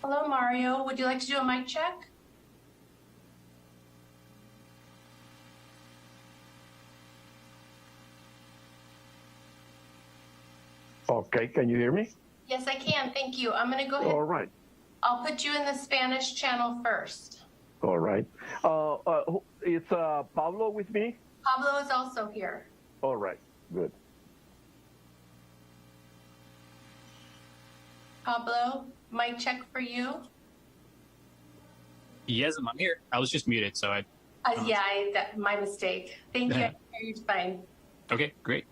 Hello, Mario. Would you like to do a mic check? Okay, can you hear me? Yes, I can. Thank you. I'm going to go ahead. All right. I'll put you in the Spanish channel first. All right. Is Pablo with me? Pablo is also here. All right, good. Pablo, mic check for Yes, I'm here. I was just muted, so my mistake. Thank you. You're fine. Okay, great.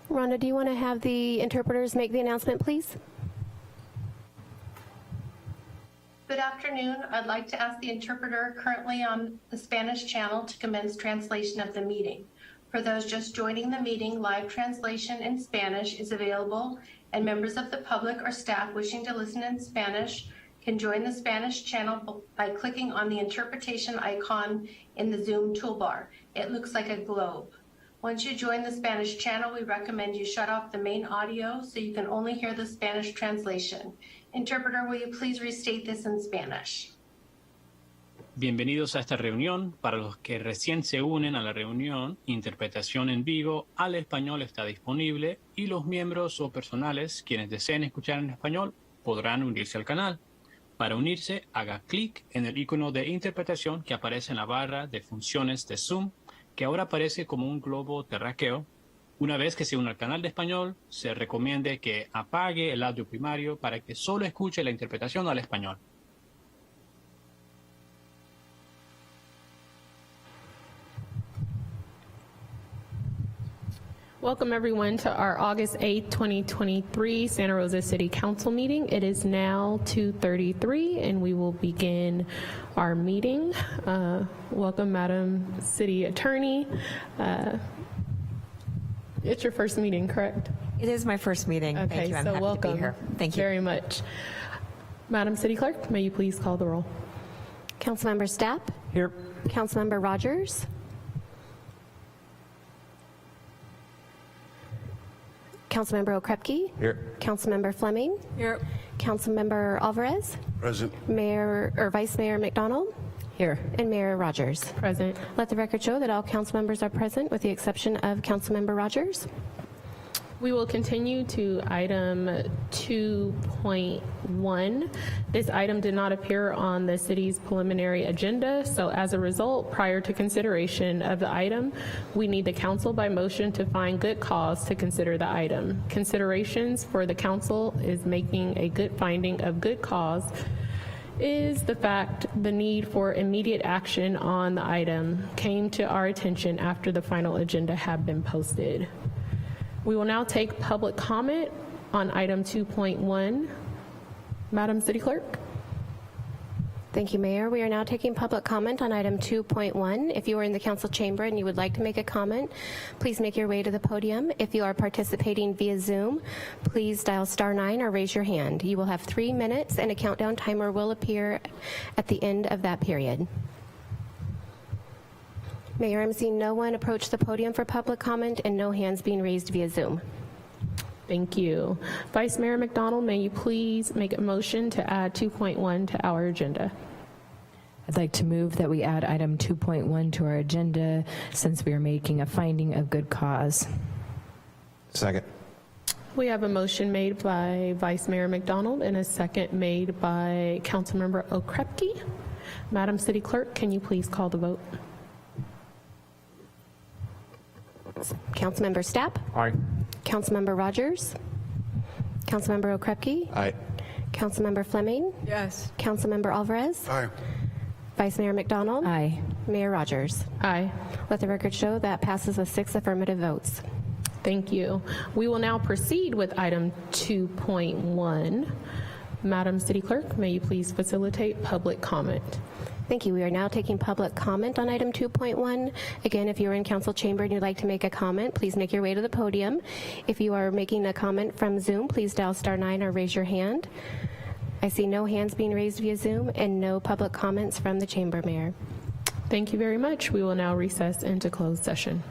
Rhonda, do you want to have the interpreters make the announcement, please? Good afternoon. I'd like to ask the interpreter currently on the Spanish channel to commence translation of the meeting. For those just joining the meeting, live translation in Spanish is available, and members of the public or staff wishing to listen in Spanish can join the Spanish channel by clicking on the interpretation icon in the Zoom toolbar. It looks like a globe. Once you join the Spanish channel, we recommend you shut off the main audio so you can only hear the Spanish translation. Interpreter, will you please restate this in Spanish? Bienvenidos a esta reunión. Para los que recién se unen a la reunión, interpretación en vivo al español está disponible y los miembros o personales quienes deseen escuchar en español podrán unirse al canal. Para unirse, haga clic en el icono de interpretación que aparece en la barra de funciones de Zoom, que ahora aparece como un globo terráqueo. Una vez que se une al canal de español, se recomiende que apague el audio primario para que solo escuche la interpretación al español. Welcome everyone to our August 8th, 2023 Santa Rosa City Council meeting. It is now 2:33 and we will begin our meeting. Welcome, Madam City Attorney. It's your first meeting, correct? It is my first meeting. Okay, Thank you. I'm so happy welcome. to be here. Thank you very much. Madam City Clerk, may you please call the roll? Councilmember Stapp? Here. Councilmember Rogers? Councilmember Okrepke? Here. Councilmember Fleming? Here. Councilmember Alvarez? Present. Mayor or Vice Mayor McDonald? Here. And Mayor Rogers. Present. Let the record show that all council members are present with the exception of Councilmember Rogers. We will continue to item 2.1. This item did not appear on the city's preliminary agenda, so as a result, prior to consideration of the item, we need the council by motion to find good cause to consider the item. Considerations for the council is making a good finding of good cause is the need for immediate action on the item came to our attention after the final agenda had been posted. We will now take public comment on item 2.1. Madam City Clerk. Thank you, Mayor. We are now taking public comment on item 2.1. If you are in the council chamber and you would like to make a comment, please make your way to the podium. If you are participating via Zoom, please dial *9 or raise your hand. You will have 3 minutes and a countdown timer will appear at the end of that period. Mayor, I'm seeing no one approach the podium for public comment and no hands being raised via Zoom. Thank you. Vice Mayor McDonald, may you please make a motion to add 2.1 to our agenda? I'd like to move that we add item 2.1 to our agenda since we are making a finding of good cause. Second. We have a motion made by Vice Mayor McDonald and a second made by Councilmember Okrepke. Madam City Clerk, can you please call the vote? Councilmember Stapp? Aye. Councilmember Rogers? Councilmember Okrepke? Aye. Councilmember Fleming? Yes. Councilmember Alvarez? Aye. Vice Mayor McDonald? Aye. Mayor Rogers? Aye. Let the record show that passes with 6 affirmative votes. Thank you. We will now proceed with item 2.1. Madam City Clerk, may you please facilitate public comment? Thank you. We are now taking public comment on item 2.1. Again, if you're in council chamber and you'd like to make a comment, please make your way to the podium. If you are making a comment from Zoom, please dial *9 or raise your hand. I see no hands being raised via Zoom and no public comments from the chamber, Mayor. Thank you very much. We will now recess into closed session.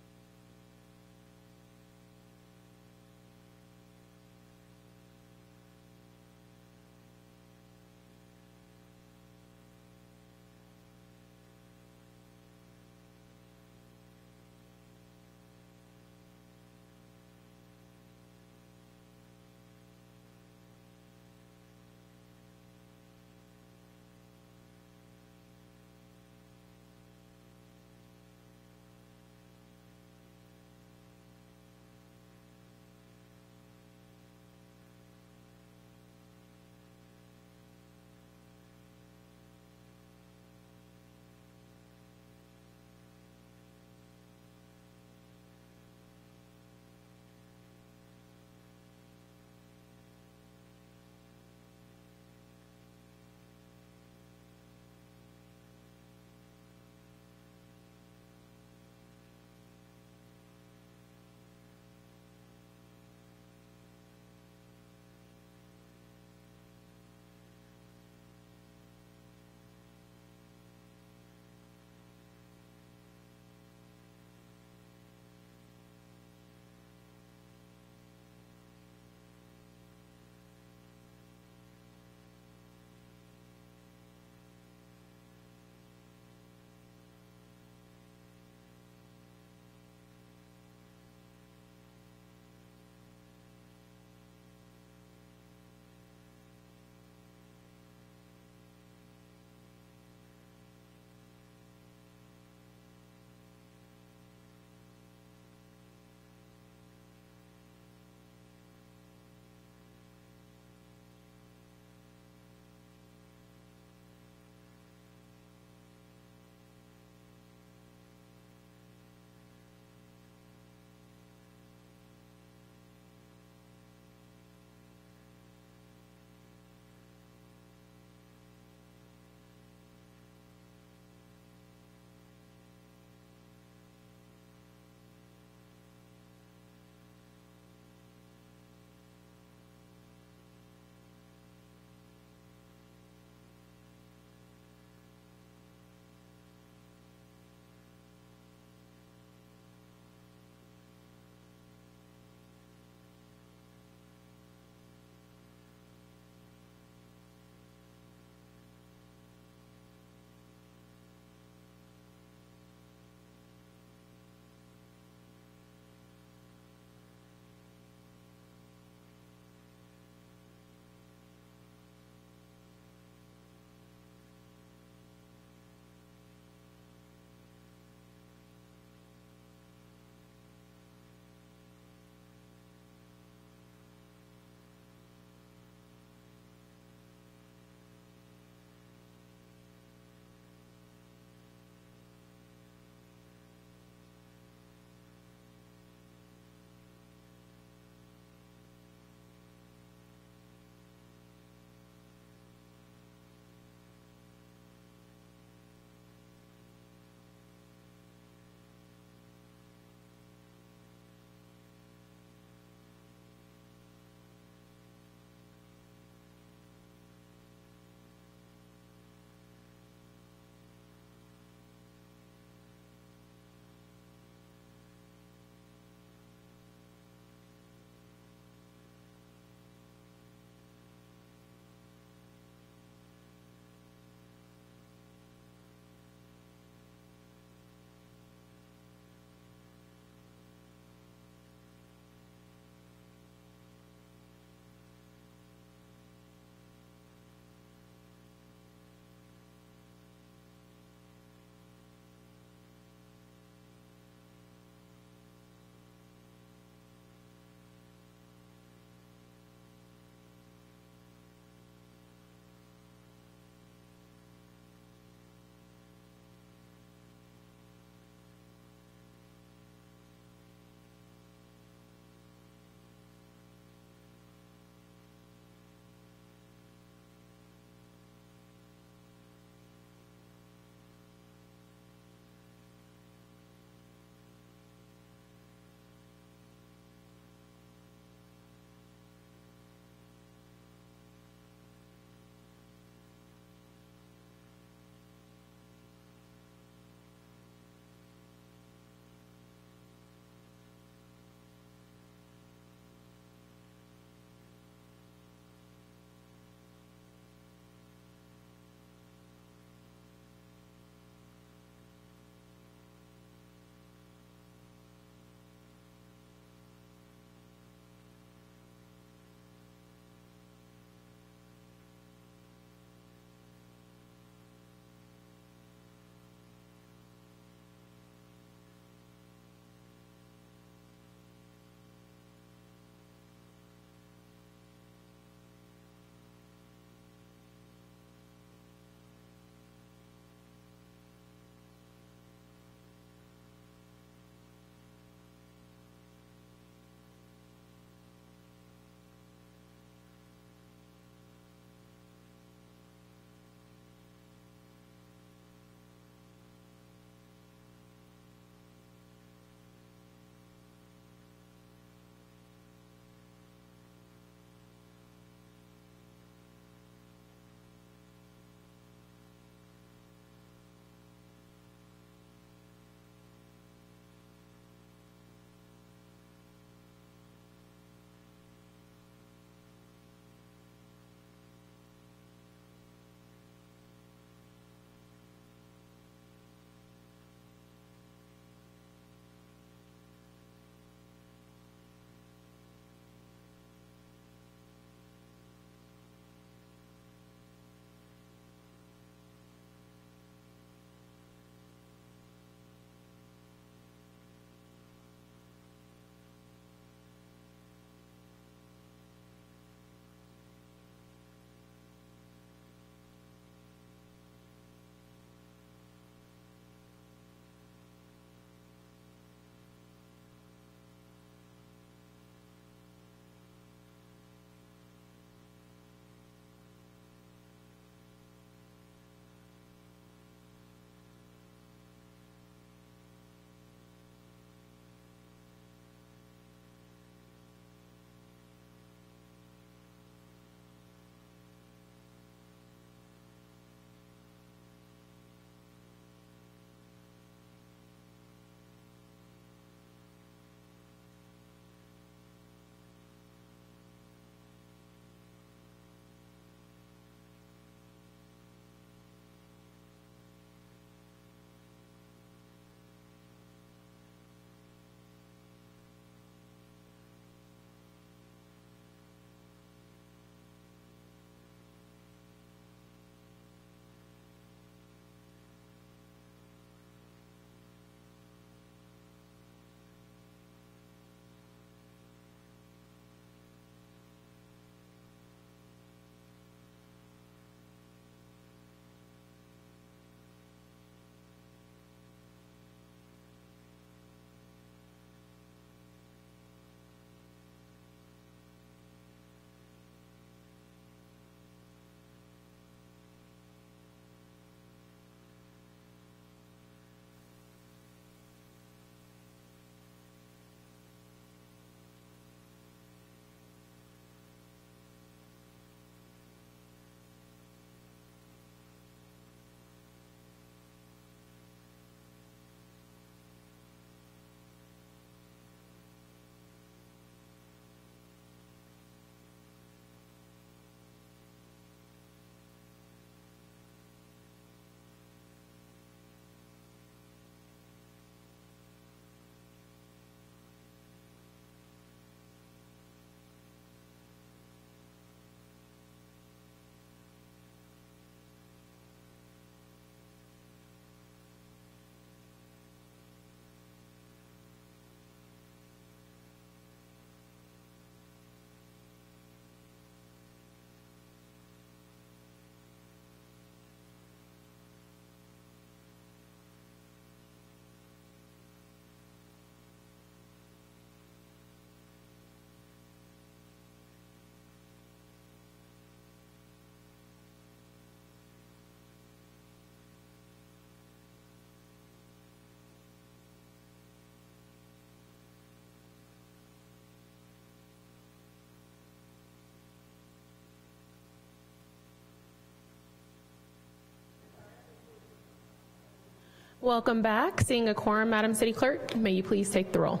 Welcome back. Seeing a quorum, Madam City Clerk, may you please take the roll?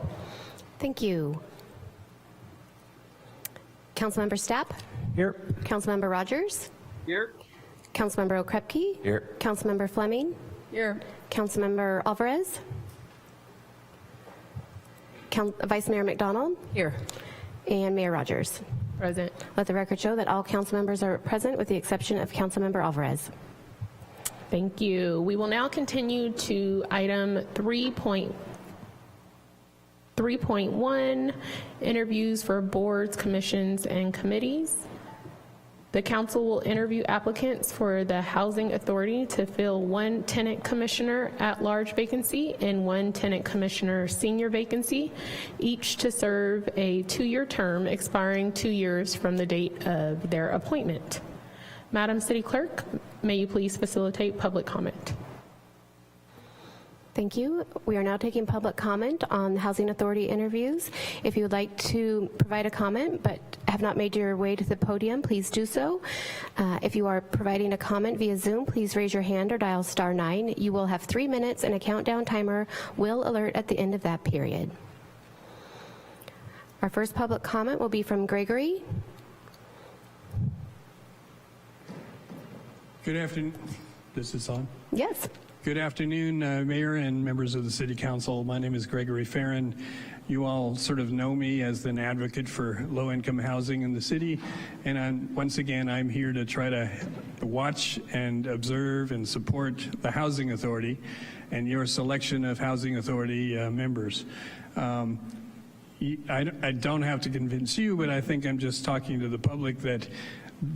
Thank you. Councilmember Stapp? Here. Councilmember Rogers? Here. Councilmember Okrepke? Here. Councilmember Fleming? Here. Councilmember Alvarez? Vice Mayor McDonald? Here. And Mayor Rogers. Present. Let the record show that all council members are present with the exception of Councilmember Alvarez. Thank you. We will now continue to item 3.1, interviews for boards, commissions, and committees. The council will interview applicants for the Housing Authority to fill one tenant commissioner at-large vacancy and one tenant commissioner senior vacancy, each to serve a 2-year term expiring 2 years from the date of their appointment. Madam City Clerk, may you please facilitate public comment? Thank you. We are now taking public comment on the Housing Authority interviews. If you would like to provide a comment but have not made your way to the podium, please do so. If you are providing a comment via Zoom, please raise your hand or dial *9. You will have 3 minutes and a countdown timer will alert at the end of that period. Our first public comment will be from Gregory. Good afternoon. This is on. Yes. Good afternoon, Mayor and members of the City Council. My name is Gregory Farron. You all sort of know me as an advocate for low-income housing in the city, and once again, I'm here to try to watch and observe and support the Housing Authority and your selection of Housing Authority members. I don't have to convince you, but I think I'm just talking to the public that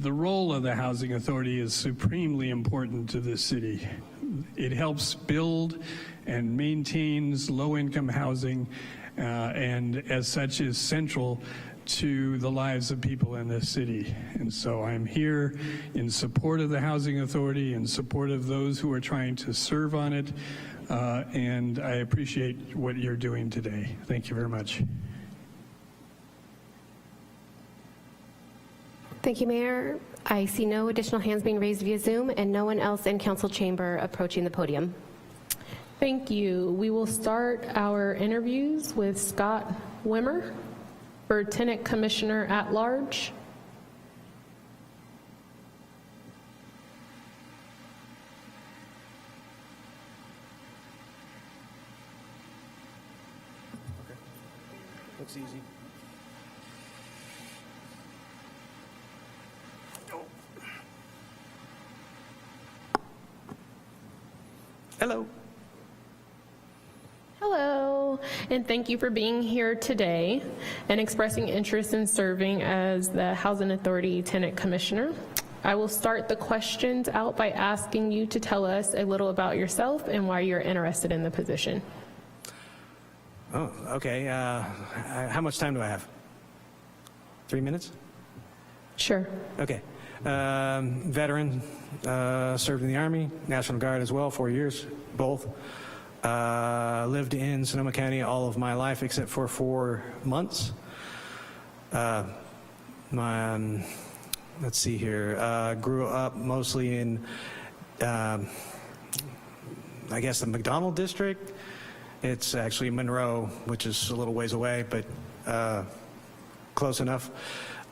the role of the Housing Authority is supremely important to this city. It helps build and maintains low-income housing, and as such is central to the lives of people in this city. And so I'm here in support of the Housing Authority, in support of those who are trying to serve on it, and I appreciate what you're doing today. Thank you very much. Thank you, Mayor. I see no additional hands being raised via Zoom and no one else in council chamber approaching the podium. Thank you. We will start our interviews with Scott Wimmer for Tenant Commissioner at Large. Looks easy. Hello. Hello, and thank you for being here today and expressing interest in serving as the Housing Authority Tenant Commissioner. I will start the questions out by asking you to tell us a little about yourself and why you're interested in the position. Oh, okay. How much time do I have? 3 minutes? Sure. Okay. Veteran, served in the Army, National Guard as well, 4 years, both. Lived in Sonoma County all of my life except for 4 months. Let's see here. Grew up mostly in, I guess, the McDonald district. It's actually Monroe, which is a little ways away, but close enough.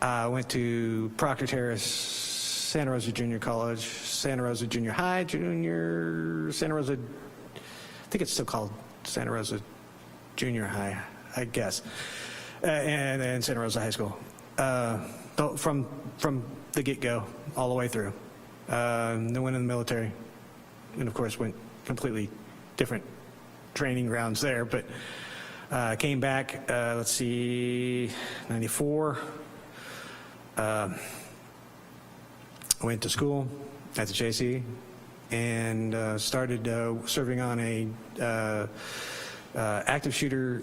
Went to Proctor Terrace, Santa Rosa Junior College, Santa Rosa Junior High, Santa Rosa, I think it's still called Santa Rosa Junior High, I guess, and then Santa Rosa High School. From the get-go, all the way through. Then went in the military, and of course went completely different training grounds there, but came back, let's see, 94. Went to school at the JC and started serving on a active shooter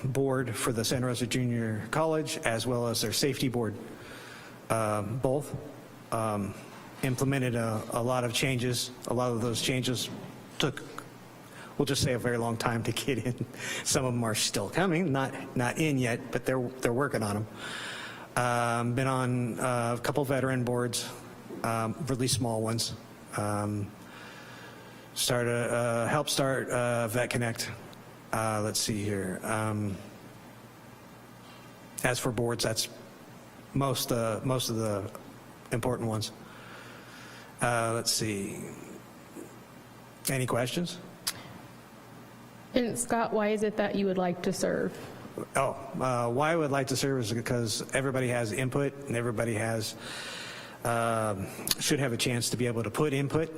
board for the Santa Rosa Junior College as well as their safety board. Both implemented a lot of changes. A lot of those changes took, we'll just say, a very long time to get in. Some of them are still coming, not in yet, but they're working on them. Been on a couple veteran boards, really small ones. help start Vet Connect. Let's see here. As for boards, that's most of the important ones. Let's see. Any questions? And Scott, why is it that you would like to serve? Why I would like to serve is because everybody has input and everybody should have a chance to be able to put input.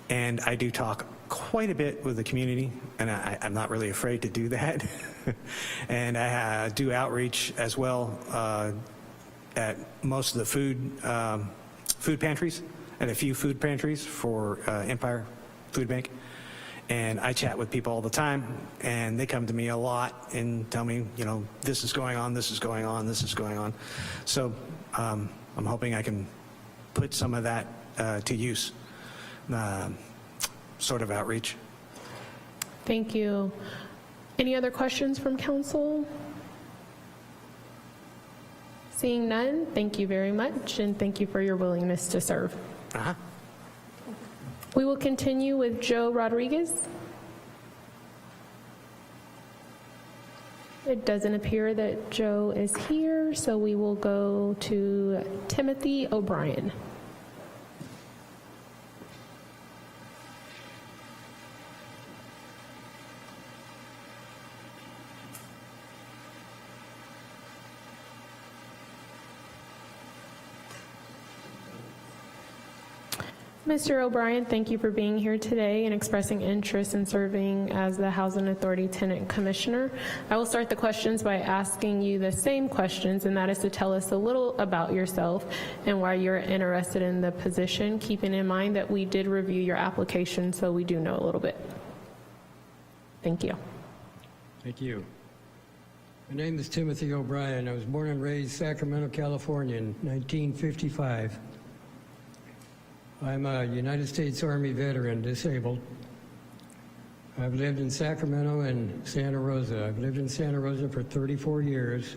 And I do talk quite a bit with the community, and I'm not really afraid to do that. And I do outreach as well at most of the food pantries, at a few food pantries for Empire Food Bank. And I chat with people all the time, and they come to me a lot and tell me, this is going on, this is going on, this is going on. So I'm hoping I can put some of that to use, sort of outreach. Thank you. Any other questions from council? Seeing none, thank you very much, and thank you for your willingness to serve. We will continue with Joe Rodriguez. It doesn't appear that Joe is here, so we will go to Timothy O'Brien. Mr. O'Brien, thank you for being here today and expressing interest in serving as the Housing Authority Tenant Commissioner. I will start the questions by asking you the same questions, and that is to tell us a little about yourself and why you're interested in the position, keeping in mind that we did review your application, so we do know a little bit. Thank you. Thank you. My name is Timothy O'Brien. I was born and raised Sacramento, California in 1955. I'm a United States Army veteran, disabled. I've lived in Sacramento and Santa Rosa. I've lived in Santa Rosa for 34 years,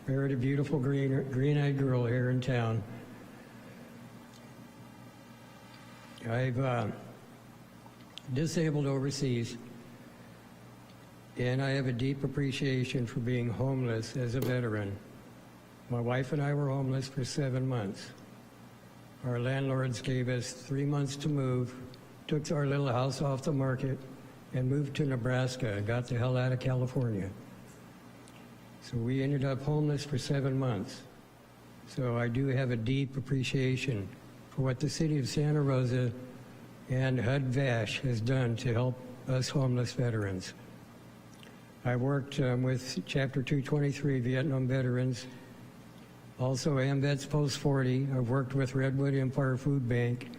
married a beautiful green-eyed girl here in town. I've disabled overseas, and I have a deep appreciation for being homeless as a veteran. My wife and I were homeless for 7 months. Our landlords gave us 3 months to move, took our little house off the market, and moved to Nebraska and got the hell out of California. So we ended up homeless for 7 months. So I do have a deep appreciation for what the city of Santa Rosa and HUD-VASH has done to help us homeless veterans. I worked with Chapter 223 Vietnam veterans. Also, AMVETS Post 40. I've worked with Redwood Empire Food Bank.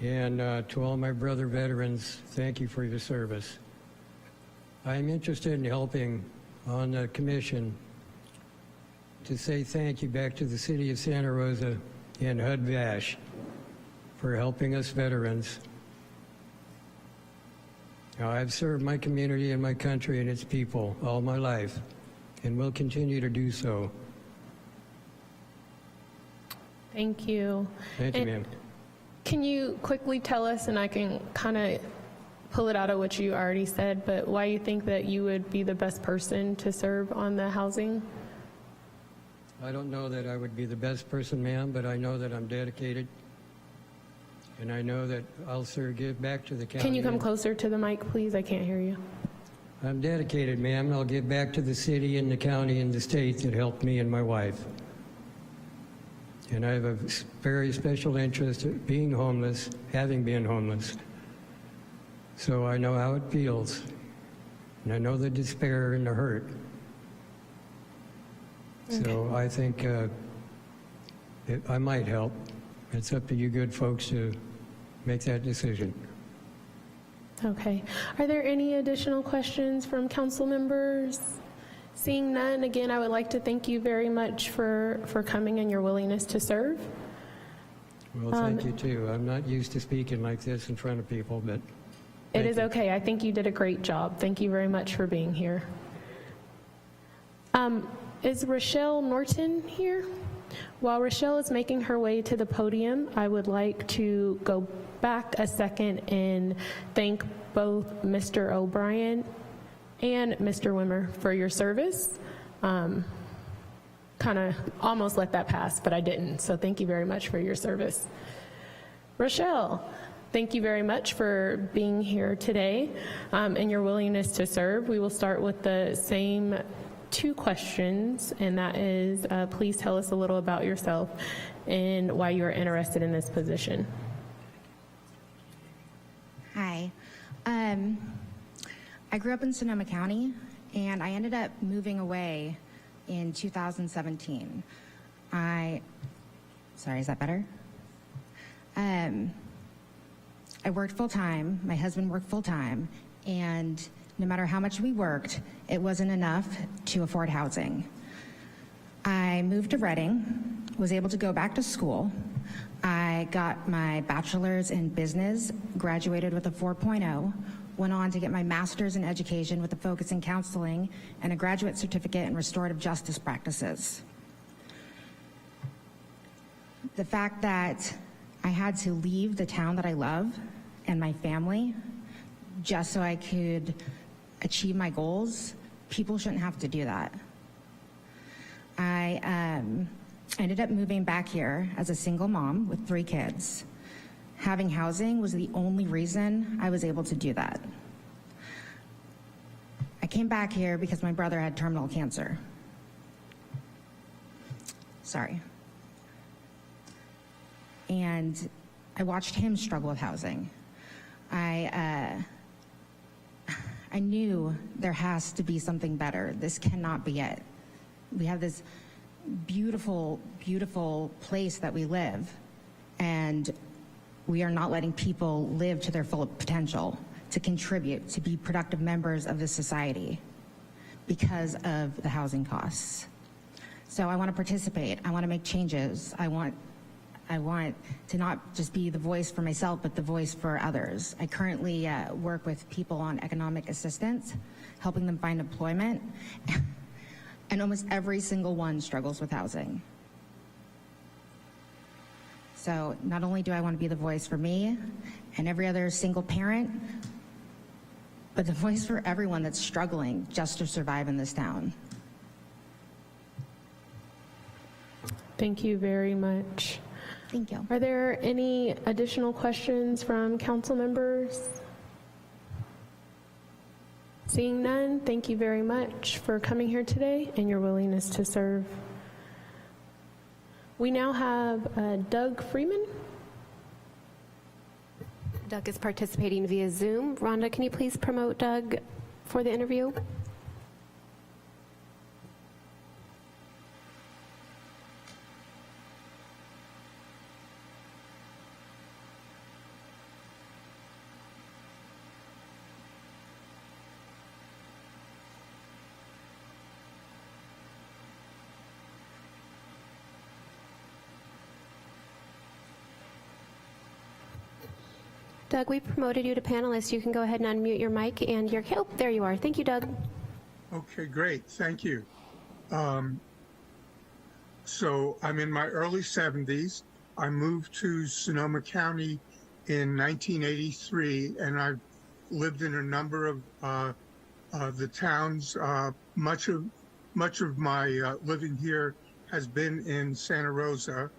And to all my brother veterans, thank you for your service. I'm interested in helping on the commission to say thank you back to the city of Santa Rosa and HUD-VASH for helping us veterans. Now, I've served my community and my country and its people all my life, and will continue to do so. Thank you. Thank you, ma'am. Can you quickly tell us, and I can kind of pull it out of what you already said, but why you think that you would be the best person to serve on the housing? I don't know that I would be the best person, ma'am, but I know that I'm dedicated, and I know that I'll give back to the county. Can you come closer to the mic, please? I can't hear you. I'm dedicated, ma'am, and I'll give back to the city and the county and the state that helped me and my wife. And I have a very special interest in being homeless, having been homeless. So I know how it feels, and I know the despair and the hurt. Okay. So I think I might help. It's up to you good folks to make that decision. Okay. Are there any additional questions from council members? Seeing none, again, I would like to thank you very much for coming and your willingness to serve. Well, thank you too. I'm not used to speaking like this in front of people, but it is okay. I think you did a great job. Thank you very much for being here. Is Rochelle Norton here? While Rochelle is making her way to the podium, I would like to go back a second and thank both Mr. O'Brien and Mr. Wimmer for your service. Kind of almost let that pass, but I didn't. So thank you very much for your service. Rochelle, thank you very much for being here today and your willingness to serve. We will start with the same 2 questions, and that is, please tell us a little about yourself and why you are interested in this position. Hi. I grew up in Sonoma County, and I ended up moving away in 2017. Sorry, is that better? I worked full-time, my husband worked full-time, and no matter how much we worked, it wasn't enough to afford housing. I moved to Reading, was able to go back to school. I got my bachelor's in business, graduated with a 4.0, went on to get my master's in education with a focus in counseling and a graduate certificate in restorative justice practices. The fact that I had to leave the town that I love and my family just so I could achieve my goals, people shouldn't have to do that. I ended up moving back here as a single mom with 3 kids. Having housing was the only reason I was able to do that. I came back here because my brother had terminal cancer. Sorry. And I watched him struggle with housing. I knew there has to be something better. This cannot be it. We have this beautiful, beautiful place that we live, and we are not letting people live to their full potential, to contribute, to be productive members of this society because of the housing costs. So I want to participate. I want to make changes. I want to not just be the voice for myself, but the voice for others. I currently work with people on economic assistance, helping them find employment, and almost every single one struggles with housing. So not only do I want to be the voice for me and every other single parent, but the voice for everyone that's struggling just to survive in this town. Thank you very much. Thank you. Are there any additional questions from council members? Seeing none, thank you very much for coming here today and your willingness to serve. We now have Doug Freeman. Doug is participating via Zoom. Rhonda, can you please promote Doug for the interview? Doug, we promoted you to panelist. You can go ahead and unmute your mic and your, oh, there you are. Thank you, Doug. Okay, great. Thank you. So I'm in my early 70s. I moved to Sonoma County in 1983, and I've lived in a number of the towns. Much of my living here has been in Santa Rosa,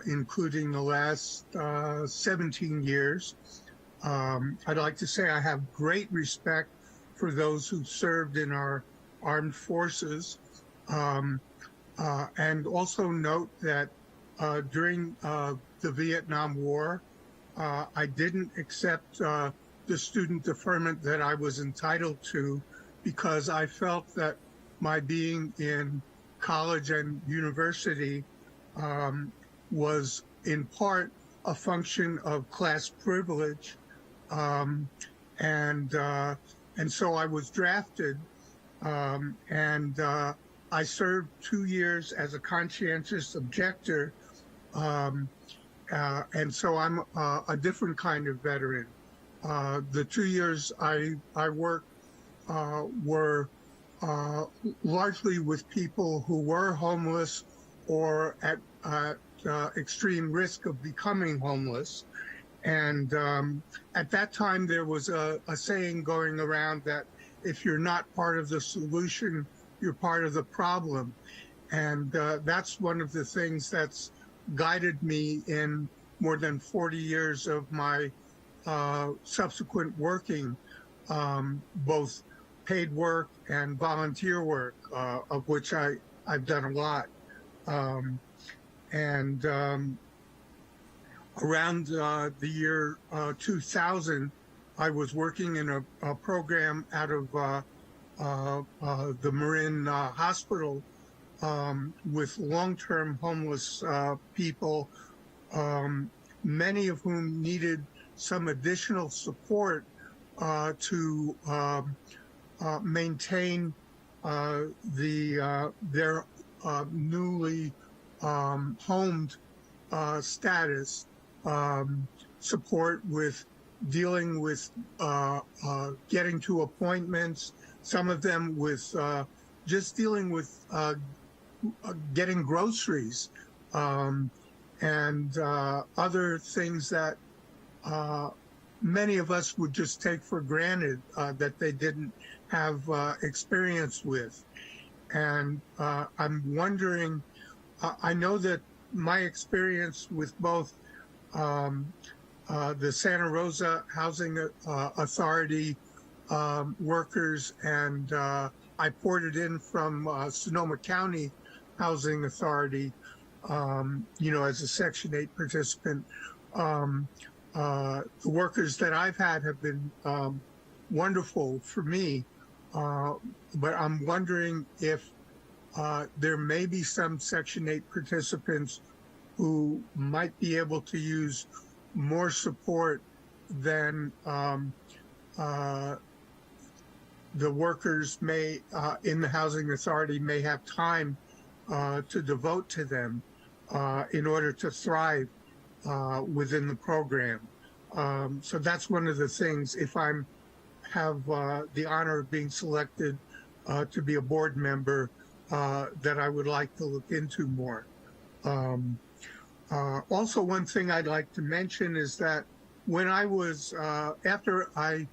including the last 17 years. I'd like to say I have great respect for those who served in our armed forces, and also note that during the Vietnam War, I didn't accept the student deferment that I was entitled to because I felt that my being in college and university was in part a function of class privilege, and so I was drafted, and I served 2 years as a conscientious objector, and so I'm a different kind of veteran. The 2 years I worked were largely with people who were homeless or at extreme risk of becoming homeless. And at that time, there was a saying going around that if you're not part of the solution, you're part of the problem. And that's one of the things that's guided me in more than 40 years of my subsequent working, both paid work and volunteer work, of which I've done a lot. Around the year 2000, I was working in a program out of the Marin Hospital with long-term homeless people, many of whom needed some additional support to maintain their newly homed status, support with dealing with getting to appointments, some of them with just dealing with getting groceries, and other things that many of us would just take for granted that they didn't have experience with. And I'm wondering, I know that my experience with both the Santa Rosa Housing Authority workers, and I ported in from Sonoma County Housing Authority, as a Section 8 participant. The workers that I've had have been wonderful for me, but I'm wondering if there may be some Section 8 participants who might be able to use more support than the workers may in the Housing Authority may have time to devote to them in order to thrive within the program. So that's one of the things, if I have the honor of being selected to be a board member, that I would like to look into more. Also, one thing I'd like to mention is that when I was, after I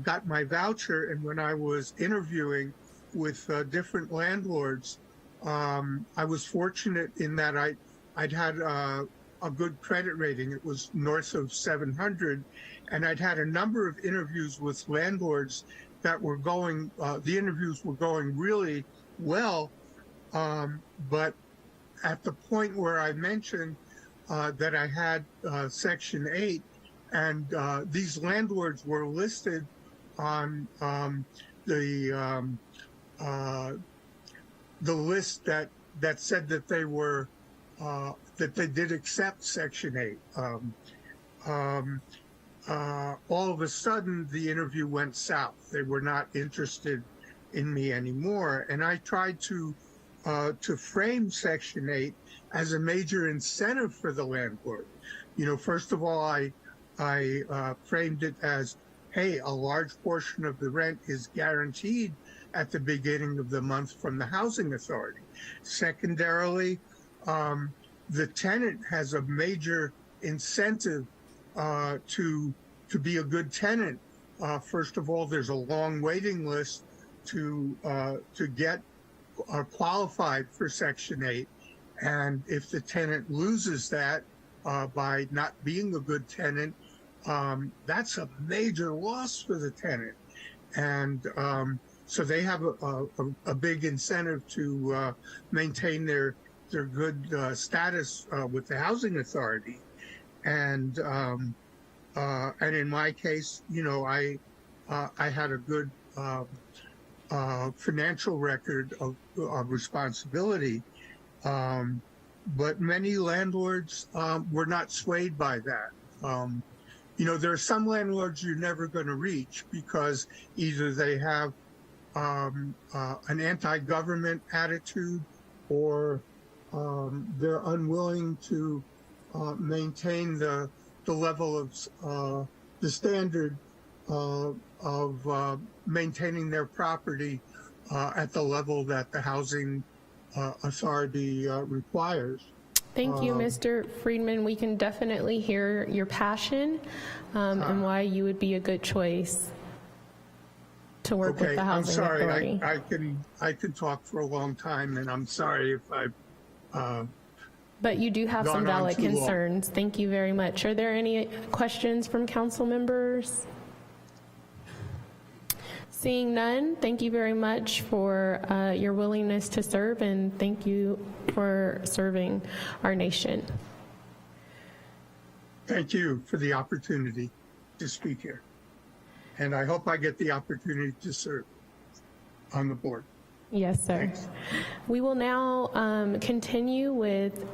got my voucher, and when I was interviewing with different landlords, I was fortunate in that I'd had a good credit rating. It was north of 700, and I'd had a number of interviews with landlords that were going, the interviews were going really well, but at the point where I mentioned that I had Section 8, and these landlords were listed on the list that said that they were that they did accept Section 8. All of a sudden, the interview went south. They were not interested in me anymore, and I tried to frame Section 8 as a major incentive for the landlord. First of all, I framed it as, hey, a large portion of the rent is guaranteed at the beginning of the month from the Housing Authority. Secondarily, the tenant has a major incentive to be a good tenant. First of all, there's a long waiting list to get qualified for Section 8. And if the tenant loses that by not being a good tenant, that's a major loss for the tenant. And so they have a big incentive to maintain their good status with the Housing Authority. And in my case, I had a good financial record of responsibility. But many landlords were not swayed by that. There are some landlords you're never going to reach because either they have an anti-government attitude, or they're unwilling to maintain the level of the standard of maintaining their property at the level that the Housing authority requires. Thank you, Mr. Friedman. We can definitely hear your passion and why you would be a good choice to work with the Housing Authority. I can talk for a long time, and I'm sorry if I've But you do have some gone on valid too long. concerns. Thank you very much. Are there any questions from council members? Seeing none, thank you very much for your willingness to serve, and thank you for serving our nation. Thank you for the opportunity to speak here. And I hope I get the opportunity to serve on the board. Yes, sir. Thanks. We will now continue with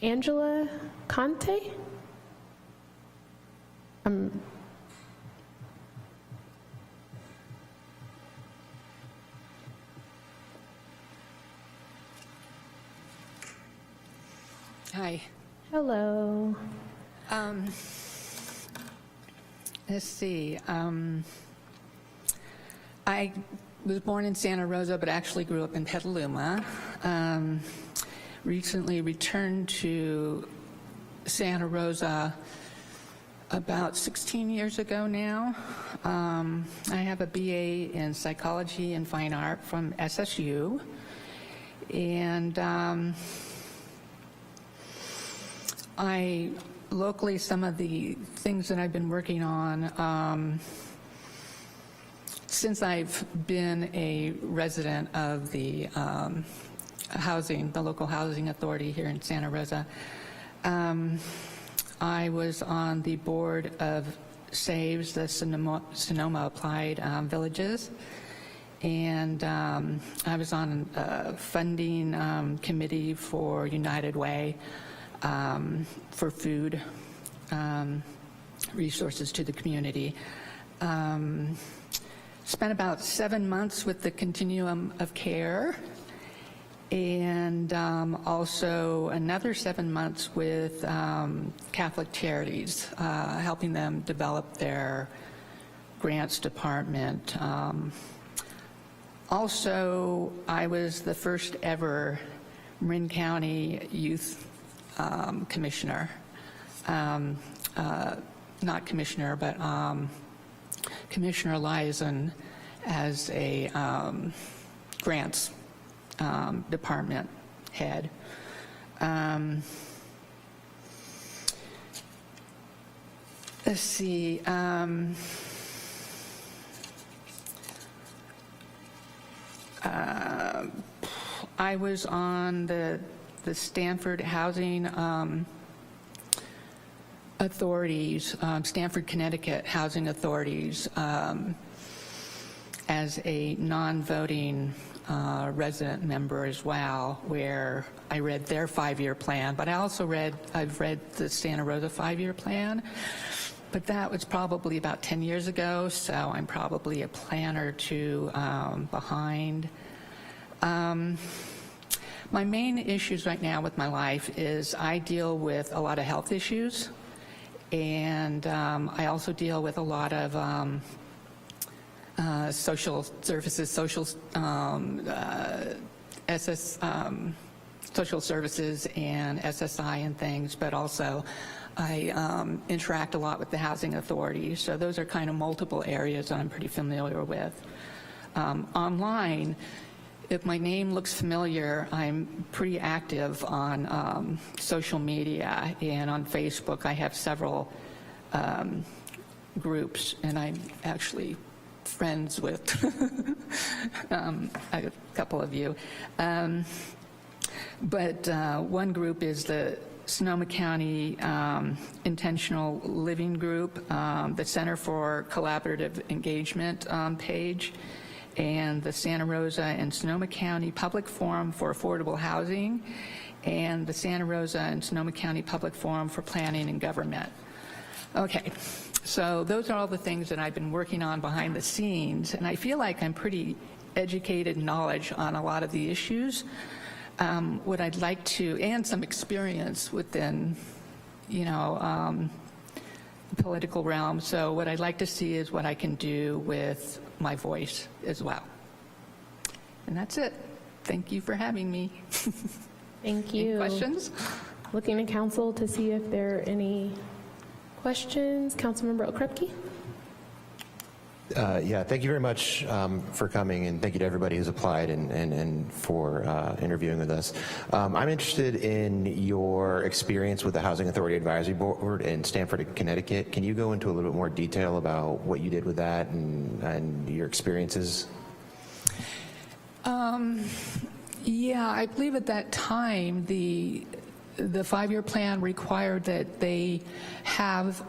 Angela Conte. Hi. Hello. Let's see. I was born in Santa Rosa, but actually grew up in Petaluma. Recently returned to Santa Rosa about 16 years ago now. I have a BA in psychology and fine art from SSU. And locally, some of the things that I've been working on, since I've been a resident of the local housing authority here in Santa Rosa, I was on the board of SAVES, the Sonoma Applied Villages, and I was on a funding committee for United Way, for food resources to the community. Spent about 7 months with the Continuum of Care, and also another 7 months with Catholic Charities, helping them develop their grants department. Also, I was the first ever Marin County Youth Commissioner, not commissioner, but Commissioner liaison as a grants department head. Let's see. I was on the Stanford Housing Authorities, Stanford, Connecticut Housing Authorities, as a non-voting resident member as well, where I read their 5-year plan, but I've read the Santa Rosa 5-year plan, but that was probably about 10 years ago, so I'm probably a plan or two behind. My main issues right now with my life is I deal with a lot of health issues, and I also deal with a lot of social services, social services and SSI and things, but also I interact a lot with the housing authority. So those are kind of multiple areas that I'm pretty familiar with. Online, if my name looks familiar, I'm pretty active on social media, and on Facebook I have several groups, and I'm actually friends with a couple of you. But one group is the Sonoma County Intentional Living Group, the Center for Collaborative Engagement page, and the Santa Rosa and Sonoma County Public Forum for Affordable Housing, and the Santa Rosa and Sonoma County Public Forum for Planning and Government. Okay, so those are all the things that I've been working on behind the scenes, and I feel like I'm pretty educated knowledge on a lot of the issues. What I'd like to, and some experience within, the political realm. So what I'd like to see is what I can do with my voice as well. And that's it. Thank you for having me. Thank you. Any questions? Looking to council to see if there are any questions. Councilmember Okrepke? Yeah, thank you very much for coming, and thank you to everybody who's applied and for interviewing with us. I'm interested in your experience with the Housing Authority Advisory Board in Stamford, Connecticut. Can you go into a little bit more detail about what you did with that and your experiences? Yeah, I believe at that time the 5-year plan required that they have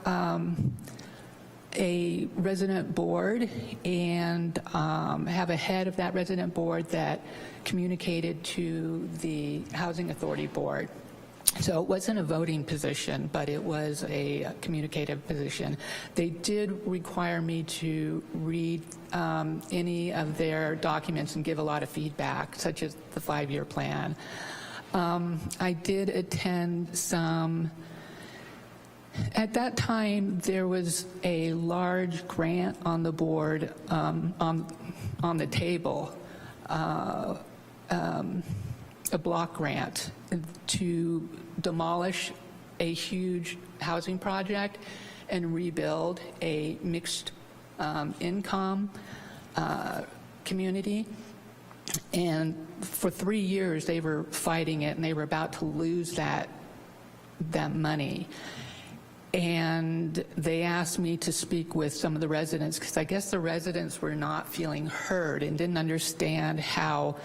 a resident board and have a head of that resident board that communicated to the Housing Authority Board. So it wasn't a voting position, but it was a communicative position. They did require me to read any of their documents and give a lot of feedback, such as the 5-year plan. I did attend some. At that time, there was a large grant on the board, on the table, a block grant to demolish a huge housing project and rebuild a mixed income community. And for 3 years, they were fighting it, and they were about to lose that money. And they asked me to speak with some of the residents, because I guess the residents were not feeling heard and didn't understand how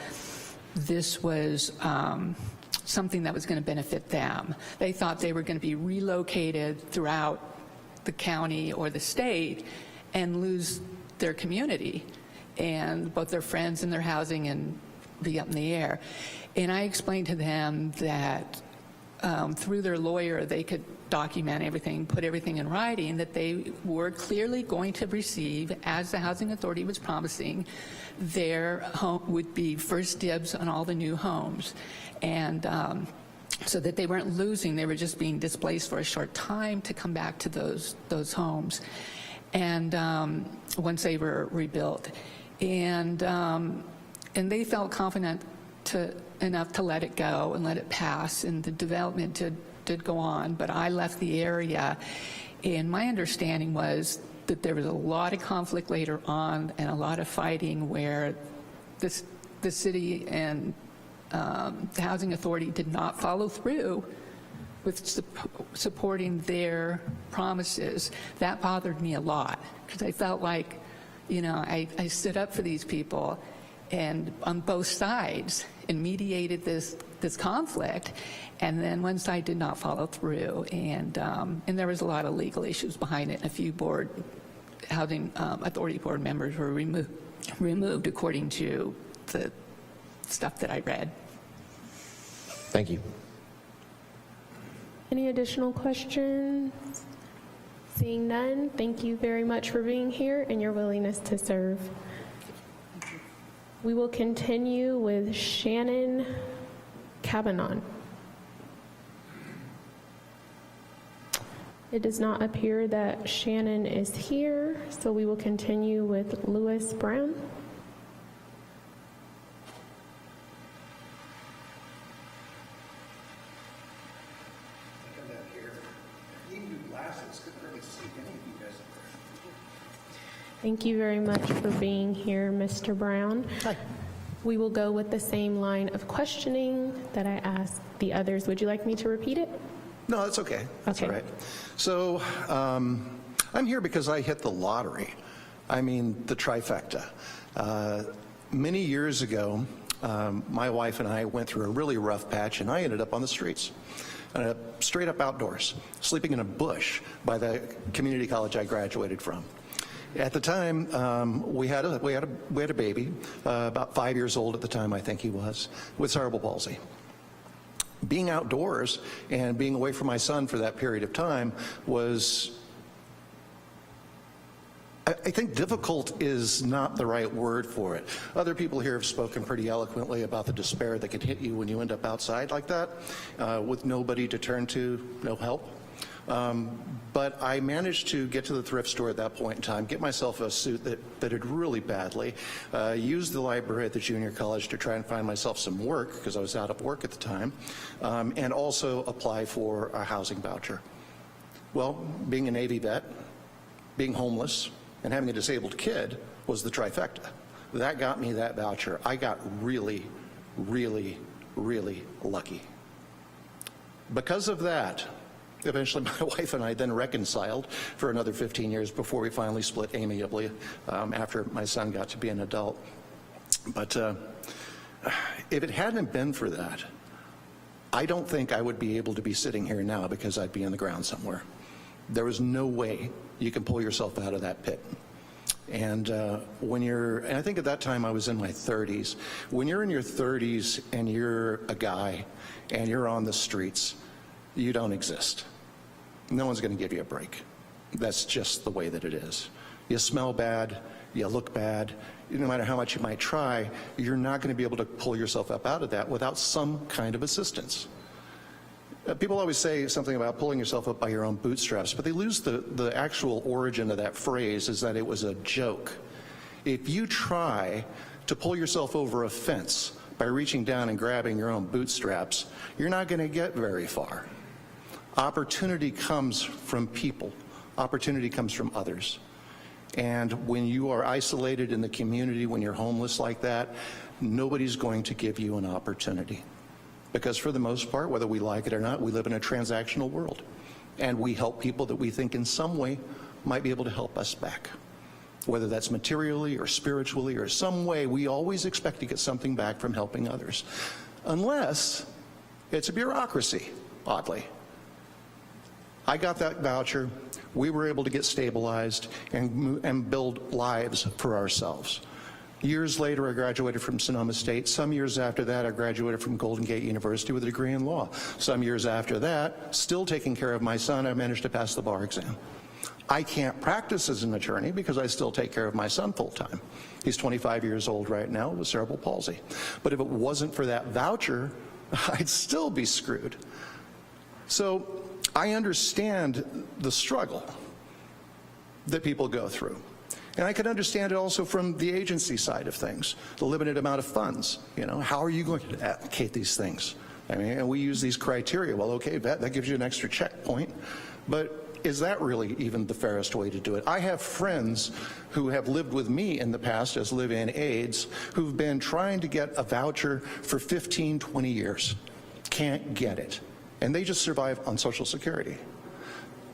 this was something that was going to benefit them. They thought they were going to be relocated throughout the county or the state and lose their community and both their friends and their housing and be up in the air. And I explained to them that through their lawyer, they could document everything, put everything in writing, that they were clearly going to receive, as the Housing Authority was promising, their home would be first dibs on all the new homes. And so that they weren't losing, they were just being displaced for a short time to come back to those homes. And once they were rebuilt. And they felt confident enough to let it go and let it pass, and the development did go on, but I left the area, and my understanding was that there was a lot of conflict later on and a lot of fighting where the city and the Housing Authority did not follow through with supporting their promises. That bothered me a lot, because I felt like, you know, I stood up for these people and on both sides and mediated this conflict, and then one side did not follow through, and there was a lot of legal issues behind it, and a few Housing Authority board members were removed according to the stuff that I read. Thank you. Any additional questions? Seeing none, thank you very much for being here and your willingness to serve. We will continue with Shannon Cabanon. It does not appear that Shannon is here, so we will continue with Lewis Brown. Thank you very much for being here, Mr. Brown. Hi. We will go with the same line of questioning that I asked the others. Would you like me to repeat it? No, that's okay. That's Okay. all right. So I'm here because I hit the lottery. I mean, the trifecta. Many years ago, my wife and I went through a really rough patch, and I ended up on the streets. Straight up outdoors, sleeping in a bush by the community college I graduated from. At the time, we had a baby, about 5 years old at the time, I think he was, with cerebral palsy. Being outdoors and being away from my son for that period of time was, I think difficult is not the right word for it. Other people here have spoken pretty eloquently about the despair that can hit you when you end up outside like that, with nobody to turn to, no help. But I managed to get to the thrift store at that point in time, get myself a suit that fitted really badly, use the library at the junior college to try and find myself some work because I was out of work at the time, and also apply for a housing voucher. Well, being a Navy vet, being homeless, and having a disabled kid was the trifecta. That got me that voucher. I got really, really, really lucky. Because of that, eventually my wife and I then reconciled for another 15 years before we finally split amicably after my son got to be an adult. But if it hadn't been for that, I don't think I would be able to be sitting here now because I'd be on the ground somewhere. There was no way you can pull yourself out of that pit. And and I think at that time I was in my 30s. When you're in your 30s and you're a guy and you're on the streets, you don't exist. No one's going to give you a break. That's just the way that it is. You smell bad, you look bad. No matter how much you might try, you're not going to be able to pull yourself up out of that without some kind of assistance. People always say something about pulling yourself up by your own bootstraps, but they lose the actual origin of that phrase is that it was a joke. If you try to pull yourself over a fence by reaching down and grabbing your own bootstraps, you're not going to get very far. Opportunity comes from people. Opportunity comes from others. And when you are isolated in the community, when you're homeless like that, nobody's going to give you an opportunity. Because for the most part, whether we like it or not, we live in a transactional world. And we help people that we think in some way might be able to help us back. Whether that's materially or spiritually or some way, we always expect to get something back from helping others. Unless it's a bureaucracy, oddly. I got that voucher. We were able to get stabilized and build lives for ourselves. Years later, I graduated from Sonoma State. Some years after that, I graduated from Golden Gate University with a degree in law. Some years after that, still taking care of my son, I managed to pass the bar exam. I can't practice as an attorney because I still take care of my son full time. He's 25 years old right now with cerebral palsy. But if it wasn't for that voucher, I'd still be screwed. So I understand the struggle that people go through. And I can understand it also from the agency side of things, the limited amount of funds. You know, how are you going to allocate these things? I mean, and we use these criteria. Well, okay, that gives you an extra checkpoint, but is that really even the fairest way to do it? I have friends who have lived with me in the past as live-in aides who've been trying to get a voucher for 15, 20 years. Can't get it. And they just survive on Social Security.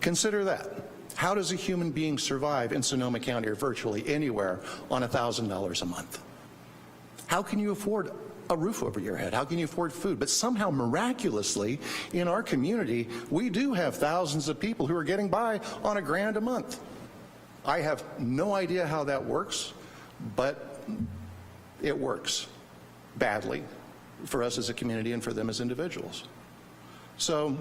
Consider that. How does a human being survive in Sonoma County or virtually anywhere on $1,000 a month? How can you afford a roof over your head? How can you afford food? But somehow, miraculously, in our community, we do have thousands of people who are getting by on $1,000 a month. I have no idea how that works, but it works badly for us as a community and for them as individuals. So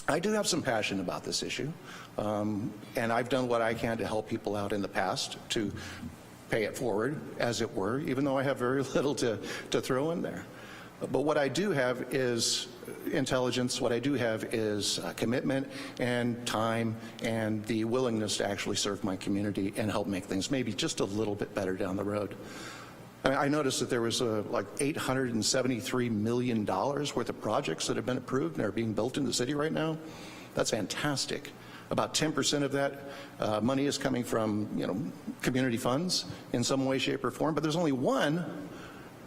I do have some passion about this issue, and I've done what I can to help people out in the past to pay it forward, as it were, even though I have very little to throw in there. But what I do have is intelligence, what I do have is commitment and time and the willingness to actually serve my community and help make things maybe just a little bit better down the road. I noticed that there was like $873 million worth of projects that have been approved and are being built in the city right now. That's fantastic. About 10% of that money is coming from, community funds in some way, shape, or form. But there's only one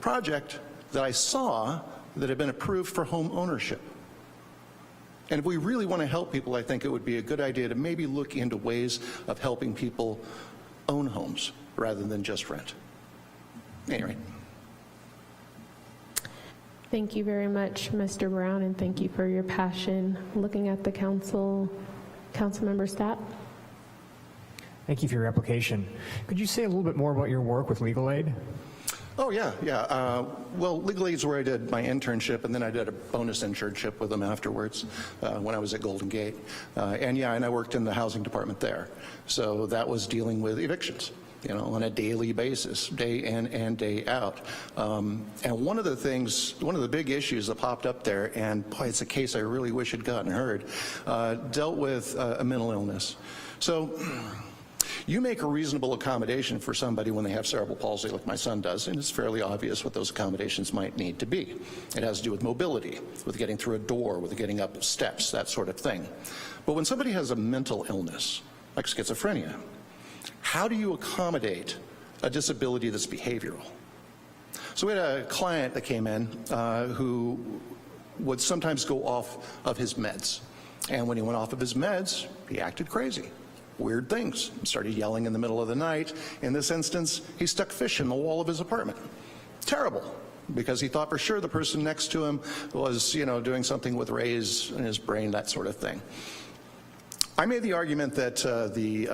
project that I saw that had been approved for home ownership. And if we really want to help people, I think it would be a good idea to maybe look into ways of helping people own homes rather than just rent. Anyway. Thank you very much, Mr. Brown, and thank you for your passion. Looking at the Councilmember Stapp. Thank you for your application. Could you say a little bit more about your work with Legal Aid? Oh, yeah. Well, Legal Aid's where I did my internship, and then I did a bonus internship with them afterwards when I was at Golden Gate. And I worked in the housing department there. So that was dealing with evictions. on a daily basis, day in and day out. And one of the big issues that popped up there, and boy, it's a case I really wish had gotten heard, dealt with a mental illness. So you make a reasonable accommodation for somebody when they have cerebral palsy like my son does, and it's fairly obvious what those accommodations might need to be. It has to do with mobility, with getting through a door, with getting up steps, that sort of thing. But when somebody has a mental illness, like schizophrenia, how do you accommodate a disability that's behavioral? So we had a client that came in who would sometimes go off of his meds. And when he went off of his meds, he acted crazy. Weird things. Started yelling in the middle of the night. In this instance, he stuck fish in the wall of his apartment. Terrible, because he thought for sure the person next to him was, doing something with rays in his brain, that sort of thing. I made the argument that the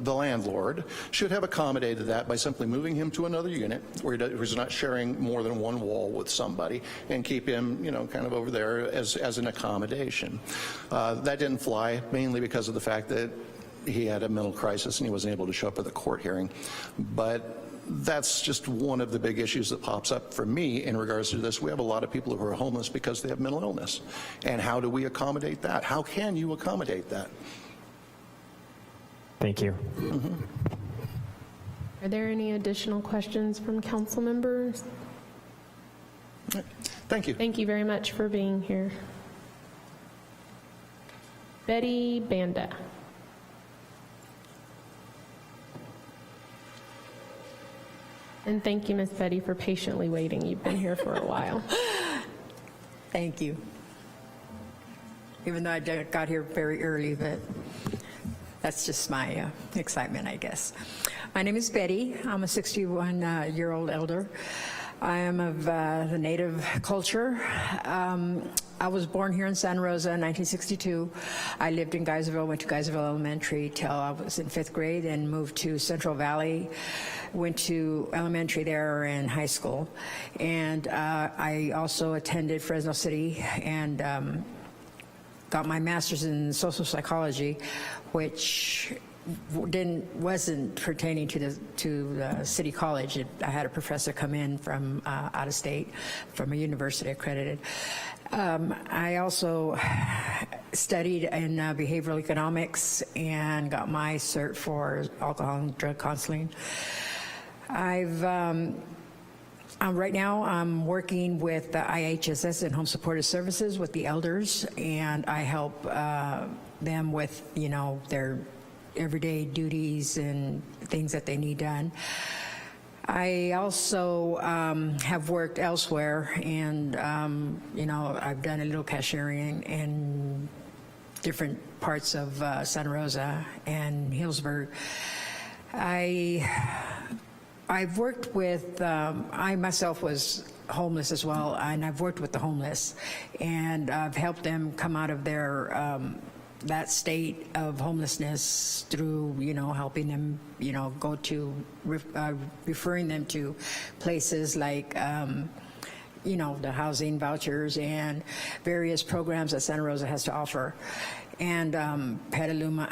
landlord should have accommodated that by simply moving him to another unit where he's not sharing more than one wall with somebody, and keep him, kind of over there as an accommodation. That didn't fly, mainly because of the fact that he had a mental crisis and he wasn't able to show up at the court hearing. But that's just one of the big issues that pops up for me in regards to this. We have a lot of people who are homeless because they have mental illness. And how do we accommodate that? How can you accommodate that? Thank you. Mm-hmm. Are there any additional questions from council members? Thank you. Thank you very much for being here. Betty Banda. And thank you, Miss Betty, for patiently waiting. You've been here for a while. Thank you. Even though I got here very early, but that's just my excitement, I guess. My name is Betty. I'm a 61-year-old elder. I am of the Native culture. I was born here in Santa Rosa in 1962. I lived in Geyserville, went to Geyserville Elementary till I was in 5th grade, and moved to Central Valley, went to elementary there and high school. And I also attended Fresno City and got my master's in social psychology, which wasn't pertaining to the city college. I had a professor come in from out of state, from a university accredited. I also studied in behavioral economics and got my cert for alcohol and drug counseling. Right now I'm working with the IHSS and Home Supportive Services with the elders, and I help them with, their everyday duties and things that they need done. I also have worked elsewhere, and I've done a little cashiering in different parts of Santa Rosa and Hillsburg. I've worked with, I myself was homeless as well, and I've worked with the homeless, and I've helped them come out of their that state of homelessness through, helping them, go to, referring them to places like, the housing vouchers and various programs that Santa Rosa has to offer. And Petaluma,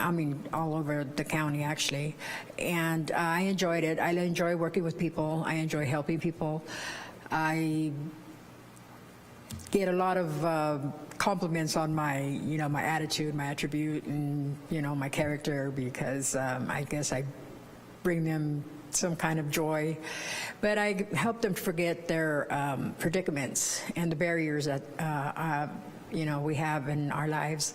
all over the county, actually. And I enjoyed it. I enjoy working with people. I enjoy helping people. I get a lot of compliments on my, my attitude, my attribute, and, my character, because I guess I bring them some kind of joy. But I help them forget their predicaments and the barriers that, we have in our lives,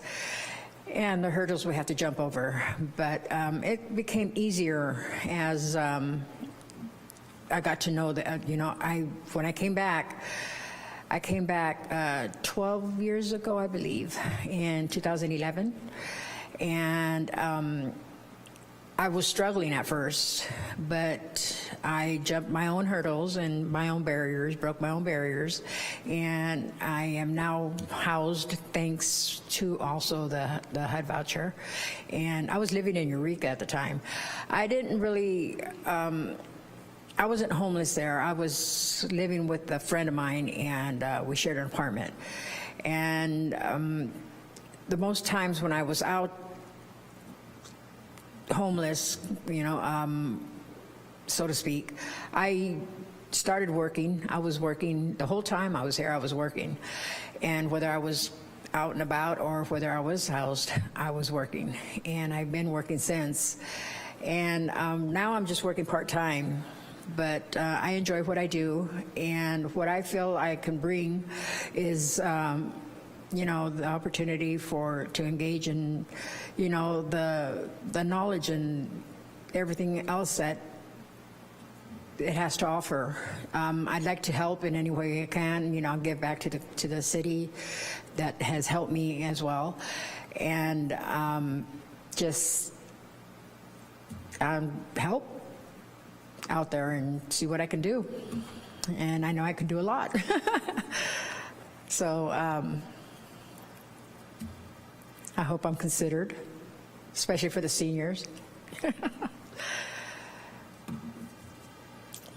and the hurdles we have to jump over. But it became easier as I got to know that, when I came back 12 years ago, I believe, in 2011. And I was struggling at first, but I jumped my own hurdles and my own barriers, broke my own barriers, and I am now housed thanks to also the HUD voucher. And I was living in Eureka at the time. I didn't really, I wasn't homeless there. I was living with a friend of mine, and we shared an apartment. And the most times when I was out homeless, so to speak. I started working. I was working the whole time I was here. I was working, and whether I was out and about or whether I was housed, I was working, and I've been working since. And now I'm just working part-time, but I enjoy what I do, and what I feel I can bring is the opportunity to engage in, the knowledge and everything else that it has to offer. I'd like to help in any way I can, give back to the city that has helped me as well, and just help out there and see what I can do. And I know I can do a lot. So I hope I'm considered, especially for the seniors.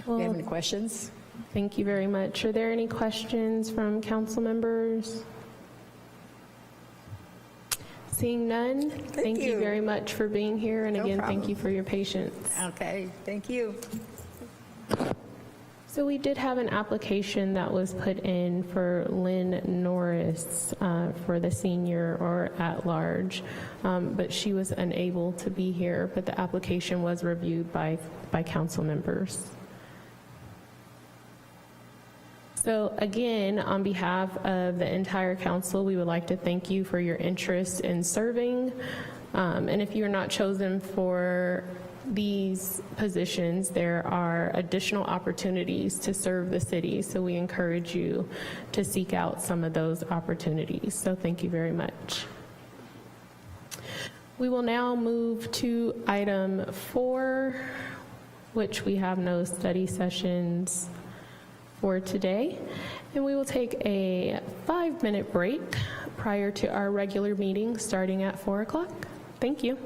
Well, Do you have any questions? Thank you very much. Are there any questions from council members? Seeing none, thank you very much for being here, and No again, problem. thank you for your patience. Okay, thank you. So we did have an application that was put in for Lynn Norris for the senior or at large, but she was unable to be here, but the application was reviewed by council members. So again, on behalf of the entire council, we would like to thank you for your interest in serving. And if you're not chosen for these positions, there are additional opportunities to serve the city. So we encourage you to seek out some of those opportunities. So thank you very much. We will now move to item 4, which we have no study sessions for today, and we will take a 5-minute break prior to our regular meeting starting at 4 o'clock. Thank you.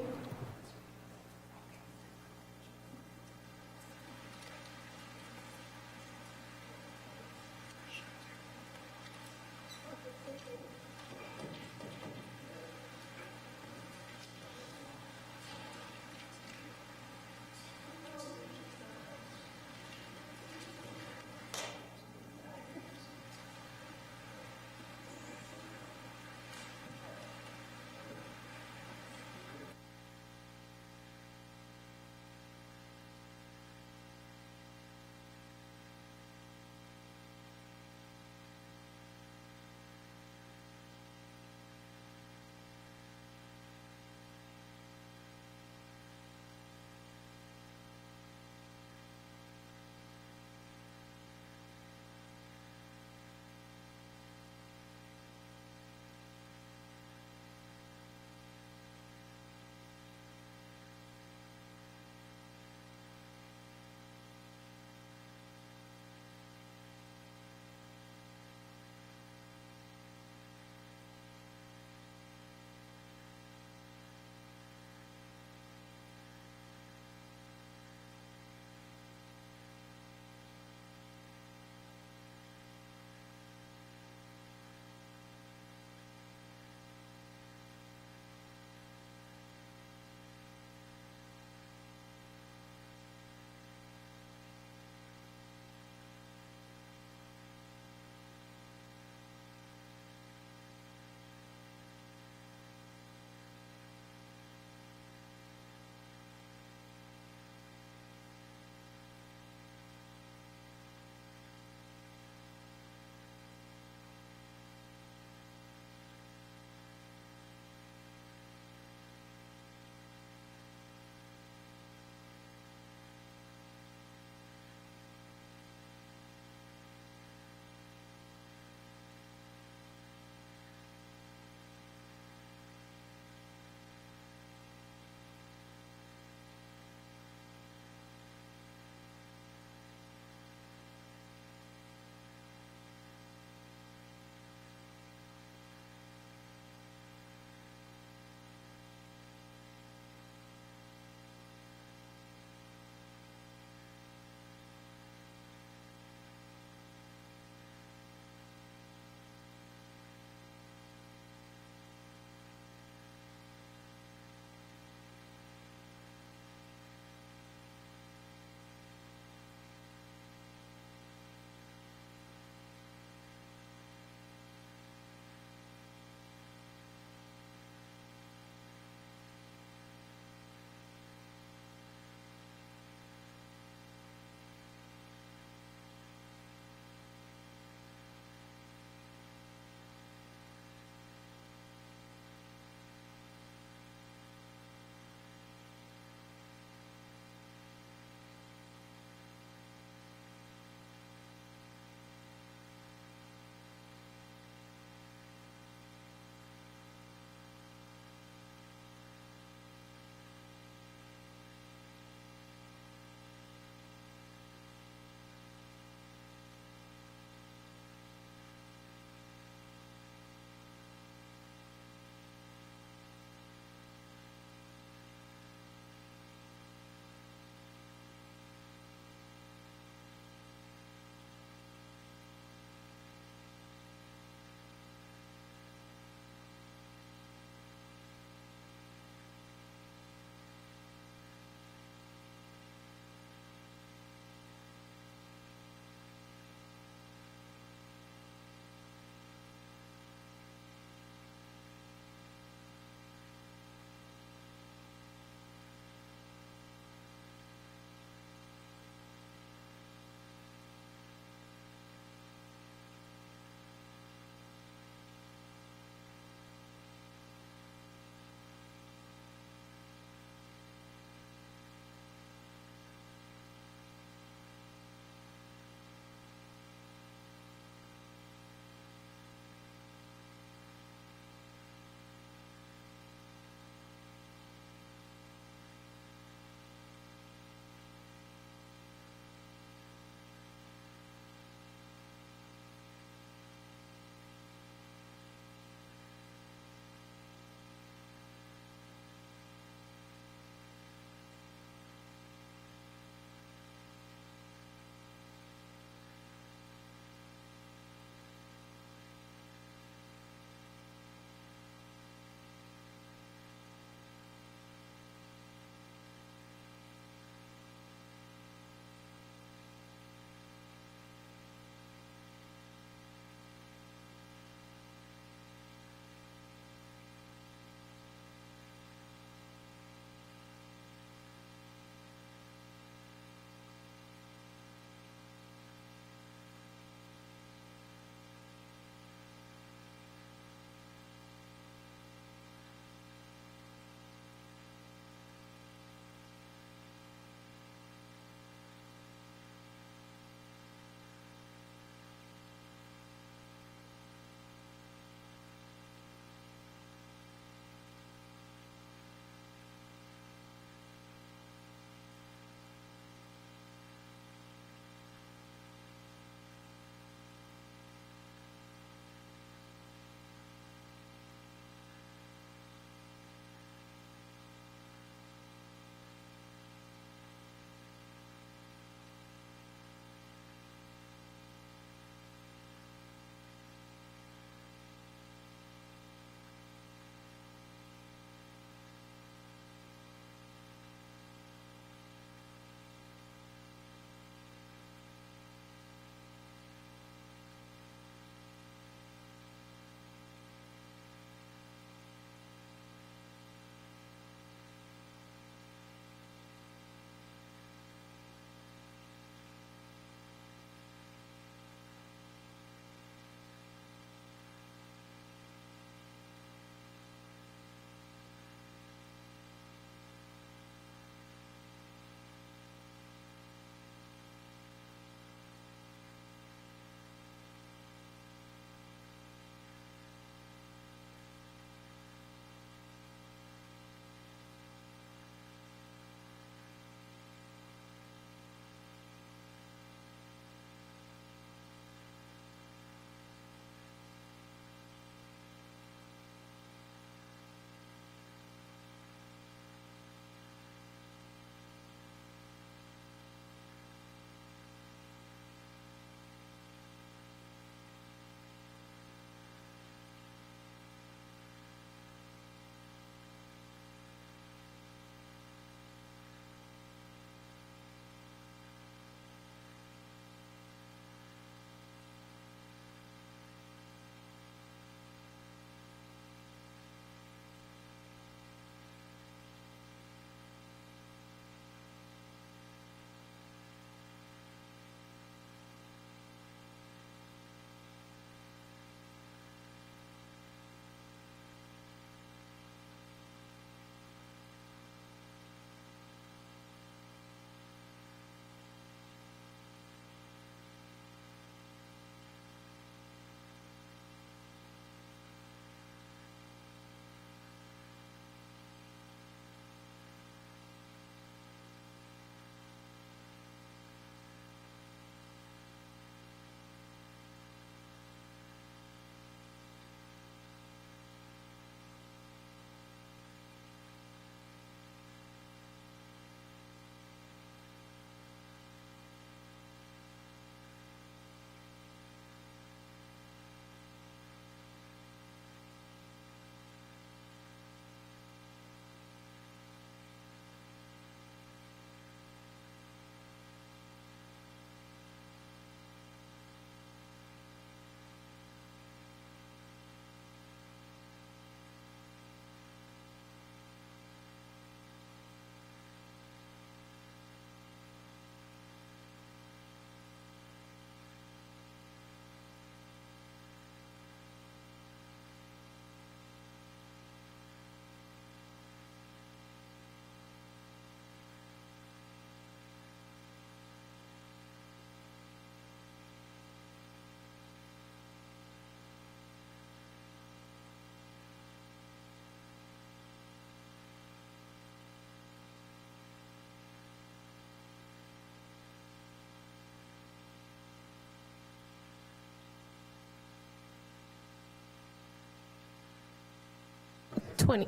20.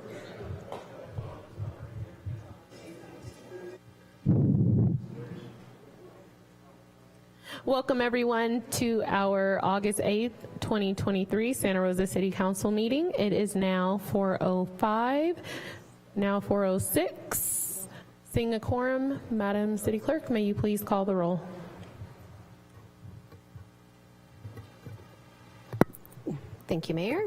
Welcome everyone to our August 8th, 2023 Santa Rosa City Council meeting. It is now 4:05, now 4:06. Seeing a quorum, Madam City Clerk, may you please call the roll? Thank you, Mayor.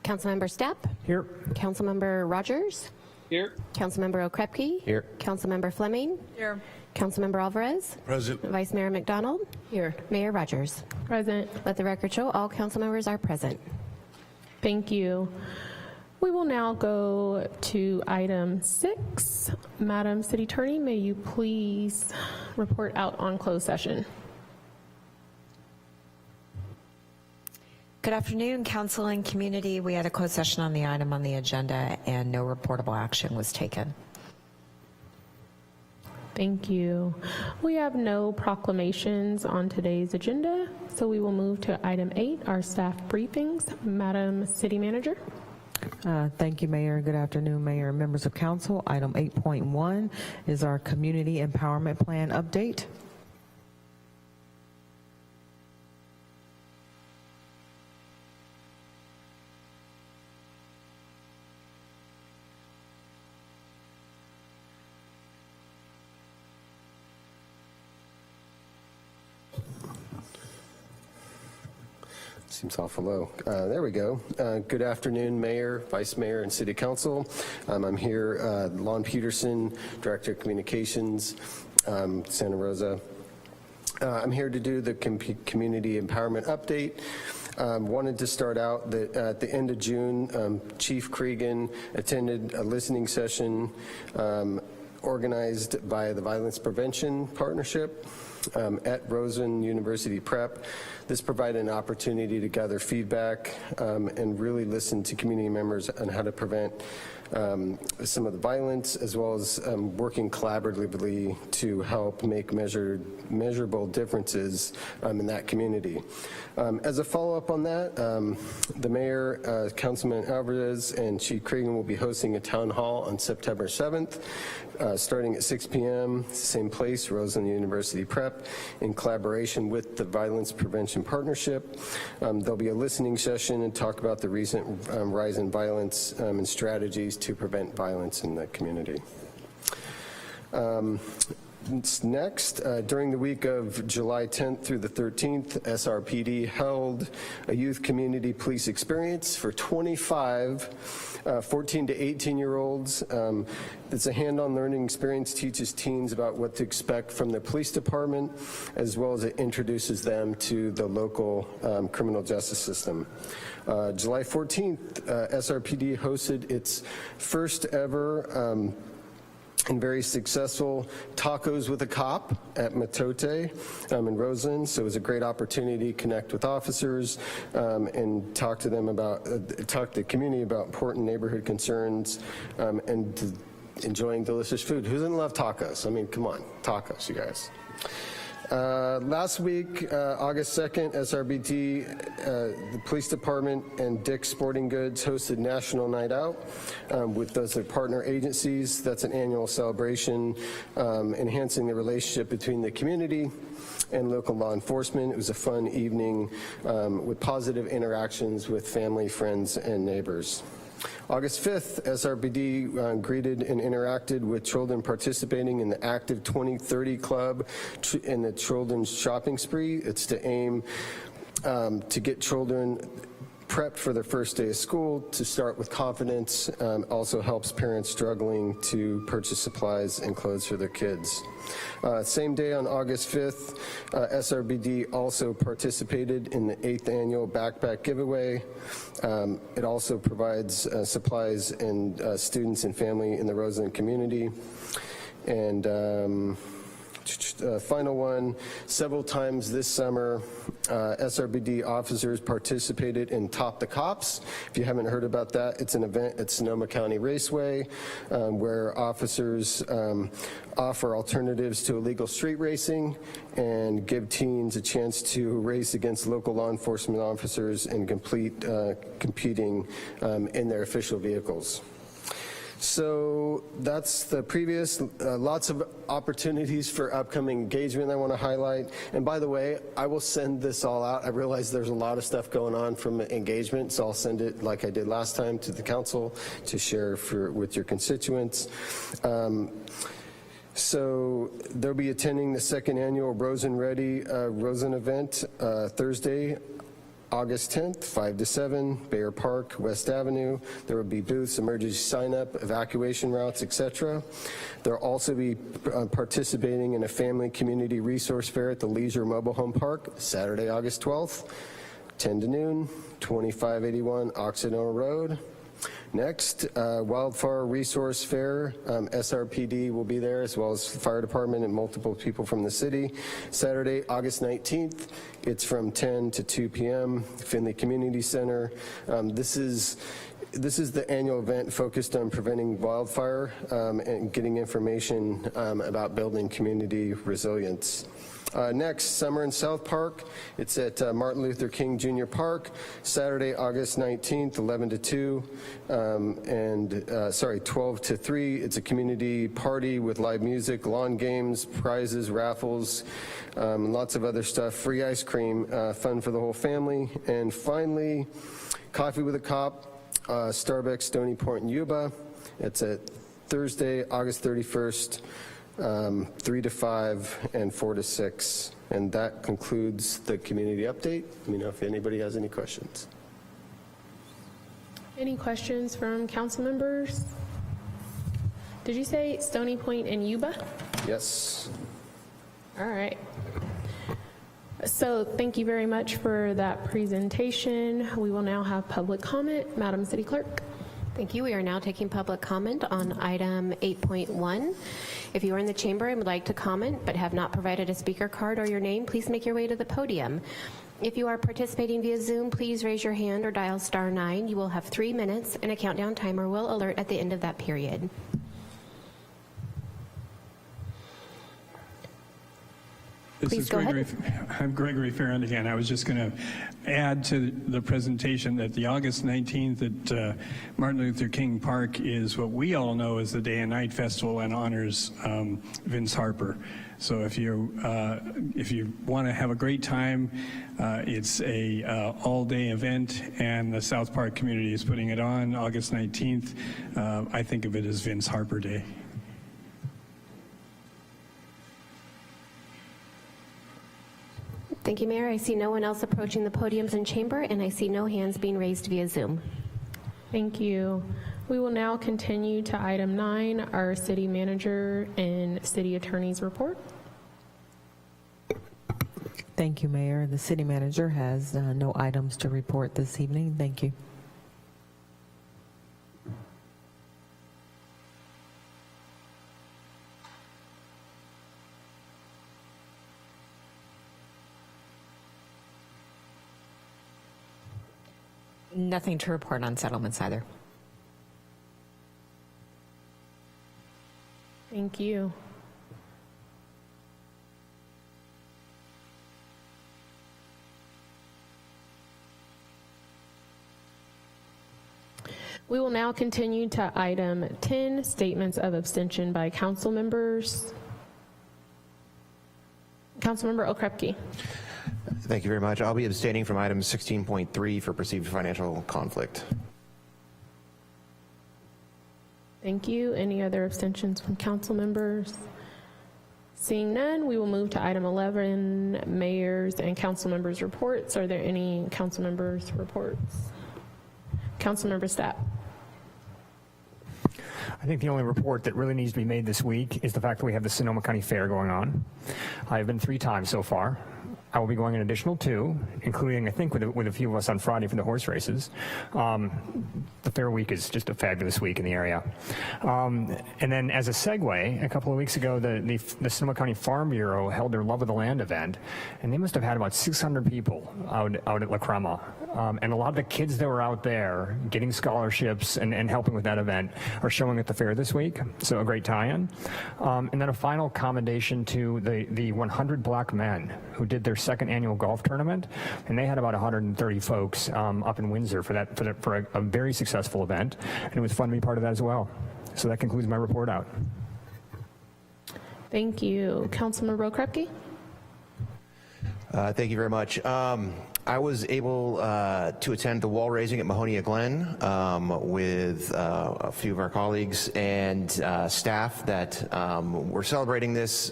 Councilmember Stepp? Here. Councilmember Rogers? Here. Councilmember Okrepke? Here. Councilmember Fleming? Here. Councilmember Alvarez? Present. Vice Mayor McDonald? Here. Mayor Rogers? Present. Let the record show all council members are present. Thank you. We will now go to item 6. Madam City Attorney, may you please report out on closed session? Good afternoon, council and community. We had a closed session on the item on the agenda and no reportable action was taken. Thank you. We have no proclamations on today's agenda, so we will move to item 8, our staff briefings. Madam City Manager. Thank you, Mayor. Good afternoon, Mayor and members of council. Item 8.1 is our Community Empowerment Plan update. Seems awful low. There we go. Good afternoon, Mayor, Vice Mayor, and City Council. I'm here, Lon Peterson, Director of Communications, Santa Rosa. I'm here to do the Community Empowerment Update. Wanted to start out that at the end of June, Chief Cregan attended a listening session organized by the Violence Prevention Partnership at Rosa University Prep. This provided an opportunity to gather feedback and really listen to community members on how to prevent some of the violence, as well as working collaboratively to help make measurable differences in that community. As a follow-up on that, the Mayor, Councilman Alvarez, and Chief Cregan will be hosting a town hall on September 7th, starting at 6 p.m., same place, Rosa University Prep, in collaboration with the Violence Prevention Partnership. There'll be a listening session and talk about the recent rise in violence and strategies to prevent violence in the community. Next, during the week of July 10th through the 13th, SRPD held a youth community police experience for 25 14 to 18-year-olds. It's a hand-on learning experience, teaches teens about what to expect from the police department, as well as it introduces them to the local criminal justice system. July 14th, SRPD hosted its first ever and very successful Tacos with a Cop at Matote in Roseland. So it was a great opportunity to connect with officers and talk to them about, talk to the community about important neighborhood concerns and enjoying delicious food. Who doesn't love tacos? I mean, come on, tacos, you guys. Last week, August 2nd, SRBT, the police department, and Dick's Sporting Goods hosted National Night Out with those partner agencies. That's an annual celebration enhancing the relationship between the community and local law enforcement. It was a fun evening with positive interactions with family, friends, and neighbors. August 5th, SRPD greeted and interacted with children participating in the Active 2030 Club in the Children's Shopping Spree. It's to aim to get children prepped for their first day of school, to start with confidence. Also helps parents struggling to purchase supplies and clothes for their kids. Same day on August 5th, SRBD also participated in the 8th annual backpack giveaway. It also provides supplies and students and family in the Roseland community. And Final one, several times this summer, SRPD officers participated in Top the Cops. If you haven't heard about that, it's an event at Sonoma County Raceway where officers offer alternatives to illegal street racing and give teens a chance to race against local law enforcement officers and competing in their official vehicles. So that's the previous, lots of opportunities for upcoming engagement I want to highlight. And by the way, I will send this all out. I realize there's a lot of stuff going on from engagement, so I'll send it like I did last time to the council to share with your constituents. So they'll be attending the second annual Rosen Ready Rosen event Thursday, August 10th, 5 to 7, Bayer Park, West Avenue. There will be booths, emergency sign-up, evacuation routes, etc. They'll also be participating in a family community resource fair at the Leisure Mobile Home Park, Saturday, August 12th, 10 to noon, 2581 Occidental Road. Next, Wildfire Resource Fair. SRPD will be there, as well as the fire department and multiple people from the city. Saturday, August 19th. It's from 10 to 2 p.m. Finley Community Center. This is the annual event focused on preventing wildfire and getting information about building community resilience. Next, Summer in South Park. It's at Martin Luther King Jr. Park, Saturday, August 19th, 11 to 2, 12 to 3. It's a community party with live music, lawn games, prizes, raffles, lots of other stuff, free ice cream, fun for the whole family. And finally, Coffee with a Cop, Starbucks, Stony Point, and Yuba. It's at Thursday, August 31st. 3 to 5 and 4 to 6. And that concludes the community update. Let me know if anybody has any questions. Any questions from council members? Did you say Stony Point and Yuba? Yes. All right. So thank you very much for that presentation. We will now have public comment. Madam City Clerk. Thank you. We are now taking public comment on item 8.1. If you are in the chamber and would like to comment but have not provided a speaker card or your name, please make your way to the podium. If you are participating via Zoom, please raise your hand or dial *9. You will have 3 minutes and a countdown timer will alert at the end of that period. This is Gregory. I'm Gregory Farron again. I was just going to add to the presentation that the August 19th at Martin Luther King Park is what we all know as the Day and Night Festival and honors Vince Harper. So if you want to have a great time, it's a all-day event, and the South Park community is putting it on August 19th. I think of it as Vince Harper Day. Thank you, Mayor. I see no one else approaching the podiums in chamber, and I see no hands being raised via Zoom. Thank you. We will now continue to item 9, our city manager and city attorney's report. Thank you, Mayor. The city manager has no items to report this evening. Thank you. Nothing to report on settlements either. Thank you. We will now continue to item 10, statements of abstention by council members. Councilmember Okrepke. Thank you very much. I'll be abstaining from item 16.3 for perceived financial conflict. Thank you. Any other abstentions from council members? Seeing none, we will move to item 11, mayor's and council members' reports. Are there any council members' reports? Councilmember Stapp. I think the only report that really needs to be made this week is the fact that we have the Sonoma County Fair going on. I've been 3 times so far. I will be going an additional 2, including, I think, with a few of us on Friday for the horse races. The Fair Week is just a fabulous week in the area. And then as a segue, a couple of weeks ago, the Sonoma County Farm Bureau held their Love of the Land event, and they must have had about 600 people out at La Crema. And a lot of the kids that were out there getting scholarships and helping with that event are showing at the fair this week, so a great tie-in. And then a final commendation to the 100 Black men who did their second annual golf tournament, and they had about 130 folks up in Windsor for a very successful event, and it was fun to be part of that as well. So that concludes my report out. Thank you. Councilman Rowe-Krepke? Thank you very much. I was able to attend the wall raising at Mahonia Glen with a few of our colleagues and staff that were celebrating this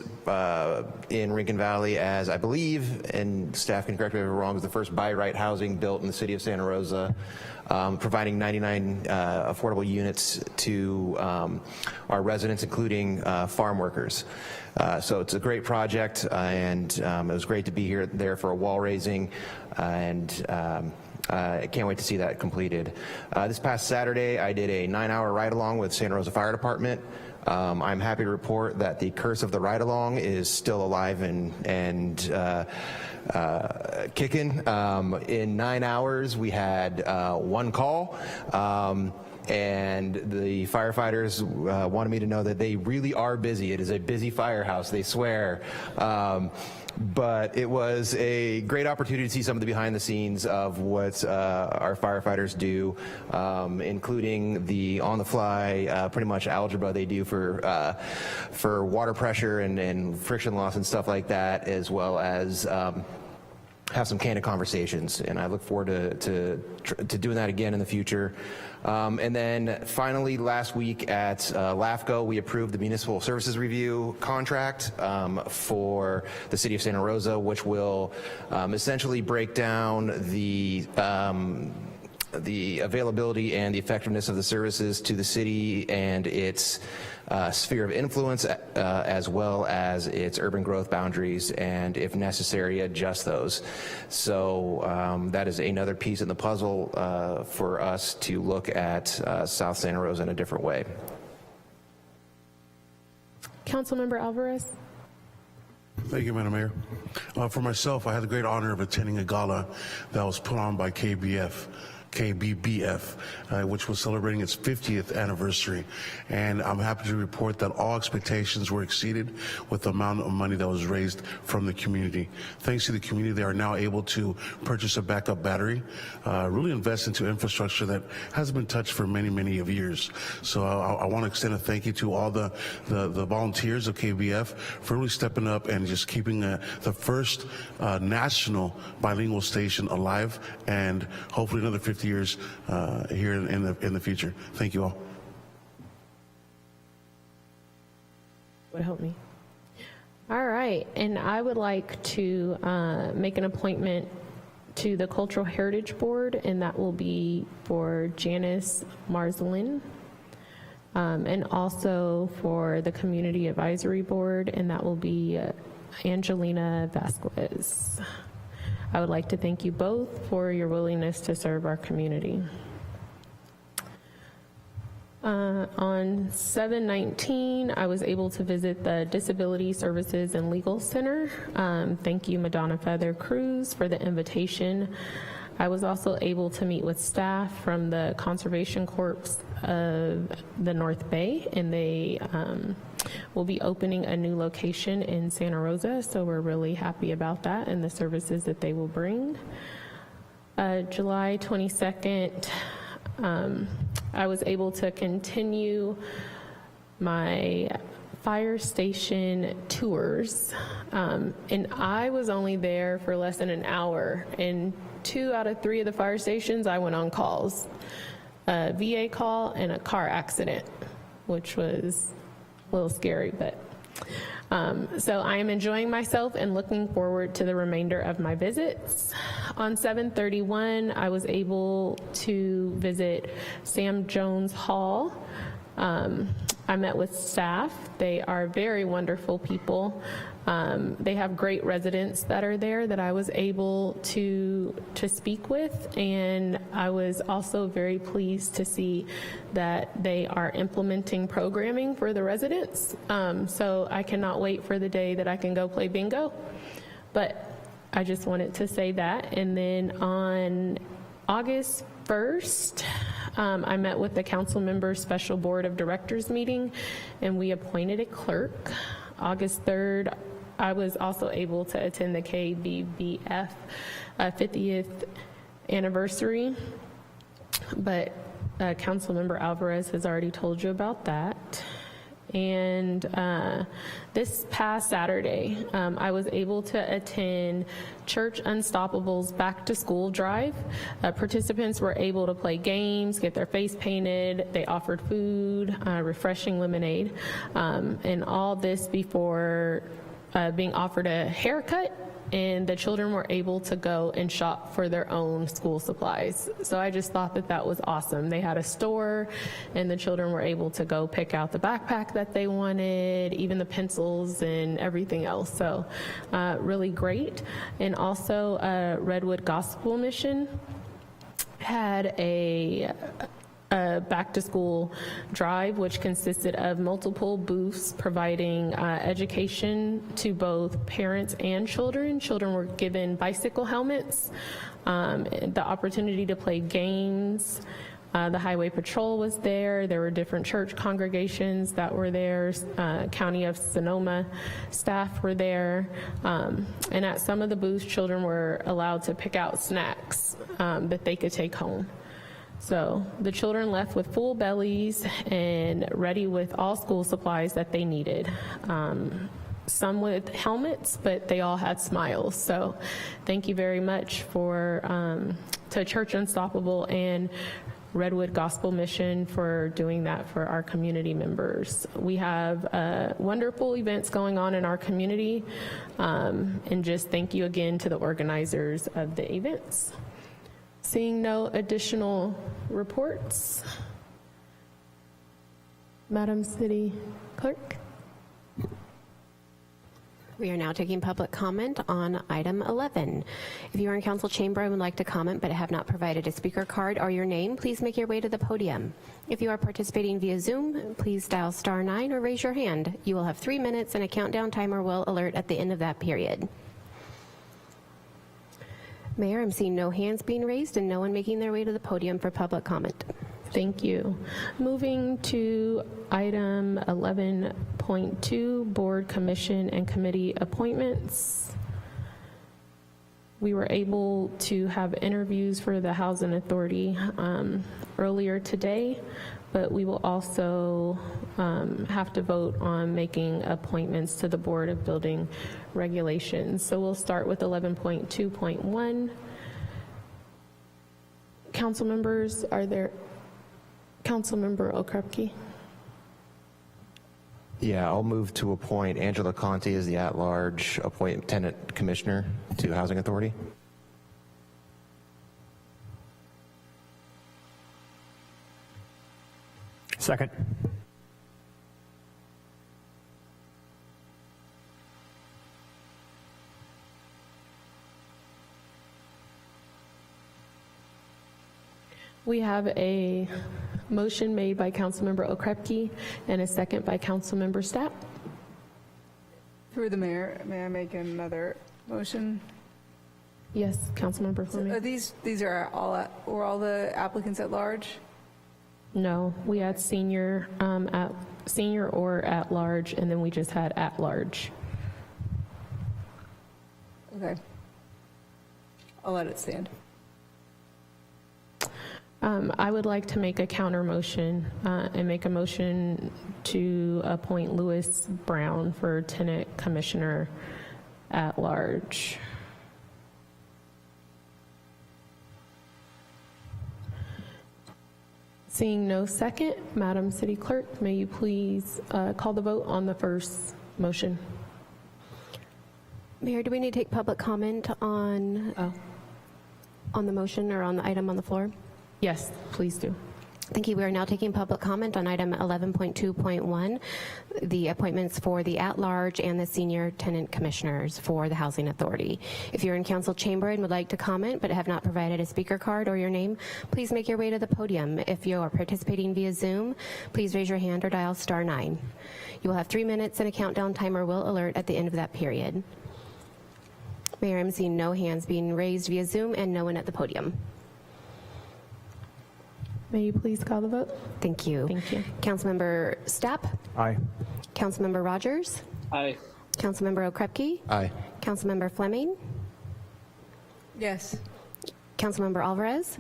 in Rincon Valley as, I believe, and staff can correct me if I'm wrong, was the first by-right housing built in the city of Santa Rosa, providing 99 affordable units to our residents, including farm workers. So it's a great project, and it was great to be there for a wall raising, and I can't wait to see that completed. This past Saturday, I did a 9-hour ride-along with Santa Rosa Fire Department. I'm happy to report that the curse of the ride-along is still alive and kicking. In 9 hours, we had 1 call. And the firefighters wanted me to know that they really are busy. It is a busy firehouse, they swear. But it was a great opportunity to see some of the behind the scenes of what our firefighters do, including the on-the-fly, pretty much algebra they do for water pressure and friction loss and stuff like that, as well as have some candid conversations. And I look forward to doing that again in the future. And then finally, last week at LAFCO, we approved the Municipal Services Review contract for the City of Santa Rosa, which will essentially break down the availability and the effectiveness of the services to the city and its sphere of influence, as well as its urban growth boundaries, and if necessary, adjust those. So that is another piece in the puzzle for us to look at South Santa Rosa in a different way. Councilmember Alvarez? Thank you, Madam Mayor. For myself, I had the great honor of attending a gala that was put on by KBBF, which was celebrating its 50th anniversary. And I'm happy to report that all expectations were exceeded with the amount of money that was raised from the community. Thanks to the community, they are now able to purchase a backup battery, really invest into infrastructure that hasn't been touched for many, many years. So I want to extend a thank you to all the volunteers of KBF for really stepping up and just keeping the first national bilingual station alive, and hopefully another 50 years here in the future. Thank you all. Would help me. All right, and I would like to make an appointment to the Cultural Heritage Board, and that will be for Janice Marzelin, and also for the Community Advisory Board, and that will be Angelina Vasquez. I would like to thank you both for your willingness to serve our community. On 7/19, I was able to visit the Disability Services and Legal Center. Thank you, Madonna Feather Cruz, for the invitation. I was also able to meet with staff from the Conservation Corps of the North Bay, and they will be opening a new location in Santa Rosa, so we're really happy about that and the services that they will bring. July 22nd, I was able to continue my fire station tours, and I was only there for less than an hour, and 2 out of 3 of the fire stations I went on calls, a VA call and a car accident, which was a little scary, but so I am enjoying myself and looking forward to the remainder of my visits. On 7/31, I was able to visit Sam Jones Hall. I met with staff. They are very wonderful people. They have great residents that are there that I was able to speak with, and I was also very pleased to see that they are implementing programming for the residents. So I cannot wait for the day that I can go play bingo. But I just wanted to say that. And then on August 1st, I met with the council members special board of directors meeting, and we appointed a clerk. August 3rd, I was also able to attend the KBBF 50th anniversary, but Councilmember Alvarez has already told you about that. And this past Saturday, I was able to attend Church Unstoppable's Back to School Drive. Participants were able to play games, get their face painted. They offered food, refreshing lemonade, and all this before being offered a haircut, and the children were able to go and shop for their own school supplies. So I just thought that that was awesome. They had a store, and the children were able to go pick out the backpack that they wanted, even the pencils and everything else. So really great. And also Redwood Gospel Mission had a back to school drive, which consisted of multiple booths providing education to both parents and children. Children were given bicycle helmets, the opportunity to play games. The Highway Patrol was there. There were different church congregations that were there. County of Sonoma staff were there. And at some of the booths, children were allowed to pick out snacks that they could take home. So the children left with full bellies and ready with all school supplies that they needed. Some with helmets, but they all had smiles. So thank you very much to Church Unstoppable and Redwood Gospel Mission for doing that for our community members. We have wonderful events going on in our community, and just thank you again to the organizers of the events. Seeing no additional reports, Madam City Clerk. We are now taking public comment on item 11. If you are in council chamber and would like to comment but have not provided a speaker card or your name, please make your way to the podium. If you are participating via Zoom, please dial *9 or raise your hand. You will have 3 minutes and a countdown timer will alert at the end of that period. Mayor, I'm seeing no hands being raised and no one making their way to the podium for public comment. Thank you. Moving to item 11.2, board, commission, and committee appointments. We were able to have interviews for the Housing Authority earlier today, but we will also have to vote on making appointments to the Board of Building Regulations. So we'll start with 11.2.1. Council members, are there? Councilmember Okrepke. Yeah, I'll move to appoint Angela Conti as the at-large tenant commissioner to Housing Authority. Second. We have a motion made by Councilmember Okrepke and a second by Councilmember Stapp. Through the mayor, may I make another motion? Yes, Councilmember Fleming. These are all the applicants at large? No, we had senior or at large, and then we just had at large. Okay. I'll let it stand. I would like to make a counter motion and make a motion to appoint Louis Brown for tenant commissioner at large. Seeing no second, Madam City Clerk, may you please call the vote on the first motion? Mayor, do we need to take public comment on the motion or on the item on the floor? Yes, please do. Thank you. We are now taking public comment on item 11.2.1, the appointments for the at-large and the senior tenant commissioners for the Housing Authority. If you're in council chamber and would like to comment but have not provided a speaker card or your name, please make your way to the podium. If you are participating via Zoom, please raise your hand or dial *9. You will have 3 minutes and a countdown timer will alert at the end of that period. Mayor, I'm seeing no hands being raised via Zoom and no one at the podium. May you please call the vote? Thank you. Thank you. Councilmember Stapp? Aye. Councilmember Rogers? Aye. Councilmember Okrepke? Aye. Councilmember Fleming? Yes. Councilmember Alvarez?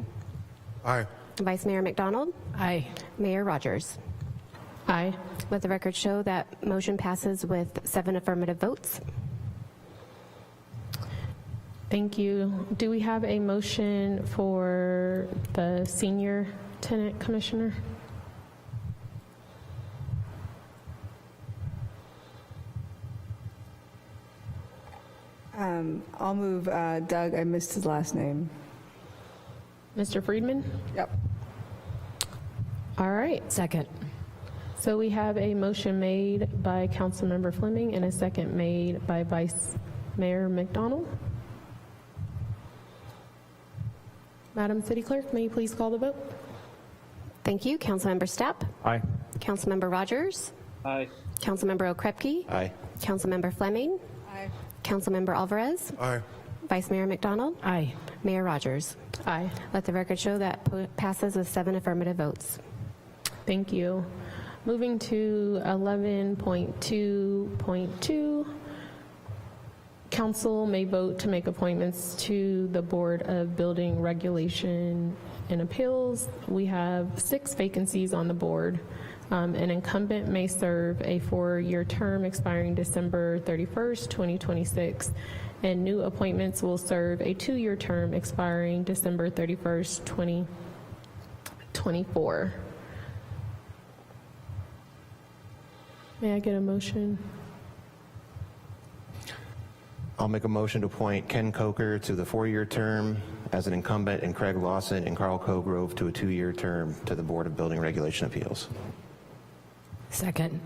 Aye. Vice Mayor McDonald? Aye. Mayor Rogers? Aye. Let the record show that motion passes with 7 affirmative votes. Thank you. Do we have a motion for the senior tenant commissioner? I'll move Doug. I missed his last name. Mr. Friedman? Yep. All right. Second. So we have a motion made by Councilmember Fleming and a second made by Vice Mayor McDonald. Madam City Clerk, may you please call the vote? Thank you. Councilmember Stapp? Aye. Councilmember Rogers? Aye. Councilmember Okrepke? Aye. Councilmember Fleming? Aye. Councilmember Alvarez? Aye. Vice Mayor McDonald? Aye. Mayor Rogers? Aye. Let the record show that passes with 7 affirmative votes. Thank you. Moving to 11.2.2, council may vote to make appointments to the Board of Building Regulation and Appeals. We have 6 vacancies on the board. An incumbent may serve a 4-year term expiring December 31st, 2026, and new appointments will serve a 2-year term expiring December 31st, 2024. May I get a motion? I'll make a motion to appoint Ken Coker to the 4-year term as an incumbent and Craig Lawson and Carl Cogrove to a 2-year term to the Board of Building Regulation Appeals. Second.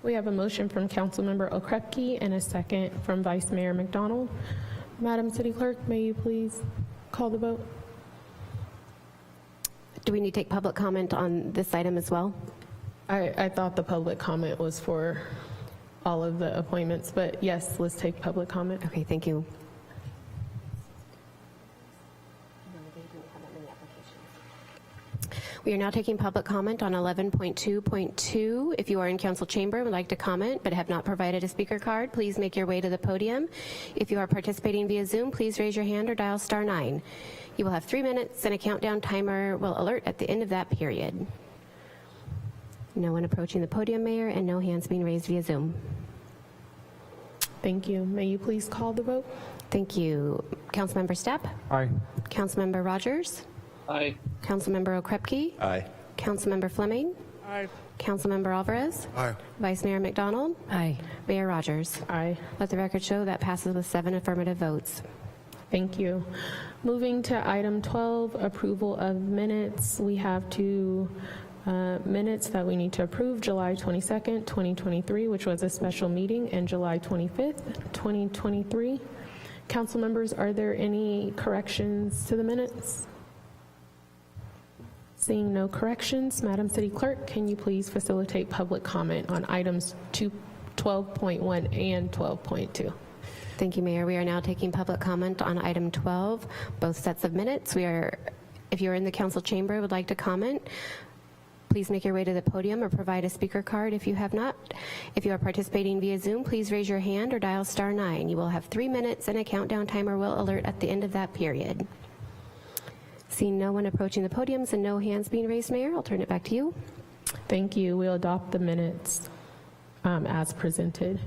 We have a motion from Councilmember Okrepke and a second from Vice Mayor McDonald. Madam City Clerk, may you please call the vote? Do we need to take public comment on this item as well? I thought the public comment was for all of the appointments, but yes, let's take public comment. Okay, thank you. We are now taking public comment on 11.2.2. If you are in council chamber and would like to comment but have not provided a speaker card, please make your way to the podium. If you are participating via Zoom, please raise your hand or dial *9. You will have 3 minutes and a countdown timer will alert at the end of that period. No one approaching the podium, Mayor, and no hands being raised via Zoom. Thank you. May you please call the vote? Thank you. Councilmember Stapp? Aye. Councilmember Rogers? Aye. Councilmember Okrepke? Aye. Councilmember Fleming? Aye. Councilmember Alvarez? Aye. Vice Mayor McDonald? Aye. Mayor Rogers? Aye. Let the record show that passes with 7 affirmative votes. Thank you. Moving to item 12, approval of minutes. We have 2 minutes that we need to approve: July 22nd, 2023, which was a special meeting, and July 25th, 2023. Council members, are there any corrections to the minutes? Seeing no corrections, Madam City Clerk, can you please facilitate public comment on items 12.1 and 12.2? Thank you, Mayor. We are now taking public comment on item 12, both sets of minutes. If you're in the council chamber and would like to comment, please make your way to the podium or provide a speaker card if you have not. If you are participating via Zoom, please raise your hand or dial *9. You will have 3 minutes and a countdown timer will alert at the end of that period. Seeing no one approaching the podiums and no hands being raised, Mayor, I'll turn it back to you. Thank you. We'll adopt the minutes as presented.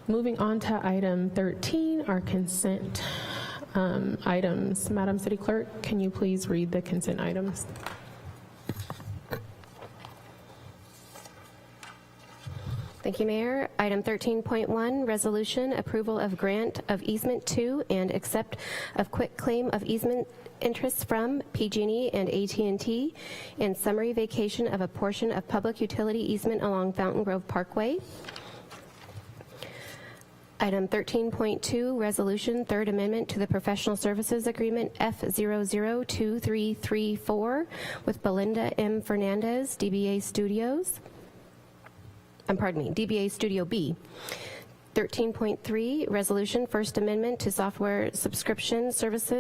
Moving on to item 13, our consent items. Madam City Clerk, can you please read the consent items? Thank you, Mayor. Item 13.1, resolution approval of grant of easement to and accept of quick claim of easement interests from PG&E and AT&T and summary vacation of a portion of public utility easement along Fountain Grove Parkway. Item 13.2, resolution, third amendment to the professional services agreement F002334 with Belinda M. Fernandez, DBA Studios. DBA Studio B. 13.3, resolution, first amendment to software subscription service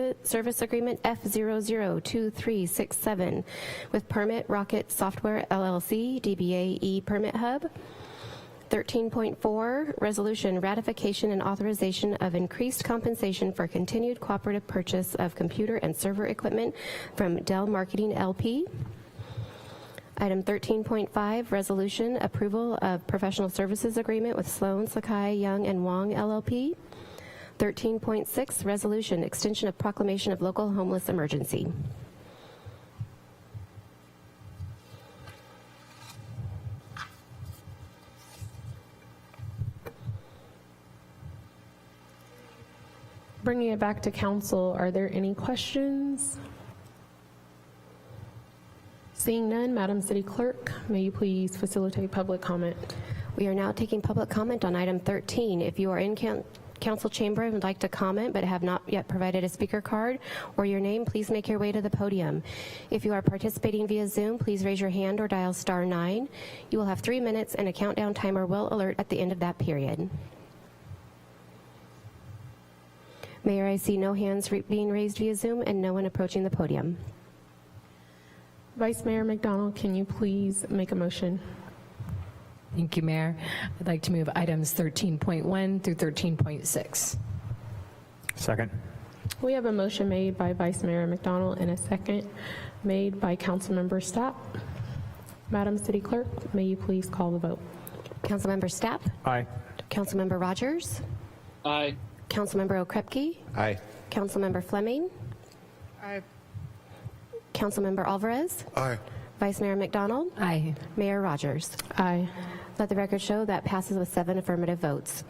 agreement F002367 with Permit Rocket Software LLC, DBA E-Permit Hub. 13.4, resolution, ratification and authorization of increased compensation for continued cooperative purchase of computer and server equipment from Dell Marketing LP. Item 13.5, resolution, approval of professional services agreement with Sloan, Sakai, Young, and Wong LLP. 13.6, resolution, extension of proclamation of local homeless emergency. Bringing it back to council, are there any questions? Seeing none, Madam City Clerk, may you please facilitate public comment? We are now taking public comment on item 13. If you are in council chamber and would like to comment but have not yet provided a speaker card or your name, please make your way to the podium. If you are participating via Zoom, please raise your hand or dial *9. You will have 3 minutes and a countdown timer will alert at the end of that period. Mayor, I see no hands being raised via Zoom and no one approaching the podium. Vice Mayor McDonald, can you please make a motion? Thank you, Mayor. I'd like to move items 13.1 through 13.6. Second. We have a motion made by Vice Mayor McDonald and a second made by Councilmember Stapp. Madam City Clerk, may you please call the vote? Councilmember Stapp? Aye. Councilmember Rogers? Aye. Councilmember Okrepke? Aye. Councilmember Fleming? Aye. Councilmember Alvarez? Aye. Vice Mayor McDonald? Aye. Mayor Rogers? Aye. Let the record show that passes with 7 affirmative votes.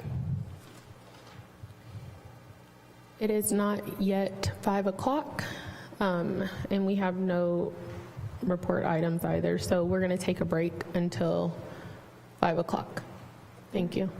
It is not yet 5 o'clock, and we have no report items either, so we're going to take a break until 5 o'clock. Thank you.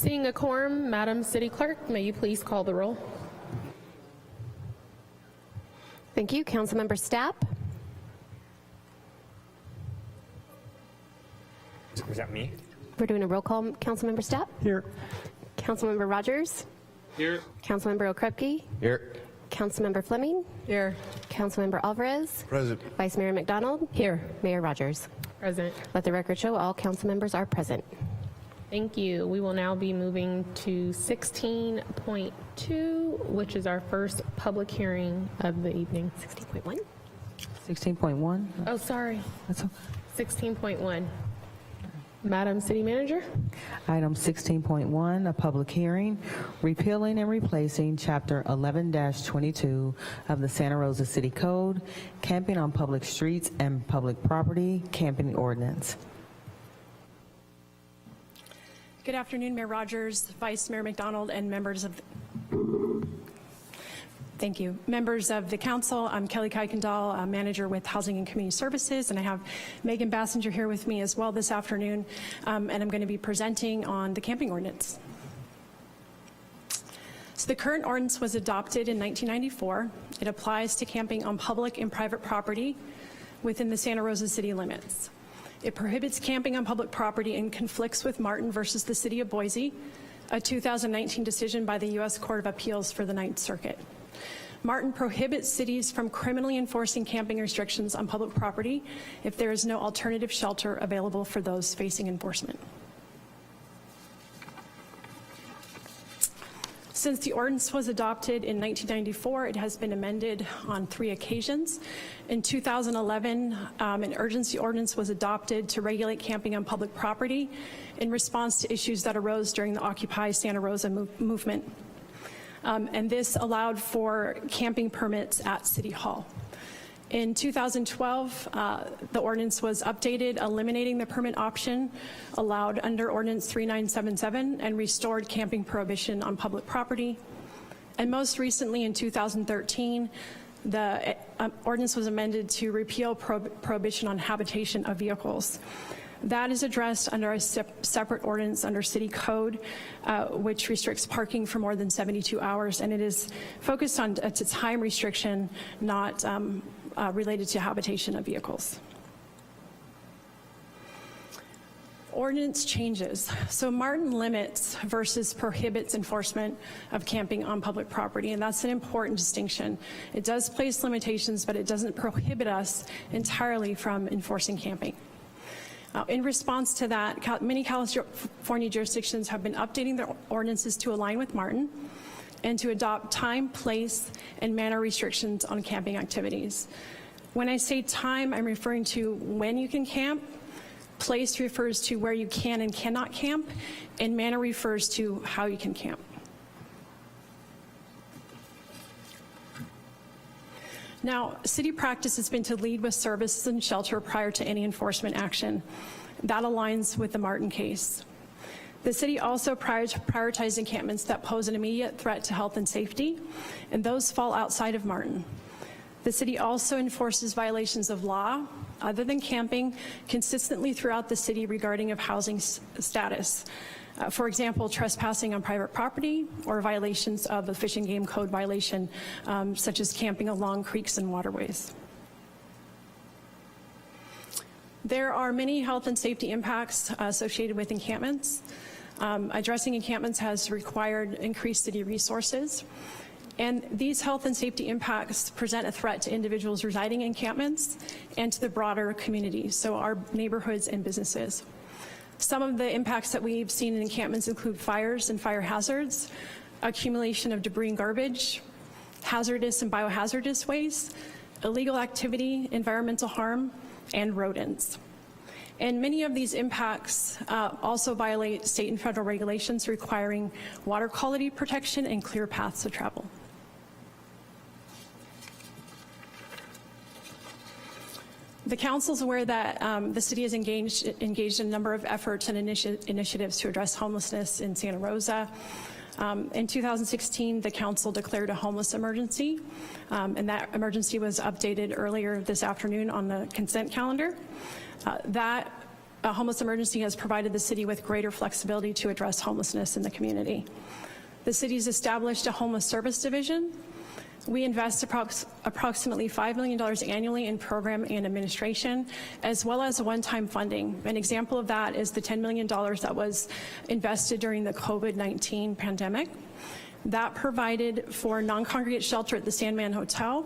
Seeing a quorum, Madam City Clerk, may you please call the roll? Thank you. Councilmember Stapp. Was that me? We're doing a roll call. Councilmember Stapp. Here. Councilmember Rogers. Here. Councilmember Okrepke. Here. Councilmember Fleming. Here. Councilmember Alvarez. Present. Vice Mayor McDonald. Here. Mayor Rogers. Present. Let the record show all council members are present. Thank you. We will now be moving to 16.2, which is our first public hearing of the evening. 16.1? 16.1? Oh, sorry. That's okay. 16.1. Madam City Manager? Item 16.1, a public hearing, repealing and replacing Chapter 11-22 of the Santa Rosa City Code, camping on public streets and public property, camping ordinance. Good afternoon, Mayor Rogers, Vice Mayor McDonald, and members of Thank you. Members of the council, I'm Kelly Kuykendall, manager with Housing and Community Services, and I have Megan Bassinger here with me as well this afternoon, and I'm going to be presenting on the camping ordinance. So the current ordinance was adopted in 1994. It applies to camping on public and private property within the Santa Rosa city limits. It prohibits camping on public property and conflicts with Martin versus the City of Boise, a 2019 decision by the U.S. Court of Appeals for the Ninth Circuit. Martin prohibits cities from criminally enforcing camping restrictions on public property if there is no alternative shelter available for those facing enforcement. Since the ordinance was adopted in 1994, it has been amended on 3 occasions. In 2011, an urgency ordinance was adopted to regulate camping on public property in response to issues that arose during the Occupy Santa Rosa movement. And this allowed for camping permits at City Hall. In 2012, the ordinance was updated, eliminating the permit option allowed under Ordinance 3977 and restored camping prohibition on public property. And most recently, in 2013, the ordinance was amended to repeal prohibition on habitation of vehicles. That is addressed under a separate ordinance under City Code, which restricts parking for more than 72 hours, and it is focused on a time restriction, not related to habitation of vehicles. Ordinance changes. So Martin limits versus prohibits enforcement of camping on public property, and that's an important distinction. It does place limitations, but it doesn't prohibit us entirely from enforcing camping. In response to that, many California jurisdictions have been updating their ordinances to align with Martin and to adopt time, place, and manner restrictions on camping activities. When I say time, I'm referring to when you can camp, place refers to where you can and cannot camp, and manner refers to how you can camp. Now, city practice has been to lead with services and shelter prior to any enforcement action. That aligns with the Martin case. The city also prioritized encampments that pose an immediate threat to health and safety, and those fall outside of Martin. The city also enforces violations of law, other than camping, consistently throughout the city regarding of housing status. For example, trespassing on private property or violations of the Fish and Game Code violation, such as camping along creeks and waterways. There are many health and safety impacts associated with encampments. Addressing encampments has required increased city resources. And these health and safety impacts present a threat to individuals residing in encampments and to the broader community, so our neighborhoods and businesses. Some of the impacts that we've seen in encampments include fires and fire hazards, accumulation of debris and garbage, hazardous and biohazardous waste, illegal activity, environmental harm, and rodents. And many of these impacts also violate state and federal regulations requiring water quality protection and clear paths of travel. The council is aware that the city is engaged in a number of efforts and initiatives to address homelessness in Santa Rosa. In 2016, the council declared a homeless emergency, and that emergency was updated earlier this afternoon on the consent calendar. That homeless emergency has provided the city with greater flexibility to address homelessness in the community. The city's established a homeless service division. We invest approximately $5 million annually in program and administration, as well as one-time funding. An example of that is the $10 million that was invested during the COVID-19 pandemic. That provided for non-congregate shelter at the Sandman Hotel,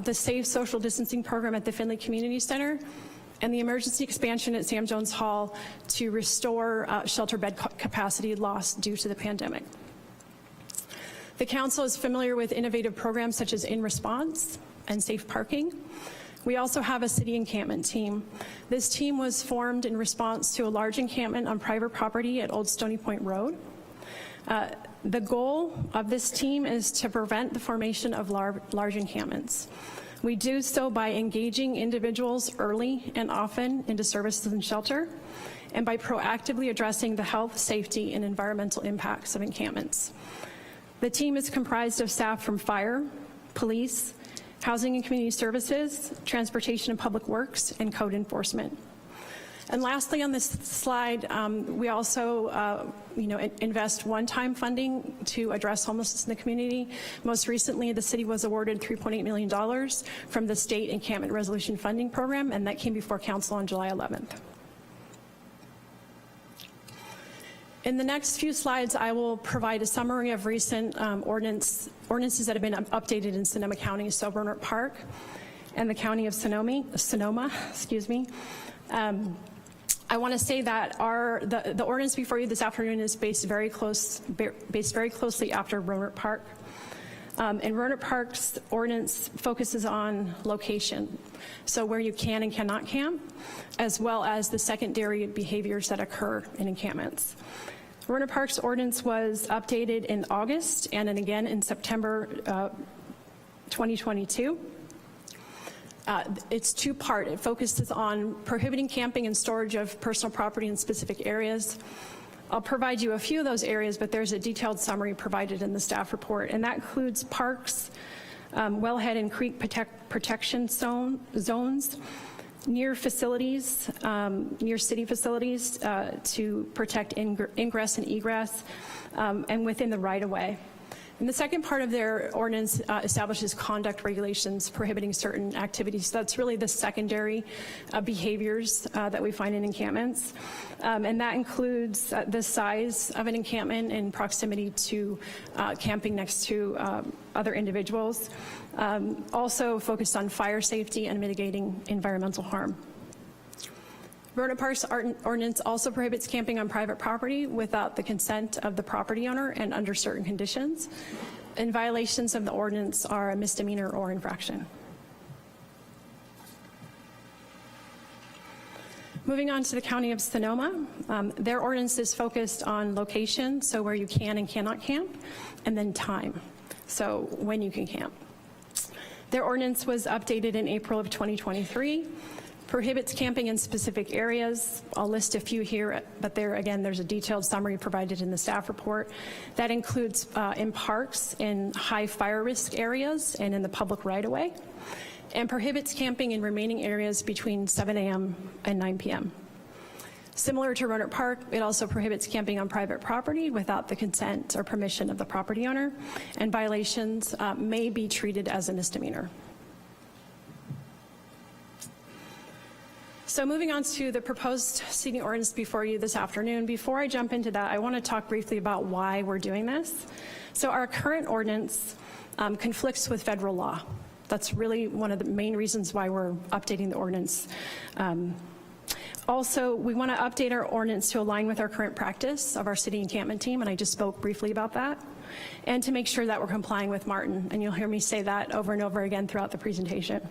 the safe social distancing program at the Finley Community Center, and the emergency expansion at Sam Jones Hall to restore shelter bed capacity lost due to the pandemic. The council is familiar with innovative programs such as In Response and Safe Parking. We also have a city encampment team. This team was formed in response to a large encampment on private property at Old Stony Point Road. The goal of this team is to prevent the formation of large encampments. We do so by engaging individuals early and often into services and shelter, and by proactively addressing the health, safety, and environmental impacts of encampments. The team is comprised of staff from fire, police, housing and community services, transportation and public works, and code enforcement. And lastly, on this slide, we also invest one-time funding to address homelessness in the community. Most recently, the city was awarded $3.8 million from the State Encampment Resolution Funding Program, and that came before council on July 11th. In the next few slides, I will provide a summary of recent ordinances that have been updated in Sonoma County, so Rohnert Park and the County of Sonoma, excuse me. I want to say that the ordinance before you this afternoon is based very closely after Rohnert Park. And Rohnert Park's ordinance focuses on location, so where you can and cannot camp, as well as the secondary behaviors that occur in encampments. Rohnert Park's ordinance was updated in August and then again in September 2022. It's two-part. It focuses on prohibiting camping and storage of personal property in specific areas. I'll provide you a few of those areas, but there's a detailed summary provided in the staff report, and that includes parks, wellhead and creek protection zones, near facilities, near city facilities to protect ingress and egress, and within the right-of-way. And the second part of their ordinance establishes conduct regulations prohibiting certain activities. That's really the secondary behaviors that we find in encampments. And that includes the size of an encampment in proximity to camping next to other individuals. Also focused on fire safety and mitigating environmental harm. Rohnert Park's ordinance also prohibits camping on private property without the consent of the property owner and under certain conditions. And violations of the ordinance are a misdemeanor or infraction. Moving on to the County of Sonoma, their ordinance is focused on location, so where you can and cannot camp, and then time, so when you can camp. Their ordinance was updated in April of 2023. Prohibits camping in specific areas. I'll list a few here, but there's a detailed summary provided in the staff report. That includes in parks, in high fire risk areas, and in the public right-of-way, and prohibits camping in remaining areas between 7 a.m. and 9 p.m. Similar to Rohnert Park, it also prohibits camping on private property without the consent or permission of the property owner, and violations may be treated as a misdemeanor. So moving on to the proposed city ordinance before you this afternoon, before I jump into that, I want to talk briefly about why we're doing this. So our current ordinance conflicts with federal law. That's really one of the main reasons why we're updating the ordinance. Also, we want to update our ordinance to align with our current practice of our city encampment team, and I just spoke briefly about that, and to make sure that we're complying with Martin, and you'll hear me say that over and over again throughout the presentation.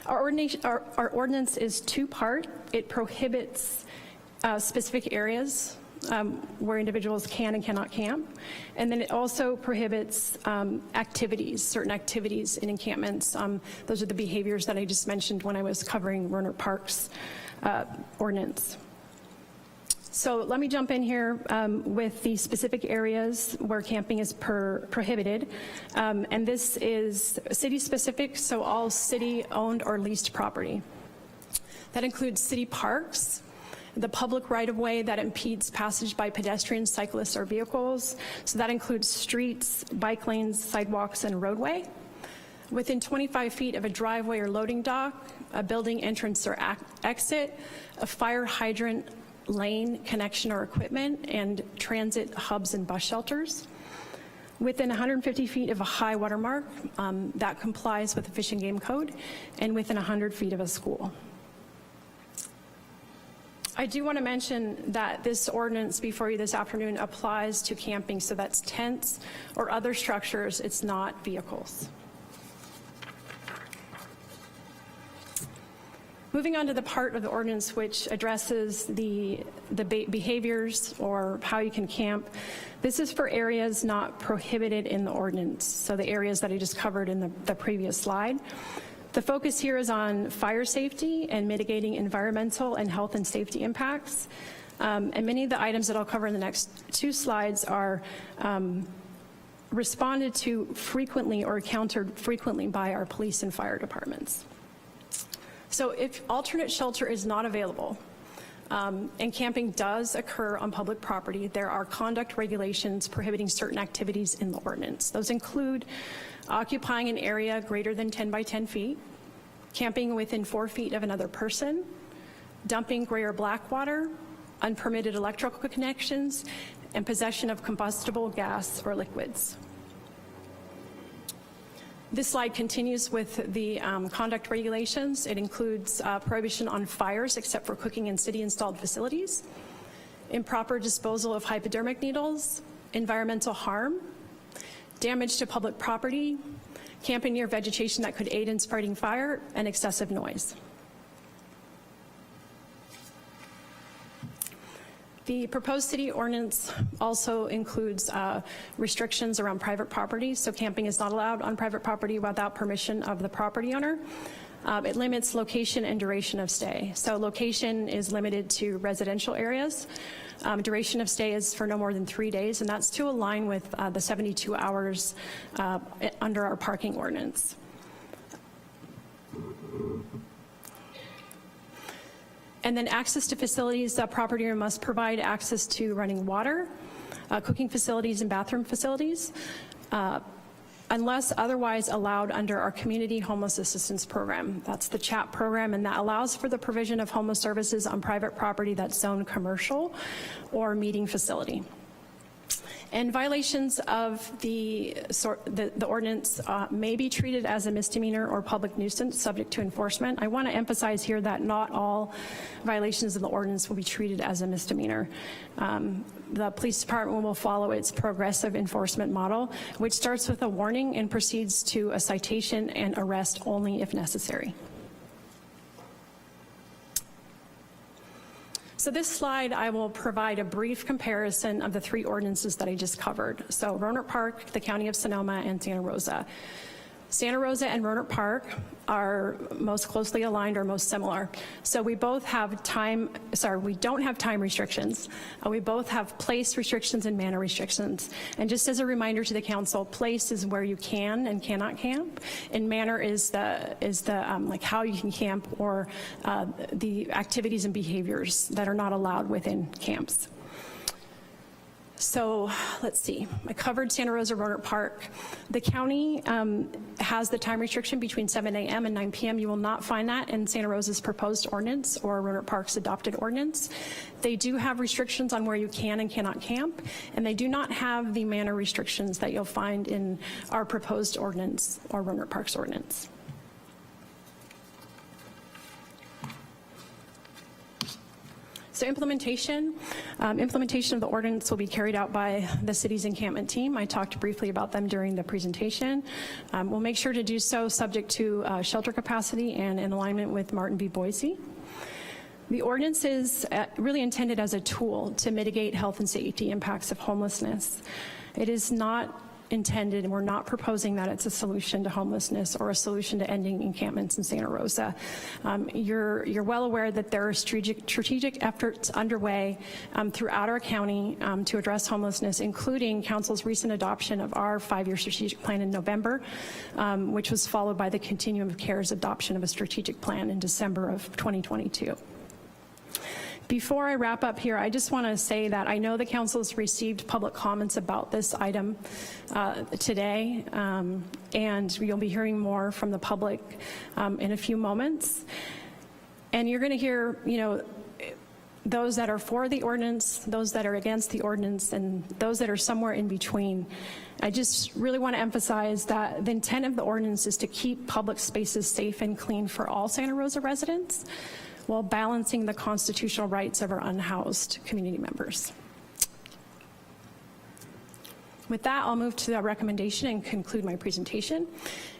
Our ordinance is two-part. It prohibits specific areas where individuals can and cannot camp, and then it also prohibits activities, certain activities in encampments. Those are the behaviors that I just mentioned when I was covering Rohnert Park's ordinance. So let me jump in here with the specific areas where camping is prohibited. And this is city specific, so all city owned or leased property. That includes city parks, the public right-of-way that impedes passage by pedestrians, cyclists, or vehicles. So that includes streets, bike lanes, sidewalks, and roadway. Within 25 feet of a driveway or loading dock, a building entrance or exit, a fire hydrant, lane, connection, or equipment, and transit hubs and bus shelters. Within 150 feet of a high water mark, that complies with the Fish and Game Code, and within 100 feet of a school. I do want to mention that this ordinance before you this afternoon applies to camping, so that's tents or other structures, it's not vehicles. Moving on to the part of the ordinance which addresses the behaviors or how you can camp, this is for areas not prohibited in the ordinance, so the areas that I just covered in the previous slide. The focus here is on fire safety and mitigating environmental and health and safety impacts. And many of the items that I'll cover in the next two slides are responded to frequently or countered frequently by our police and fire departments. So if alternate shelter is not available, and camping does occur on public property, there are conduct regulations prohibiting certain activities in the ordinance. Those include occupying an area greater than 10 by 10 feet, camping within 4 feet of another person, dumping gray or black water, unpermitted electrical connections, and possession of combustible gas or liquids. This slide continues with the conduct regulations. It includes prohibition on fires except for cooking in city-installed facilities, improper disposal of hypodermic needles, environmental harm, damage to public property, camping near vegetation that could aid in spreading fire, and excessive noise. The proposed city ordinance also includes restrictions around private property, so camping is not allowed on private property without permission of the property owner. It limits location and duration of stay. So location is limited to residential areas. Duration of stay is for no more than 3 days, and that's to align with the 72 hours under our parking ordinance. And then access to facilities, the property owner must provide access to running water, cooking facilities, and bathroom facilities, unless otherwise allowed under our Community Homeless Assistance Program. That's the CHAP program, and that allows for the provision of homeless services on private property that's zoned commercial or meeting facility. And violations of the ordinance may be treated as a misdemeanor or public nuisance subject to enforcement. I want to emphasize here that not all violations of the ordinance will be treated as a misdemeanor. The police department will follow its progressive enforcement model, which starts with a warning and proceeds to a citation and arrest only if necessary. So this slide, I will provide a brief comparison of the three ordinances that I just covered. So Rohnert Park, the County of Sonoma, and Santa Rosa. Santa Rosa and Rohnert Park are most closely aligned or most similar. So we both have we don't have time restrictions. We both have place restrictions and manner restrictions. And just as a reminder to the council, place is where you can and cannot camp, and manner is like how you can camp or the activities and behaviors that are not allowed within camps. So let's see, I covered Santa Rosa, Rohnert Park. The county has the time restriction between 7 a.m. and 9 p.m. You will not find that in Santa Rosa's proposed ordinance or Rohnert Park's adopted ordinance. They do have restrictions on where you can and cannot camp, and they do not have the manner restrictions that you'll find in our proposed ordinance or Rohnert Park's ordinance. So implementation of the ordinance will be carried out by the city's encampment team. I talked briefly about them during the presentation. We'll make sure to do so subject to shelter capacity and in alignment with Martin v. Boise. The ordinance is really intended as a tool to mitigate health and safety impacts of homelessness. It is not intended, and we're not proposing that it's a solution to homelessness or a solution to ending encampments in Santa Rosa. You're well aware that there are strategic efforts underway throughout our county to address homelessness, including Council's recent adoption of our 5-year strategic plan in November, which was followed by the Continuum of Care's adoption of a strategic plan in December of 2022. Before I wrap up here, I just want to say that I know the council has received public comments about this item today, and you'll be hearing more from the public in a few moments. And you're going to hear, those that are for the ordinance, those that are against the ordinance, and those that are somewhere in between. I just really want to emphasize that the intent of the ordinance is to keep public spaces safe and clean for all Santa Rosa residents, while balancing the constitutional rights of our unhoused community members. With that, I'll move to the recommendation and conclude my presentation.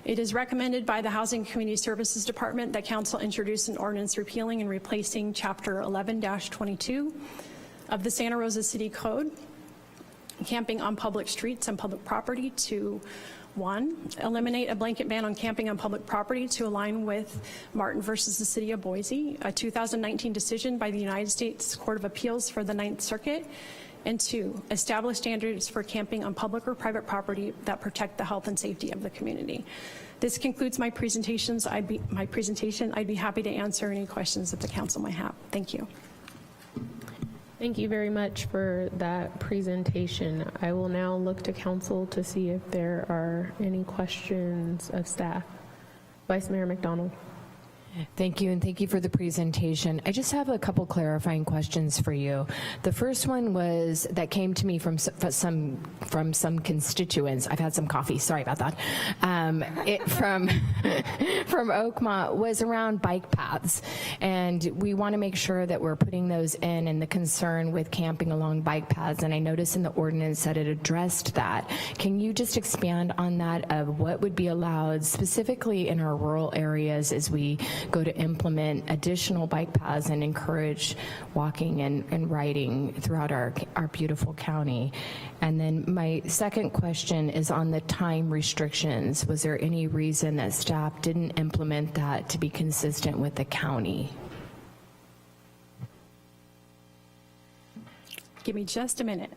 It is recommended by the Housing and Community Services Department that Council introduce an ordinance repealing and replacing Chapter 11-22 of the Santa Rosa City Code, camping on public streets and public property, to 1, eliminate a blanket ban on camping on public property to align with Martin versus the City of Boise, a 2019 decision by the United States Court of Appeals for the 9th Circuit. And 2, establish standards for camping on public or private property that protect the health and safety of the community. This concludes my presentation. I'd be happy to answer any questions that the council might have. Thank you. Thank you very much for that presentation. I will now look to council to see if there are any questions of staff. Vice Mayor McDonald. Thank you, and thank you for the presentation. I just have a couple clarifying questions for you. The first one was that came to me from some constituents. I've had some coffee. Sorry about that. From Oakmont was around bike paths, and we want to make sure that we're putting those in, and the concern with camping along bike paths. And I noticed in the ordinance that it addressed that. Can you just expand on that of what would be allowed specifically in our rural areas as we go to implement additional bike paths and encourage walking and riding throughout our beautiful county? And then my second question is on the time restrictions. Was there any reason that staff didn't implement that to be consistent with the county? Give me just a minute.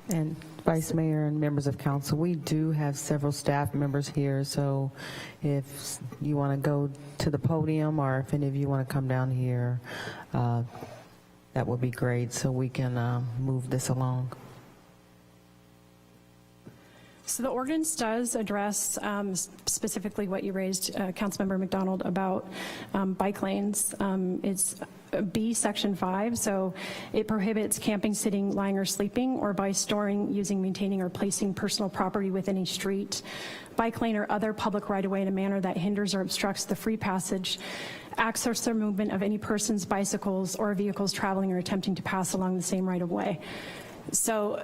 And Vice Mayor and members of council, we do have several staff members here, so if you want to go to the podium or if any of you want to come down here, that would be great so we can move this along. So the ordinance does address specifically what you raised, Councilmember McDonald, about bike lanes. It's B, Section 5, so it prohibits camping, sitting, lying, or sleeping, or by storing, using, maintaining, or placing personal property within a street, bike lane, or other public right-of-way in a manner that hinders or obstructs the free passage, access, or movement of any persons, bicycles, or vehicles traveling or attempting to pass along the same right-of-way. So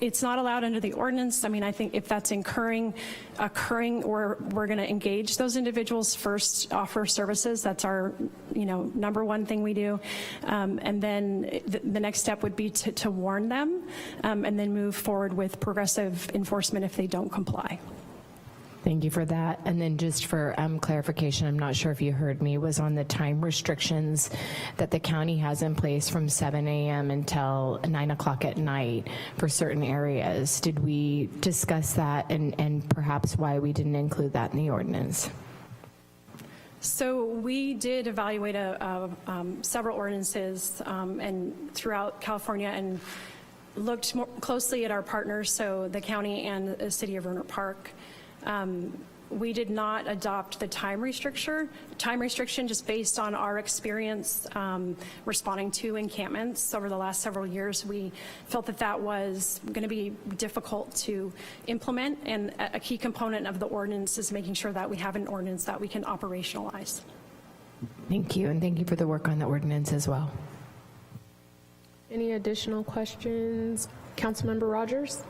it's not allowed under the ordinance. I mean, I think if that's occurring, we're going to engage those individuals first, offer services. That's our, number one thing we do. And then the next step would be to warn them, and then move forward with progressive enforcement if they don't comply. Thank you for that. And then just for clarification, I'm not sure if you heard me, was on the time restrictions that the county has in place from 7 a.m. until 9 o'clock at night for certain areas. Did we discuss that and perhaps why we didn't include that in the ordinance? So we did evaluate several ordinances and throughout California and looked more closely at our partners, so the county and the city of Rohnert Park. We did not adopt the time restriction just based on our experience responding to encampments over the last several years. We felt that was going to be difficult to implement, and a key component of the ordinance is making sure that we have an ordinance that we can operationalize. Thank you, and thank you for the work on the ordinance as well. Any additional questions? Councilmember Rogers?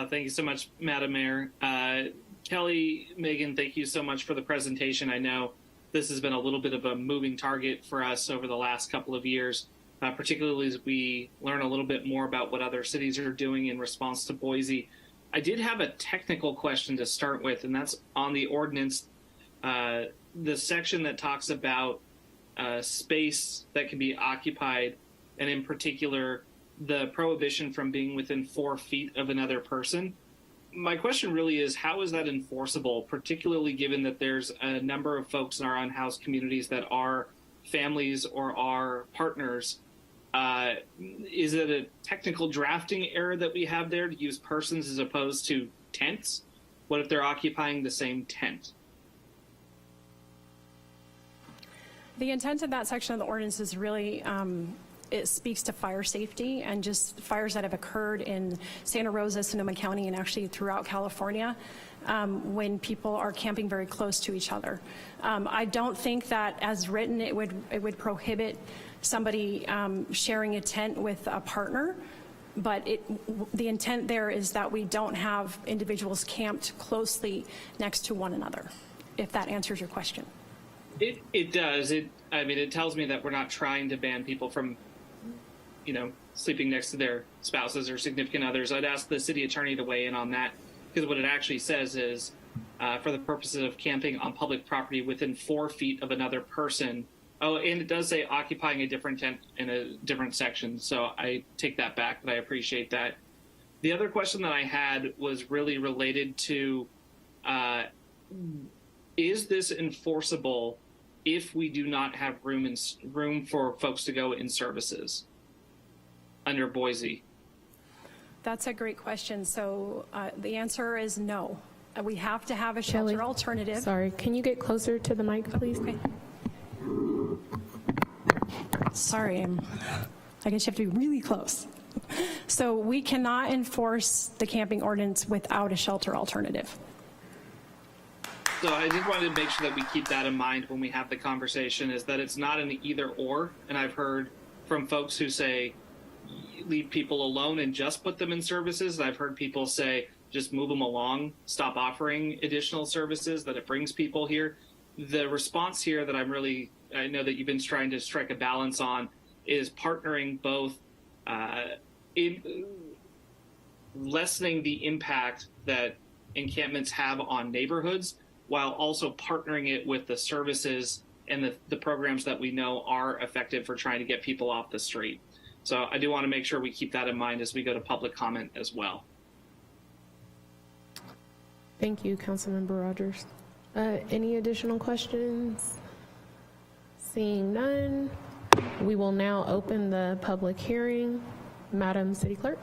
Thank you so much, Madam Mayor. Kelly, Megan, thank you so much for the presentation. I know this has been a little bit of a moving target for us over the last couple of years. particularly as we learn a little bit more about what other cities are doing in response to Boise. I did have a technical question to start with, and that's on the ordinance, the section that talks about space that can be occupied, and in particular, the prohibition from being within 4 feet of another person. My question really is, how is that enforceable, particularly given that there's a number of folks in our unhoused communities that are families or are partners? Is it a technical drafting error that we have there to use persons as opposed to tents? What if they're occupying the same tent? The intent of that section of the ordinance is really, it speaks to fire safety and just fires that have occurred in Santa Rosa, Sonoma County, and actually throughout California when people are camping very close to each other. I don't think that as written it would prohibit somebody sharing a tent with a partner, but the intent there is that we don't have individuals camped closely next to one another, if that answers your question. It does. I mean, it tells me that we're not trying to ban people from, sleeping next to their spouses or significant others. I'd ask the city attorney to weigh in on that, because what it actually says is, for the purposes of camping on public property within 4 feet of another person. Oh, and it does say occupying a different tent in a different section, so I take that back, but I appreciate that. The other question that I had was really related to, is this enforceable if we do not have room for folks to go in services under Boise? That's a great question. So the answer is no. We have to have a shelter Kelly, alternative. Sorry, can you get closer to the mic, please? Okay. Sorry, I guess you have to be really close. So we cannot enforce the camping ordinance without a shelter alternative. So I just wanted to make sure that we keep that in mind when we have the conversation, is that it's not an either or. And I've heard from folks who say, leave people alone and just put them in services. And I've heard people say, just move them along, stop offering additional services, that it brings people here. The response here that I know that you've been trying to strike a balance on is partnering both in lessening the impact that encampments have on neighborhoods, while also partnering it with the services and the programs that we know are effective for trying to get people off the street. So I do want to make sure we keep that in mind as we go to public comment as well. Thank you, Councilmember Rogers. Any additional questions? Seeing none, we will now open the public hearing. Madam City Clerk.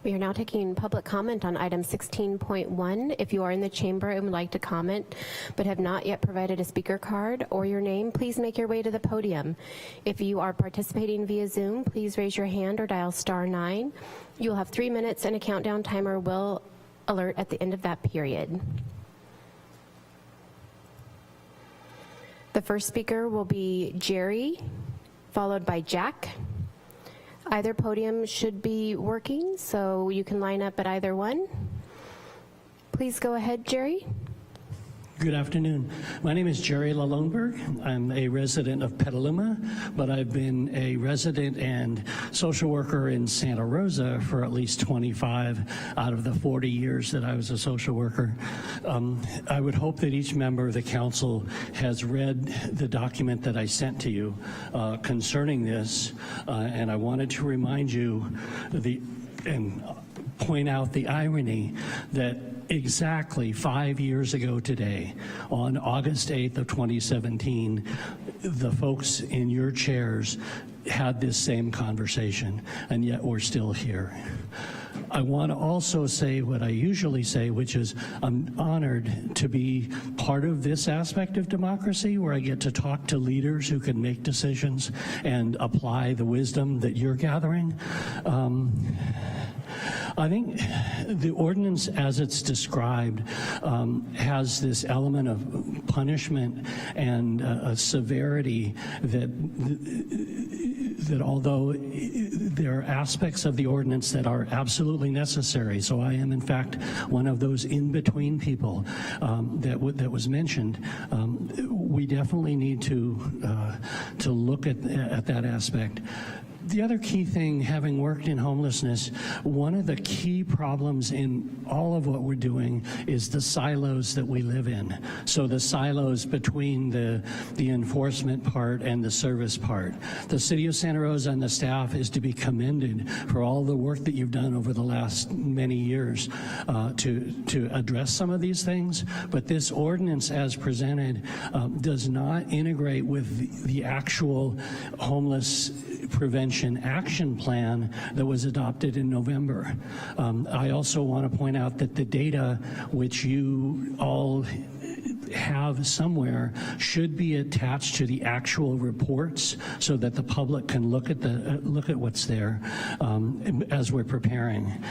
We are now taking public comment on item 16.1. If you are in the chamber and would like to comment but have not yet provided a speaker card or your name, please make your way to the podium. If you are participating via Zoom, please raise your hand or dial *9. You'll have 3 minutes and a countdown timer will alert at the end of that period. The first speaker will be Jerry, followed by Jack. Either podium should be working, so you can line up at either one. Please go ahead, Jerry. Good afternoon. My name is Jerry LaLoneberg. I'm a resident of Petaluma, but I've been a resident and social worker in Santa Rosa for at least 25 out of the 40 years that I was a social worker. I would hope that each member of the council has read the document that I sent to you concerning this, and I wanted to remind you and point out the irony that exactly 5 years ago today, on August 8th of 2017, the folks in your chairs had this same conversation, and yet we're still here. I want to also say what I usually say, which is I'm honored to be part of this aspect of democracy where I get to talk to leaders who can make decisions and apply the wisdom that you're gathering. I think the ordinance as it's described has this element of punishment and a severity that that although there are aspects of the ordinance that are absolutely necessary, so I am in fact one of those in-between people that was mentioned, we definitely need to look at that aspect. The other key thing, having worked in homelessness, one of the key problems in all of what we're doing is the silos that we live in. So the silos between the enforcement part and the service part. The City of Santa Rosa and the staff is to be commended for all the work that you've done over the last many years to address some of these things, but this ordinance as presented does not integrate with the actual homeless prevention action plan that was adopted in November. I also want to point out that the data which you all have somewhere should be attached to the actual reports so that the public can look at what's there as we're preparing.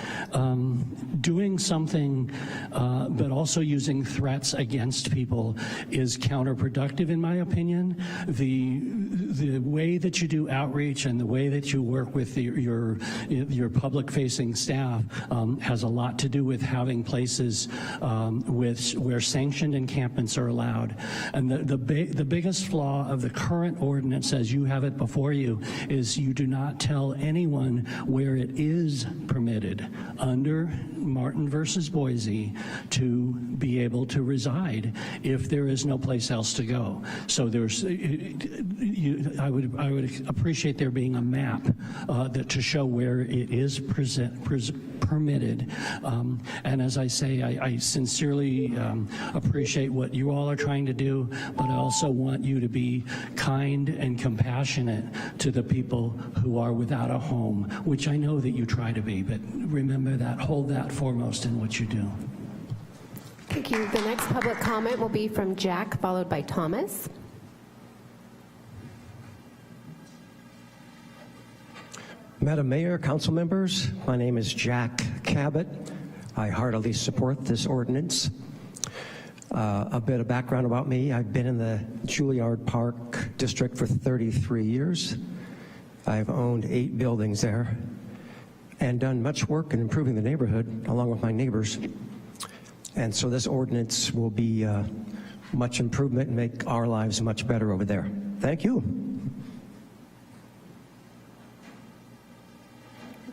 Doing something but also using threats against people is counterproductive in my opinion. The way that you do outreach and the way that you work with your public-facing staff has a lot to do with having places where sanctioned encampments are allowed. And the biggest flaw of the current ordinance as you have it before you is you do not tell anyone where it is permitted under Martin versus Boise to be able to reside if there is no place else to go. So there's, I would appreciate there being a map to show where it is permitted. And as I say, I sincerely appreciate what you all are trying to do, but I also want you to be kind and compassionate to the people who are without a home, which I know that you try to be, but remember that, hold that foremost in what you do. Thank you. The next public comment will be from Jack, followed by Thomas. Madam Mayor, council members, my name is Jack Cabot. I heartily support this ordinance. A bit of background about me. I've been in the Juilliard Park district for 33 years. I've owned 8 buildings there and done much work in improving the neighborhood along with my neighbors. And so this ordinance will be much improvement and make our lives much better over there. Thank you.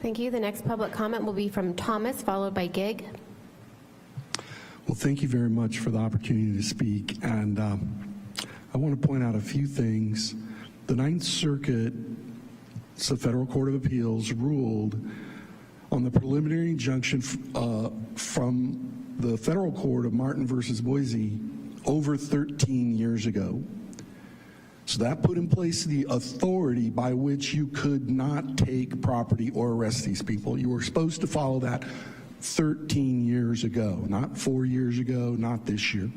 Thank you. The next public comment will be from Thomas, followed by Gig. Well, thank you very much for the opportunity to speak. And I want to point out a few things. The Ninth Circuit, it's the Federal Court of Appeals, ruled on the preliminary injunction from the federal court of Martin versus Boise over 13 years ago. So that put in place the authority by which you could not take property or arrest these people. You were supposed to follow that 13 years ago, not 4 years ago, not this year.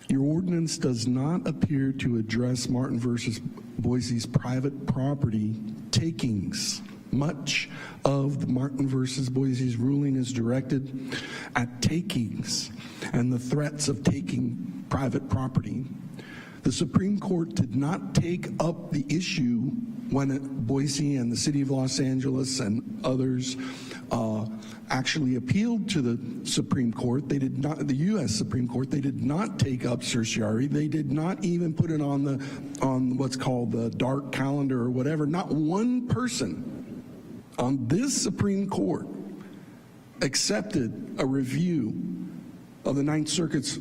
Your ordinance does not appear to address Martin versus Boise's private property takings. Much of the Martin versus Boise's ruling is directed at takings and the threats of taking private property. The Supreme Court did not take up the issue when Boise and the City of Los Angeles and others actually appealed to the Supreme Court. They did not, the U.S. Supreme Court, they did not take up certiorari. They did not even put it on what's called the dark calendar or whatever. Not one person on this Supreme Court accepted a review of the Ninth Circuit's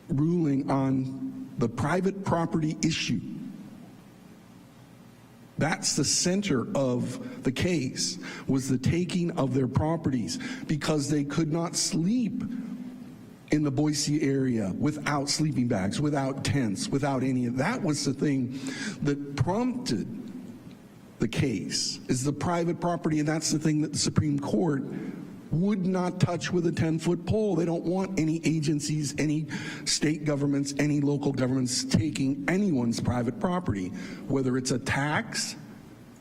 ruling on the private property issue. That's the center of the case, was the taking of their properties because they could not sleep in the Boise area without sleeping bags, without tents, without any of that. Was the thing that prompted the case, is the private property, and that's the thing that the Supreme Court would not touch with a 10-foot pole. They don't want any agencies, any state governments, any local governments taking anyone's private property, whether it's a tax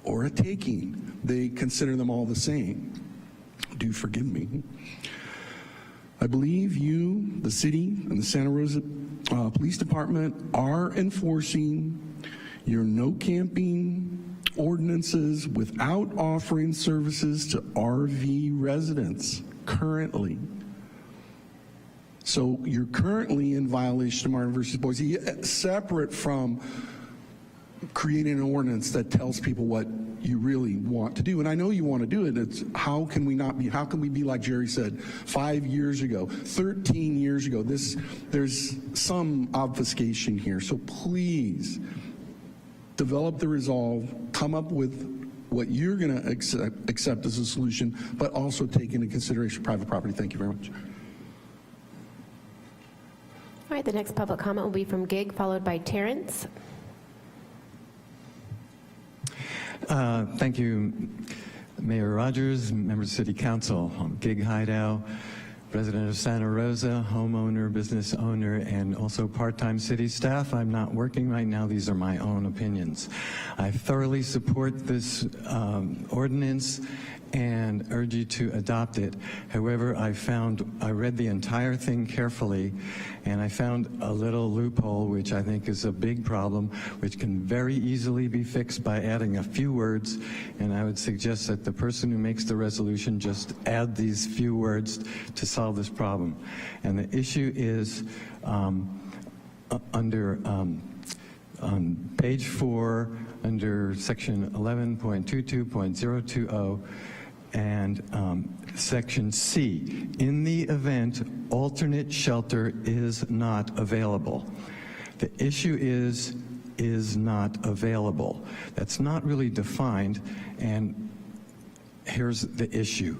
or a taking. They consider them all the same. Do forgive me. I believe you, the city, and the Santa Rosa Police Department are enforcing your no camping ordinances without offering services to RV residents currently. So you're currently in violation of Martin versus Boise, separate from creating an ordinance that tells people what you really want to do. And I know you want to do it. It's how can we be like Jerry said 5 years ago, 13 years ago? There's some obfuscation here. So please develop the resolve, come up with what you're going to accept as a solution, but also take into consideration private property. Thank you very much. All right, the next public comment will be from Gig, followed by Terrence. Thank you, Mayor Rogers, members of City Council. I'm Gig Hideout, resident of Santa Rosa, homeowner, business owner, and also part-time city staff. I'm not working right now. These are my own opinions. I thoroughly support this ordinance and urge you to adopt it. However, I read the entire thing carefully, and I found a little loophole, which I think is a big problem, which can very easily be fixed by adding a few words, and I would suggest that the person who makes the resolution just add these few words to solve this problem. And the issue is under on page 4, under section 11.22.020, and section C, in the event alternate shelter is not available. The issue is not available. That's not really defined, and here's the issue.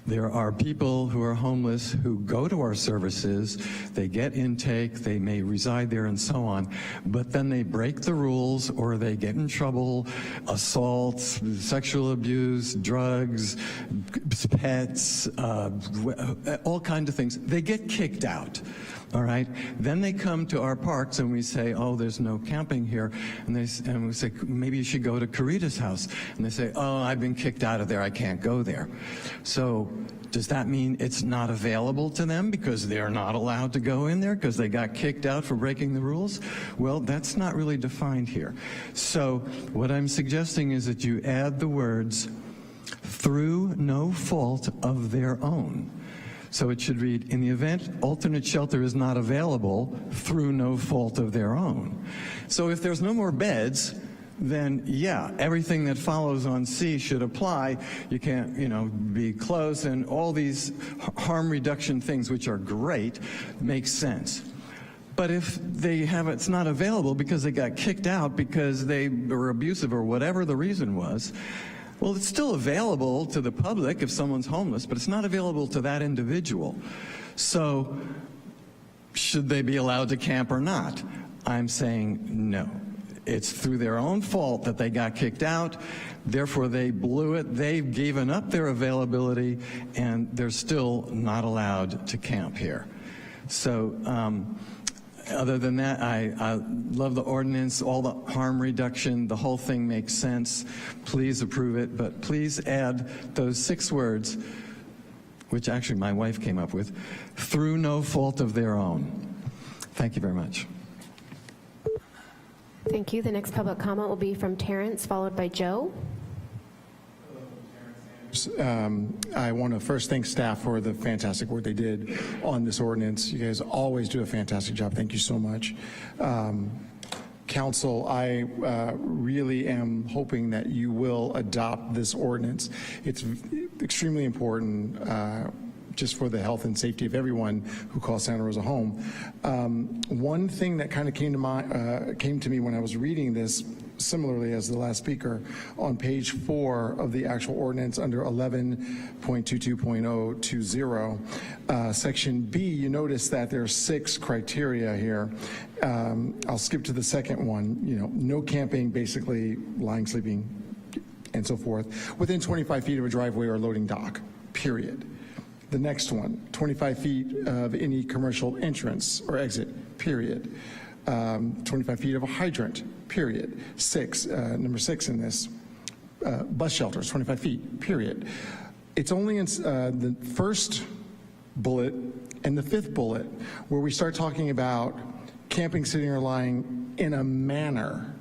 There are people who are homeless who go to our services, they get intake, they may reside there and so on, but then they break the rules or they get in trouble, assaults, sexual abuse, drugs, pets, all kinds of things. They get kicked out. All right. Then they come to our parks and we say, oh, there's no camping here. And we say, maybe you should go to Carita's house. And they say, oh, I've been kicked out of there. I can't go there. So does that mean it's not available to them because they're not allowed to go in there because they got kicked out for breaking the rules? Well, that's not really defined here. So what I'm suggesting is that you add the words through no fault of their own. So it should read, in the event alternate shelter is not available through no fault of their own. So if there's no more beds, then yeah, everything that follows on C should apply. You can't, be close, and all these harm reduction things, which are great, make sense. But if it's not available because they got kicked out because they were abusive or whatever the reason was, well, it's still available to the public if someone's homeless, but it's not available to that individual. So should they be allowed to camp or not? I'm saying no. It's through their own fault that they got kicked out. Therefore, they blew it. They've given up their availability, and they're still not allowed to camp here. So other than that, I love the ordinance, all the harm reduction, the whole thing makes sense. Please approve it, but please add those 6 words, which actually my wife came up with, through no fault of their own. Thank you very much. Thank you. The next public comment will be from Terrence, followed by Joe. I want to first thank staff for the fantastic work they did on this ordinance. You guys always do a fantastic job. Thank you so much. Council, I really am hoping that you will adopt this ordinance. It's extremely important just for the health and safety of everyone who calls Santa Rosa home. One thing that kind of came to me when I was reading this, similarly as the last speaker, on page 4 of the actual ordinance under 11.22.020, section B, you notice that there are 6 criteria here. I'll skip to the second one. No camping, basically lying, sleeping, and so forth, within 25 feet of a driveway or loading dock, period. The next one, 25 feet of any commercial entrance or exit, period. 25 feet of a hydrant, period. Number 6 in this, bus shelters, 25 feet, period. It's only in the first bullet and the 5th bullet where we start talking about camping, sitting, or lying in a manner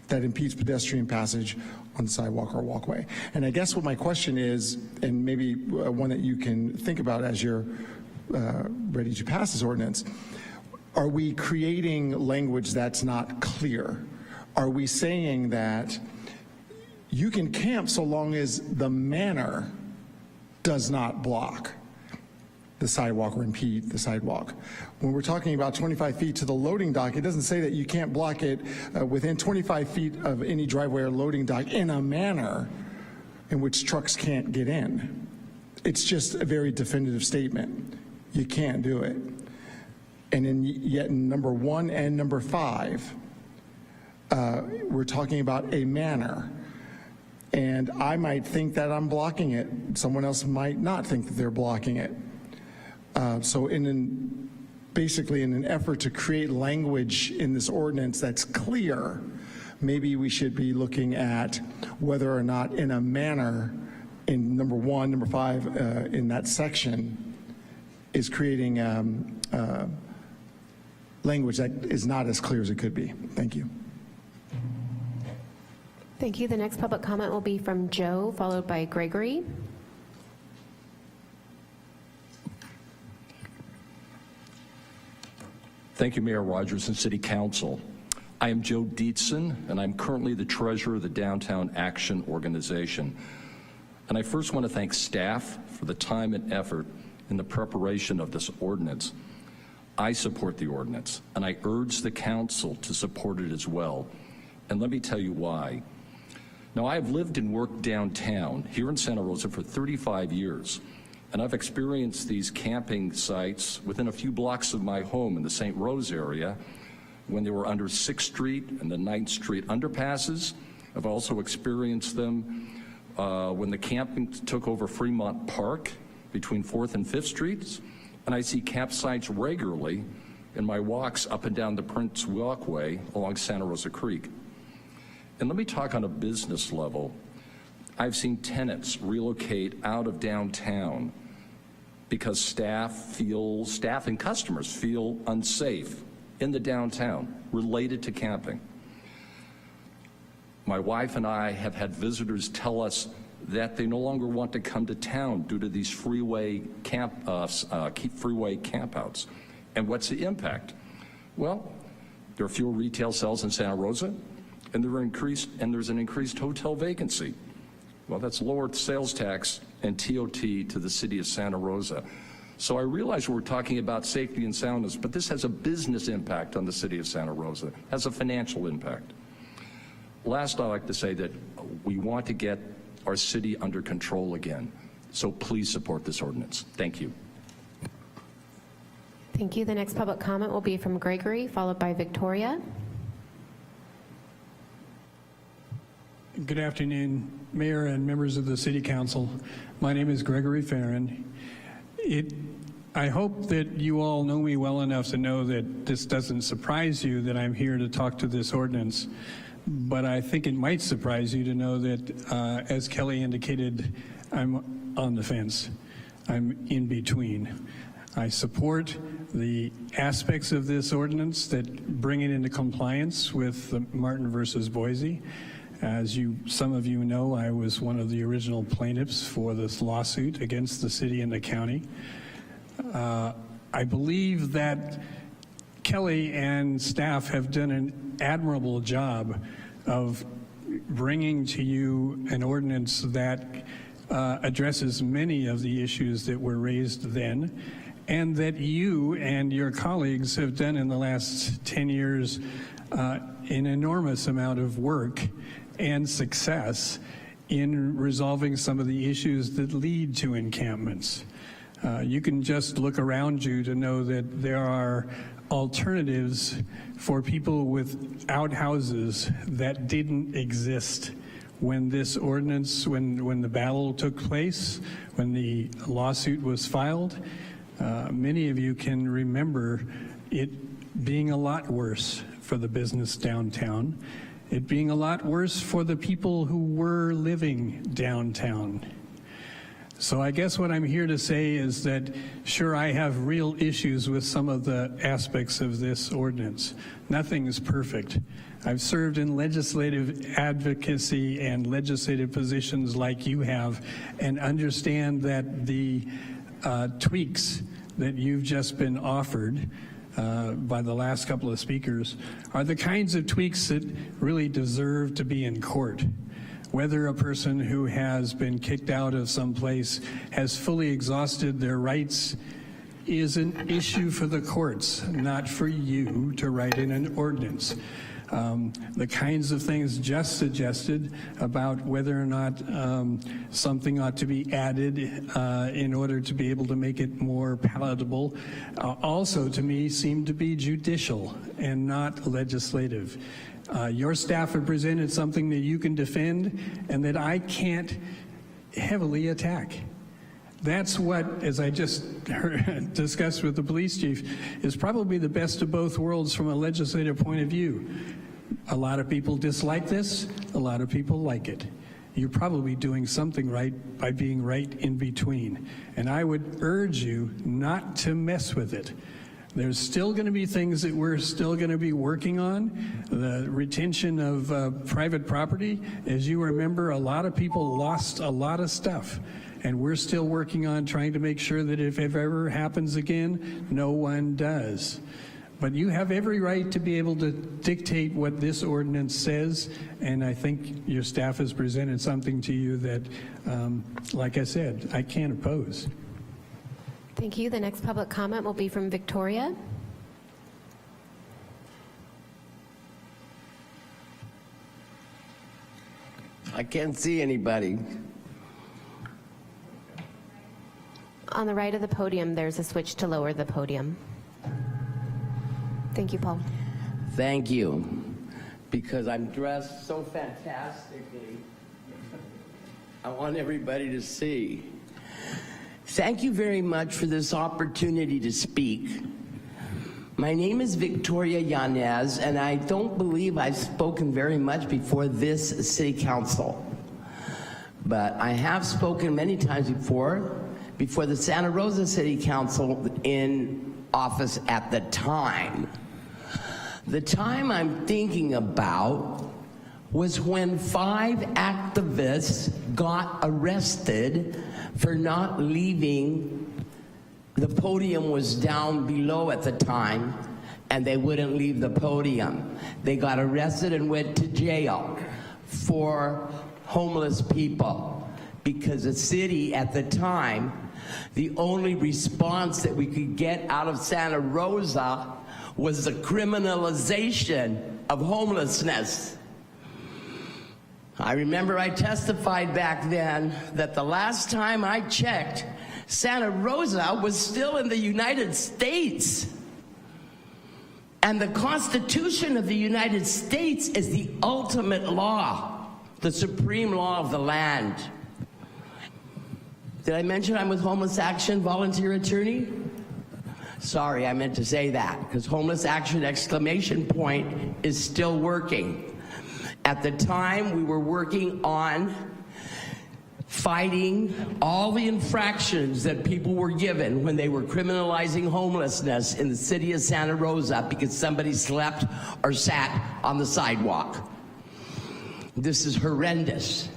that impedes pedestrian passage on the sidewalk or walkway. And I guess what my question is, and maybe one that you can think about as you're ready to pass this ordinance, are we creating language that's not clear? Are we saying that you can camp so long as the manner does not block the sidewalk or impede the sidewalk? When we're talking about 25 feet to the loading dock, it doesn't say that you can't block it within 25 feet of any driveway or loading dock in a manner in which trucks can't get in. It's just a very definitive statement. You can't do it. And yet in number 1 and number 5, we're talking about a manner. And I might think that I'm blocking it. Someone else might not think that they're blocking it. So basically in an effort to create language in this ordinance that's clear, maybe we should be looking at whether or not in a manner in number 1, number 5 in that section is creating language that is not as clear as it could be. Thank you. Thank you. The next public comment will be from Joe, followed by Gregory. Thank you, Mayor Rogers and City Council. I am Joe Dietzen, and I'm currently the treasurer of the Downtown Action Organization. And I first want to thank staff for the time and effort in the preparation of this ordinance. I support the ordinance, and I urge the council to support it as well. And let me tell you why. Now, I have lived and worked downtown here in Santa Rosa for 35 years. And I've experienced these camping sites within a few blocks of my home in the St. Rose area when they were under 6th Street and the 9th Street underpasses. I've also experienced them when the camping took over Fremont Park between 4th and 5th Streets. And I see campsites regularly in my walks up and down the Prince Walkway along Santa Rosa Creek. And let me talk on a business level. I've seen tenants relocate out of downtown because staff and customers feel unsafe in the downtown related to camping. My wife and I have had visitors tell us that they no longer want to come to town due to these freeway campouts. And what's the impact? Well, there are fewer retail sales in Santa Rosa, and there's an increased hotel vacancy. Well, that's lower sales tax and TOT to the city of Santa Rosa. So I realize we're talking about safety and soundness, but this has a business impact on the city of Santa Rosa, has a financial impact. Last, I'd like to say that we want to get our city under control again. So please support this ordinance. Thank you. Thank you. The next public comment will be from Gregory, followed by Victoria. Good afternoon, Mayor and members of the City Council. My name is Gregory Farron. I hope that you all know me well enough to know that this doesn't surprise you that I'm here to talk to this ordinance, but I think it might surprise you to know that, as Kelly indicated, I'm on the fence. I'm in between. I support the aspects of this ordinance that bring it into compliance with the Martin versus Boise. As some of you know, I was one of the original plaintiffs for this lawsuit against the city and the county. I believe that Kelly and staff have done an admirable job of bringing to you an ordinance that addresses many of the issues that were raised then, and that you and your colleagues have done in the last 10 years an enormous amount of work and success in resolving some of the issues that lead to encampments. You can just look around you to know that there are alternatives for people with outhouses that didn't exist when this ordinance, when the battle took place, when the lawsuit was filed. Many of you can remember it being a lot worse for the business downtown, it being a lot worse for the people who were living downtown. So I guess what I'm here to say is that, sure, I have real issues with some of the aspects of this ordinance. Nothing is perfect. I've served in legislative advocacy and legislative positions like you have, and understand that the tweaks that you've just been offered by the last couple of speakers are the kinds of tweaks that really deserve to be in court. Whether a person who has been kicked out of some place has fully exhausted their rights is an issue for the courts, not for you to write in an ordinance. The kinds of things just suggested about whether or not something ought to be added in order to be able to make it more palatable also to me seem to be judicial and not legislative. Your staff have presented something that you can defend and that I can't heavily attack. That's what, as I just discussed with the police chief, is probably the best of both worlds from a legislative point of view. A lot of people dislike this, a lot of people like it. You're probably doing something right by being right in between. And I would urge you not to mess with it. There's still going to be things that we're still going to be working on. The retention of private property, as you remember, a lot of people lost a lot of stuff. And we're still working on trying to make sure that if it ever happens again, no one does. But you have every right to be able to dictate what this ordinance says, and I think your staff has presented something to you that, like I said, I can't oppose. Thank you. The next public comment will be from Victoria. I can't see anybody. On the right of the podium, there's a switch to lower the podium. Thank you, Paul. Thank you. Because I'm dressed so fantastically, I want everybody to see. Thank you very much for this opportunity to speak. My name is Victoria Yanez, and I don't believe I've spoken very much before this city council. But I have spoken many times before the Santa Rosa City Council in office at the time. The time I'm thinking about was when 5 activists got arrested for not leaving. The podium was down below at the time, and they wouldn't leave the podium. They got arrested and went to jail for homeless people because the city at the time, the only response that we could get out of Santa Rosa was the criminalization of homelessness. I remember I testified back then that the last time I checked, Santa Rosa was still in the United States. And the Constitution of the United States is the ultimate law, the supreme law of the land. Did I mention I'm with Homeless Action Volunteer Attorney? Sorry, I meant to say that, because Homeless Action exclamation point is still working. At the time, we were working on fighting all the infractions that people were given when they were criminalizing homelessness in the city of Santa Rosa because somebody slept or sat on the sidewalk. This is horrendous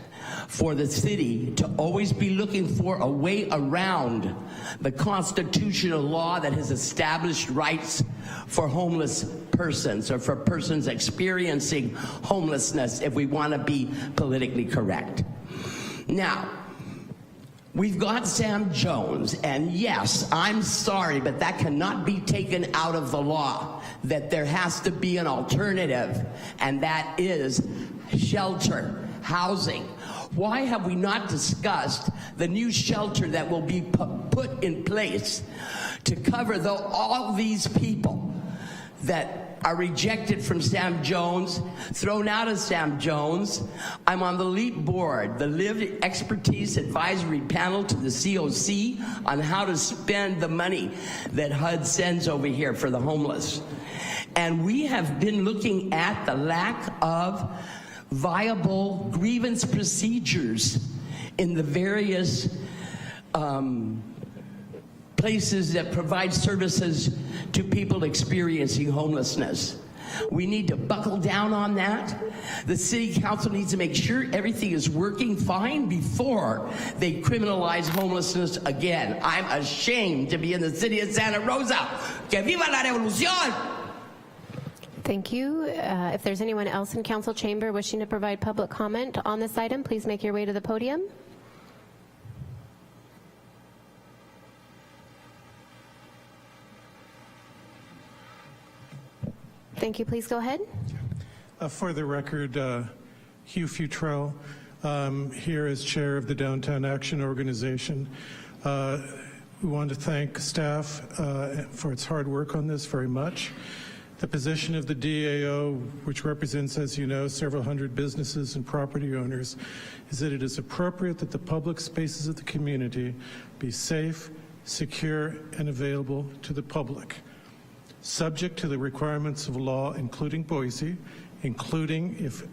for the city to always be looking for a way around the constitutional law that has established rights for homeless persons or for persons experiencing homelessness, if we want to be politically correct. Now, we've got Sam Jones, and yes, I'm sorry, but that cannot be taken out of the law, that there has to be an alternative, and that is shelter, housing. Why have we not discussed the new shelter that will be put in place to cover all these people that are rejected from Sam Jones, thrown out of Sam Jones? I'm on the LEAP board, the Lived Expertise Advisory Panel to the COC on how to spend the money that HUD sends over here for the homeless. And we have been looking at the lack of viable grievance procedures in the various places that provide services to people experiencing homelessness. We need to buckle down on that. The city council needs to make sure everything is working fine before they criminalize homelessness again. I'm ashamed to be in the city of Santa Rosa. Que viva la revolución! Thank you. If there's anyone else in council chamber wishing to provide public comment on this item, please make your way to the podium. Thank you. Please go ahead. For the record, Hugh Futrell, here as chair of the Downtown Action Organization. We want to thank staff for its hard work on this very much. The position of the DAO, which represents, as you know, several hundred businesses and property owners, is that it is appropriate that the public spaces of the community be safe, secure, and available to the public, subject to the requirements of law, including Boise, including if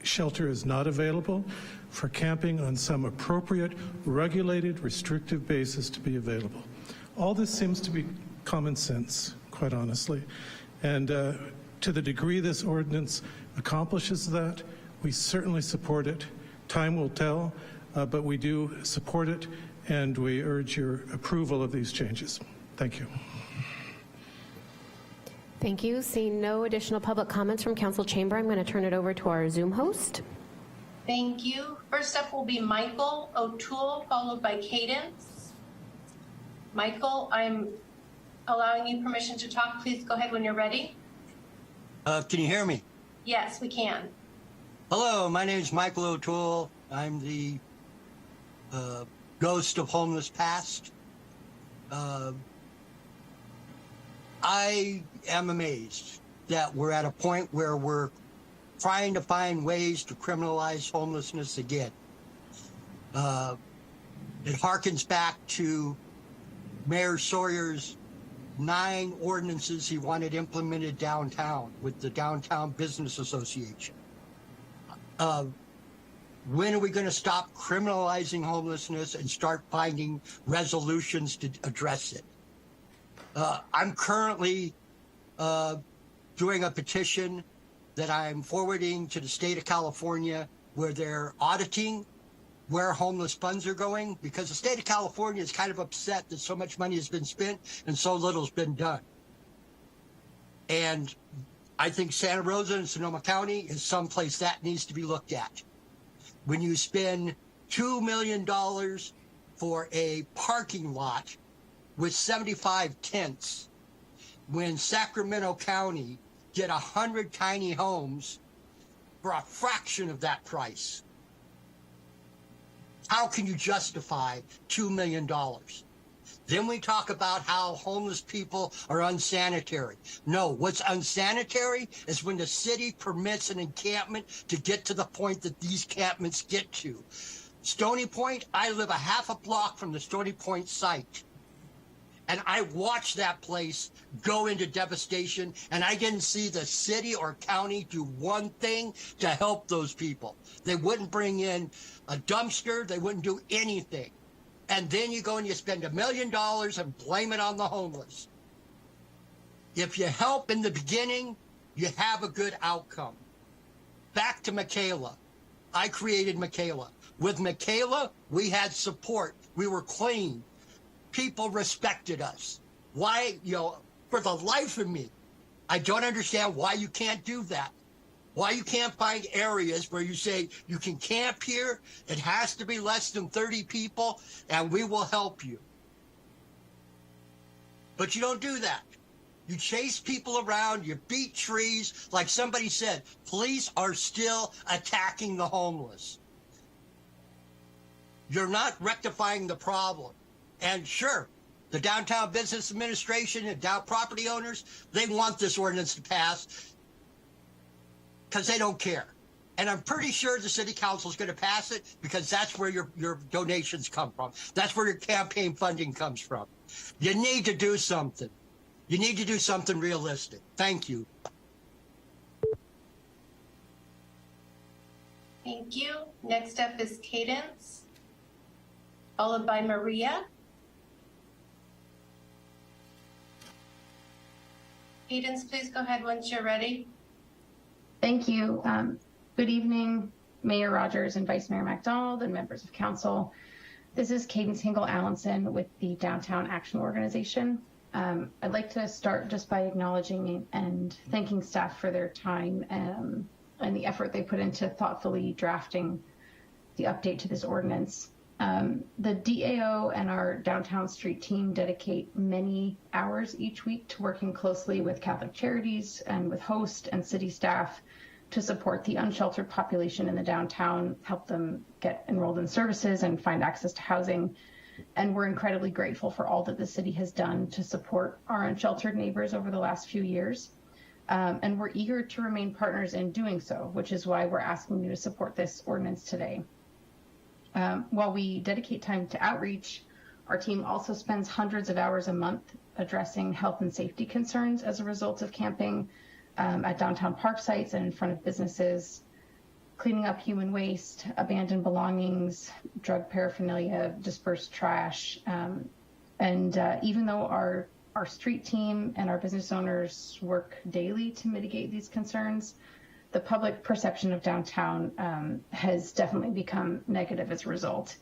shelter is not available, for camping on some appropriate, regulated, restrictive basis to be available. All this seems to be common sense, quite honestly. And to the degree this ordinance accomplishes that, we certainly support it. Time will tell, but we do support it, and we urge your approval of these changes. Thank you. Thank you. Seeing no additional public comments from council chamber, I'm going to turn it over to our Zoom host. Thank you. First up will be Michael O'Toole, followed by Cadence. Michael, I'm allowing you permission to talk. Please go ahead when you're ready. Can you hear me? Yes, we can. Hello, my name is Michael O'Toole. I'm the ghost of homeless past. I am amazed that we're at a point where we're trying to find ways to criminalize homelessness again. It harkens back to Mayor Sawyer's 9 ordinances he wanted implemented downtown with the Downtown Business Association. When are we going to stop criminalizing homelessness and start finding resolutions to address it? I'm currently doing a petition that I'm forwarding to the state of California where they're auditing where homeless funds are going, because the state of California is kind of upset that so much money has been spent and so little's been done. And I think Santa Rosa and Sonoma County is someplace that needs to be looked at. When you spend $2 million for a parking lot with 75 tents, when Sacramento County get 100 tiny homes for a fraction of that price, how can you justify $2 million? Then we talk about how homeless people are unsanitary. No, what's unsanitary is when the city permits an encampment to get to the point that these encampments get to. Stony Point, I live a half a block from the Stony Point site. And I watched that place go into devastation, and I didn't see the city or county do one thing to help those people. They wouldn't bring in a dumpster. They wouldn't do anything. And then you go and you spend $1 million and blame it on the homeless. If you help in the beginning, you have a good outcome. Back to Michaela. I created Michaela. With Michaela, we had support. We were clean. People respected us. Why, for the life of me, I don't understand why you can't do that. Why you can't find areas where you say you can camp here, it has to be less than 30 people, and we will help you. But you don't do that. You chase people around, you beat trees. Like somebody said, police are still attacking the homeless. You're not rectifying the problem. And sure, the Downtown Business Administration and down property owners, they want this ordinance to pass because they don't care. And I'm pretty sure the city council is going to pass it because that's where your donations come from. That's where your campaign funding comes from. You need to do something. You need to do something realistic. Thank you. Thank you. Next up is Cadence. followed by Maria. Cadence, please go ahead once you're ready. Thank you. Good evening, Mayor Rogers and Vice Mayor McDonald and members of council. This is Cadence Hingle-Allenson with the Downtown Action Organization. I'd like to start just by acknowledging and thanking staff for their time and the effort they put into thoughtfully drafting the update to this ordinance. The DAO and our downtown street team dedicate many hours each week to working closely with Catholic Charities and with host and city staff to support the unsheltered population in the downtown, help them get enrolled in services and find access to housing. And we're incredibly grateful for all that the city has done to support our unsheltered neighbors over the last few years. And we're eager to remain partners in doing so, which is why we're asking you to support this ordinance today. While we dedicate time to outreach, our team also spends hundreds of hours a month addressing health and safety concerns as a result of camping at downtown park sites and in front of businesses, cleaning up human waste, abandoned belongings, drug paraphernalia, dispersed trash. Even though our street team and our business owners work daily to mitigate these concerns, the public perception of downtown has definitely become negative as a result.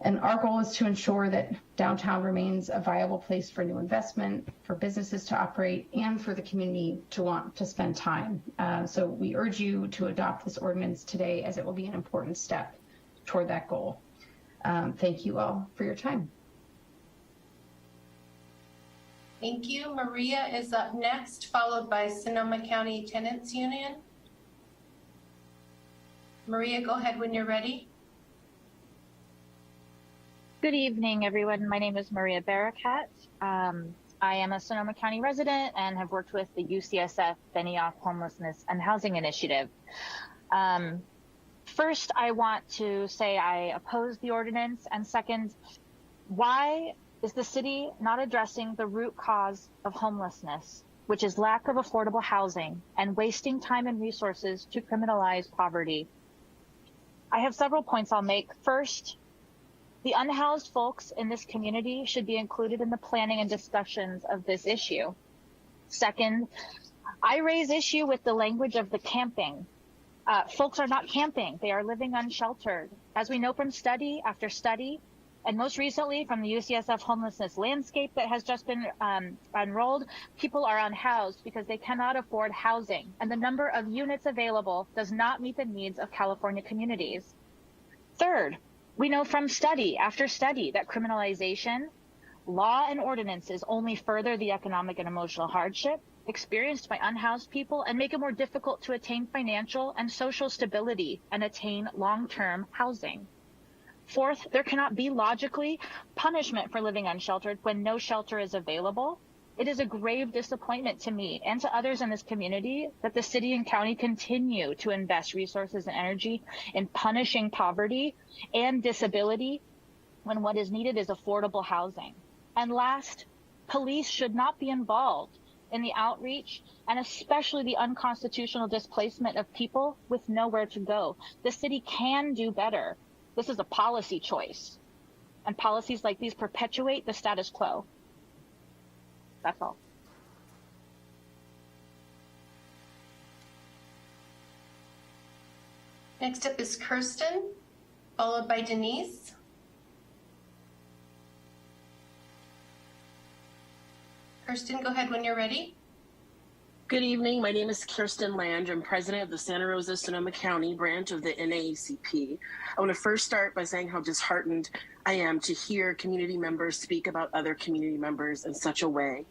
And our goal is to ensure that downtown remains a viable place for new investment, for businesses to operate, and for the community to want to spend time. So we urge you to adopt this ordinance today, as it will be an important step toward that goal. Thank you all for your time. Thank you. Maria is up next, followed by Sonoma County Tenants Union. Maria, go ahead when you're ready. Good evening, everyone. My name is Maria Barakat. I am a Sonoma County resident and have worked with the UCSF Benioff Homelessness and Housing Initiative. First, I want to say I oppose the ordinance, and second, why is the city not addressing the root cause of homelessness, which is lack of affordable housing, and wasting time and resources to criminalize poverty? I have several points I'll make. First, the unhoused folks in this community should be included in the planning and discussions of this issue. Second, I raise issue with the language of the camping. Folks are not camping, they are living unsheltered. As we know from study after study, and most recently from the UCSF homelessness landscape that has just been unrolled, people are unhoused because they cannot afford housing, and the number of units available does not meet the needs of California communities. Third, we know from study after study that criminalization, law, and ordinances only further the economic and emotional hardship experienced by unhoused people and make it more difficult to attain financial and social stability and attain long-term housing. Fourth, there cannot be logically punishment for living unsheltered when no shelter is available. It is a grave disappointment to me and to others in this community that the city and county continue to invest resources and energy in punishing poverty and disability when what is needed is affordable housing. And last, police should not be involved in the outreach and especially the unconstitutional displacement of people with nowhere to go. The city can do better. This is a policy choice, and policies like these perpetuate the status quo. That's all. Next up is Kirsten, followed by Denise. Kirsten, go ahead when you're ready. Good evening. My name is Kirsten Land. I'm president of the Santa Rosa Sonoma County branch of the NAACP. I want to first start by saying how disheartened I am to hear community members speak about other community members in such a way.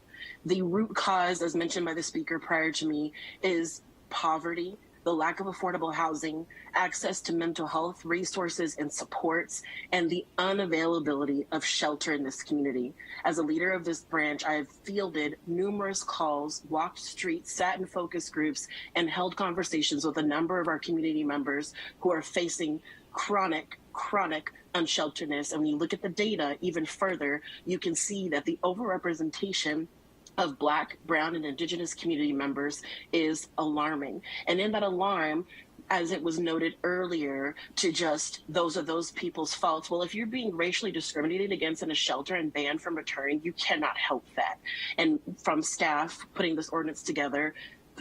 The root cause, as mentioned by the speaker prior to me, is poverty, the lack of affordable housing, access to mental health resources and supports, and the unavailability of shelter in this community. As a leader of this branch, I have fielded numerous calls, walked streets, sat in focus groups, and held conversations with a number of our community members who are facing chronic unshelteredness. And when you look at the data even further, you can see that the overrepresentation of Black, Brown, and Indigenous community members is alarming. And in that alarm, as it was noted earlier, to just those are those people's faults. Well, if you're being racially discriminated against in a shelter and banned from returning, you cannot help that. And from staff putting this ordinance together,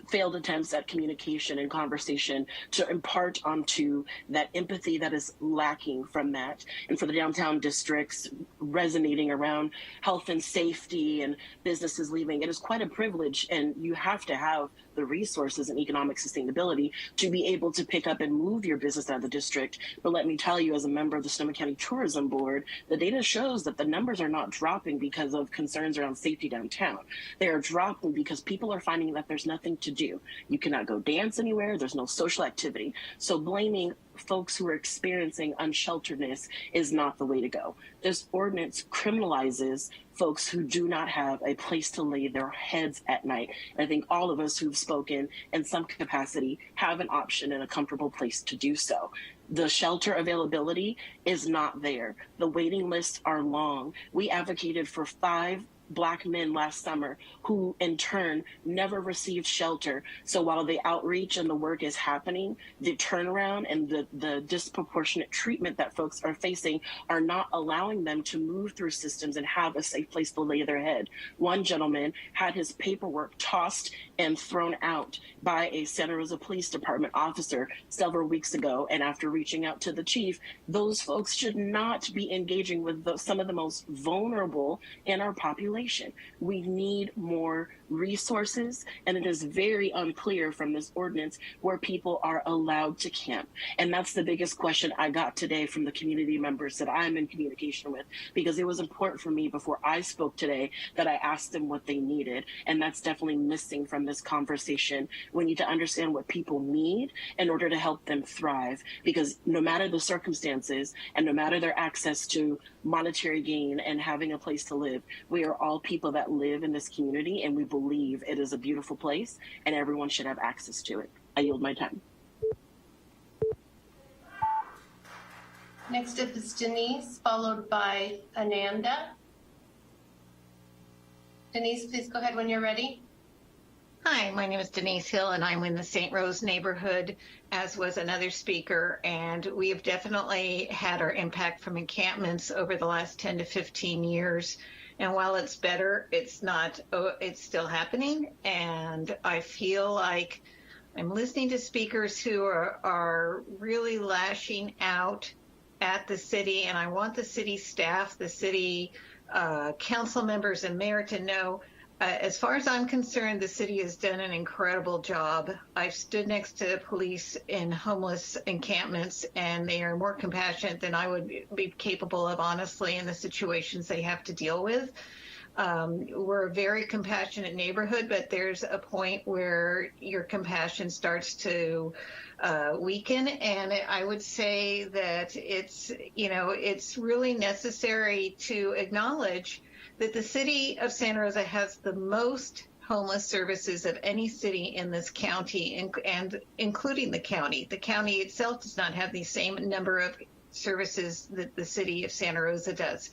failed attempts at communication and conversation to impart onto that empathy that is lacking from that. And for the downtown districts resonating around health and safety and businesses leaving, it is quite a privilege, and you have to have the resources and economic sustainability to be able to pick up and move your business out of the district. But let me tell you, as a member of the Sonoma County Tourism Board, the data shows that the numbers are not dropping because of concerns around safety downtown. They are dropping because people are finding that there's nothing to do. You cannot go dance anywhere. There's no social activity. So blaming folks who are experiencing unshelteredness is not the way to go. This ordinance criminalizes folks who do not have a place to lay their heads at night. And I think all of us who've spoken in some capacity have an option and a comfortable place to do so. The shelter availability is not there. The waiting lists are long. We advocated for 5 Black men last summer who in turn never received shelter. So while the outreach and the work is happening, the turnaround and the disproportionate treatment that folks are facing are not allowing them to move through systems and have a safe place to lay their head. One gentleman had his paperwork tossed and thrown out by a Santa Rosa Police Department officer several weeks ago. And after reaching out to the chief, those folks should not be engaging with some of the most vulnerable in our population. We need more resources, and it is very unclear from this ordinance where people are allowed to camp. And that's the biggest question I got today from the community members that I'm in communication with, because it was important for me before I spoke today that I asked them what they needed. And that's definitely missing from this conversation. We need to understand what people need in order to help them thrive, because no matter the circumstances and no matter their access to monetary gain and having a place to live, we are all people that live in this community, and we believe it is a beautiful place and everyone should have access to it. I yield my time. Next up is Denise, followed by Ananda. Denise, please go ahead when you're ready. Hi, my name is Denise Hill, and I'm in the St. Rose neighborhood, as was another speaker, and we have definitely had our impact from encampments over the last 10 to 15 years. And while it's better, it's not, it's still happening. And I feel like I'm listening to speakers who are really lashing out at the city, and I want the city staff, the city council members and mayor to know, as far as I'm concerned, the city has done an incredible job. I've stood next to police in homeless encampments, and they are more compassionate than I would be capable of, honestly, in the situations they have to deal with. We're a very compassionate neighborhood, but there's a point where your compassion starts to weaken. And I would say that it's, it's really necessary to acknowledge that the city of Santa Rosa has the most homeless services of any city in this county, and including the county. The county itself does not have the same number of services that the city of Santa Rosa does.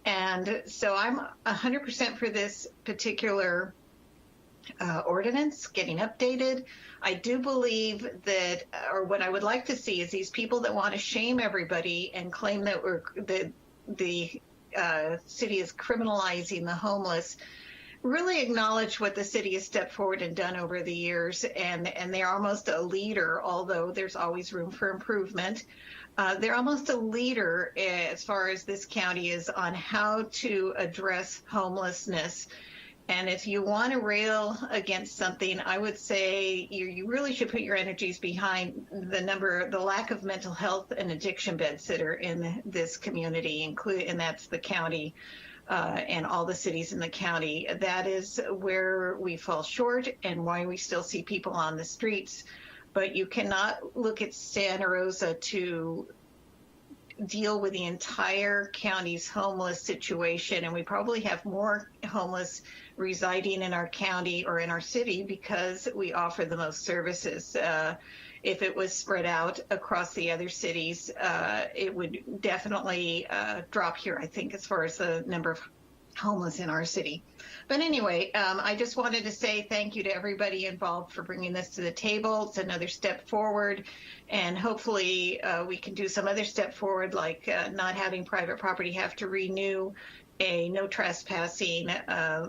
And so I'm 100% for this particular ordinance getting updated. I do believe that, or what I would like to see is these people that want to shame everybody and claim that the city is criminalizing the homeless, really acknowledge what the city has stepped forward and done over the years, and they're almost a leader, although there's always room for improvement. They're almost a leader as far as this county is on how to address homelessness. And if you want to rail against something, I would say you really should put your energies behind the lack of mental health and addiction beds that are in this community, and that's the county and all the cities in the county. That is where we fall short and why we still see people on the streets. But you cannot look at Santa Rosa to deal with the entire county's homeless situation, and we probably have more homeless residing in our county or in our city because we offer the most services. If it was spread out across the other cities, it would definitely drop here, I think, as far as the number of homeless in our city. But anyway, I just wanted to say thank you to everybody involved for bringing this to the table. It's another step forward, and hopefully we can do some other step forward, like not having private property have to renew a no trespassing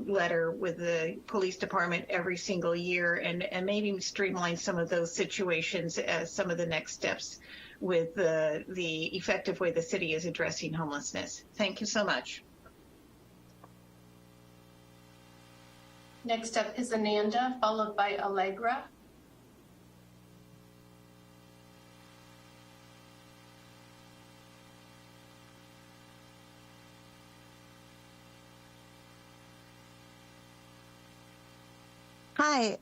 letter with the police department every single year, and maybe streamline some of those situations as some of the next steps with the effective way the city is addressing homelessness. Thank you so much. Next up is Ananda, followed by Allegra. Hi,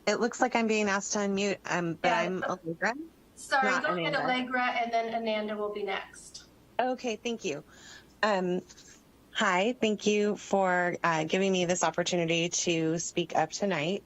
it looks like I'm being asked to unmute, but I'm Allegra. Sorry, not go ahead, Ananda. Allegra, and then Ananda will be next. Okay, thank you. Hi, thank you for giving me this opportunity to speak up tonight.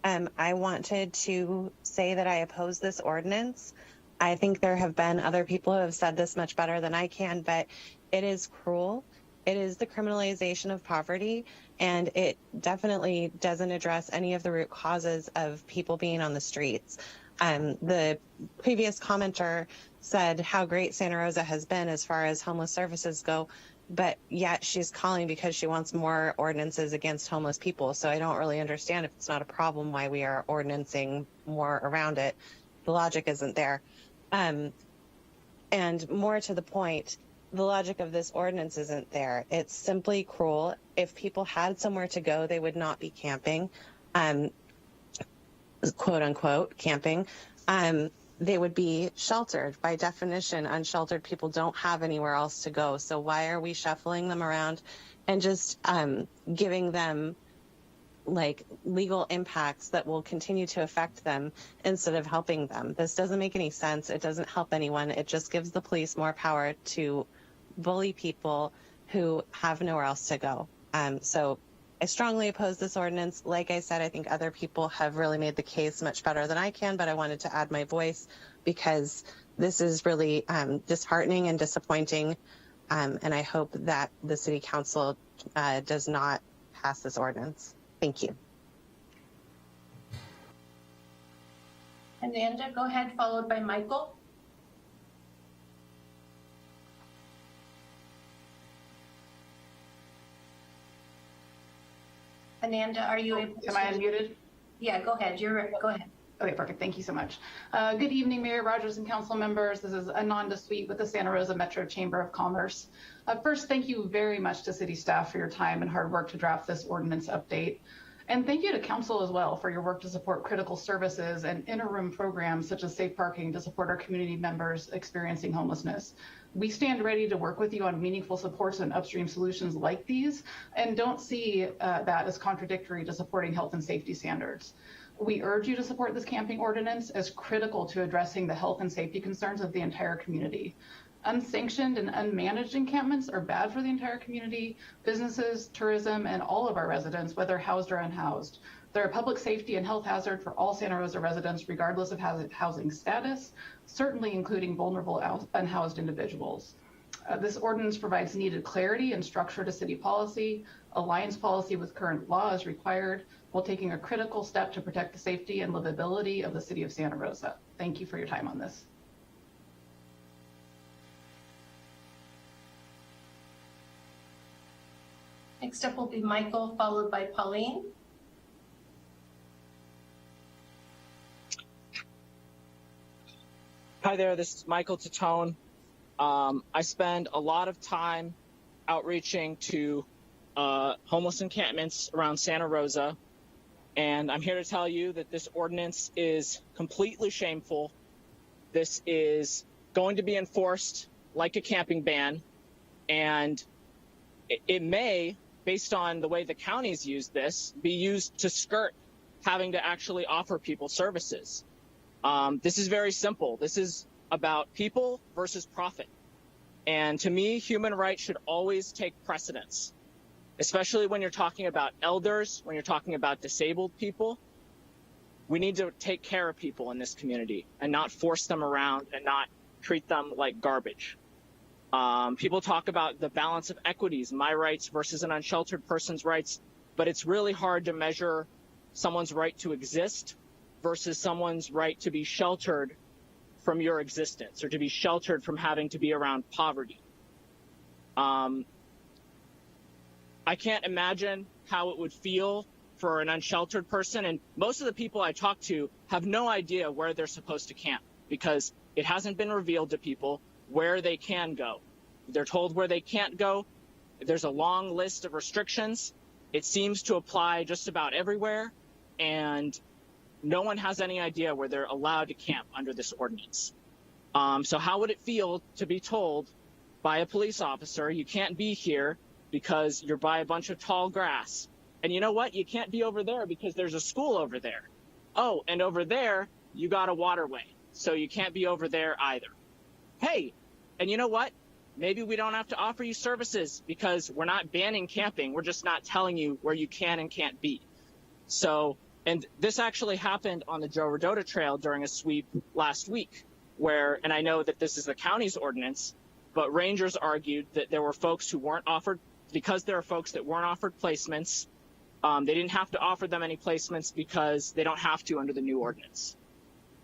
I wanted to say that I oppose this ordinance. I think there have been other people who have said this much better than I can, but it is cruel. It is the criminalization of poverty, and it definitely doesn't address any of the root causes of people being on the streets. The previous commenter said how great Santa Rosa has been as far as homeless services go, but yet she's calling because she wants more ordinances against homeless people. So I don't really understand, if it's not a problem, why we are ordinancing more around it. The logic isn't there. And more to the point, the logic of this ordinance isn't there. It's simply cruel. If people had somewhere to go, they would not be camping, quote unquote camping. They would be sheltered. By definition, unsheltered people don't have anywhere else to go. So why are we shuffling them around and just giving them like legal impacts that will continue to affect them instead of helping them? This doesn't make any sense. It doesn't help anyone. It just gives the police more power to bully people who have nowhere else to go. So I strongly oppose this ordinance. Like I said, I think other people have really made the case much better than I can, but I wanted to add my voice because this is really disheartening and disappointing. And I hope that the City Council does not pass this ordinance. Thank you. Ananda, go ahead, followed by Michael. Ananda, are you able to? Am I unmuted? Yeah, go ahead. Go ahead. Okay, perfect. Thank you so much. Good evening, Mayor Rogers and council members. This is Ananda Sweet with the Santa Rosa Metro Chamber of Commerce. First, thank you very much to city staff for your time and hard work to draft this ordinance update. And thank you to council as well for your work to support critical services and interim programs such as safe parking to support our community members experiencing homelessness. We stand ready to work with you on meaningful supports and upstream solutions like these, and don't see that as contradictory to supporting health and safety standards. We urge you to support this camping ordinance as critical to addressing the health and safety concerns of the entire community. Unsanctioned and unmanaged encampments are bad for the entire community, businesses, tourism, and all of our residents, whether housed or unhoused. They're a public safety and health hazard for all Santa Rosa residents, regardless of housing status, certainly including vulnerable unhoused individuals. This ordinance provides needed clarity and structure to city policy. Alliance policy with current law is required, while taking a critical step to protect the safety and livability of the city of Santa Rosa. Thank you for your time on this. Next up will be Michael, followed by Pauline. Hi there, this is Michael Tatone. I spend a lot of time outreaching to homeless encampments around Santa Rosa, and I'm here to tell you that this ordinance is completely shameful. This is going to be enforced like a camping ban, and it may, based on the way the counties use this, be used to skirt having to actually offer people services. This is very simple. This is about people versus profit. And to me, human rights should always take precedence, especially when you're talking about elders, when you're talking about disabled people. We need to take care of people in this community and not force them around and not treat them like garbage. People talk about the balance of equities, my rights versus an unsheltered person's rights, but it's really hard to measure someone's right to exist versus someone's right to be sheltered from your existence or to be sheltered from having to be around poverty. I can't imagine how it would feel for an unsheltered person, and most of the people I talk to have no idea where they're supposed to camp because it hasn't been revealed to people where they can go. They're told where they can't go. There's a long list of restrictions. It seems to apply just about everywhere, and no one has any idea where they're allowed to camp under this ordinance. So how would it feel to be told by a police officer, you can't be here because you're by a bunch of tall grass? And you know what? You can't be over there because there's a school over there. Oh, and over there, you got a waterway, so you can't be over there either. Hey, and you know what? Maybe we don't have to offer you services because we're not banning camping. We're just not telling you where you can and can't be. So, and this actually happened on the Joe Rodota Trail during a sweep last week where, and I know that this is the county's ordinance, but rangers argued that there were folks who weren't offered, because there are folks that weren't offered placements, they didn't have to offer them any placements because they don't have to under the new ordinance.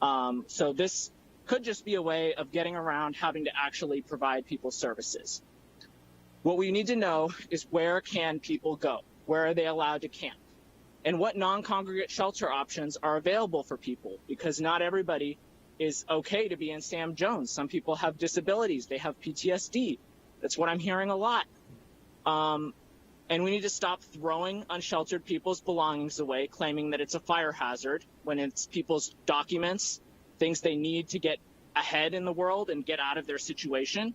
So this could just be a way of getting around having to actually provide people services. What we need to know is where can people go? Where are they allowed to camp? And what non-congregate shelter options are available for people? Because not everybody is okay to be in Sam Jones. Some people have disabilities. They have PTSD. That's what I'm hearing a lot. And we need to stop throwing unsheltered people's belongings away, claiming that it's a fire hazard when it's people's documents, things they need to get ahead in the world and get out of their situation,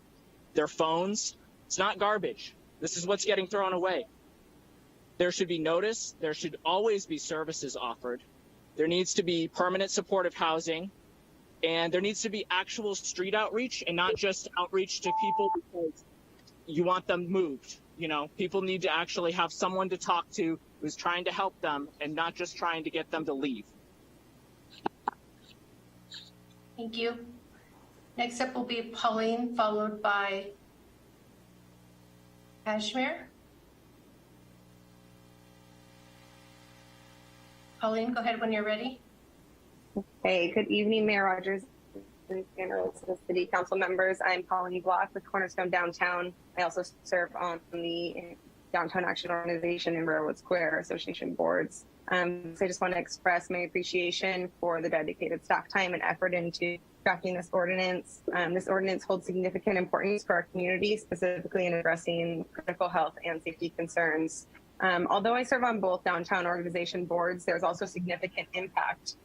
their phones. It's not garbage. This is what's getting thrown away. There should be notice. There should always be services offered. There needs to be permanent supportive housing, and there needs to be actual street outreach and not just outreach to people because you want them moved. You know, people need to actually have someone to talk to who's trying to help them and not just trying to get them to leave. Thank you. Next up will be Pauline, followed by Kashmir. Pauline, go ahead when you're ready. Hey, good evening, Mayor Rogers and the City Council members. I'm Pauline Block with Cornerstone Downtown. I also serve on the Downtown Action Organization and Railroad Square Association boards. So I just want to express my appreciation for the dedicated staff time and effort into drafting this ordinance. This ordinance holds significant importance for our community, specifically in addressing critical health and safety concerns. Although I serve on both downtown organization boards, there's also significant impact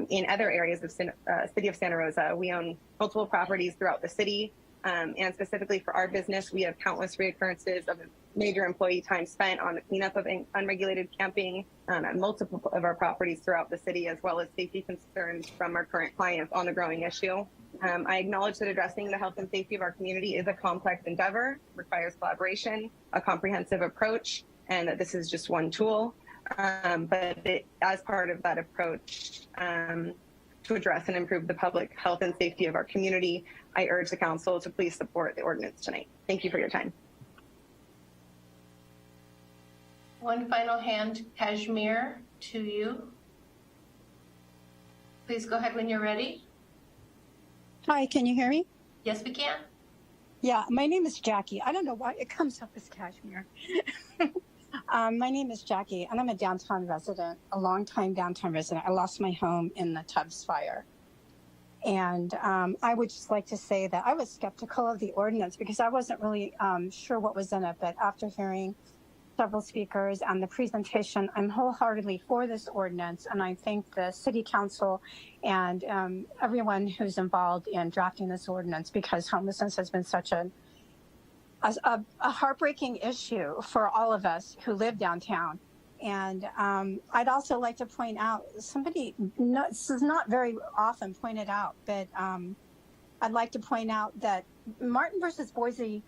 in other areas of City of Santa Rosa. We own multiple properties throughout the city, and specifically for our business, we have countless reoccurrences of major employee time spent on the cleanup of unregulated camping at multiple of our properties throughout the city, as well as safety concerns from our current clients on the growing issue. I acknowledge that addressing the health and safety of our community is a complex endeavor, requires collaboration, a comprehensive approach, and that this is just one tool. But as part of that approach to address and improve the public health and safety of our community, I urge the council to please support the ordinance tonight. Thank you for your time. One final hand, Kashmir, to you. Please go ahead when you're ready. Hi, can you hear me? Yes, we can. Yeah, my name is Jackie. I don't know why it comes up as Kashmir. My name is Jackie, and I'm a downtown resident, a longtime downtown resident. I lost my home in the Tubbs fire. And I would just like to say that I was skeptical of the ordinance because I wasn't really sure what was in it. But after hearing several speakers and the presentation, I'm wholeheartedly for this ordinance. And I thank the City Council and everyone who's involved in drafting this ordinance, because homelessness has been such a heartbreaking issue for all of us who live downtown. And I'd also like to point out, this is not very often pointed out, but I'd like to point out that Martin versus Boise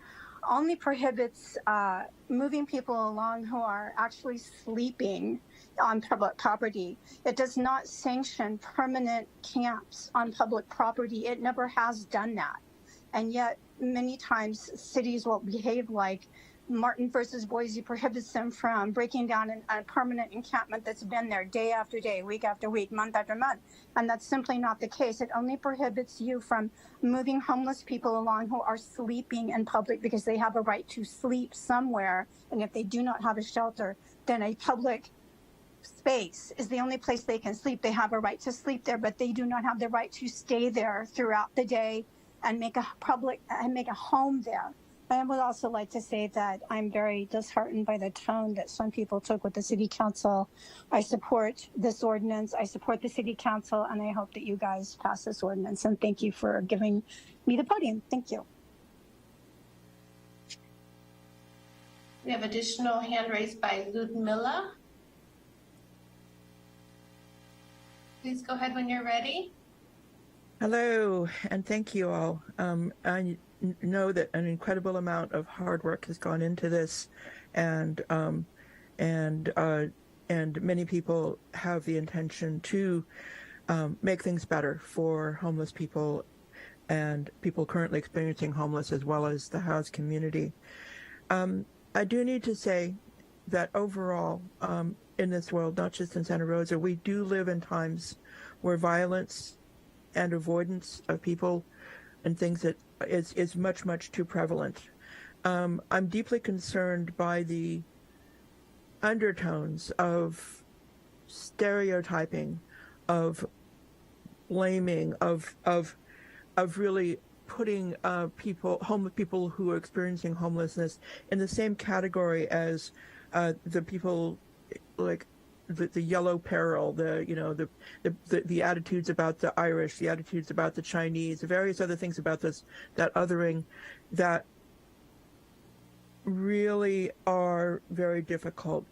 only prohibits moving people along who are actually sleeping on public property. It does not sanction permanent camps on public property. It never has done that. And yet many times cities will behave like Martin versus Boise prohibits them from breaking down a permanent encampment that's been there day after day, week after week, month after month. And that's simply not the case. It only prohibits you from moving homeless people along who are sleeping in public because they have a right to sleep somewhere. And if they do not have a shelter, then a public space is the only place they can sleep. They have a right to sleep there, but they do not have the right to stay there throughout the day and make a home there. I would also like to say that I'm very disheartened by the tone that some people took with the city council. I support this ordinance. I support the city council, and I hope that you guys pass this ordinance. And thank you for giving me the podium. Thank you. We have additional hand raised by Ludmilla. Please go ahead when you're ready. Hello, and thank you all. I know that an incredible amount of hard work has gone into this, and many people have the intention to make things better for homeless people and people currently experiencing homeless, as well as the housed community. I do need to say that overall, in this world, not just in Santa Rosa, we do live in times where violence and avoidance of people and things that is much, much too prevalent. I'm deeply concerned by the undertones of stereotyping, of blaming, of really putting homeless people who are experiencing homelessness in the same category as the people like the yellow peril, the attitudes about the Irish, the attitudes about the Chinese, the various other things about that othering that really are very difficult.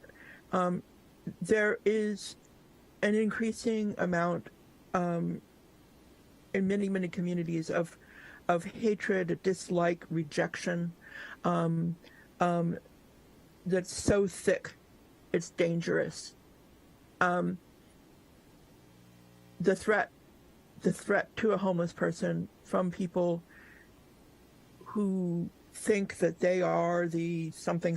There is an increasing amount in many, many communities of hatred, dislike, rejection that's so thick it's dangerous. The threat to a homeless person from people who think that they are the something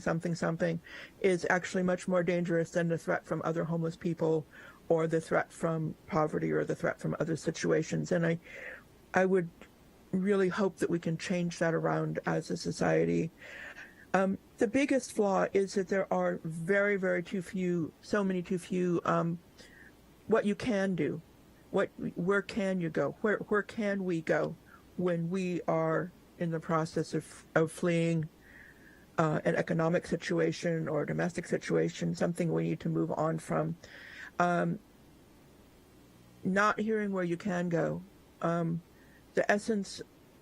is actually much more dangerous than the threat from other homeless people or the threat from poverty or the threat from other situations. And I would really hope that we can change that around as a society. The biggest flaw is that there are very, very too few what you can do. Where can you go? Where can we go when we are in the process of fleeing an economic situation or a domestic situation, something we need to move on from? Not hearing where you can go. The essence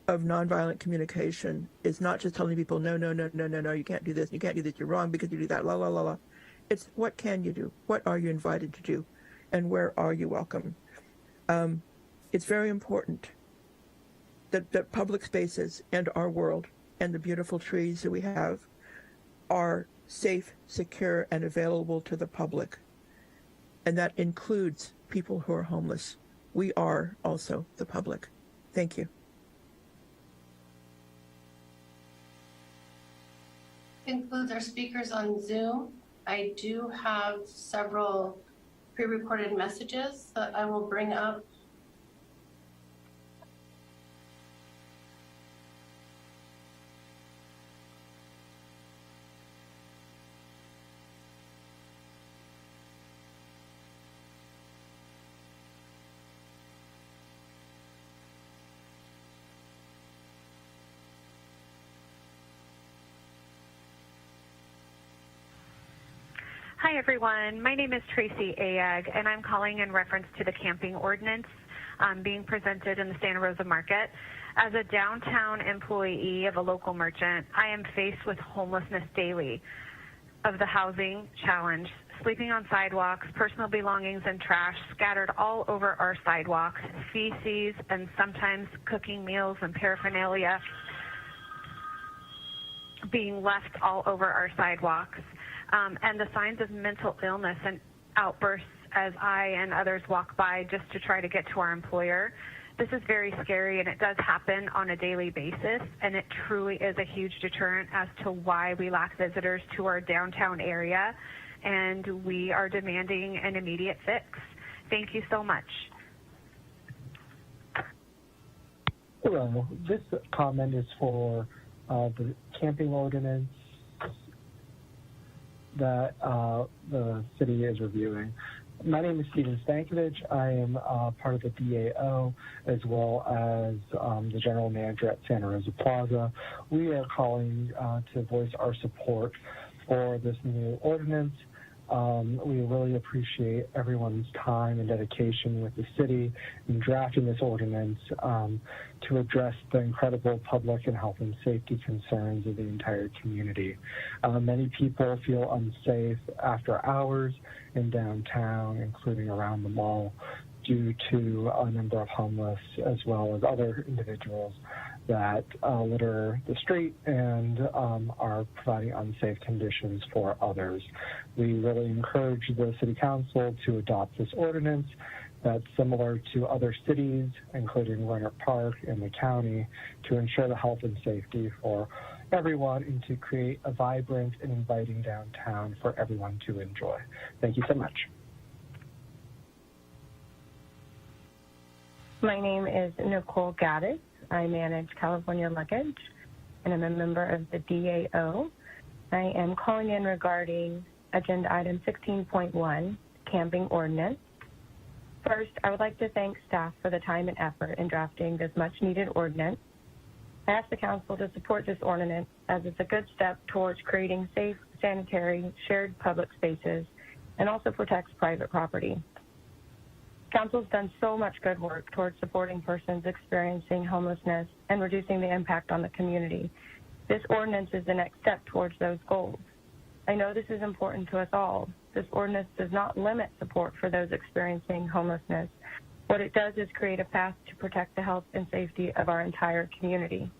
of nonviolent communication is not just telling people, no, you can't do this, you're wrong because you do that, la, la, la, la. It's what can you do? What are you invited to do? And where are you welcome? It's very important that public spaces and our world and the beautiful trees that we have are safe, secure, and available to the public. And that includes people who are homeless. We are also the public. Thank you. Concludes our speakers on Zoom. I do have several pre-recorded messages that I will bring up. Hi, everyone. My name is Tracy Ayag, and I'm calling in reference to the camping ordinance being presented in the Santa Rosa market. As a downtown employee of a local merchant, I am faced with homelessness daily of the housing challenge, sleeping on sidewalks, personal belongings and trash scattered all over our sidewalks, feces, and sometimes cooking meals and paraphernalia being left all over our sidewalks. And the signs of mental illness and outbursts as I and others walk by just to try to get to our employer. This is very scary, and it does happen on a daily basis, and it truly is a huge deterrent as to why we lack visitors to our downtown area, and we are demanding an immediate fix. Thank you so much. Hello, this comment is for the camping ordinance that the city is reviewing. My name is Steven Stankovich. I am part of the DAO as well as the general manager at Santa Rosa Plaza. We are calling to voice our support for this new ordinance. We really appreciate everyone's time and dedication with the city in drafting this ordinance to address the incredible public and health and safety concerns of the entire community. Many people feel unsafe after hours in downtown, including around the mall, due to a number of homeless as well as other individuals that litter the street and are providing unsafe conditions for others. We really encourage the City Council to adopt this ordinance that's similar to other cities, including Leonard Park and the county, to ensure the health and safety for everyone and to create a vibrant and inviting downtown for everyone to enjoy. Thank you so much. My name is Nicole Gaddis. I manage California Luggage, and I'm a member of the DAO. I am calling in regarding Agenda Item 16.1, Camping Ordinance. First, I would like to thank staff for the time and effort in drafting this much-needed ordinance. I ask the Council to support this ordinance as it's a good step towards creating safe, sanitary, shared public spaces and also protects private property. Council's done so much good work towards supporting persons experiencing homelessness and reducing the impact on the community. This ordinance is the next step towards those goals. I know this is important to us all. This ordinance does not limit support for those experiencing homelessness. What it does is create a path to protect the health and safety of our entire community.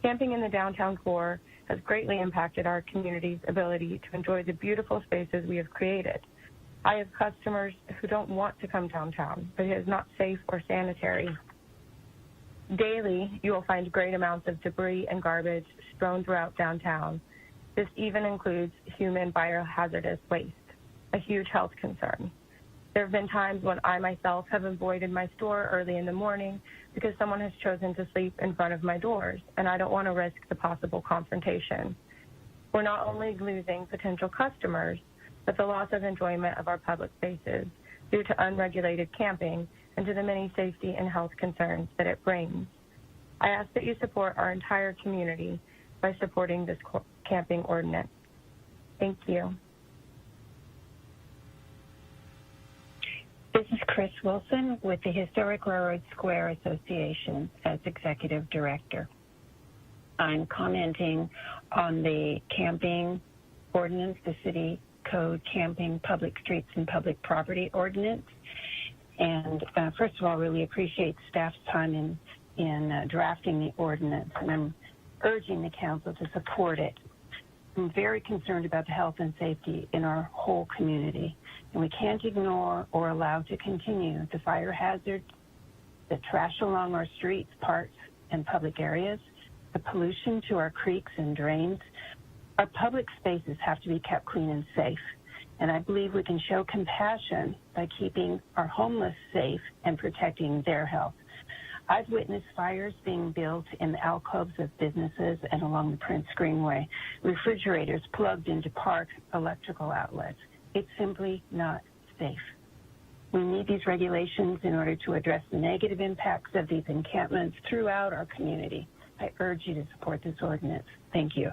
Camping in the downtown core has greatly impacted our community's ability to enjoy the beautiful spaces we have created. I have customers who don't want to come downtown, but it is not safe or sanitary. Daily, you will find great amounts of debris and garbage strewn throughout downtown. This even includes human biohazardous waste, a huge health concern. There have been times when I myself have avoided my store early in the morning because someone has chosen to sleep in front of my doors, and I don't want to risk the possible confrontation. We're not only losing potential customers, but the loss of enjoyment of our public spaces due to unregulated camping and to the many safety and health concerns that it brings. I ask that you support our entire community by supporting this camping ordinance. Thank you. This is Chris Wilson with the Historic Railroad Square Association as Executive Director. I'm commenting on the camping ordinance, the City Code Camping Public Streets and Public Property Ordinance. And first of all, really appreciate staff's time in drafting the ordinance, and I'm urging the council to support it. I'm very concerned about the health and safety in our whole community, and we can't ignore or allow to continue the fire hazards, the trash along our streets, parks, and public areas, the pollution to our creeks and drains. Our public spaces have to be kept clean and safe, and I believe we can show compassion by keeping our homeless safe and protecting their health. I've witnessed fires being built in the alcoves of businesses and along the Prince Greenway, refrigerators plugged into park electrical outlets. It's simply not safe. We need these regulations in order to address the negative impacts of these encampments throughout our community. I urge you to support this ordinance. Thank you.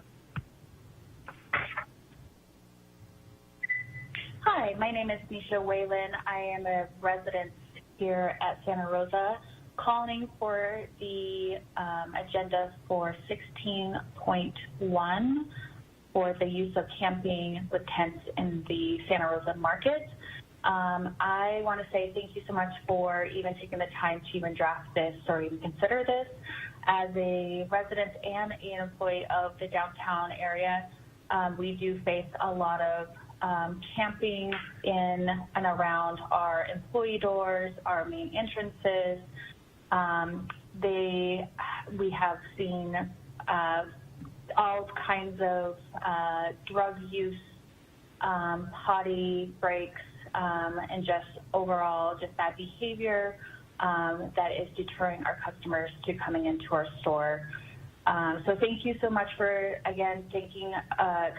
Hi, my name is Nisha Whalen. I am a resident here at Santa Rosa, calling for the agenda for 16.1 for the use of camping with tents in the Santa Rosa market. I want to say thank you so much for even taking the time to even draft this or even consider this. As a resident and an employee of the downtown area, we do face a lot of camping in and around our employee doors, our main entrances, We have seen all kinds of drug use, potty breaks, and just overall just bad behavior that is deterring our customers to coming into our store. So thank you so much for, again,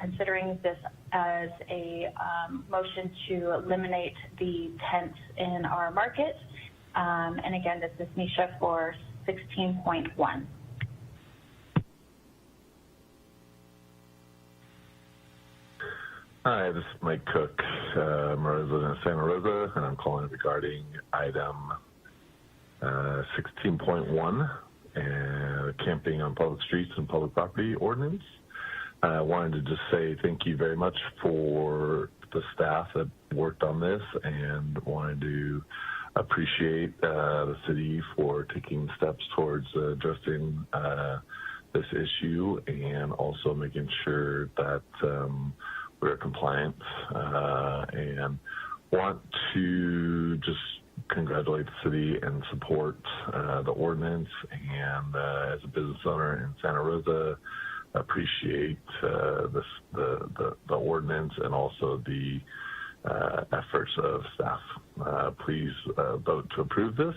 considering this as a motion to eliminate the tents in our market. And again, this is Nisha for 16.1. Hi, this is Mike Cook. I'm a resident of Santa Rosa, and I'm calling regarding item 16.1, camping on public streets and public property ordinance. I wanted to just say thank you very much for the staff that worked on this, and wanted to appreciate the city for taking steps towards addressing this issue, and also making sure that we're compliant, and want to just congratulate the city and support the ordinance, and as a business owner in Santa Rosa, appreciate the ordinance and also the efforts of staff. Please vote to approve this.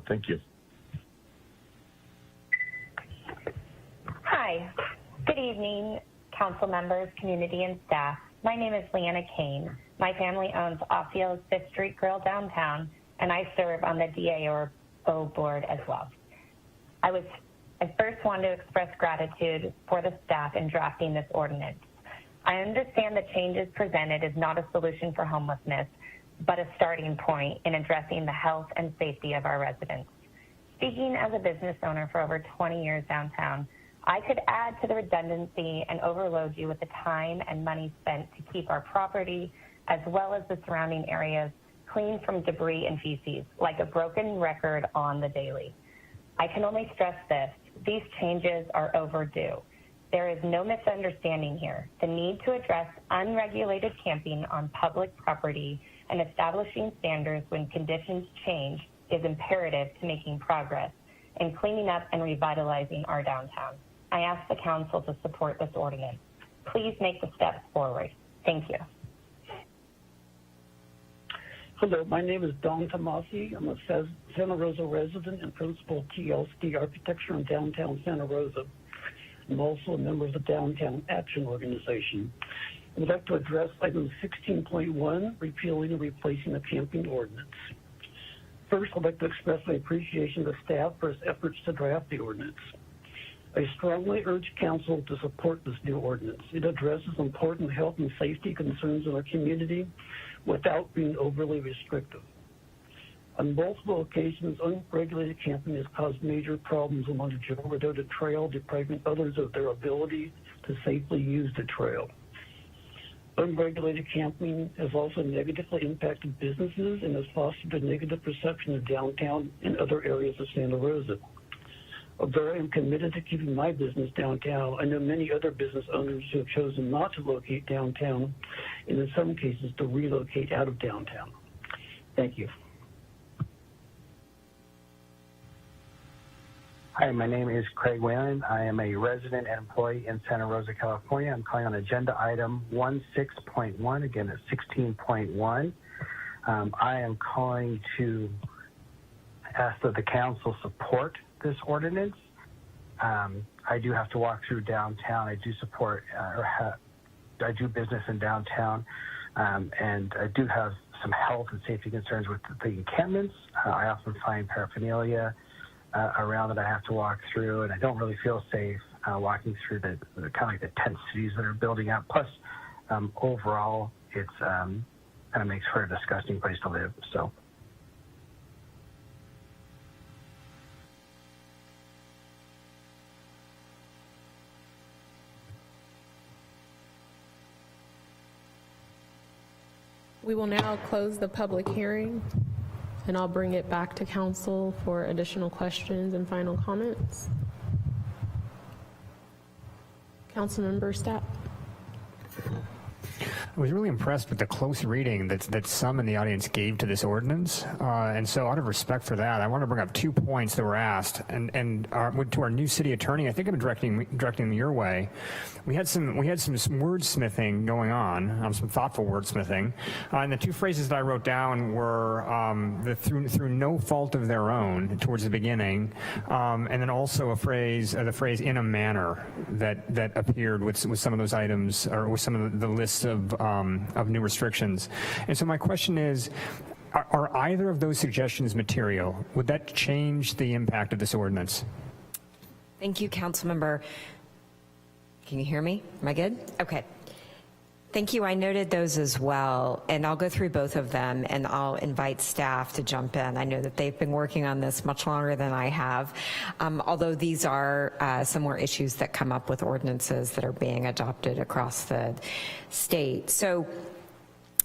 Thank you. Hi, good evening, council members, community, and staff. My name is Leanna Kane. My family owns Ossieo's 5th Street Grill downtown, and I serve on the DAO board as well. I first want to express gratitude for the staff in drafting this ordinance. I understand the changes presented is not a solution for homelessness, but a starting point in addressing the health and safety of our residents. Speaking as a business owner for over 20 years downtown, I could add to the redundancy and overload you with the time and money spent to keep our property, as well as the surrounding areas, clean from debris and feces, like a broken record on the daily. I can only stress this: these changes are overdue. There is no misunderstanding here. The need to address unregulated camping on public property and establishing standards when conditions change is imperative to making progress in cleaning up and revitalizing our downtown. I ask the council to support this ordinance. Please make the steps forward. Thank you. Hello, my name is Don Tomasi. I'm a Santa Rosa resident and principal of TLC Architecture in downtown Santa Rosa. I'm also a member of the Downtown Action Organization. I would like to address item 16.1, repealing and replacing the camping ordinance. First, I'd like to express my appreciation to staff for its efforts to draft the ordinance. I strongly urge council to support this new ordinance. It addresses important health and safety concerns in our community without being overly restrictive. On multiple occasions, unregulated camping has caused major problems along the Joe Rodota Trail, depriving others of their ability to safely use the trail. Unregulated camping has also negatively impacted businesses and has fostered a negative perception of downtown and other areas of Santa Rosa. Although I am committed to keeping my business downtown, I know many other business owners who have chosen not to locate downtown, and in some cases to relocate out of downtown. Thank you. Hi, my name is Craig Whalen. I am a resident and employee in Santa Rosa, California. I'm calling on agenda item 16.1, again at 16.1. I am calling to ask that the council support this ordinance. I do have to walk through downtown. I do support, I do business in downtown, and I do have some health and safety concerns with the encampments. I often find paraphernalia around that I have to walk through, and I don't really feel safe walking through the kind of like the tent cities that are building up. Plus, overall, it's kind of makes for a disgusting place to live. So. We will now close the public hearing, and I'll bring it back to council for additional questions and final comments. Councilmember Stapp. I was really impressed with the close reading that some in the audience gave to this ordinance. And so out of respect for that, I want to bring up 2 points that were asked. And to our new city attorney, I think I'm directing them your way. We had some wordsmithing going on, some thoughtful wordsmithing. And the 2 phrases that I wrote down were through no fault of their own towards the beginning, and then also the phrase in a manner that appeared with some of those items, or with some of the lists of new restrictions. And so my question is, are either of those suggestions material? Would that change the impact of this ordinance? Thank you, Councilmember. Can you hear me? Am I good? Okay. Thank you. I noted those as well, and I'll go through both of them, and I'll invite staff to jump in. I know that they've been working on this much longer than I have, although these are some more issues that come up with ordinances that are being adopted across the state. So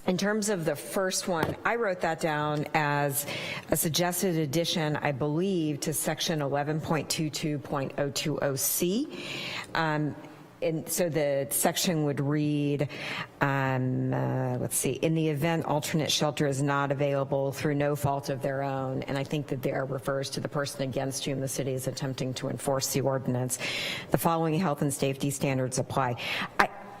in terms of the first one, I wrote that down as a suggested addition, I believe, to section 11.22.020C. And so the section would read, let's see, in the event alternate shelter is not available through no fault of their own, and I think that there refers to the person against whom the city is attempting to enforce the ordinance, the following health and safety standards apply.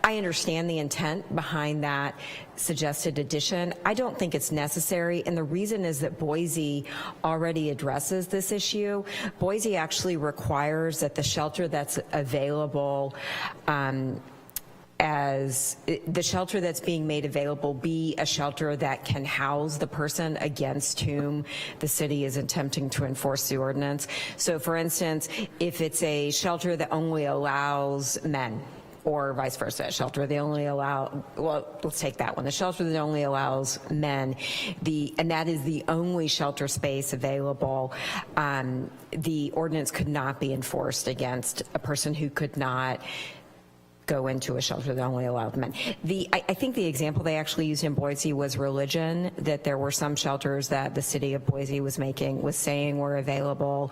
I understand the intent behind that suggested addition. I don't think it's necessary, and the reason is that Boise already addresses this issue. Boise actually requires that the shelter that's available as the shelter that's being made available be a shelter that can house the person against whom the city is attempting to enforce the ordinance. So for instance, if it's a shelter that only allows men, or vice versa, a shelter they only allow, well, let's take that one, the shelter that only allows men, and that is the only shelter space available, the ordinance could not be enforced against a person who could not go into a shelter that only allowed men. I think the example they actually used in Boise was religion, that there were some shelters that the city of Boise was saying were available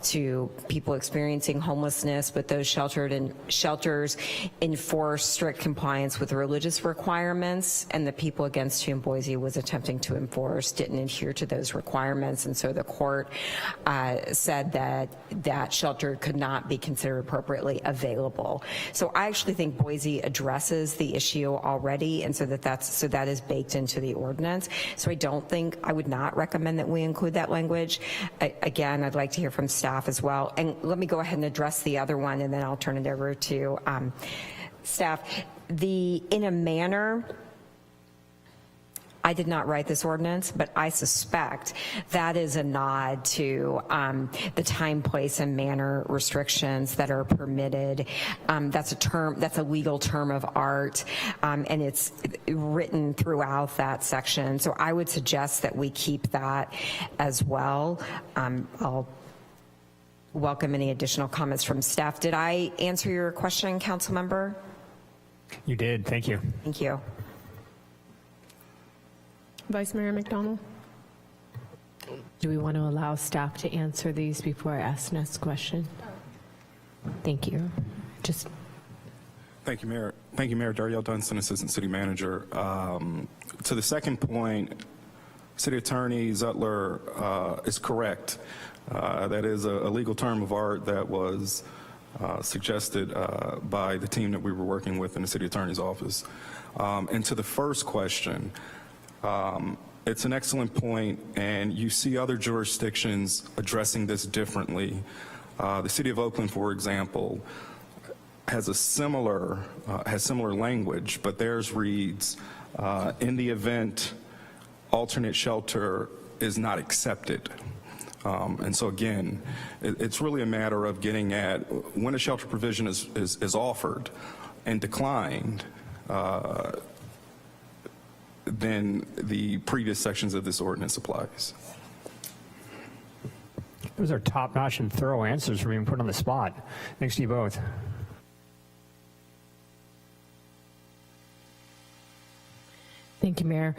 to people experiencing homelessness, but those shelters enforce strict compliance with religious requirements, and the people against whom Boise was attempting to enforce didn't adhere to those requirements, and so the court said that that shelter could not be considered appropriately available. So I actually think Boise addresses the issue already, and so that is baked into the ordinance. So I would not recommend that we include that language. Again, I'd like to hear from staff as well. And let me go ahead and address the other one, and then I'll turn it over to staff. In a manner, I did not write this ordinance, but I suspect that is a nod to the time, place, and manner restrictions that are permitted. That's a legal term of art, and it's written throughout that section. So I would suggest that we keep that as well. I'll welcome any additional comments from staff. Did I answer your question, council member? You did, thank you. Thank you. Vice Mayor McDonald? Do we want to allow staff to answer these before I ask next question? Thank you. Thank you, Mayor. Thank you, Mayor. Darielle Dunston, Assistant City Manager. To the second point, City Attorney Zutler is correct. That is a legal term of art that was suggested by the team that we were working with in the City Attorney's office. And to the first question, it's an excellent point, and you see other jurisdictions addressing this differently. The City of Oakland, for example, has similar language, but theirs reads, in the event alternate shelter is not accepted. And so again, it's really a matter of getting at when a shelter provision is offered and declined, then the previous sections of this ordinance applies. Those are top-notch and thorough answers for being put on the spot. Thanks to you both. Thank you, Mayor.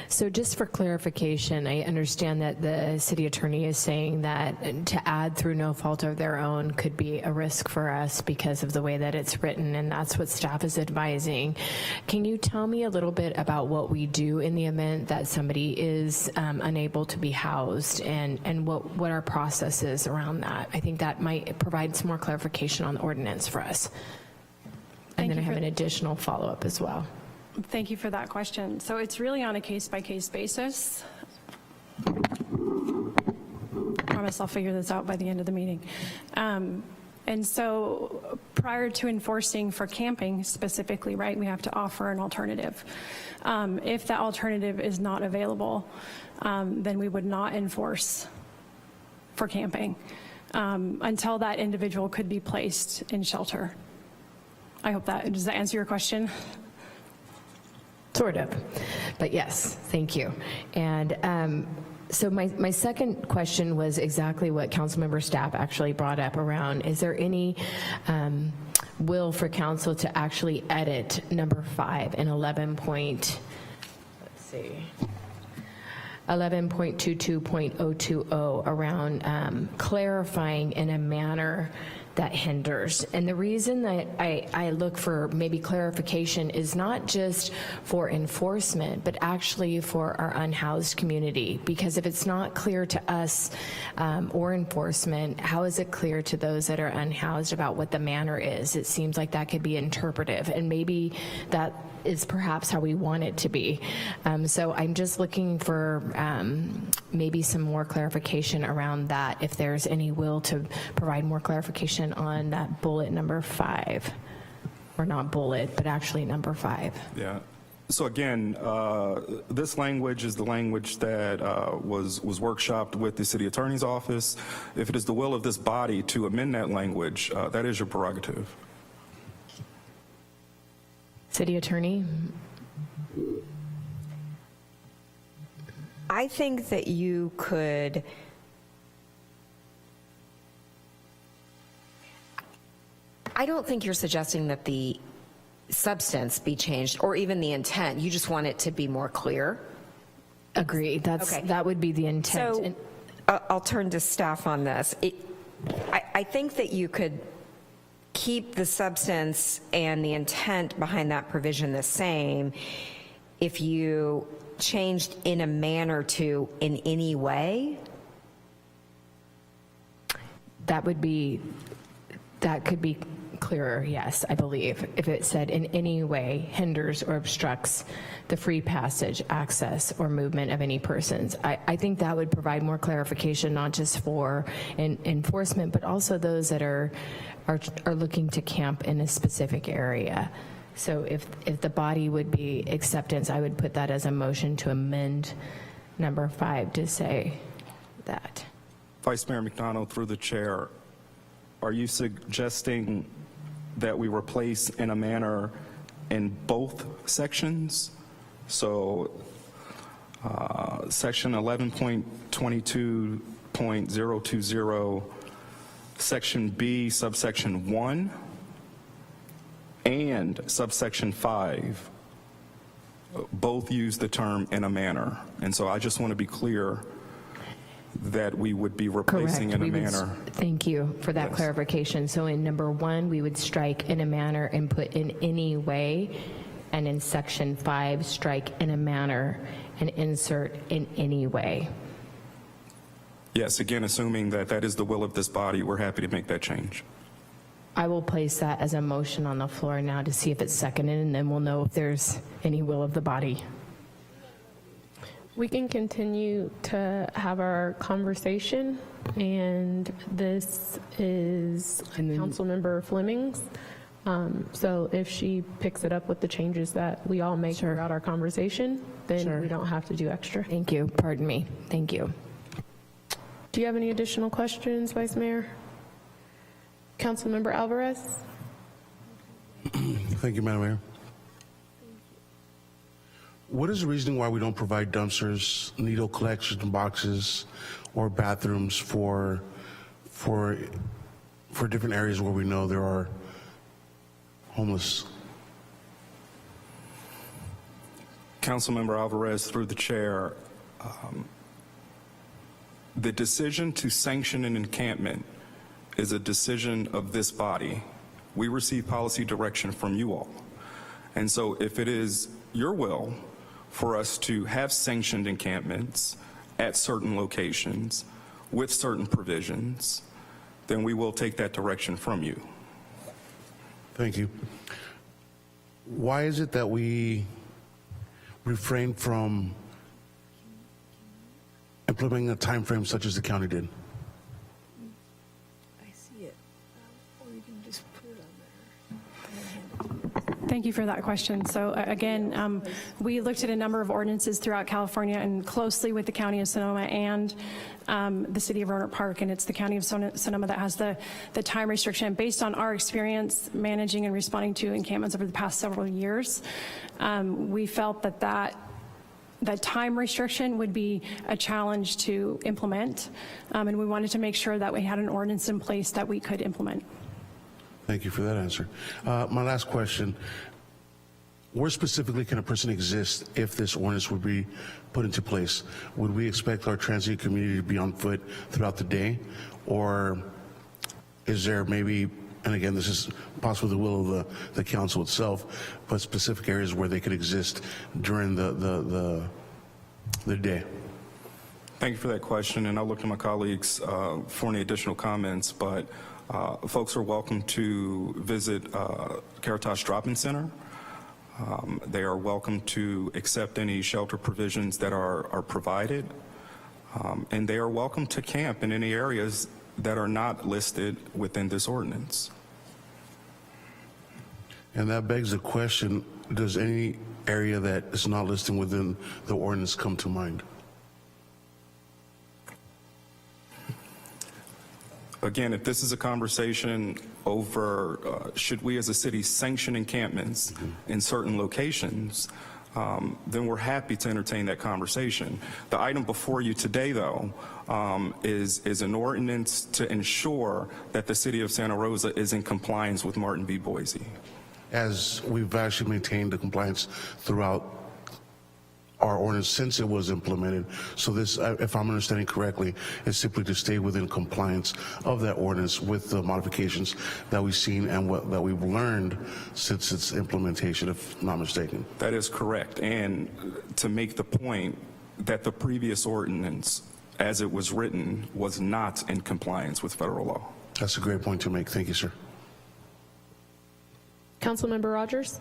So just for clarification, I understand that the city attorney is saying that to add through no fault of their own could be a risk for us because of the way that it's written, and that's what staff is advising. Can you tell me a little bit about what we do in the event that somebody is unable to be housed, and what our process is around that? I think that might provide some more clarification on the ordinance for us. And then I have an additional follow-up as well. Thank you for that question. So it's really on a case-by-case basis. I promise I'll figure this out by the end of the meeting. And so prior to enforcing for camping specifically, right, we have to offer an alternative. If that alternative is not available, then we would not enforce for camping until that individual could be placed in shelter. I hope does that answer your question? Sort of, but yes, thank you. And so my second question was exactly what Councilmember Stapp actually brought up around, is there any will for council to actually edit number 5 in 11.22.020 around clarifying in a manner that hinders. And the reason that I look for maybe clarification is not just for enforcement, but actually for our unhoused community. Because if it's not clear to us or enforcement, how is it clear to those that are unhoused about what the manner is? It seems like that could be interpretive, and maybe that is perhaps how we want it to be. So I'm just looking for maybe some more clarification around that, if there's any will to provide more clarification on that bullet number 5, or not bullet, but actually number 5. Yeah. So again, this language is the language that was workshopped with the city attorney's office. If it is the will of this body to amend that language, that is your prerogative. City Attorney? I think that you could I don't think you're suggesting that the substance be changed or even the intent. You just want it to be more clear. Agreed. That would be the intent. So I'll turn to staff on this. I think that you could keep the substance and the intent behind that provision the same if you changed in a manner to in any way. That could be clearer, yes, I believe, if it said in any way hinders or obstructs the free passage, access, or movement of any persons. I think that would provide more clarification, not just for enforcement, but also those that are looking to camp in a specific area. So if the body would be acceptance, I would put that as a motion to amend number 5 to say that. Vice Mayor McDonald, through the chair, are you suggesting that we replace in a manner in both sections? So section 11.22.020, section B, subsection 1, and subsection 5 both use the term in a manner. And so I just want to be clear that we would be replacing in a manner. Thank you for that clarification. So in number 1, we would strike in a manner and put in any way, and in section 5, strike in a manner and insert in any way. Yes, again, assuming that that is the will of this body, we're happy to make that change. I will place that as a motion on the floor now to see if it's seconded, and then we'll know if there's any will of the body. We can continue to have our conversation, and this is Councilmember Fleming's. So if she picks it up with the changes that we all make throughout our conversation, then we don't have to do extra. Thank you. Pardon me. Thank you. Do you have any additional questions, Vice Mayor? Councilmember Alvarez? Thank you, Madam Mayor. What is the reasoning why we don't provide dumpsters, needle collection boxes, or bathrooms for different areas where we know there are homeless? Councilmember Alvarez, through the chair, the decision to sanction an encampment is a decision of this body. We receive policy direction from you all. And so if it is your will for us to have sanctioned encampments at certain locations with certain provisions, then we will take that direction from you. Thank you. Why is it that we refrain from implementing a time frame such as the county did? I see it. Or you can just put it on there. Thank you for that question. So again, we looked at a number of ordinances throughout California and closely with the County of Sonoma and the City of Roanoke Park, and it's the County of Sonoma that has the time restriction. Based on our experience managing and responding to encampments over the past several years, we felt that time restriction would be a challenge to implement, and we wanted to make sure that we had an ordinance in place that we could implement. Thank you for that answer. My last question, where specifically can a person exist if this ordinance would be put into place? Would we expect our transient community to be on foot throughout the day? Or is there maybe, and again, this is possibly the will of the council itself, but specific areas where they could exist during the day? Thank you for that question, and I'll look to my colleagues for any additional comments, but folks are welcome to visit Caritas Drop-In Center. They are welcome to accept any shelter provisions that are provided, and they are welcome to camp in any areas that are not listed within this ordinance. And that begs the question, does any area that is not listed within the ordinance come to mind? Again, if this is a conversation over should we as a city sanction encampments in certain locations, then we're happy to entertain that conversation. The item before you today, though, is an ordinance to ensure that the city of Santa Rosa is in compliance with Martin v. Boise. As we've actually maintained the compliance throughout our ordinance since it was implemented. So this, if I'm understanding correctly, is simply to stay within compliance of that ordinance with the modifications that we've seen and that we've learned since its implementation, if not mistaken. That is correct. And to make the point that the previous ordinance, as it was written, was not in compliance with federal law. That's a great point to make. Thank you, sir. Councilmember Rogers.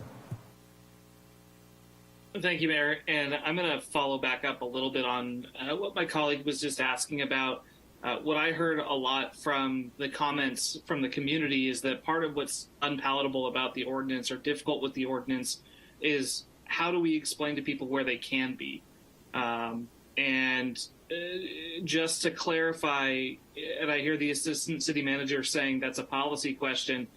Thank you, Mayor. And I'm going to follow back up a little bit on what my colleague was just asking about. What I heard a lot from the comments from the community is that part of what's unpalatable about the ordinance or difficult with the ordinance is how do we explain to people where they can be? Just to clarify, and I hear the assistant city manager saying that's a policy question.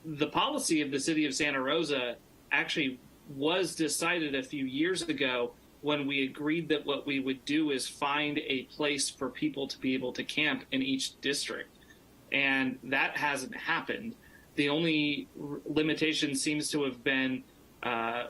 The policy of the city of Santa Rosa actually was decided a few years ago when we agreed that what we would do is find a place for people to be able to camp in each district. And that hasn't happened. The only limitation seems to have been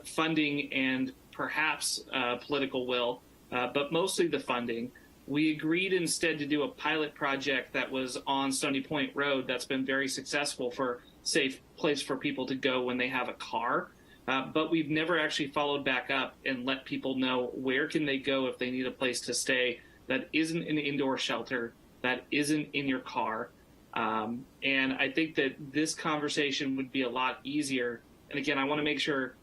funding and perhaps political will, but mostly the funding. We agreed instead to do a pilot project that was on Stony Point Road that's been very successful for safe place for people to go when they have a car. But we've never actually followed back up and let people know where can they go if they need a place to stay that isn't an indoor shelter, that isn't in your car. And I think that this conversation would be a lot easier. And again, I want to make sure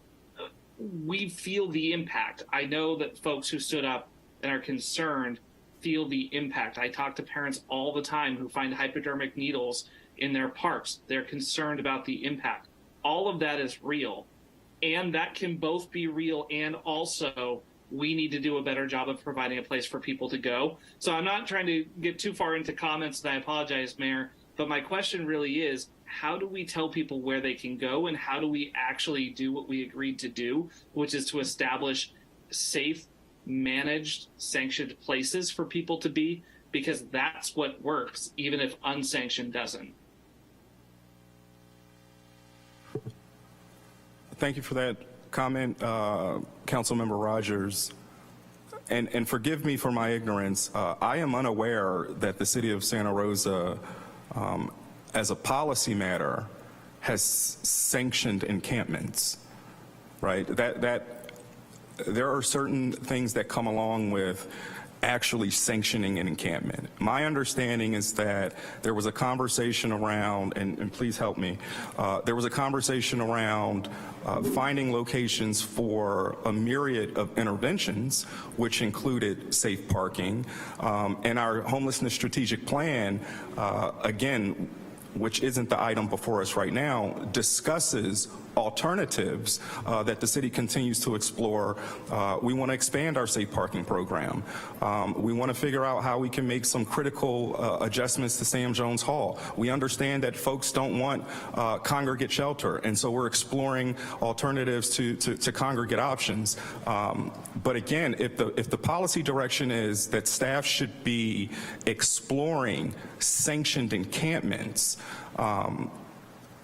we feel the impact. I know that folks who stood up and are concerned feel the impact. I talk to parents all the time who find hypodermic needles in their parks. They're concerned about the impact. All of that is real. And that can both be real and also we need to do a better job of providing a place for people to go. So I'm not trying to get too far into comments, and I apologize, Mayor, but my question really is, how do we tell people where they can go and how do we actually do what we agreed to do, which is to establish safe, managed, sanctioned places for people to be, because that's what works, even if unsanctioned doesn't. Thank you for that comment, Councilmember Rogers, and forgive me for my ignorance, I am unaware that the city of Santa Rosa, as a policy matter, has sanctioned encampments, right? That there are certain things that come along with actually sanctioning an encampment. My understanding is that there was a conversation around, and please help me, there was a conversation around finding locations for a myriad of interventions, which included safe parking. And our homelessness strategic plan, again, which isn't the item before us right now, discusses alternatives that the city continues to explore. We want to expand our safe parking program. We want to figure out how we can make some critical adjustments to Sam Jones Hall. We understand that folks don't want congregate shelter, and so we're exploring alternatives to congregate options. But again, if the policy direction is that staff should be exploring sanctioned encampments,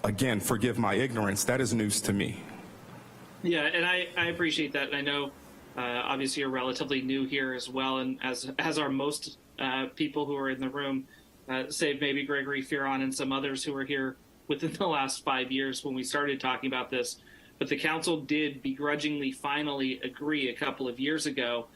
again, forgive my ignorance, that is news to me. Yeah, and I appreciate that. And I know, obviously, you're relatively new here as well, and as are most people who are in the room, save maybe Gregory Fearon and some others who were here within the last 5 years when we started talking about this. But the council did begrudgingly finally agree a couple of years ago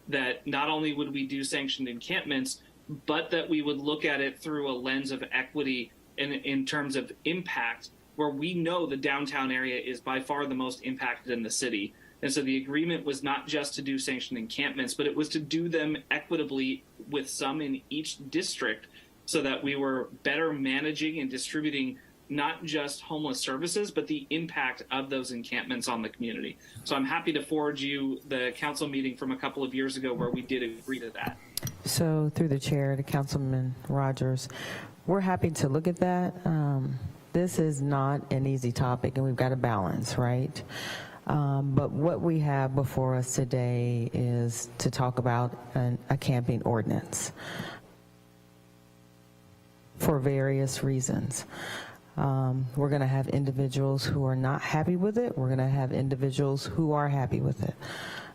that not only would we do sanctioned encampments, but that we would look at it through a lens of equity in terms of impact, where we know the downtown area is by far the most impacted in the city. And so the agreement was not just to do sanctioned encampments, but it was to do them equitably with some in each district so that we were better managing and distributing not just homeless services, but the impact of those encampments on the community. So I'm happy to forward you the council meeting from a couple of years ago where we did agree to that. So through the chair to Councilman Rogers, we're happy to look at that. This is not an easy topic, and we've got to balance, right? But what we have before us today is to talk about a camping ordinance for various reasons. We're going to have individuals who are not happy with it. We're going to have individuals who are happy with it.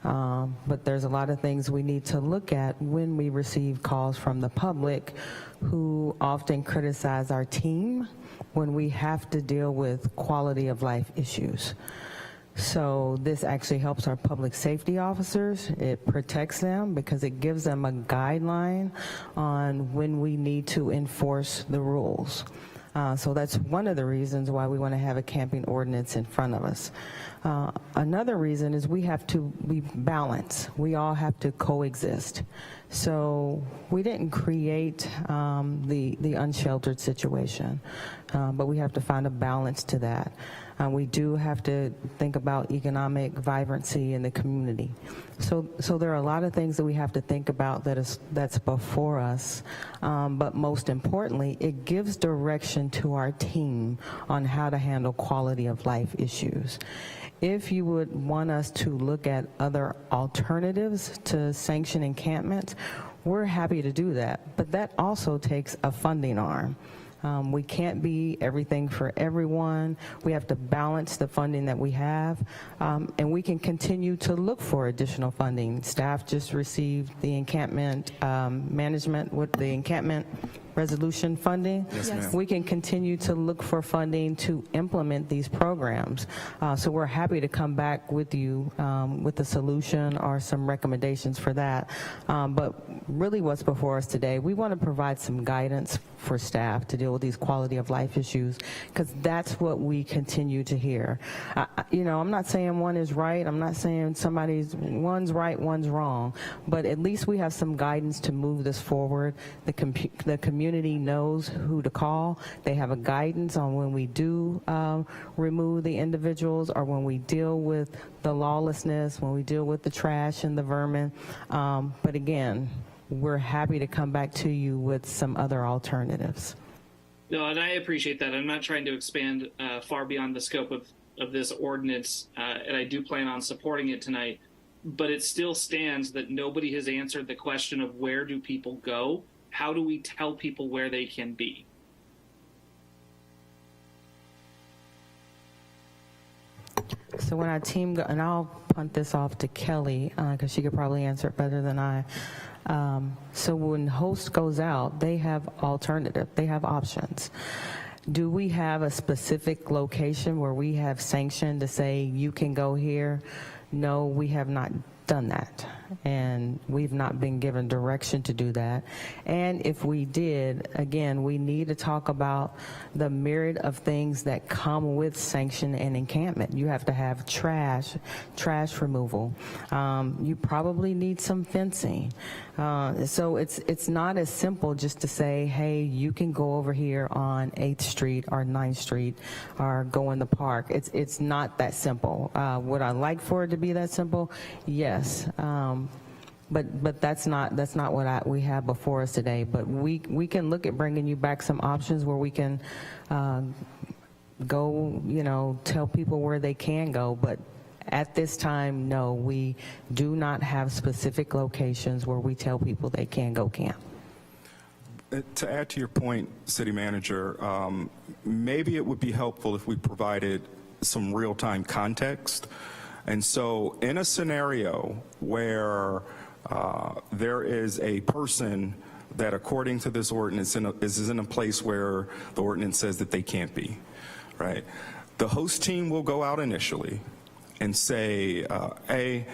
But there's a lot of things we need to look at when we receive calls from the public who often criticize our team when we have to deal with quality of life issues. So this actually helps our public safety officers. It protects them because it gives them a guideline on when we need to enforce the rules. So that's one of the reasons why we want to have a camping ordinance in front of us. Another reason is we balance. We all have to coexist. So we didn't create the unsheltered situation, but we have to find a balance to that. We do have to think about economic vibrancy in the community. So there are a lot of things that we have to think about that's before us, but most importantly, it gives direction to our team on how to handle quality of life issues. If you would want us to look at other alternatives to sanction encampments, we're happy to do that, but that also takes a funding arm. We can't be everything for everyone. We have to balance the funding that we have, and we can continue to look for additional funding. Staff just received the encampment management with the encampment resolution funding. Yes, ma'am. We can continue to look for funding to implement these programs. So we're happy to come back with you with a solution or some recommendations for that. But really what's before us today, we want to provide some guidance for staff to deal with these quality of life issues, because that's what we continue to hear. I'm not saying one is right. I'm not saying one's right, one's wrong, but at least we have some guidance to move this forward. The community knows who to call. They have a guidance on when we do remove the individuals, or when we deal with the lawlessness, when we deal with the trash and the vermin. But again, we're happy to come back to you with some other alternatives. No, and I appreciate that. I'm not trying to expand far beyond the scope of this ordinance, and I do plan on supporting it tonight. But it still stands that nobody has answered the question of where do people go? How do we tell people where they can be? So when our team go, and I'll punt this off to Kelly because she could probably answer it better than I. So when host goes out, they have alternative, they have options. Do we have a specific location where we have sanctioned to say you can go here? No, we have not done that, and we've not been given direction to do that. And if we did, again, we need to talk about the myriad of things that come with sanction and encampment. You have to have trash removal. You probably need some fencing. So it's not as simple just to say, hey, you can go over here on 8th Street or 9th Street or go in the park. It's not that simple. Would I like for it to be that simple? Yes. But that's not what we have before us today. But we can look at bringing you back some options where we can go, tell people where they can go. But at this time, no, we do not have specific locations where we tell people they can go camp. To add to your point, City Manager, maybe it would be helpful if we provided some real-time context. And so in a scenario where there is a person that, according to this ordinance, is in a place where the ordinance says that they can't be, right? The host team will go out initially and say, hey,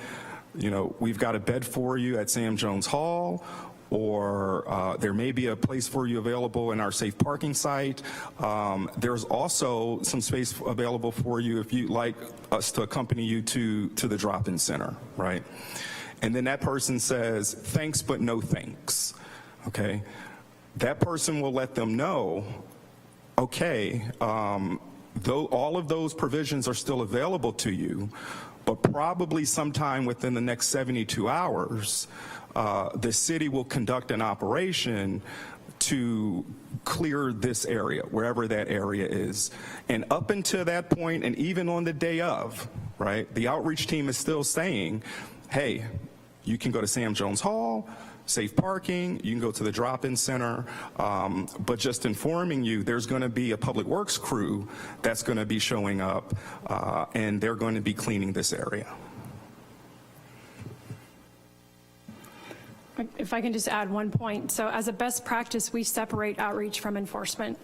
we've got a bed for you at Sam Jones Hall, or there may be a place for you available in our safe parking site. There's also some space available for you if you'd like us to accompany you to the drop-in center, right? And then that person says, thanks, but no thanks, okay? That person will let them know, okay, though all of those provisions are still available to you, but probably sometime within the next 72 hours, the city will conduct an operation to clear this area, wherever that area is. And up until that point, and even on the day of, right, the outreach team is still saying, hey, you can go to Sam Jones Hall, safe parking, you can go to the drop-in center, but just informing you, there's going to be a public works crew that's going to be showing up, and they're going to be cleaning this area. If I can just add one point. So as a best practice, we separate outreach from enforcement.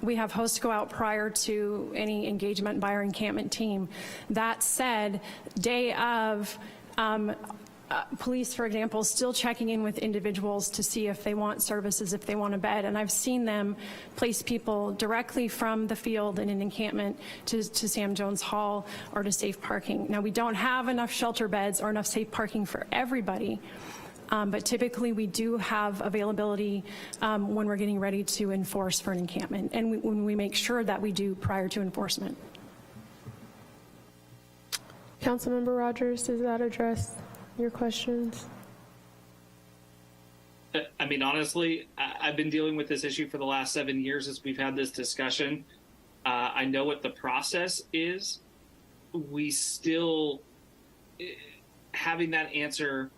We have hosts go out prior to any engagement by our encampment team. That said, day of, police, for example, still checking in with individuals to see if they want services, if they want a bed. And I've seen them place people directly from the field in an encampment to Sam Jones Hall or to safe parking. Now, we don't have enough shelter beds or enough safe parking for everybody, but typically we do have availability when we're getting ready to enforce for an encampment, and when we make sure that we do prior to enforcement. Councilmember Rogers, does that address your questions? I mean, honestly, I've been dealing with this issue for the last 7 years as we've had this discussion. I know what the process is. We still having that answer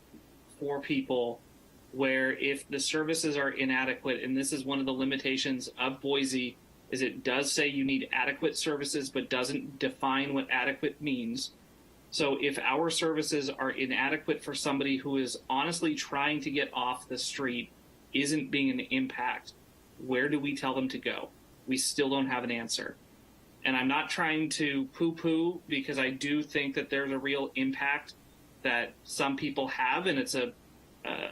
for people where if the services are inadequate, and this is one of the limitations of Boise, is it does say you need adequate services, but doesn't define what adequate means. So if our services are inadequate for somebody who is honestly trying to get off the street, isn't being an impact, where do we tell them to go? We still don't have an answer. And I'm not trying to poo-poo, because I do think that there's a real impact that some people have, and it's a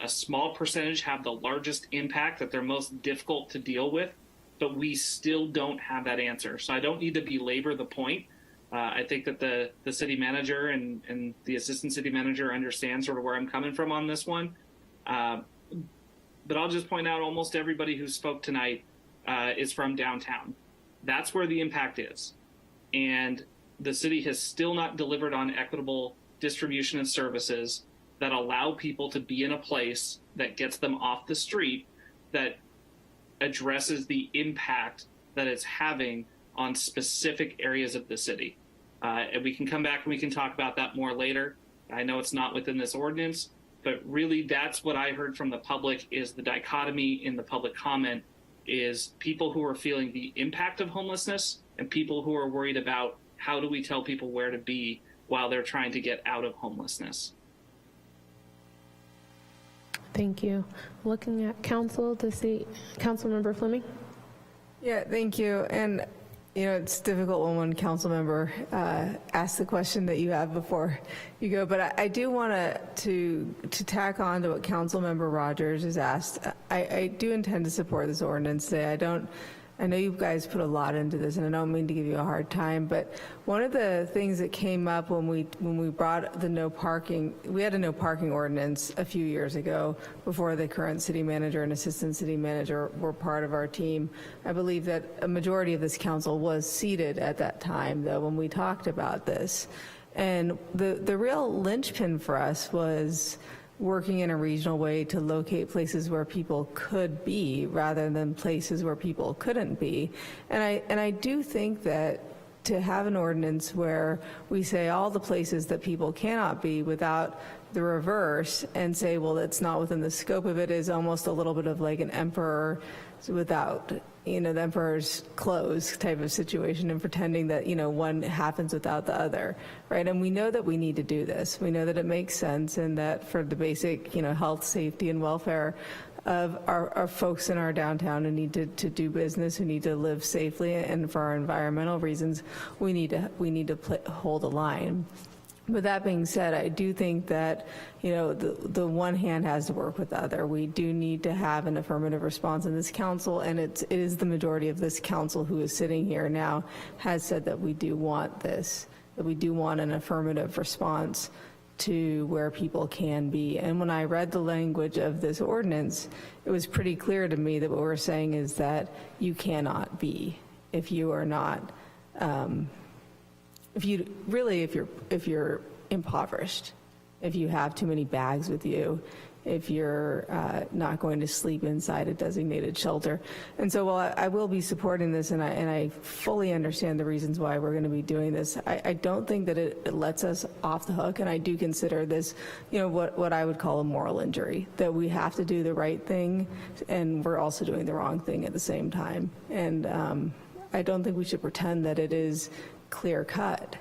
small percentage have the largest impact, that they're most difficult to deal with, but we still don't have that answer. So I don't need to belabor the point. I think that the city manager and the assistant city manager understand sort of where I'm coming from on this one. But I'll just point out almost everybody who spoke tonight is from downtown. That's where the impact is. And the city has still not delivered on equitable distribution of services that allow people to be in a place that gets them off the street, that addresses the impact that it's having on specific areas of the city. And we can come back and we can talk about that more later. I know it's not within this ordinance, but really that's what I heard from the public, is the dichotomy in the public comment is people who are feeling the impact of homelessness and people who are worried about how do we tell people where to be while they're trying to get out of homelessness? Thank you. Looking at council to see, Councilmember Fleming. Yeah, thank you. And it's difficult when one council member asks the question that you have before you go, but I do want to tack on to what Councilmember Rogers has asked. I do intend to support this ordinance today. I know you guys put a lot into this, and I don't mean to give you a hard time, but one of the things that came up when we brought the no parking, we had a no parking ordinance a few years ago before the current city manager and assistant city manager were part of our team. I believe that a majority of this council was seated at that time, though, when we talked about this. And the real linchpin for us was working in a regional way to locate places where people could be rather than places where people couldn't be. And I do think that to have an ordinance where we say all the places that people cannot be without the reverse and say, well, it's not within the scope of it, is almost a little bit of like an emperor without, the emperor's clothes type of situation, and pretending that, one happens without the other, right? And we know that we need to do this. We know that it makes sense, and that for the basic, health, safety, and welfare of our folks in our downtown who need to do business, who need to live safely, and for our environmental reasons, we need to hold a line. But that being said, I do think that, the one hand has to work with the other. We do need to have an affirmative response in this council, and it is the majority of this council who is sitting here now has said that we do want this, that we do want an affirmative response to where people can be. And when I read the language of this ordinance, it was pretty clear to me that what we're saying is that you cannot be if you are not, if you're impoverished, if you have too many bags with you, if you're not going to sleep inside a designated shelter. And so while I will be supporting this, and I fully understand the reasons why we're going to be doing this, I don't think that it lets us off the hook, and I do consider this, what I would call a moral injury, that we have to do the right thing, and we're also doing the wrong thing at the same time. And I don't think we should pretend that it is clear cut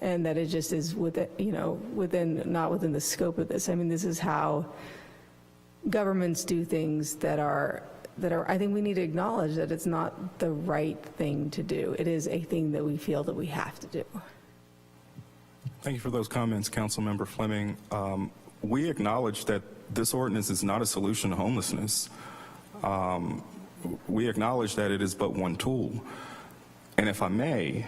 and that it just is within, not within the scope of this. I mean, this is how governments do things that are, I think we need to acknowledge that it's not the right thing to do. It is a thing that we feel that we have to do. Thank you for those comments, Councilmember Fleming. We acknowledge that this ordinance is not a solution to homelessness. We acknowledge that it is but one tool. And if I may,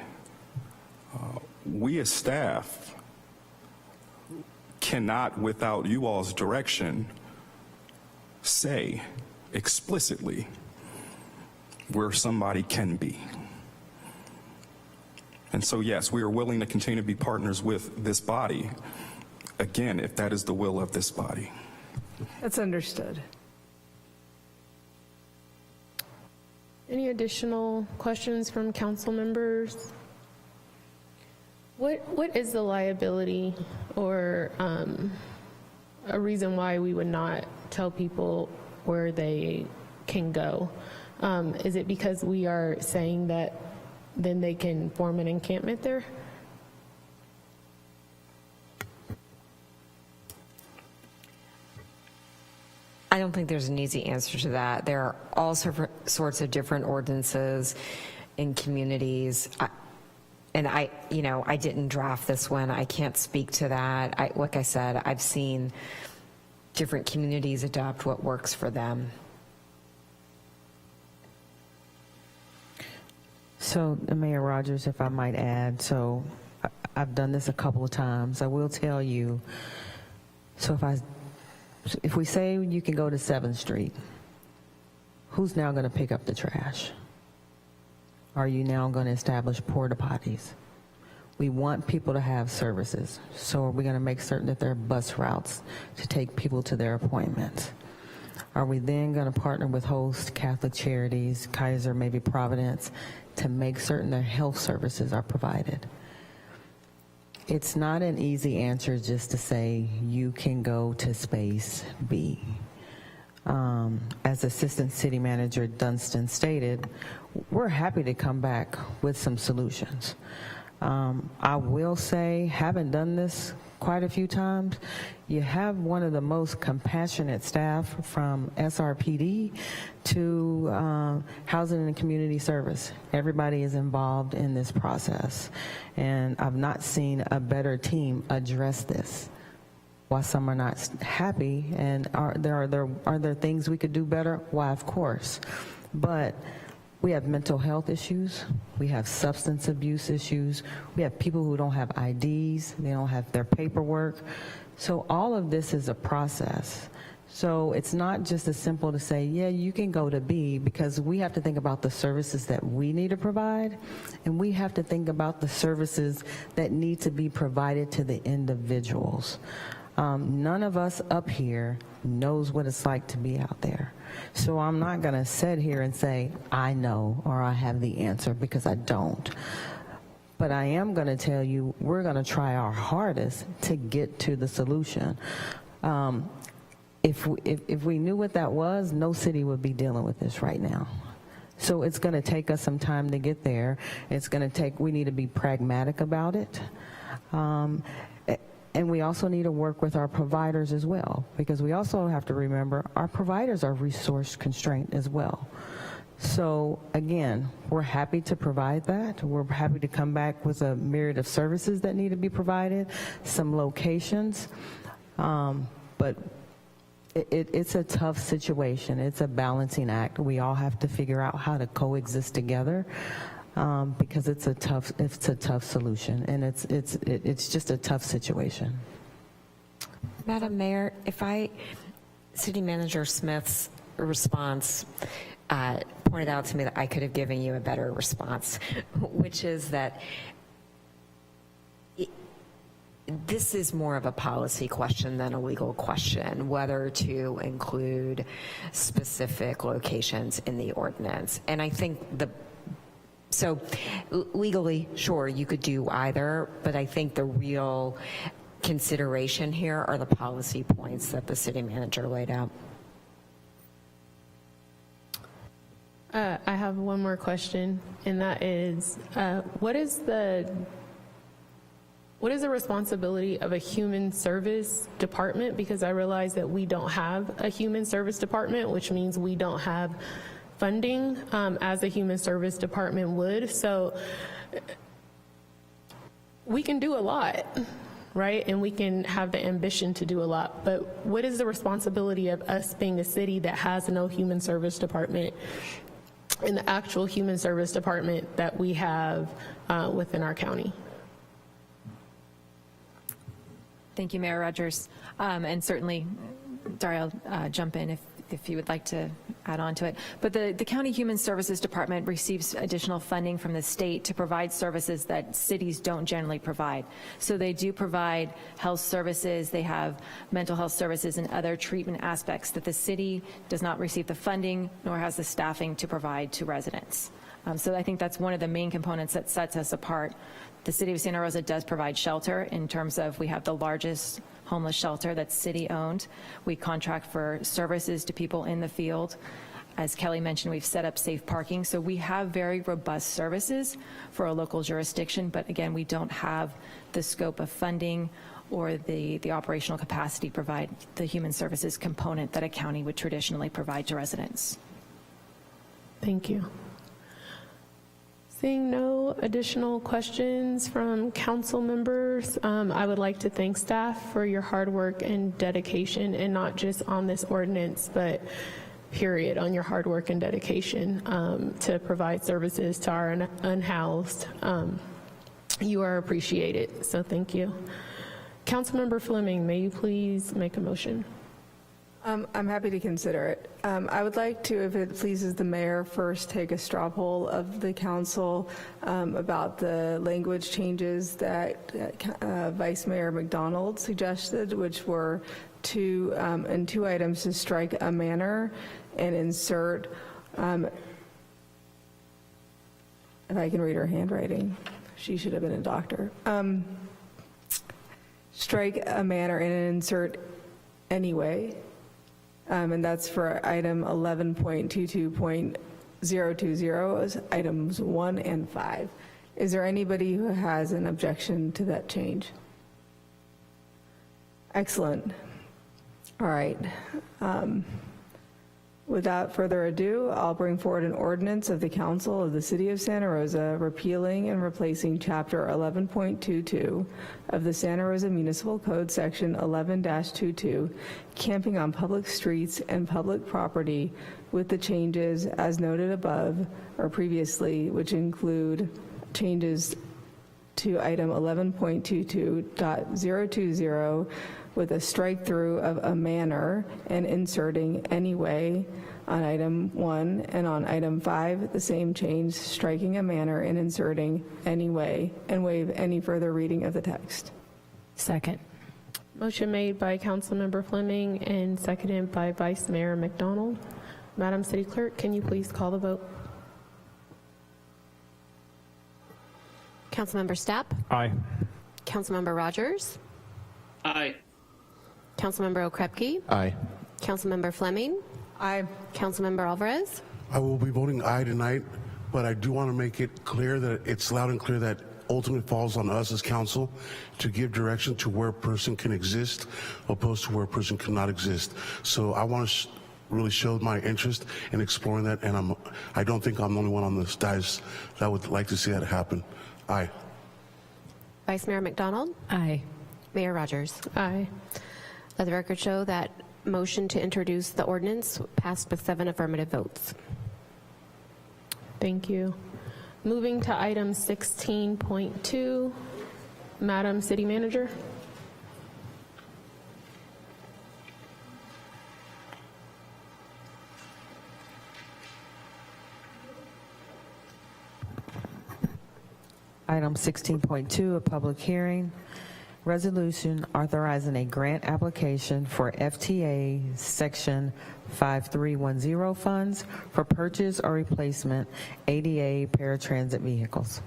we as staff cannot, without you all's direction, say explicitly where somebody can be. And so, yes, we are willing to continue to be partners with this body, again, if that is the will of this body. That's understood. Any additional questions from council members? What is the liability or a reason why we would not tell people where they can go? Is it because we are saying that then they can form an encampment there? I don't think there's an easy answer to that. There are all sorts of different ordinances in communities. And I didn't draft this one. I can't speak to that. Like I said, I've seen different communities adopt what works for them. So, Mayor Rogers, if I might add, so I've done this a couple of times. I will tell you, so if we say you can go to 7th Street, who's now going to pick up the trash? Are you now going to establish porta potties? We want people to have services, so are we going to make certain that there are bus routes to take people to their appointments? Are we then going to partner with host Catholic Charities, Kaiser, maybe Providence, to make certain their health services are provided? It's not an easy answer just to say you can go to space B. As Assistant City Manager Dunstan stated, we're happy to come back with some solutions. I will say, having done this quite a few times, you have one of the most compassionate staff from SRPD to Housing and Community Service. Everybody is involved in this process, and I've not seen a better team address this. While some are not happy, and are there things we could do better? Why, of course. But we have mental health issues. We have substance abuse issues. We have people who don't have IDs. They don't have their paperwork. So all of this is a process. So it's not just as simple to say, yeah, you can go to B, because we have to think about the services that we need to provide, and we have to think about the services that need to be provided to the individuals. None of us up here knows what it's like to be out there. So I'm not going to sit here and say, I know, or I have the answer, because I don't. But I am going to tell you, we're going to try our hardest to get to the solution. If we knew what that was, no city would be dealing with this right now. So it's going to take us some time to get there. We need to be pragmatic about it. And we also need to work with our providers as well, because we also have to remember our providers are resource constrained as well. So again, we're happy to provide that. We're happy to come back with a myriad of services that need to be provided, some locations, but it's a tough situation. It's a balancing act. We all have to figure out how to coexist together. Because it's a tough solution, and it's just a tough situation. Madam Mayor, City Manager Smith's response pointed out to me that I could have given you a better response, which is that this is more of a policy question than a legal question, whether to include specific locations in the ordinance. And I think so legally, sure, you could do either, but I think the real consideration here are the policy points that the city manager laid out. I have one more question, and that is, what is the responsibility of a human service department? Because I realize that we don't have a human service department, which means we don't have funding as a human service department would. So we can do a lot, right? And we can have the ambition to do a lot. But what is the responsibility of us being a city that has no human service department and the actual human service department that we have within our county? Thank you, Mayor Rogers. And certainly, Dario, jump in if you would like to add on to it. But the County Human Services Department receives additional funding from the state to provide services that cities don't generally provide. So they do provide health services, they have mental health services and other treatment aspects that the city does not receive the funding nor has the staffing to provide to residents. So I think that's one of the main components that sets us apart. The city of Santa Rosa does provide shelter in terms of we have the largest homeless shelter that's city owned. We contract for services to people in the field. As Kelly mentioned, we've set up safe parking. So we have very robust services for a local jurisdiction, but again, we don't have the scope of funding or the operational capacity to provide the human services component that a county would traditionally provide to residents. Thank you. Seeing no additional questions from council members, I would like to thank staff for your hard work and dedication, and not just on this ordinance, but period, on your hard work and dedication to provide services to our unhoused. You are appreciated, so thank you. Councilmember Fleming, may you please make a motion? I'm happy to consider it. I would like to, if it pleases the mayor, first take a straw poll of the council about the language changes that Vice Mayor McDonald suggested, which were two items to strike a manner and insert, if I can read her handwriting, she should have been a doctor. Strike a manner and insert anyway. And that's for item 11.22.020, items 1 and 5. Is there anybody who has an objection to that change? Excellent. All right. Without further ado, I'll bring forward an ordinance of the Council of the City of Santa Rosa repealing and replacing Chapter 11.22 of the Santa Rosa Municipal Code, Section 11-22, camping on public streets and public property, with the changes as noted above or previously, which include changes to item 11.22.020 with a strike through of a manner and inserting anyway on item 1, and on item 5, the same change, striking a manner and inserting anyway, and waive any further reading of the text. Second. Motion made by Councilmember Fleming and seconded by Vice Mayor McDonald. Madam City Clerk, can you please call the vote? Councilmember Stapp? Aye. Councilmember Rogers? Aye. Councilmember Okrepke? Aye. Councilmember Fleming? Aye. Councilmember Alvarez? I will be voting aye tonight, but I do want to make it clear that it's loud and clear that ultimately falls on us as council to give direction to where a person can exist opposed to where a person cannot exist. So I want to really show my interest in exploring that, and I don't think I'm the only one on this dais that would like to see that happen. Aye. Vice Mayor McDonald? Aye. Mayor Rogers? Aye. Let the record show that motion to introduce the ordinance passed with 7 affirmative votes. Thank you. Moving to item 16.2, Madam City Manager. Item 16.2, a public hearing. Resolution authorizing a grant application for FTA Section 5310 funds for purchase or replacement ADA paratransit vehicles.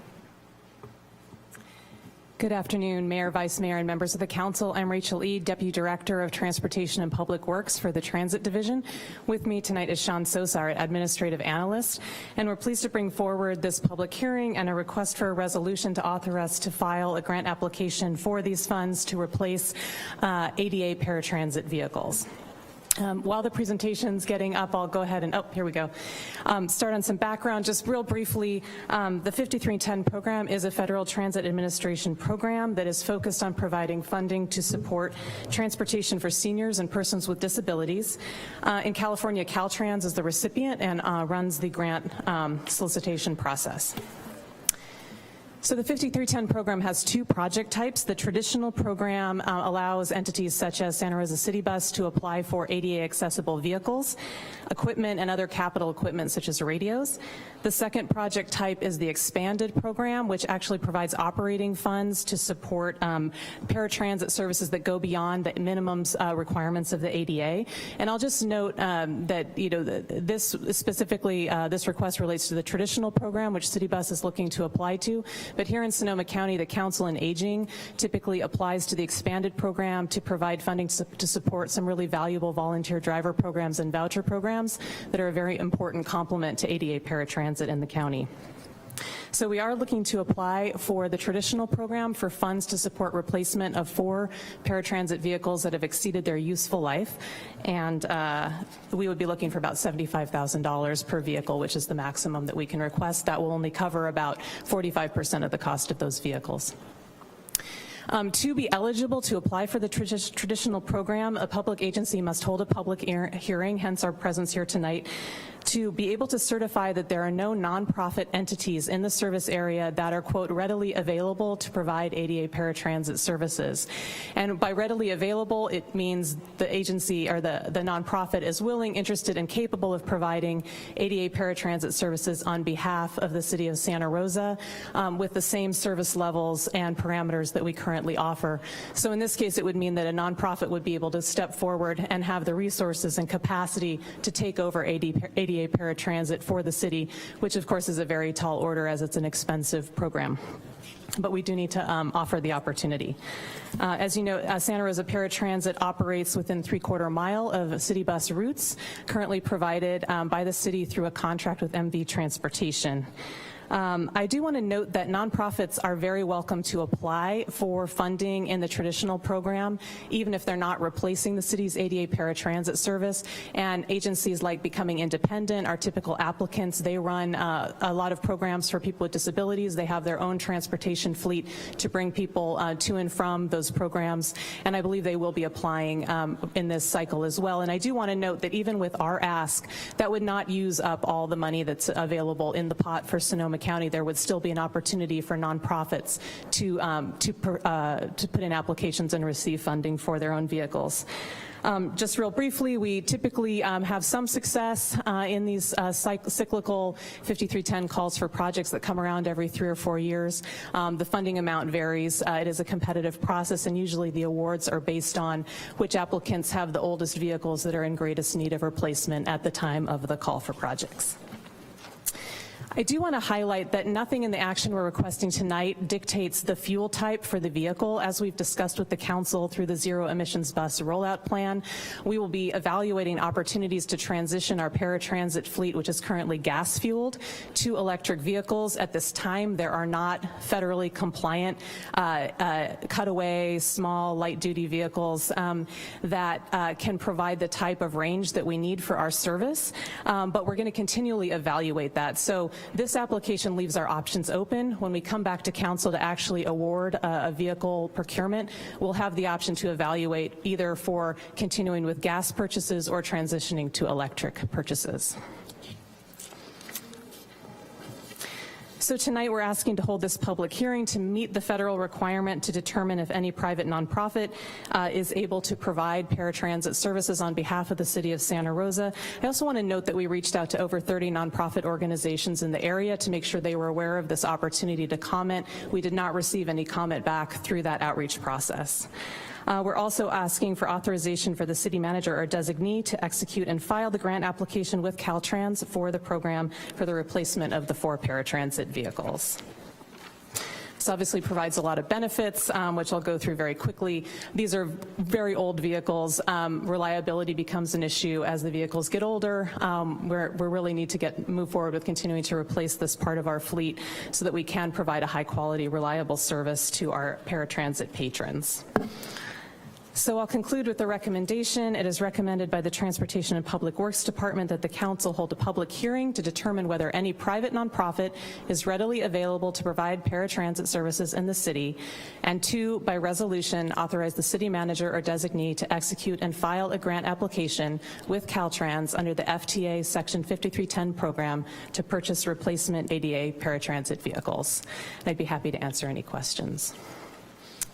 Good afternoon, Mayor, Vice Mayor, and members of the Council. I'm Rachel E., Deputy Director of Transportation and Public Works for the Transit Division. With me tonight is Sean Sosa, our Administrative Analyst, and we're pleased to bring forward this public hearing and a request for a resolution to authorize us to file a grant application for these funds to replace ADA paratransit vehicles. While the presentation's getting up, I'll go ahead and, here we go. Start on some background. Just real briefly, the 5310 program is a Federal Transit Administration program that is focused on providing funding to support transportation for seniors and persons with disabilities. In California, Caltrans is the recipient and runs the grant solicitation process. So the 5310 program has 2 project types. The traditional program allows entities such as Santa Rosa City Bus to apply for ADA accessible vehicles, equipment, and other capital equipment such as radios. The second project type is the expanded program, which actually provides operating funds to support paratransit services that go beyond the minimums requirements of the ADA. And I'll just note that, this specifically, this request relates to the traditional program, which City Bus is looking to apply to. But here in Sonoma County, the Council on Aging typically applies to the expanded program to provide funding to support some really valuable volunteer driver programs and voucher programs that are a very important complement to ADA paratransit in the county. So we are looking to apply for the traditional program for funds to support replacement of 4 paratransit vehicles that have exceeded their useful life. And we would be looking for about $75,000 per vehicle, which is the maximum that we can request. That will only cover about 45% of the cost of those vehicles. To be eligible to apply for the traditional program, a public agency must hold a public hearing, hence our presence here tonight, to be able to certify that there are no nonprofit entities in the service area that are, quote, readily available to provide ADA paratransit services. And by readily available, it means the agency or the nonprofit is willing, interested, and capable of providing ADA paratransit services on behalf of the City of Santa Rosa with the same service levels and parameters that we currently offer. So in this case, it would mean that a nonprofit would be able to step forward and have the resources and capacity to take over ADA paratransit for the city, which of course is a very tall order as it's an expensive program. But we do need to offer the opportunity. As you know, Santa Rosa Paratransit operates within 3/4 mile of city bus routes, currently provided by the city through a contract with MV Transportation. I do want to note that nonprofits are very welcome to apply for funding in the traditional program, even if they're not replacing the city's ADA paratransit service. And agencies like Becoming Independent are typical applicants. They run a lot of programs for people with disabilities. They have their own transportation fleet to bring people to and from those programs. And I believe they will be applying in this cycle as well. And I do want to note that even with our ask, that would not use up all the money that's available in the pot for Sonoma County. There would still be an opportunity for nonprofits to put in applications and receive funding for their own vehicles. Just real briefly, we typically have some success in these cyclical 5310 calls for projects that come around every 3 or 4 years. The funding amount varies. It is a competitive process, and usually the awards are based on which applicants have the oldest vehicles that are in greatest need of replacement at the time of the call for projects. I do want to highlight that nothing in the action we're requesting tonight dictates the fuel type for the vehicle. As we've discussed with the council through the zero emissions bus rollout plan, we will be evaluating opportunities to transition our paratransit fleet, which is currently gas fueled, to electric vehicles. At this time, there are not federally compliant cutaway, small, light duty vehicles that can provide the type of range that we need for our service, but we're going to continually evaluate that. So this application leaves our options open. When we come back to council to actually award a vehicle procurement, we'll have the option to evaluate either for continuing with gas purchases or transitioning to electric purchases. So tonight we're asking to hold this public hearing to meet the federal requirement to determine if any private nonprofit is able to provide paratransit services on behalf of the city of Santa Rosa. I also want to note that we reached out to over 30 nonprofit organizations in the area to make sure they were aware of this opportunity to comment. We did not receive any comment back through that outreach process. We're also asking for authorization for the city manager or designee to execute and file the grant application with Caltrans for the program for the replacement of the 4 paratransit vehicles. This obviously provides a lot of benefits, which I'll go through very quickly. These are very old vehicles. Reliability becomes an issue as the vehicles get older. We really need to move forward with continuing to replace this part of our fleet so that we can provide a high quality, reliable service to our paratransit patrons. So I'll conclude with the recommendation. It is recommended by the Transportation and Public Works Department that the council hold a public hearing to determine whether any private nonprofit is readily available to provide paratransit services in the city, and 2, by resolution, authorize the city manager or designee to execute and file a grant application with Caltrans under the FTA Section 5310 program to purchase replacement ADA paratransit vehicles. I'd be happy to answer any questions.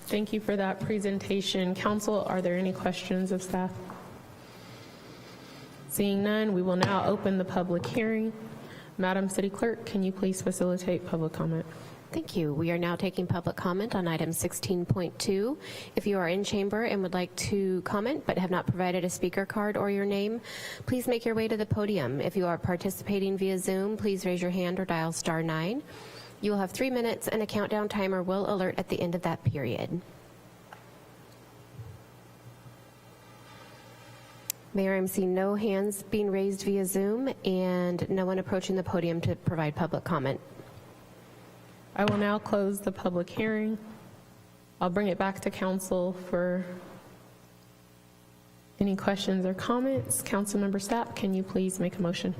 Thank you for that presentation. Council, are there any questions of staff? Seeing none, we will now open the public hearing. Madam City Clerk, can you please facilitate public comment? Thank you. We are now taking public comment on item 16.2. If you are in chamber and would like to comment but have not provided a speaker card or your name, please make your way to the podium. If you are participating via Zoom, please raise your hand or dial *9. You will have 3 minutes, and a countdown timer will alert at the end of that period. Mayor, I'm seeing no hands being raised via Zoom and no one approaching the podium to provide public comment. I will now close the public hearing. I'll bring it back to council for any questions or comments. Councilmember Stapp, can you please make a motion?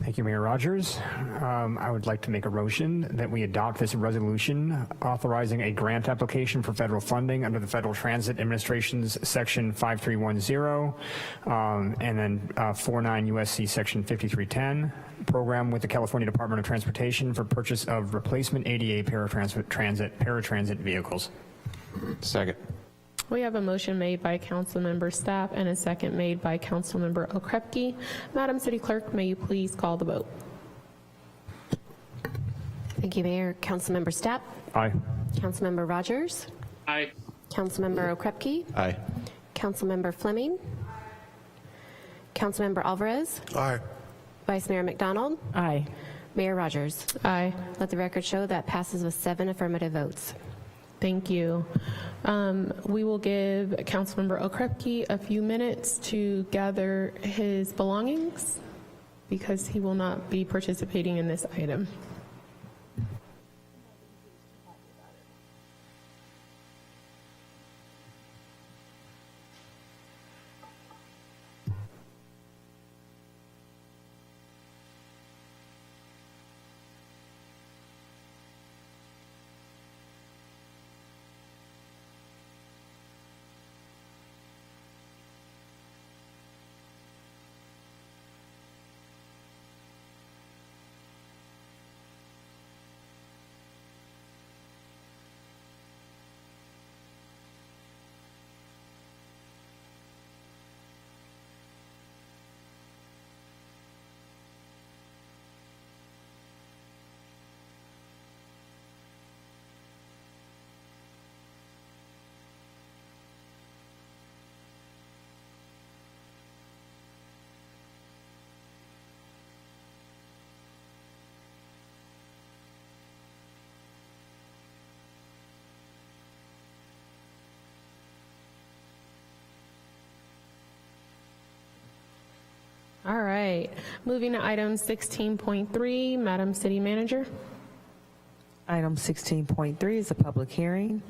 Thank you, Mayor Rogers. I would like to make a motion that we adopt this resolution authorizing a grant application for federal funding under the Federal Transit Administration's Section 5310 and then 49 USC Section 5310 program with the California Department of Transportation for purchase of replacement ADA paratransit vehicles. Second. We have a motion made by Councilmember Stapp and a second made by Councilmember Okrepke. Madam City Clerk, may you please call the vote? Thank you, Mayor. Councilmember Stapp? Aye. Councilmember Rogers? Aye. Councilmember Okrepke? Aye. Councilmember Fleming? Councilmember Alvarez? Aye. Vice Mayor McDonald? Aye. Mayor Rogers? Aye. Let the record show that passes with 7 affirmative votes. Thank you. We will give Councilmember Okrepke a few minutes to gather his belongings because he will not be participating in this item. All right, moving to item 16.3, Madam City Manager. Item 16.3 is a public hearing,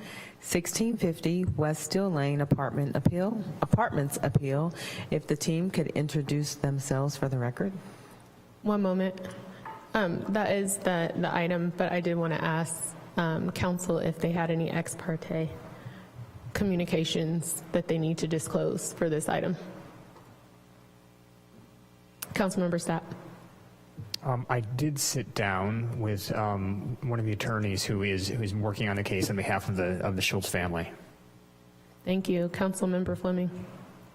1650 West Steel Lane Apartments Appeal. If the team could introduce themselves for the record. One moment. That is the item, but I did want to ask council if they had any ex parte communications that they need to disclose for this item. Councilmember Stapp. I did sit down with one of the attorneys who is working on the case on behalf of the Schultz family. Thank you. Councilmember Fleming.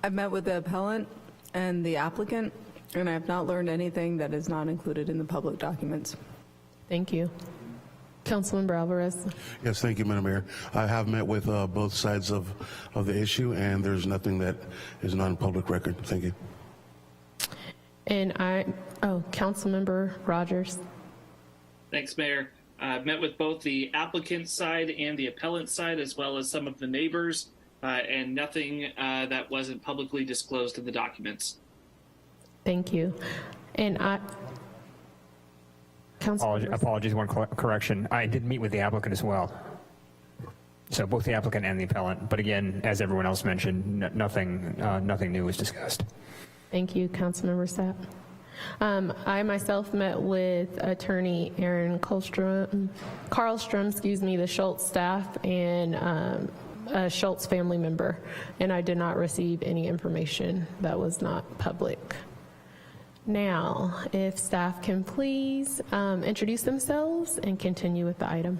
I've met with the appellant and the applicant, and I have not learned anything that is not included in the public documents. Thank you. Councilmember Alvarez. Yes, thank you, Madam Mayor. I have met with both sides of the issue, and there's nothing that is not in public record. Thank you. And Councilmember Rogers. Thanks, Mayor. I've met with both the applicant side and the appellant side, as well as some of the neighbors, and nothing that wasn't publicly disclosed in the documents. Thank you. And Apologies, one correction. I did meet with the applicant as well. So both the applicant and the appellant. But again, as everyone else mentioned, nothing new was discussed. Thank you, Councilmember Stapp. I myself met with attorney Aaron Karlstrom, the Schultz staff, and a Schultz family member, and I did not receive any information that was not public. Now, if staff can please introduce themselves and continue with the item.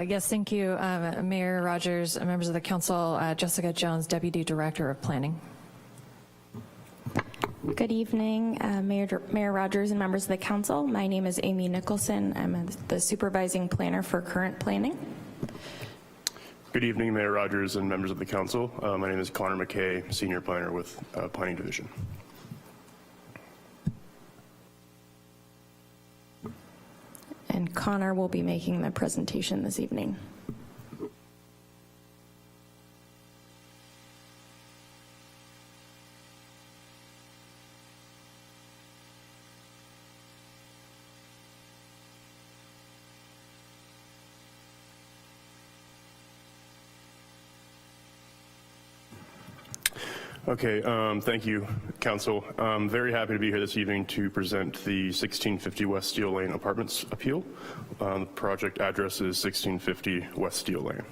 Yes, thank you, Mayor Rogers, members of the council, Jessica Jones, Deputy Director of Planning. Good evening, Mayor Rogers and members of the council. My name is Amy Nicholson. I'm the supervising planner for current planning. Good evening, Mayor Rogers and members of the council. My name is Connor McKay, senior planner with Planning Division. And Connor will be making the presentation this evening. Okay, thank you, Council. I'm very happy to be here this evening to present the 1650 West Steel Lane Apartments Appeal. The project address is 1650 West Steel Lane.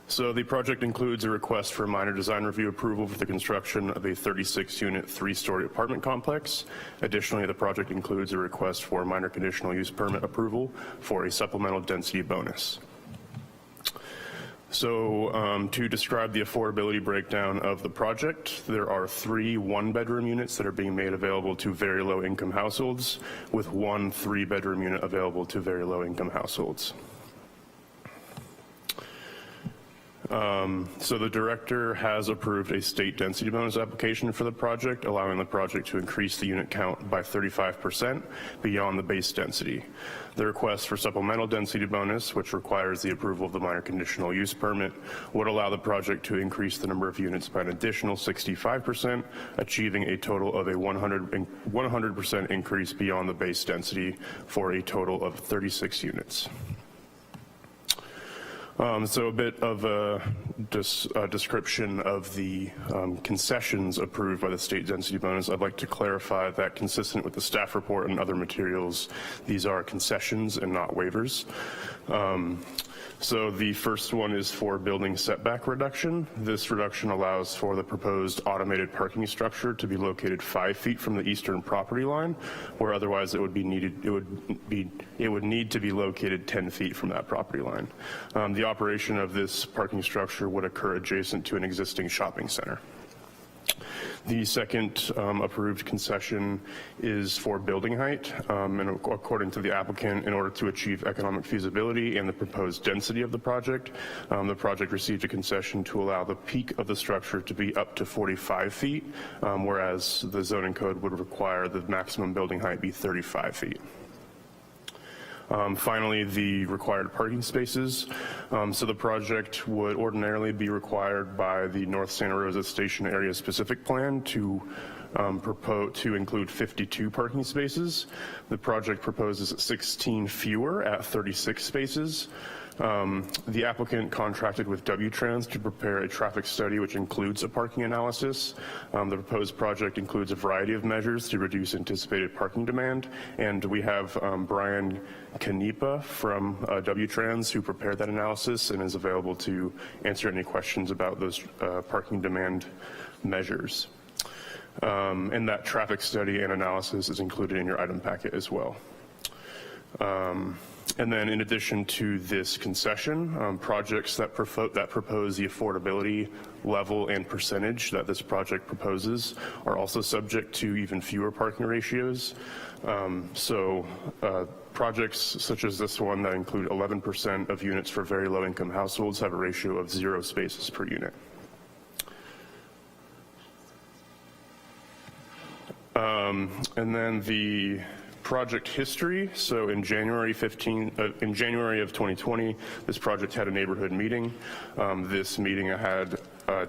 So the project includes a request for minor design review approval for the construction of a 36-unit, 3-story apartment complex. Additionally, the project includes a request for minor conditional use permit approval for a supplemental density bonus. So to describe the affordability breakdown of the project, there are 3 one-bedroom units that are being made available to very low-income households, with 1 3-bedroom unit available to very low-income households. So the director has approved a state density bonus application for the project, allowing the project to increase the unit count by 35% beyond the base density. The request for supplemental density bonus, which requires the approval of the minor conditional use permit, would allow the project to increase the number of units by an additional 65%, achieving a total of a 100% increase beyond the base density for a total of 36 units. So a bit of a description of the concessions approved by the state density bonus. I'd like to clarify that, consistent with the staff report and other materials, these are concessions and not waivers. So the first one is for building setback reduction. This reduction allows for the proposed automated parking structure to be located 5 feet from the eastern property line, where otherwise it would need to be located 10 feet from that property line. The operation of this parking structure would occur adjacent to an existing shopping center. The second approved concession is for building height, and according to the applicant, in order to achieve economic feasibility and the proposed density of the project received a concession to allow the peak of the structure to be up to 45 feet, whereas the zoning code would require the maximum building height be 35 feet. Finally, the required parking spaces. So the project would ordinarily be required by the North Santa Rosa Station Area Specific Plan to include 52 parking spaces. The project proposes 16 fewer at 36 spaces. The applicant contracted with W-Trans to prepare a traffic study which includes a parking analysis. The proposed project includes a variety of measures to reduce anticipated parking demand, and we have Brian Canepa from W-Trans who prepared that analysis and is available to answer any questions about those parking demand measures. And that traffic study and analysis is included in your item packet as well. And then in addition to this concession, projects that propose the affordability level and percentage that this project proposes are also subject to even fewer parking ratios. Projects such as this one that include 11% of units for very low income households have a ratio of 0 spaces per unit. And then the project history. So in January of 2020, this project had a neighborhood meeting. This meeting had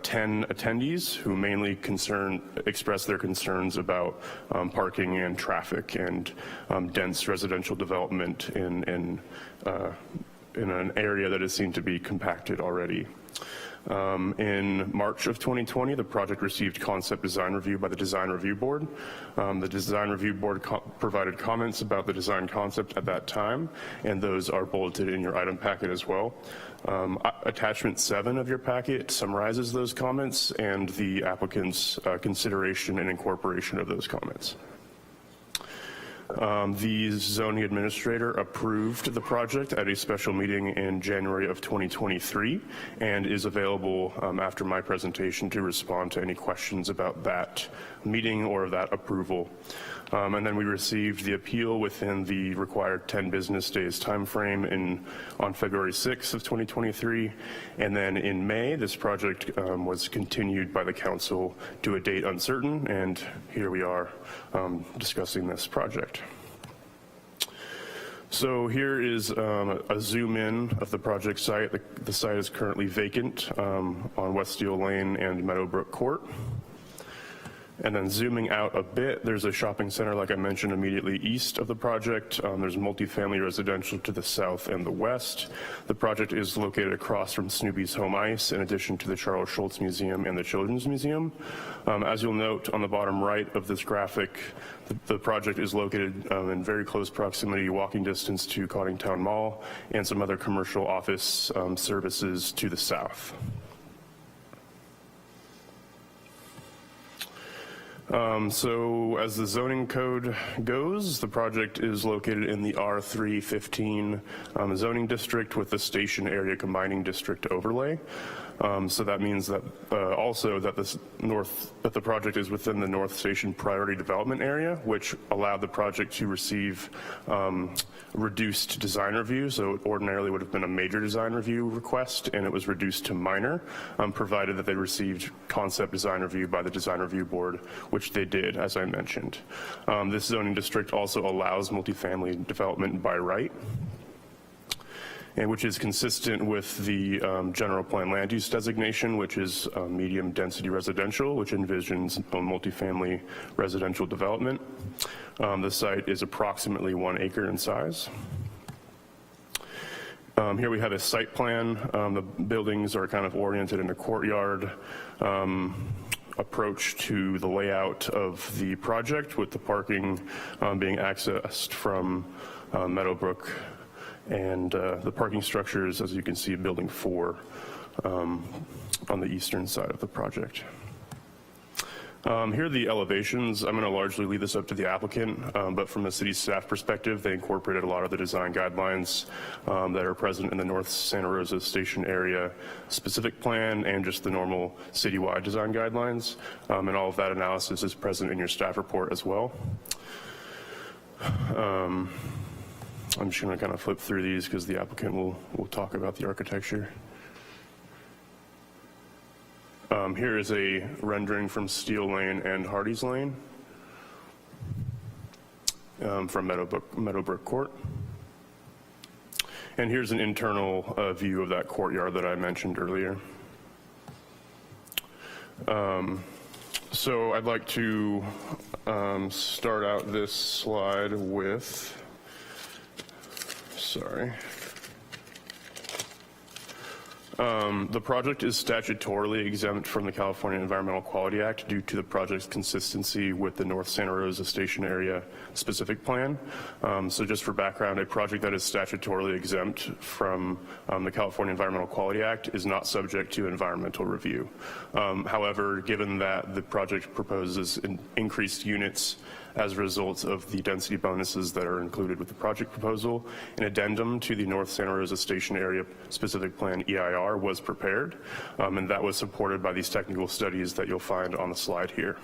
10 attendees who mainly expressed their concerns about parking and traffic and dense residential development in an area that is seen to be compacted already. In March of 2020, the project received concept design review by the Design Review Board. The Design Review Board provided comments about the design concept at that time, and those are bulleted in your item packet as well. Attachment 7 of your packet summarizes those comments and the applicant's consideration and incorporation of those comments. The zoning administrator approved the project at a special meeting in January of 2023 and is available after my presentation to respond to any questions about that meeting or that approval. And then we received the appeal within the required 10 business days timeframe on February 6th of 2023. And then in May, this project was continued by the council to a date uncertain, and here we are discussing this project. So here is a zoom in of the project site. The site is currently vacant on West Steel Lane and Meadowbrook Court. And then zooming out a bit, there's a shopping center, like I mentioned, immediately east of the project. There's multifamily residential to the south and the west. The project is located across from Snoopy's Home Ice, in addition to the Charles Schultz Museum and the Children's Museum. As you'll note on the bottom right of this graphic, the project is located in very close proximity, walking distance to Cottingtown Mall and some other commercial office services to the south. So as the zoning code goes, the project is located in the R315 zoning district with the station area combining district overlay. So that means that also that the project is within the North Station priority development area, which allowed the project to receive reduced design review. So it ordinarily would have been a major design review request, and it was reduced to minor, provided that they received concept design review by the Design Review Board, which they did, as I mentioned. This zoning district also allows multifamily development by right, and which is consistent with the general plan land use designation, which is medium density residential, which envisions multifamily residential development. The site is approximately 1 acre in size. Here we have a site plan. The buildings are kind of oriented in a courtyard approach to the layout of the project, with the parking being accessed from Meadowbrook. And the parking structures, as you can see, building 4 on the eastern side of the project. Here are the elevations. I'm going to largely leave this up to the applicant, but from the city staff perspective, they incorporated a lot of the design guidelines that are present in the North Santa Rosa Station Area Specific Plan and just the normal citywide design guidelines. And all of that analysis is present in your staff report as well. I'm just going to kind of flip through these because the applicant will talk about the architecture. Here is a rendering from Steel Lane and Hardy's Lane from Meadowbrook Court. And here's an internal view of that courtyard that I mentioned earlier. So I'd like to start out this slide with, the project is statutorily exempt from the California Environmental Quality Act due to the project's consistency with the North Santa Rosa Station Area Specific Plan. So just for background, a project that is statutorily exempt from the California Environmental Quality Act is not subject to environmental review. However, given that the project proposes increased units as a result of the density bonuses that are included with the project proposal, an addendum to the North Santa Rosa Station Area Specific Plan EIR was prepared, and that was supported by these technical studies that you'll find on the slide here.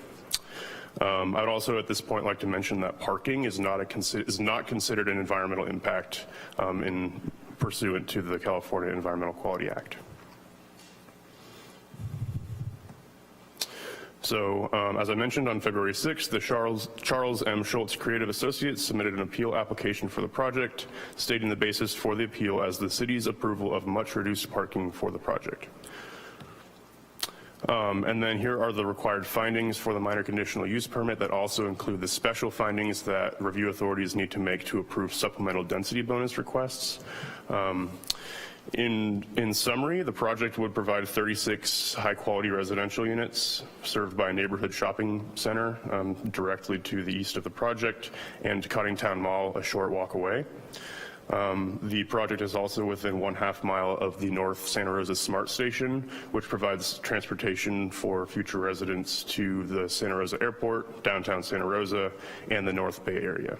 I would also at this point like to mention that parking is not considered an environmental impact in pursuant to the California Environmental Quality Act. So, as I mentioned, on February 6th, the Charles M. Schultz Creative Associates submitted an appeal application for the project, stating the basis for the appeal as the city's approval of much reduced parking for the project. And then here are the required findings for the minor conditional use permit that also include the special findings that review authorities need to make to approve supplemental density bonus requests. In summary, the project would provide 36 high-quality residential units served by a neighborhood shopping center directly to the east of the project, and Cottingtown Mall a short walk away. The project is also within 1/2 mile of the North Santa Rosa Smart Station, which provides transportation for future residents to the Santa Rosa Airport, downtown Santa Rosa, and the North Bay area.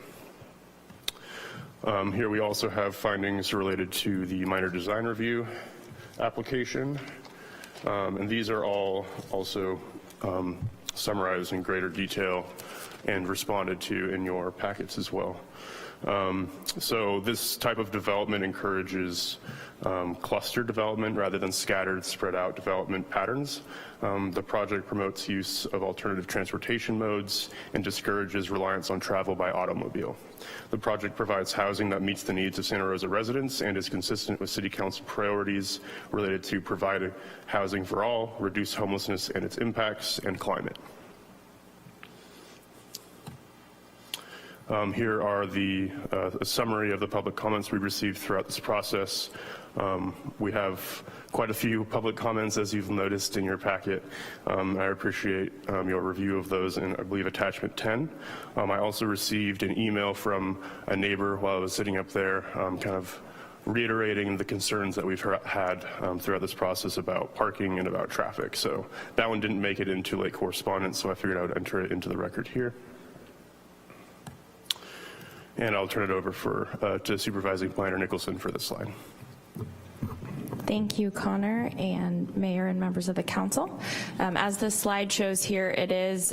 Here we also have findings related to the minor design review application, and these are all also summarized in greater detail and responded to in your packets as well. So this type of development encourages cluster development rather than scattered, spread out development patterns. The project promotes use of alternative transportation modes and discourages reliance on travel by automobile. The project provides housing that meets the needs of Santa Rosa residents and is consistent with City Council priorities related to provide housing for all, reduce homelessness and its impacts, and climate. Here are a summary of the public comments we received throughout this process. We have quite a few public comments, as you've noticed in your packet. I appreciate your review of those in, I believe, attachment 10. I also received an email from a neighbor while I was sitting up there, kind of reiterating the concerns that we've had throughout this process about parking and about traffic. So that one didn't make it into late correspondence, so I figured I would enter it into the record here. And I'll turn it over to Supervising Planner Nicholson for this slide. Thank you, Connor, and Mayor and members of the council. As this slide shows here, it is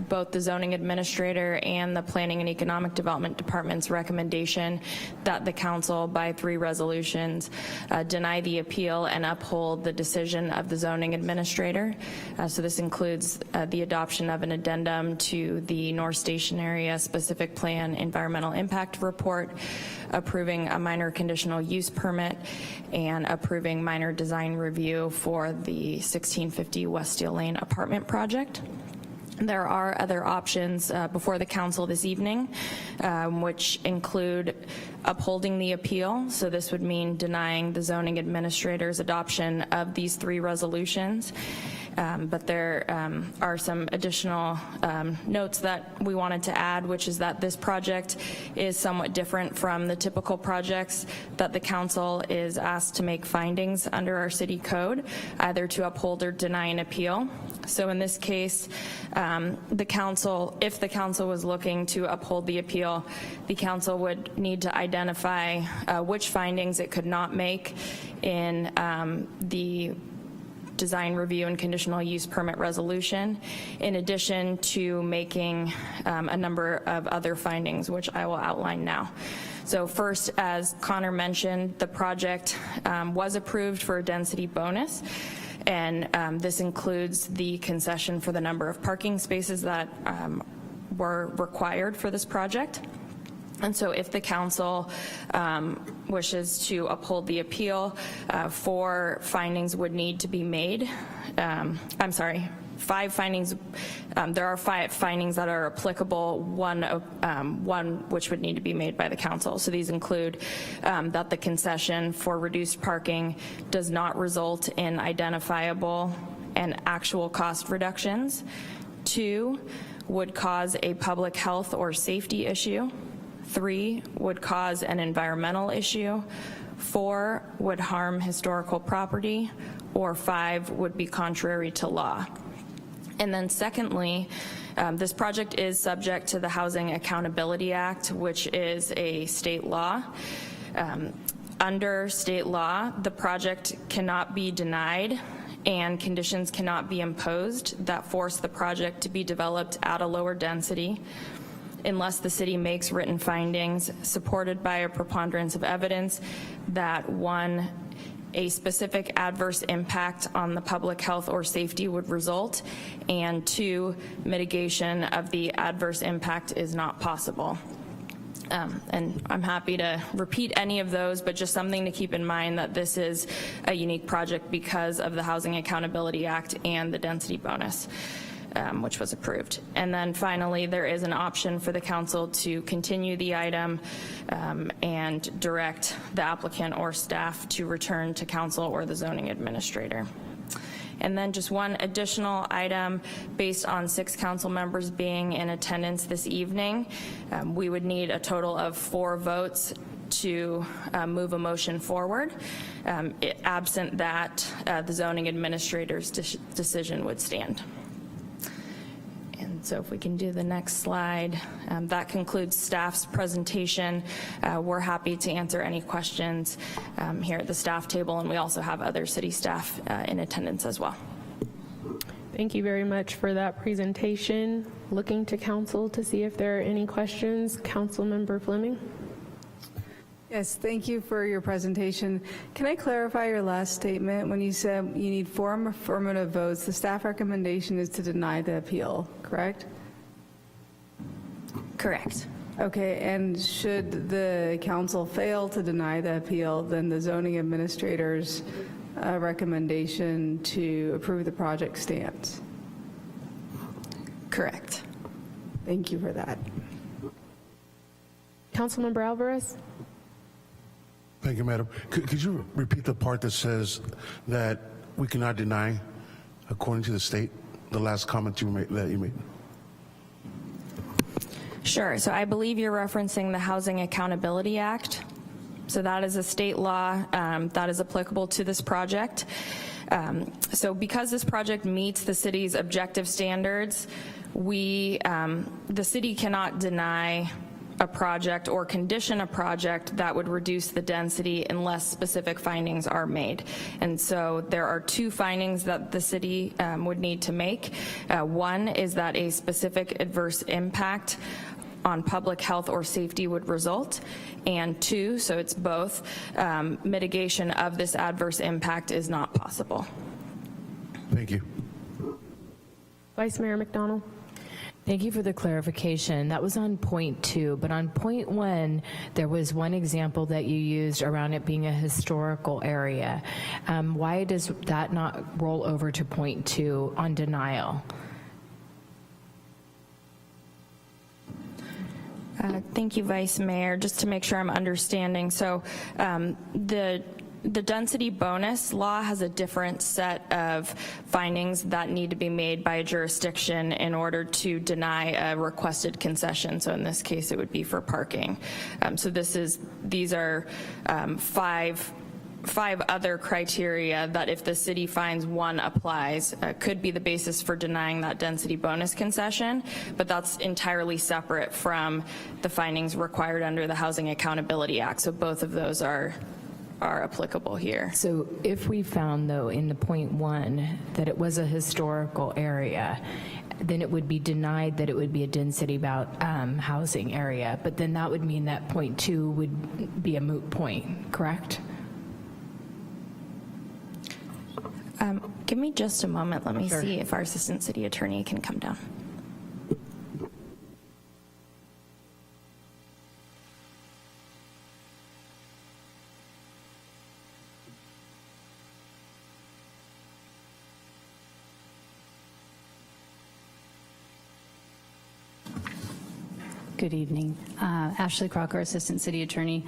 both the zoning administrator and the planning and economic development department's recommendation that the council, by 3 resolutions, deny the appeal and uphold the decision of the zoning administrator. So this includes the adoption of an addendum to the North Station Area Specific Plan Environmental Impact Report, approving a minor conditional use permit, and approving minor design review for the 1650 West Steel Lane apartment project. There are other options before the council this evening, which include upholding the appeal. So this would mean denying the zoning administrator's adoption of these 3 resolutions. But there are some additional notes that we wanted to add, which is that this project is somewhat different from the typical projects that the council is asked to make findings under our city code, either to uphold or deny an appeal. So in this case, the council, if the council was looking to uphold the appeal, the council would need to identify which findings it could not make in the design review and conditional use permit resolution, in addition to making a number of other findings, which I will outline now. So first, as Connor mentioned, the project was approved for a density bonus, and this includes the concession for the number of parking spaces that were required for this project. And so if the council wishes to uphold the appeal, 4 findings would need to be made. I'm sorry, 5 findings. There are 5 findings that are applicable, one which would need to be made by the council. So these include that the concession for reduced parking does not result in identifiable and actual cost reductions. 2, would cause a public health or safety issue. 3, would cause an environmental issue. 4, would harm historical property. Or 5, would be contrary to law. And then secondly, this project is subject to the Housing Accountability Act, which is a state law. Under state law, the project cannot be denied and conditions cannot be imposed that force the project to be developed at a lower density unless the city makes written findings supported by a preponderance of evidence that 1, a specific adverse impact on the public health or safety would result, and 2, mitigation of the adverse impact is not possible. And I'm happy to repeat any of those, but just something to keep in mind that this is a unique project because of the Housing Accountability Act and the density bonus, which was approved. And then finally, there is an option for the council to continue the item and direct the applicant or staff to return to council or the zoning administrator. And then just one additional item, based on 6 council members being in attendance this evening, we would need a total of 4 votes to move a motion forward. Absent that, the zoning administrator's decision would stand. And so if we can do the next slide, that concludes staff's presentation. We're happy to answer any questions here at the staff table, and we also have other city staff in attendance as well. Thank you very much for that presentation. Looking to council to see if there are any questions. Councilmember Fleming. Yes, thank you for your presentation. Can I clarify your last statement when you said you need 4 affirmative votes? The staff recommendation is to deny the appeal, correct? Correct. Okay, and should the council fail to deny the appeal, then the zoning administrator's recommendation to approve the project stands? Correct. Thank you for that. Councilmember Alvarez. Thank you, Madam. Could you repeat the part that says that we cannot deny, according to the state, the last comment that you made? Sure. So I believe you're referencing the Housing Accountability Act. So that is a state law that is applicable to this project. So because this project meets the city's objective standards, the city cannot deny a project or condition a project that would reduce the density unless specific findings are made. And so there are 2 findings that the city would need to make. 1 is that a specific adverse impact on public health or safety would result, and 2, so it's both, mitigation of this adverse impact is not possible. Thank you. Vice Mayor McDonald. Thank you for the clarification. That was on point 2, but on point 1, there was one example that you used around it being a historical area. Why does that not roll over to point 2 on denial? Thank you, Vice Mayor. Just to make sure I'm understanding, so the density bonus law has a different set of findings that need to be made by a jurisdiction in order to deny a requested concession. So in this case, it would be for parking. So these are 5 other criteria that if the city finds one applies, could be the basis for denying that density bonus concession, but that's entirely separate from the findings required under the Housing Accountability Act. So both of those are applicable here. So if we found, though, in the point 1 that it was a historical area, then it would be denied that it would be a density housing area, but then that would mean that point 2 would be a moot point, correct? Give me just a moment. Let me see if our Assistant City Attorney can come down. Good evening. Ashley Crocker, Assistant City Attorney.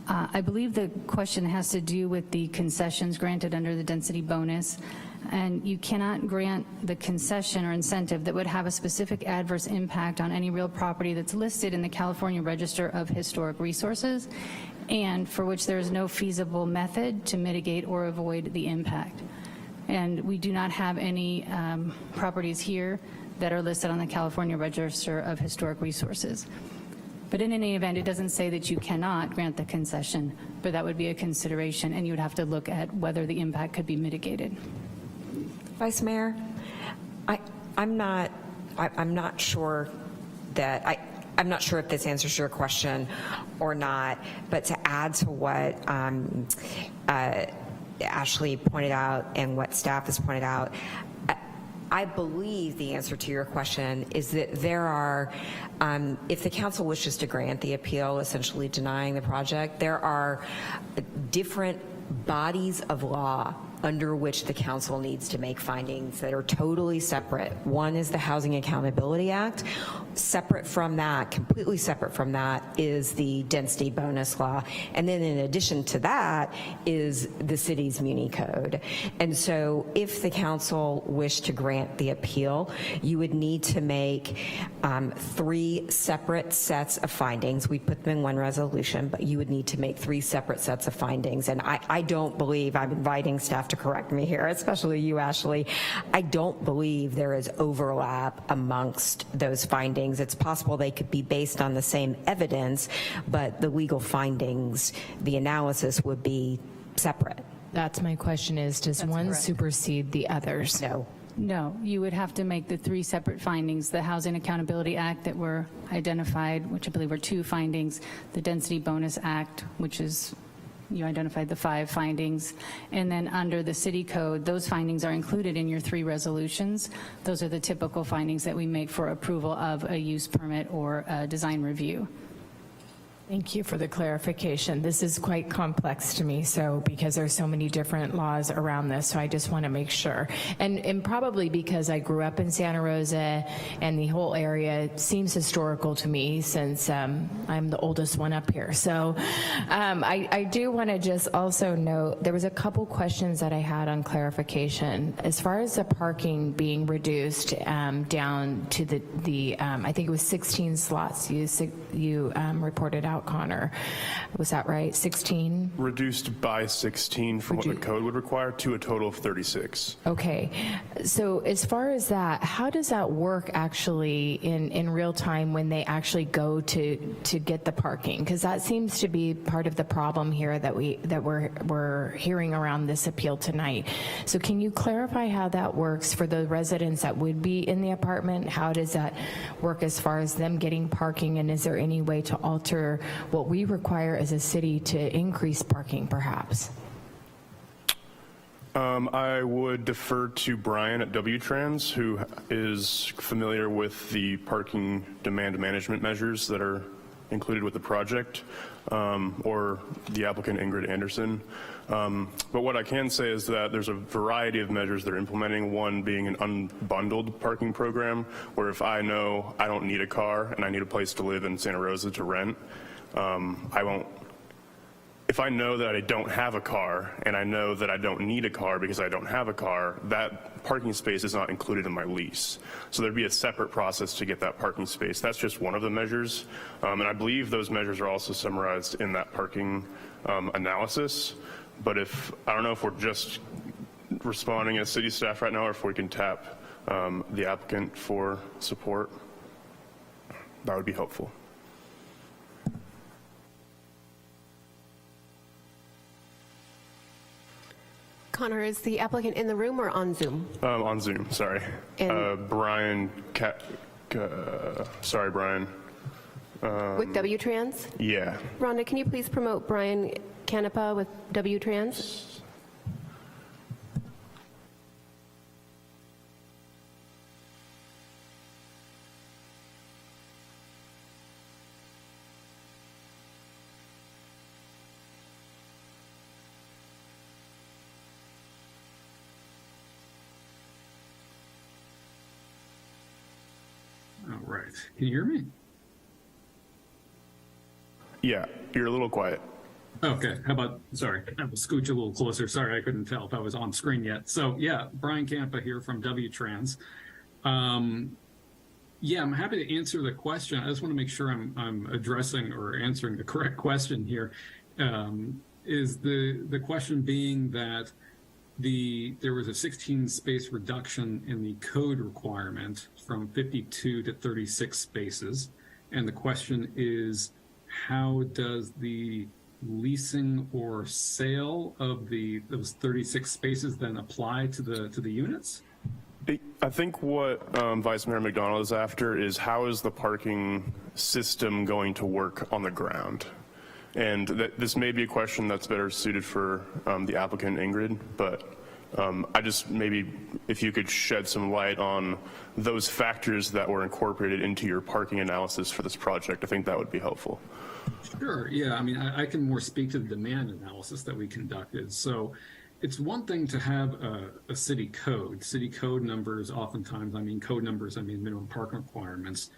I believe the question has to do with the concessions granted under the density bonus, and you cannot grant the concession or incentive that would have a specific adverse impact on any real property that's listed in the California Register of Historic Resources and for which there is no feasible method to mitigate or avoid the impact. And we do not have any properties here that are listed on the California Register of Historic Resources. But in any event, it doesn't say that you cannot grant the concession, but that would be a consideration, and you would have to look at whether the impact could be mitigated. Vice Mayor, I'm not sure that I'm not sure if this answers your question or not, but to add to what Ashley pointed out and what staff has pointed out, I believe the answer to your question is that there are, if the council wishes to grant the appeal, essentially denying the project, there are different bodies of law under which the council needs to make findings that are totally separate. One is the Housing Accountability Act. Separate from that, completely separate from that, is the density bonus law. And then in addition to that is the city's Muni Code. And so if the council wished to grant the appeal, you would need to make 3 separate sets of findings. We put them in one resolution, but you would need to make 3 separate sets of findings. And I don't believe, I'm inviting staff to correct me here, especially you, Ashley, I don't believe there is overlap amongst those findings. It's possible they could be based on the same evidence, but the legal findings, the analysis would be separate. That's my question is, does one supersede the others? No. No, you would have to make the 3 separate findings. The Housing Accountability Act that were identified, which I believe were 2 findings, the Density Bonus Act, which is, you identified the 5 findings, and then under the city code, those findings are included in your 3 resolutions. Those are the typical findings that we make for approval of a use permit or a design review. Thank you for the clarification. This is quite complex to me, so because there's so many different laws around this, so I just want to make sure. And probably because I grew up in Santa Rosa and the whole area seems historical to me since I'm the oldest one up here. So I do want to just also note, there was a couple questions that I had on clarification. As far as the parking being reduced down to the I think it was 16 slots you reported out, Connor. Was that right? 16? Reduced by 16 from what the code would require to a total of 36. Okay. So as far as that, how does that work actually in real time when they actually go to get the parking? Because that seems to be part of the problem here that we're hearing around this appeal tonight. So can you clarify how that works for the residents that would be in the apartment? How does that work as far as them getting parking, and is there any way to alter what we require as a city to increase parking, perhaps? I would defer to Brian at W-Trans, who is familiar with the parking demand management measures that are included with the project, or the applicant, Ingrid Anderson. But what I can say is that there's a variety of measures they're implementing, one being an unbundled parking program, where if I know I don't need a car and I need a place to live in Santa Rosa to rent, if I know that I don't have a car and I know that I don't need a car because I don't have a car, that parking space is not included in my lease. So there'd be a separate process to get that parking space. That's just one of the measures. And I believe those measures are also summarized in that parking analysis. But I don't know if we're just responding as city staff right now or if we can tap the applicant for support. That would be helpful. Connor, is the applicant in the room or on Zoom? On Zoom, sorry. Brian, sorry, Brian. With W-Trans? Yeah. Rhonda, can you please promote Brian Canepa with W-Trans? All right. Can you hear me? Yeah, you're a little quiet. Okay, how about, sorry, I will scooch a little closer. Sorry, I couldn't tell if I was on screen yet. So yeah, Brian Campa here from W-Trans. Yeah, I'm happy to answer the question. I just want to make sure I'm addressing or answering the correct question here. Is the question being that there was a 16 space reduction in the code requirement from 52 to 36 spaces. And the question is, how does the leasing or sale of those 36 spaces then apply to the units? I think what Vice Mayor McDonald is after is how is the parking system going to work on the ground? And this may be a question that's better suited for the applicant, Ingrid, but I just maybe if you could shed some light on those factors that were incorporated into your parking analysis for this project, I think that would be helpful. Sure, yeah, I mean, I can more speak to the demand analysis that we conducted. So it's one thing to have a city code. City code numbers, oftentimes, I mean minimum parking requirements,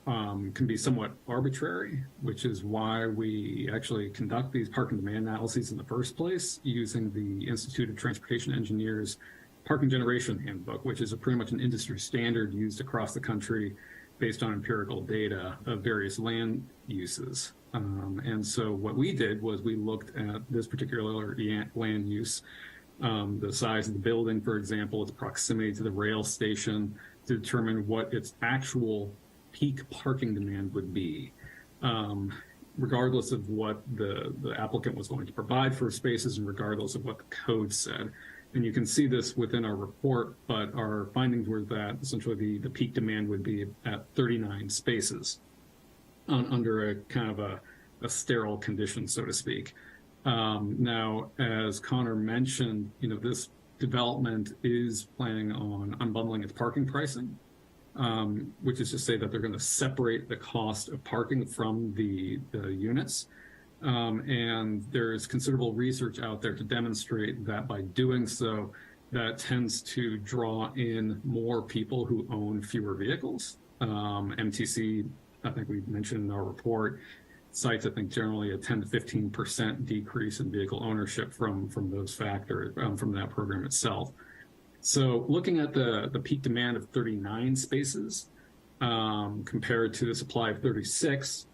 can be somewhat arbitrary, which is why we actually conduct these parking demand analyses in the first place using the Institute of Transportation Engineers Parking Generation Handbook, which is pretty much an industry standard used across the country based on empirical data of various land uses. And so what we did was we looked at this particular land use, the size of the building, for example, its proximity to the rail station, to determine what its actual peak parking demand would be, regardless of what the applicant was going to provide for spaces and regardless of what the code said. And you can see this within our report, but our findings were that essentially the peak demand would be at 39 spaces under a kind of a sterile condition, so to speak. Now, as Connor mentioned, this development is planning on unbundling its parking pricing, which is to say that they're going to separate the cost of parking from the units. And there's considerable research out there to demonstrate that by doing so, that tends to draw in more people who own fewer vehicles. MTC, I think we mentioned in our report, cites, I think, generally a 10 to 15% decrease in vehicle ownership from those factors, from that program itself. So looking at the peak demand of 39 spaces compared to the supply of 36,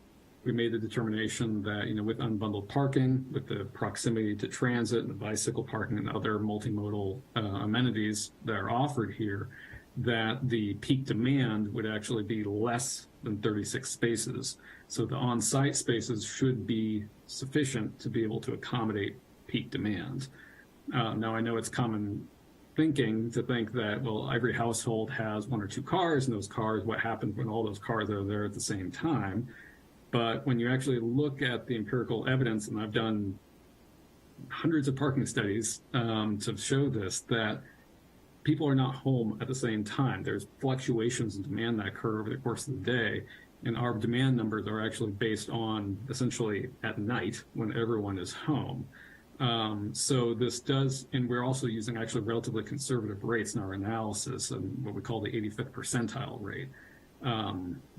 we made the determination that, with unbundled parking, with the proximity to transit and the bicycle parking and other multimodal amenities that are offered here, that the peak demand would actually be less than 36 spaces. So the on-site spaces should be sufficient to be able to accommodate peak demand. Now, I know it's common thinking to think that, well, every household has one or two cars, and those cars, what happens when all those cars are there at the same time? But when you actually look at the empirical evidence, and I've done hundreds of parking studies to show this, that people are not home at the same time. There's fluctuations in demand that occur over the course of the day, and our demand numbers are actually based on essentially at night when everyone is home. So this does, and we're also using actually relatively conservative rates in our analysis, and what we call the 85th percentile rate,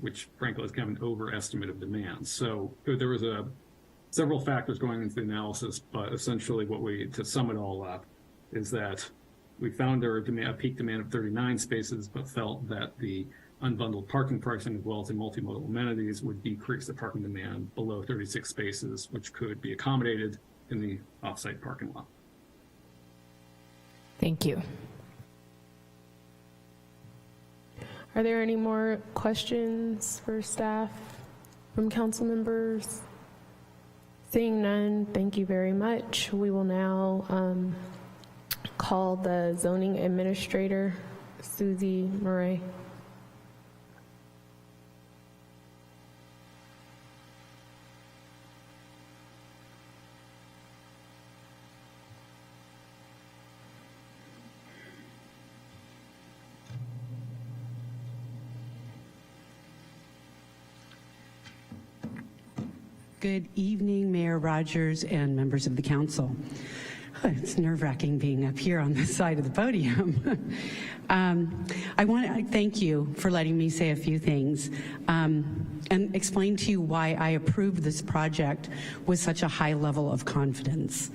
which frankly is kind of an overestimate of demand. So there was several factors going into the analysis, but essentially to sum it all up, is that we found a peak demand of 39 spaces, but felt that the unbundled parking pricing as well as the multimodal amenities would decrease the parking demand below 36 spaces, which could be accommodated in the off-site parking lot. Thank you. Are there any more questions for staff from council members? Seeing none, thank you very much. We will now call the zoning administrator, Susie Murray. Good evening, Mayor Rogers and members of the council. It's nerve-wracking being up here on this side of the podium. I want to thank you for letting me say a few things and explain to you why I approved this project with such a high level of confidence.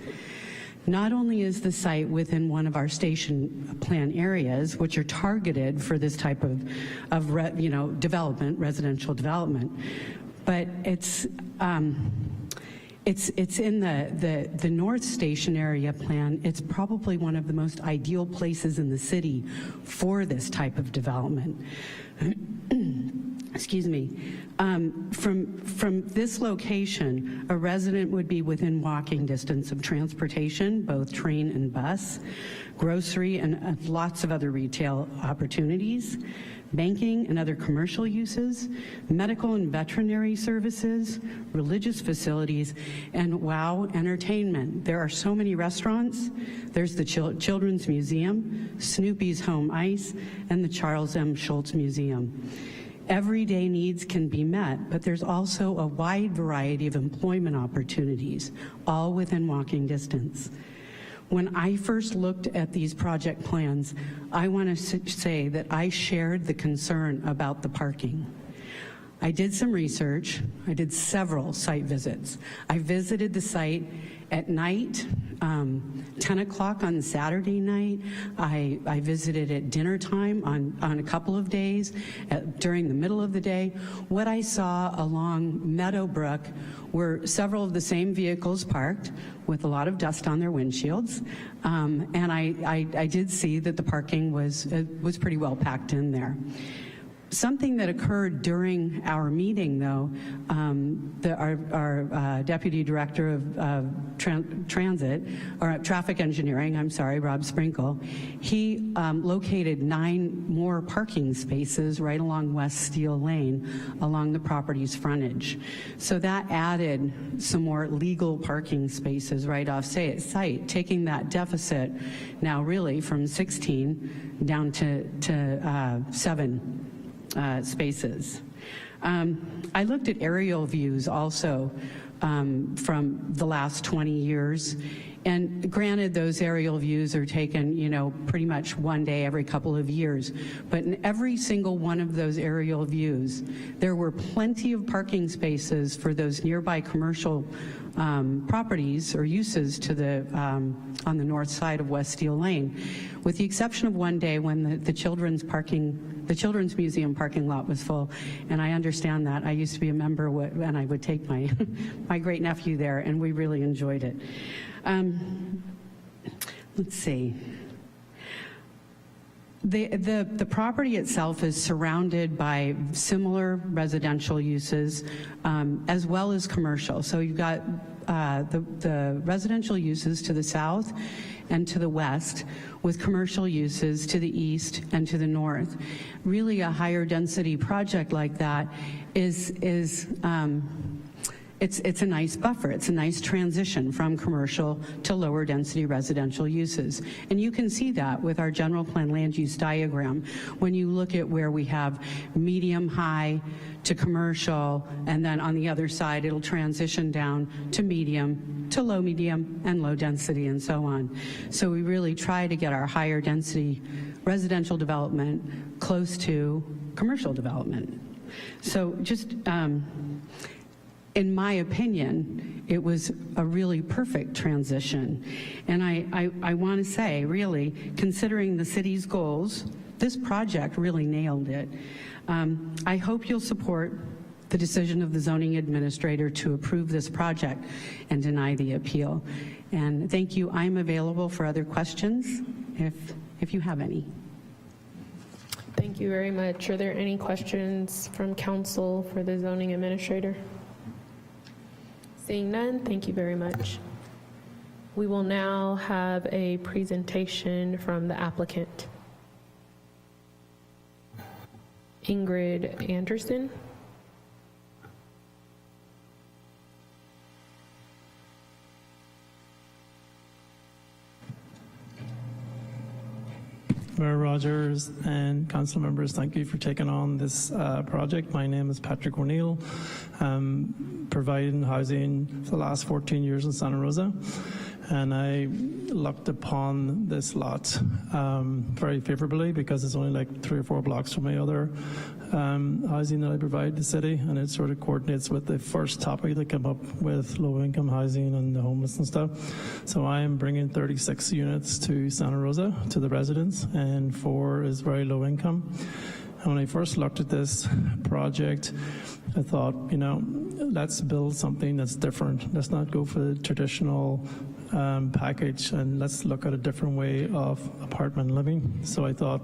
Not only is the site within one of our station plan areas, which are targeted for this type of development, residential development, but it's in the North Station area plan. It's probably one of the most ideal places in the city for this type of development. Excuse me. From this location, a resident would be within walking distance of transportation, both train and bus, grocery, and lots of other retail opportunities, banking and other commercial uses, medical and veterinary services, religious facilities, and wow, entertainment. There are so many restaurants. There's the Children's Museum, Snoopy's Home Ice, and the Charles M. Schultz Museum. Everyday needs can be met, but there's also a wide variety of employment opportunities, all within walking distance. When I first looked at these project plans, I want to say that I shared the concern about the parking. I did some research. I did several site visits. I visited the site at night, 10 o'clock on Saturday night. I visited at dinner time on a couple of days, during the middle of the day. What I saw along Meadowbrook were several of the same vehicles parked with a lot of dust on their windshields. And I did see that the parking was pretty well packed in there. Something that occurred during our meeting, though, our Deputy Director of Traffic Engineering, Rob Sprinkle, he located 9 more parking spaces right along West Steel Lane along the property's frontage. So that added some more legal parking spaces right off site, taking that deficit now really from 16 down to 7 spaces. I looked at aerial views also from the last 20 years, and granted those aerial views are taken, pretty much one day every couple of years, but in every single one of those aerial views, there were plenty of parking spaces for those nearby commercial properties or uses to the on the north side of West Steel Lane, with the exception of one day when the Children's Museum parking lot was full. And I understand that. I used to be a member, and I would take my my great nephew there, and we really enjoyed it. Let's see. The property itself is surrounded by similar residential uses as well as commercial. So you've got the residential uses to the south and to the west, with commercial uses to the east and to the north. Really, a higher density project like that is it's a nice buffer. It's a nice transition from commercial to lower density residential uses. And you can see that with our general plan land use diagram when you look at where we have medium high to commercial, and then on the other side it'll transition down to medium, to low medium, and low density, and so on. So we really try to get our higher density residential development close to commercial development. So just in my opinion, it was a really perfect transition. And I want to say, really, considering the city's goals, this project really nailed it. I hope you'll support the decision of the zoning administrator to approve this project and deny the appeal. And thank you. I'm available for other questions if you have any. Thank you very much. Are there any questions from council for the zoning administrator? Seeing none, thank you very much. We will now have a presentation from the applicant. Ingrid Anderson. Mayor Rogers and council members, thank you for taking on this project. My name is Patrick O'Neill. Providing housing for the last 14 years in Santa Rosa. and I looked upon this lot very favorably because it's only like 3 or 4 blocks from my other housing that I provide the city, and it sort of coordinates with the first topic that came up with low-income housing and the homeless and stuff. So I am bringing 36 units to Santa Rosa, to the residents, and 4 is very low income. And when I first looked at this project, I thought, you know, let's build something that's different. Let's not go for the traditional package, and let's look at a different way of apartment living. So I thought,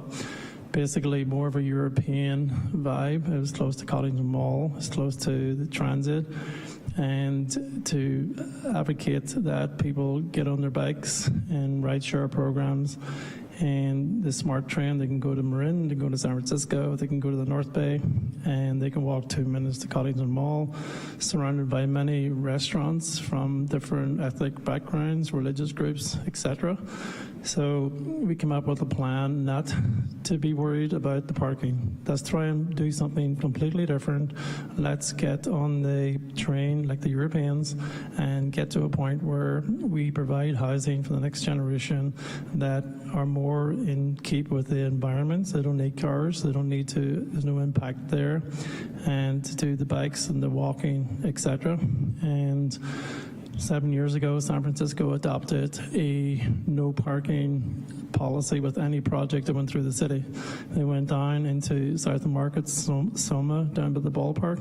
basically more of a European vibe. It was close to Coddington Mall, it's close to the transit, and to advocate that people get on their bikes and ride share programs. And the smart train, they can go to Marin, they can go to San Francisco, they can go to the North Bay, and they can walk 2 minutes to Coddington Mall, surrounded by many restaurants from different ethnic backgrounds, religious groups, etc. So we came up with a plan not to be worried about the parking. Let's try and do something completely different. Let's get on the train like the Europeans and get to a point where we provide housing for the next generation that are more in keep with the environment. They don't need cars, they don't need to, there's no impact there, and to do the bikes and the walking, etc. And 7 years ago, San Francisco adopted a no parking policy with any project that went through the city. They went down into South of Market, Soma, down by the ballpark,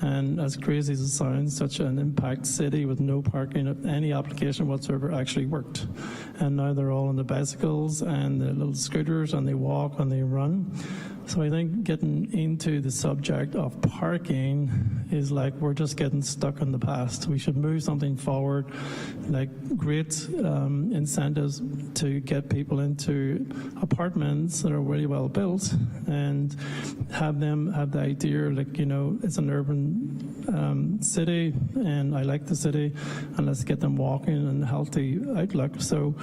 and as crazy as it sounds, such an impact city with no parking of any application whatsoever actually worked. And now they're all on the bicycles and the little scooters, and they walk and they run. So I think getting into the subject of parking is like we're just getting stuck in the past. We should move something forward, like great incentives to get people into apartments that are really well built, and have them have the idea, like, you know, it's an urban city and I like the city, and let's get them walking and healthy outlook. So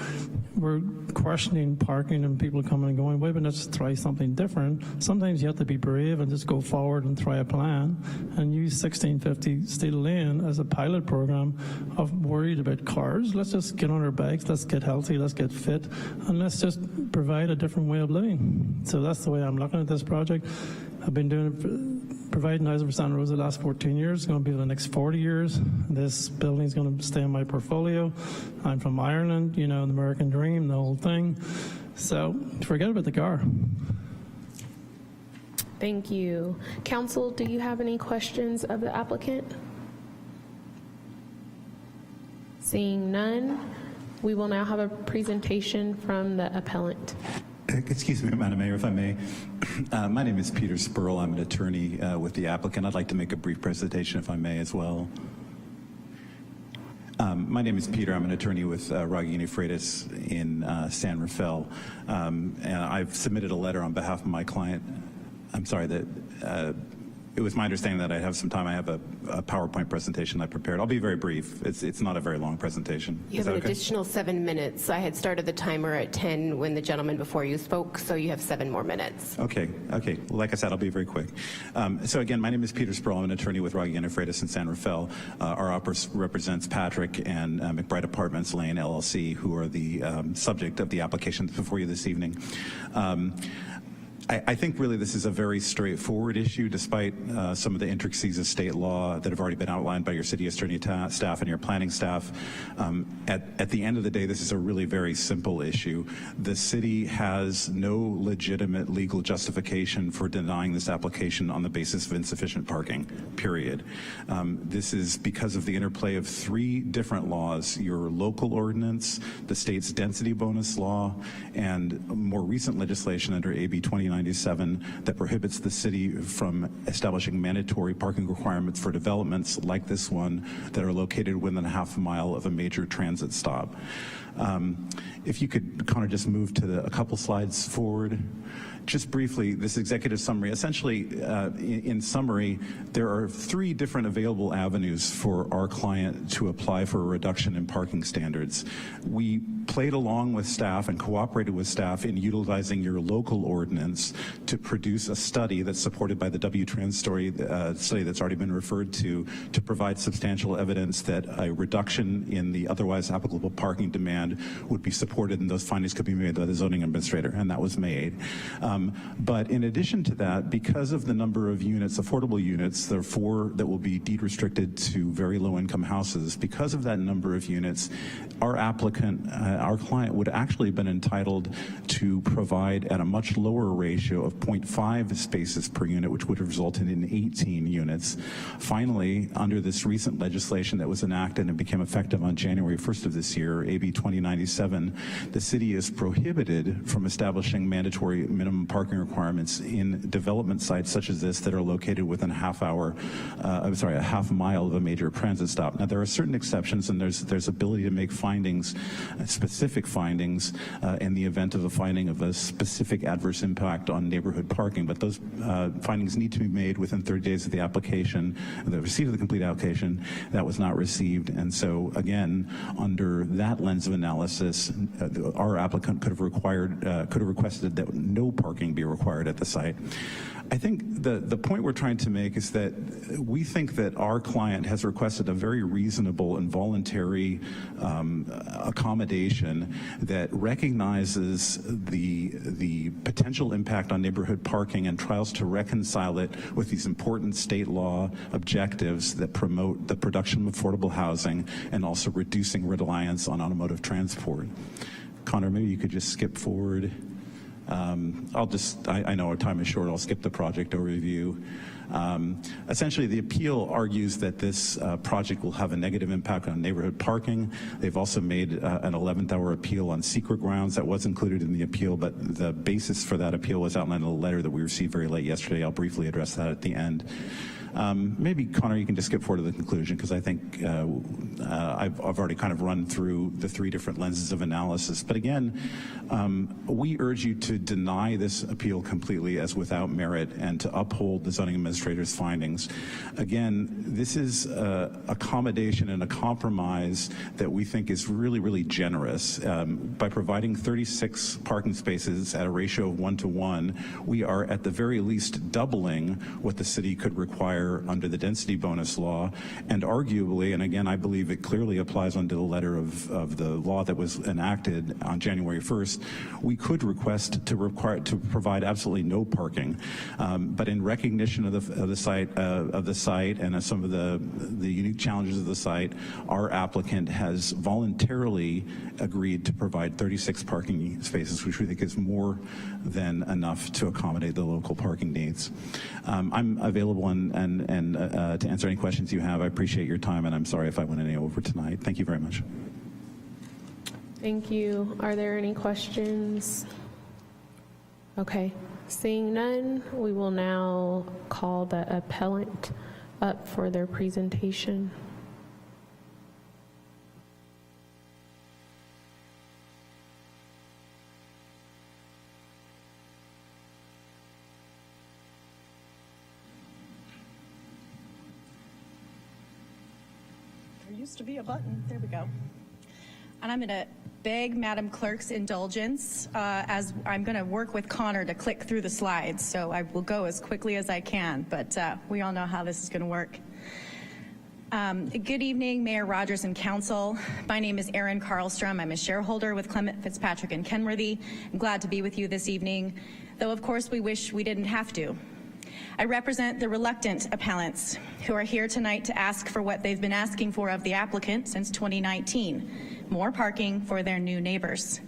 we're questioning parking and people coming and going, wait, but let's try something different. Sometimes you have to be brave and just go forward and try a plan and use 1650 Steel Lane as a pilot program of worried about cars. Let's just get on our bikes, let's get healthy, let's get fit, and let's just provide a different way of living. So that's the way I'm looking at this project. I've been doing it, providing housing for Santa Rosa the last 14 years. It's going to be the next 40 years. This building is going to stay in my portfolio. I'm from Ireland, you know, the American dream, the whole thing. So forget about the car. Thank you. Council, do you have any questions of the applicant? Seeing none, we will now have a presentation from the appellant. Excuse me, Madam Mayor, if I may. My name is Peter Spurl. I'm an attorney with the applicant. I'd like to make a brief presentation, if I may, as well. My name is Peter. I'm an attorney with Ragini Freitas in San Rafael. And I've submitted a letter on behalf of my client. I'm sorry that it was my understanding that I'd have some time. I have a PowerPoint presentation I prepared. I'll be very brief. It's not a very long presentation. You have an additional 7 minutes. I had started the timer at 10 when the gentleman before you spoke, so you have 7 more minutes. Okay. Like I said, I'll be very quick. So again, my name is Peter Spurl. I'm an attorney with Ragini Freitas in San Rafael. Our office represents Patrick and McBride Apartments Lane LLC, who are the subject of the application before you this evening. I think really this is a very straightforward issue, despite some of the intricacies of state law that have already been outlined by your city attorney staff and your planning staff. At the end of the day, this is a really very simple issue. The city has no legitimate legal justification for denying this application on the basis of insufficient parking, period. This is because of the interplay of 3 different laws: your local ordinance, the state's density bonus law, and more recent legislation under AB 2997 that prohibits the city from establishing mandatory parking requirements for developments like this one that are located within a half a mile of a major transit stop. If you could kind of just move to a couple slides forward. Just briefly, this executive summary, essentially, in summary, there are 3 different available avenues for our client to apply for a reduction in parking standards. We played along with staff and cooperated with staff in utilizing your local ordinance units to produce a study that's supported by the W-Trans study that's already been referred to provide substantial evidence that a reduction in the otherwise applicable parking demand would be supported, and those findings could be made by the zoning administrator, and that was made. But in addition to that, because of the number of units, affordable units, there are 4 that will be deed restricted to very low-income houses. Because of that number of units, our applicant, our client, would actually have been entitled to provide at a much lower ratio of 0.5 spaces per unit, which would have resulted in 18 units. Finally, under this recent legislation that was enacted and became effective on January 1st of this year, AB 2097, the city is prohibited from establishing mandatory minimum parking requirements in development sites such as this that are located within a half mile of a major transit stop. Now, there are certain exceptions, and there's ability to make findings, specific findings, in the event of a finding of a specific adverse impact on neighborhood parking, but those findings need to be made within 30 days of the application, the receipt of the complete application. That was not received, and so again, under that lens of analysis, our applicant could have requested that no parking be required at the site. I think the point we're trying to make is that we think that our client has requested a very reasonable and voluntary accommodation that recognizes the potential impact on neighborhood parking and tries to reconcile it with these important state law objectives that promote the production of affordable housing and also reducing reliance on automotive transport. Connor, maybe you could just skip forward. I know our time is short, I'll skip the project overview. Essentially, the appeal argues that this project will have a negative impact on neighborhood parking. They've also made an 11th hour appeal on secret grounds that was included in the appeal, but the basis for that appeal was outlined in a letter that we received very late yesterday. I'll briefly address that at the end. Maybe, Connor, you can just skip forward to the conclusion, because I think I've already kind of run through the 3 different lenses of analysis. But again, we urge you to deny this appeal completely as without merit and to uphold the zoning administrator's findings. Again, this is accommodation and a compromise that we think is really, really generous. By providing 36 parking spaces at a ratio of 1-to-1, we are at the very least doubling what the city could require under the density bonus law, and arguably, and again, I believe it clearly applies under the letter of the law that was enacted on January 1st, we could request to provide absolutely no parking. But in recognition of the site and some of the unique challenges of the site, our applicant has voluntarily agreed to provide 36 parking spaces, which we think is more than enough to accommodate the local parking needs. I'm available and to answer any questions you have. I appreciate your time, and I'm sorry if I went any over tonight. Thank you very much. Thank you. Are there any questions? Okay. Seeing none, we will now call the appellant up for their presentation. Used to be a button. There we go. And I'm going to beg Madam Clerk's indulgence as I'm going to work with Connor to click through the slides. So I will go as quickly as I can, but we all know how this is going to work. Good evening, Mayor Rogers and Council. My name is Erin Carlstrom. I'm a shareholder with Clement Fitzpatrick and Kenworthy. I'm glad to be with you this evening, though of course we wish we didn't have to. I represent the reluctant appellants who are here tonight to ask for what they've been asking for of the applicant since 2019, more parking for their new neighbors.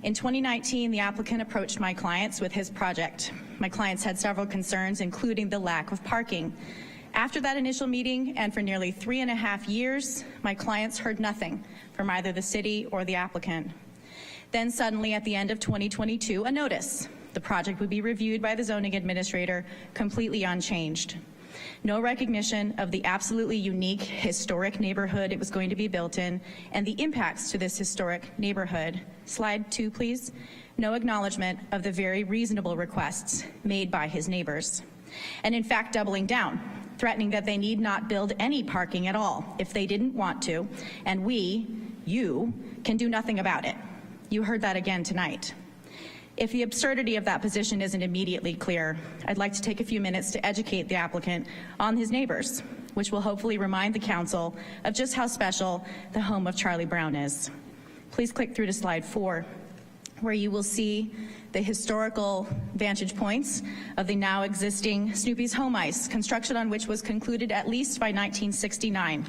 In 2019, the applicant approached my clients with his project. My clients had several concerns, including the lack of parking. After that initial meeting, and for nearly 3.5 years, my clients heard nothing from either the city or the applicant. Then suddenly, at the end of 2022, a notice. The project would be reviewed by the zoning administrator, completely unchanged. No recognition of the absolutely unique historic neighborhood it was going to be built in and the impacts to this historic neighborhood. Slide 2, please. No acknowledgement of the very reasonable requests made by his neighbors. And in fact, doubling down, threatening that they need not build any parking at all if they didn't want to, and you, can do nothing about it. You heard that again tonight. If the absurdity of that position isn't immediately clear, I'd like to take a few minutes to educate the applicant on his neighbors, which will hopefully remind the council of just how special the home of Charlie Brown is. Please click through to slide 4, where you will see the historical vantage points of the now existing Snoopy's Home Ice, construction on which was concluded at least by 1969.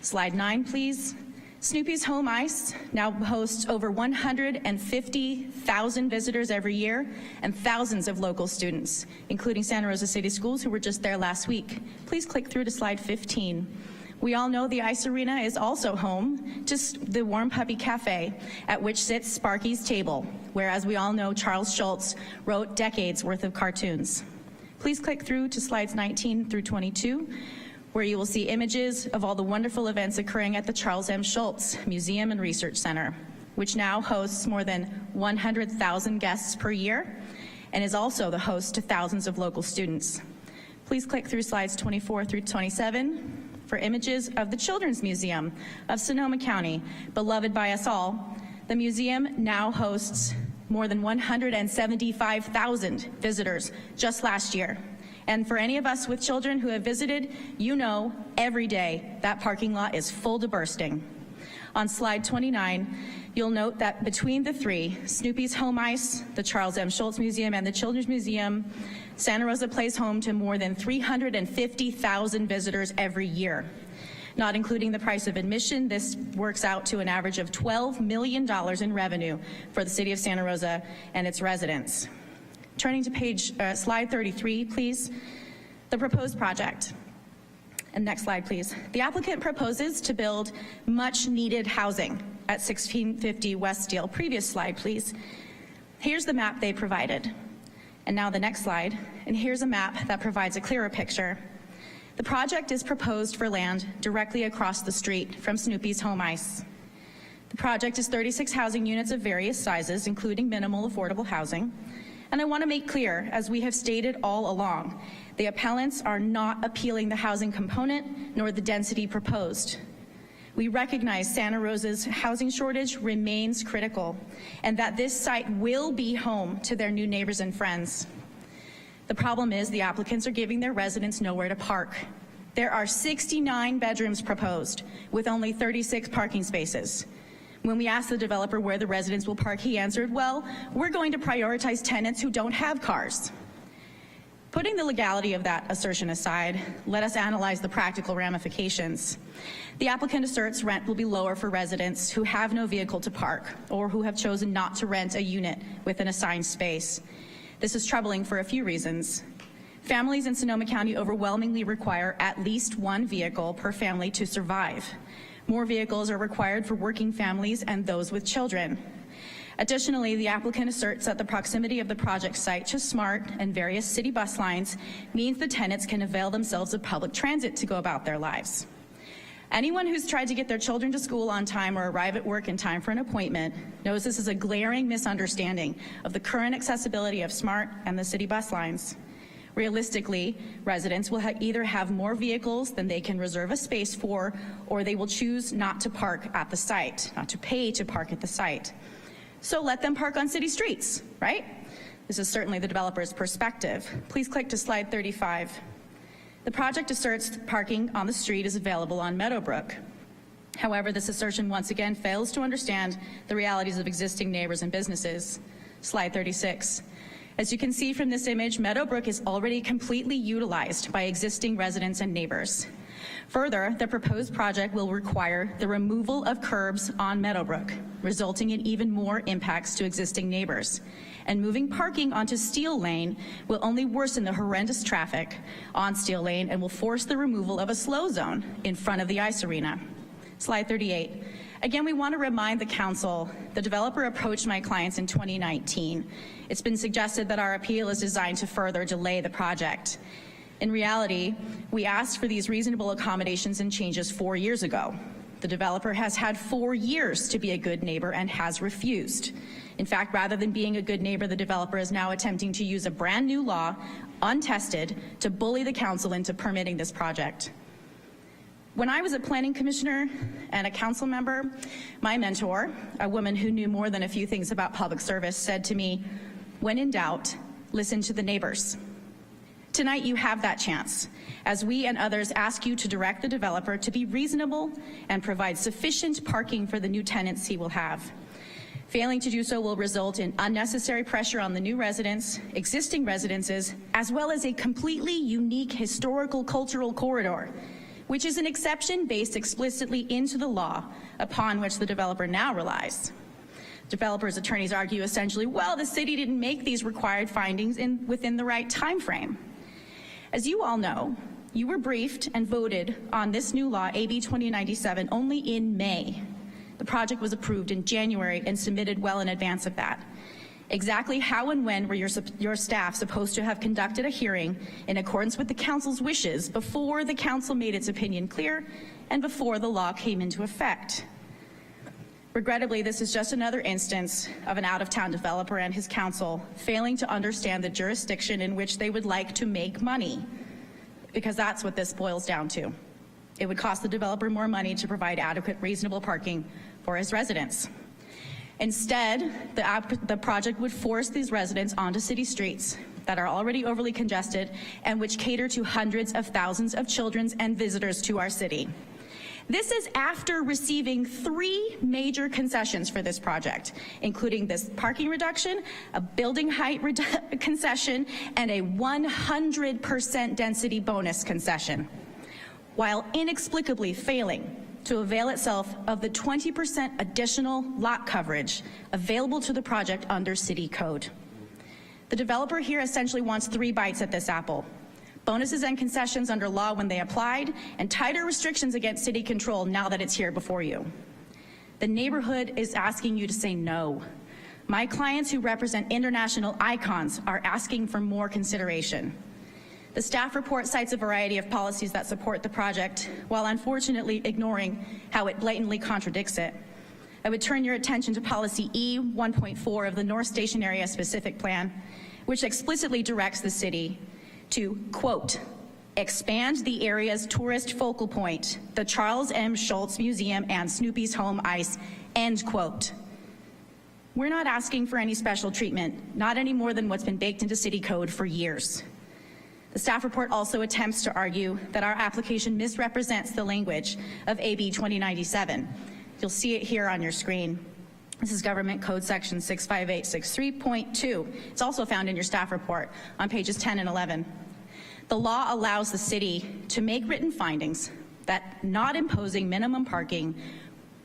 Slide 9, please. Snoopy's Home Ice now hosts over 150,000 visitors every year and thousands of local students, including Santa Rosa City Schools, who were just there last week. Please click through to slide 15. We all know the Ice Arena is also home to the Warm Puppy Cafe, at which sits Sparky's Table, where, as we all know, Charles Schulz wrote decades worth of cartoons. Please click through to slides 19 through 22, where you will see images of all the wonderful events occurring at the Charles M. Schulz Museum and Research Center, which now hosts more than 100,000 guests per year and is also the host to thousands of local students. Please click through slides 24 through 27 for images of the Children's Museum of Sonoma County, beloved by us all. The museum now hosts more than 175,000 visitors just last year. And for any of us with children who have visited, you know every day that parking lot is full to bursting. On slide 29, you'll note that between the three, Snoopy's Home Ice, the Charles M. Schulz Museum, and the Children's Museum, Santa Rosa plays home to more than 350,000 visitors every year. Not including the price of admission, this works out to an average of $12 million in revenue for the city of Santa Rosa and its residents. Turning to slide 33, please. The proposed project. And next slide, please. The applicant proposes to build much needed housing at 1650 West Steele. Previous slide, please. Here's the map they provided. And now the next slide. And here's a map that provides a clearer picture. The project is proposed for land directly across the street from Snoopy's Home Ice. The project is 36 housing units of various sizes, including minimal affordable housing. And I want to make clear, as we have stated all along, the appellants are not appealing the housing component nor the density proposed. We recognize Santa Rosa's housing shortage remains critical and that this site will be home to their new neighbors and friends. The problem is the applicants are giving their residents nowhere to park. There are 69 bedrooms proposed with only 36 parking spaces. When we asked the developer where the residents will park, he answered, well, we're going to prioritize tenants who don't have cars. Putting the legality of that assertion aside, let us analyze the practical ramifications. The applicant asserts rent will be lower for residents who have no vehicle to park or who have chosen not to rent a unit with an assigned space. This is troubling for a few reasons. Families in Sonoma County overwhelmingly require at least one vehicle per family to survive. More vehicles are required for working families and those with children. Additionally, the applicant asserts that the proximity of the project site to SMART and various city bus lines means the tenants can avail themselves of public transit to go about their lives. Anyone who's tried to get their children to school on time or arrive at work in time for an appointment knows this is a glaring misunderstanding of the current accessibility of SMART and the city bus lines. Realistically, residents will either have more vehicles than they can reserve a space for, or they will choose not to park at the site, not to pay to park at the site. So let them park on city streets, right? This is certainly the developer's perspective. Please click to slide 35. The project asserts parking on the street is available on Meadowbrook. However, this assertion once again fails to understand the realities of existing neighbors and businesses. Slide 36. As you can see from this image, Meadowbrook is already completely utilized by existing residents and neighbors. Further, the proposed project will require the removal of curbs on Meadowbrook, resulting in even more impacts to existing neighbors. And moving parking onto Steele Lane will only worsen the horrendous traffic on Steele Lane and will force the removal of a slow zone in front of the ice arena. Slide 38. Again, we want to remind the council, the developer approached my clients in 2019. It's been suggested that our appeal is designed to further delay the project. In reality, we asked for these reasonable accommodations and changes 4 years ago. The developer has had 4 years to be a good neighbor and has refused. In fact, rather than being a good neighbor, the developer is now attempting to use a brand new law, untested, to bully the council into permitting this project. When I was a planning commissioner and a council member, my mentor, a woman who knew more than a few things about public service, said to me, when in doubt, listen to the neighbors. Tonight you have that chance, as we and others ask you to direct the developer to be reasonable and provide sufficient parking for the new tenants he will have. Failing to do so will result in unnecessary pressure on the new residents, existing residences, as well as a completely unique historical cultural corridor, which is an exception based explicitly into the law upon which the developer now relies. Developers' attorneys argue essentially, well, the city didn't make these required findings within the right time frame. As you all know, you were briefed and voted on this new law, AB 2097, only in May. The project was approved in January and submitted well in advance of that. Exactly how and when were your staff supposed to have conducted a hearing in accordance with the council's wishes before the council made its opinion clear and before the law came into effect? Regrettably, this is just another instance of an out-of-town developer and his council failing to understand the jurisdiction in which they would like to make money, because that's what this boils down to. It would cost the developer more money to provide adequate, reasonable parking for his residents. Instead, the project would force these residents onto city streets that are already overly congested and which cater to hundreds of thousands of children and visitors to our city. This is after receiving 3 major concessions for this project, including this parking reduction, a building height concession, and a 100% density bonus concession, while inexplicably failing to avail itself of the 20% additional lot coverage available to the project under city code. The developer here essentially wants 3 bites at this apple: bonuses and concessions under law when they applied, and tighter restrictions against city control now that it's here before you. The neighborhood is asking you to say no. My clients who represent international icons are asking for more consideration. The staff report cites a variety of policies that support the project, while unfortunately ignoring how it blatantly contradicts it. I would turn your attention to policy E 1.4 of the North Station Area Specific Plan, which explicitly directs the city to, quote, expand the area's tourist focal point, the Charles M. Schultz Museum and Snoopy's Home Ice, end quote. We're not asking for any special treatment, not any more than what's been baked into city code for years. The staff report also attempts to argue that our application misrepresents the language of AB 2097. You'll see it here on your screen. This is Government Code Section 65863.2. It's also found in your staff report on pages 10 and 11. The law allows the city to make written findings that not imposing minimum parking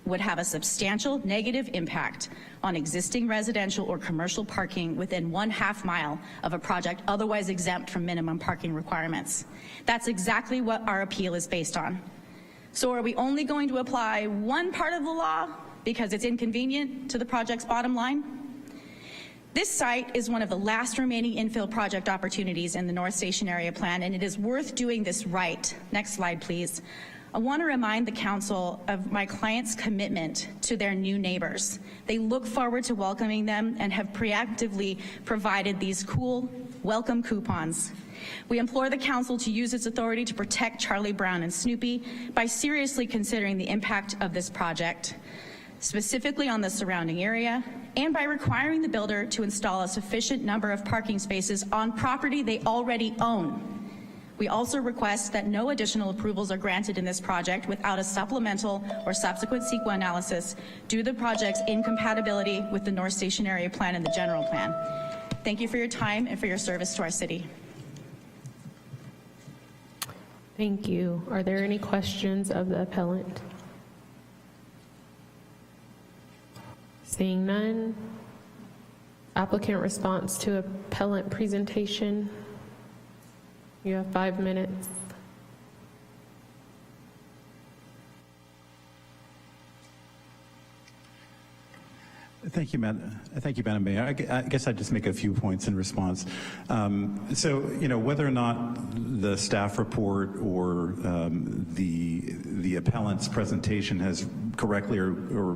would have a substantial negative impact on existing residential or commercial parking within 1/2 mile of a project otherwise exempt from minimum parking requirements. That's exactly what our appeal is based on. So are we only going to apply one part of the law because it's inconvenient to the project's bottom line? This site is one of the last remaining infill project opportunities in the North Station Area Plan, and it is worth doing this right. Next slide, please. I want to remind the council of my clients' commitment to their new neighbors. They look forward to welcoming them and have preemptively provided these cool welcome coupons. We implore the council to use its authority to protect Charlie Brown and Snoopy by seriously considering the impact of this project, specifically on the surrounding area, and by requiring the builder to install a sufficient number of parking spaces on property they already own. We also request that no additional approvals are granted in this project without a supplemental or subsequent CEQA analysis due to the project's incompatibility with the North Station Area Plan and the General Plan. Thank you for your time and for your service to our city. Thank you. Are there any questions of the appellant? Seeing none. Applicant response to appellant presentation. You have 5 minutes. Thank you, Madam Mayor. I guess I'd just make a few points in response. So, whether or not the staff report or the appellant's presentation has correctly or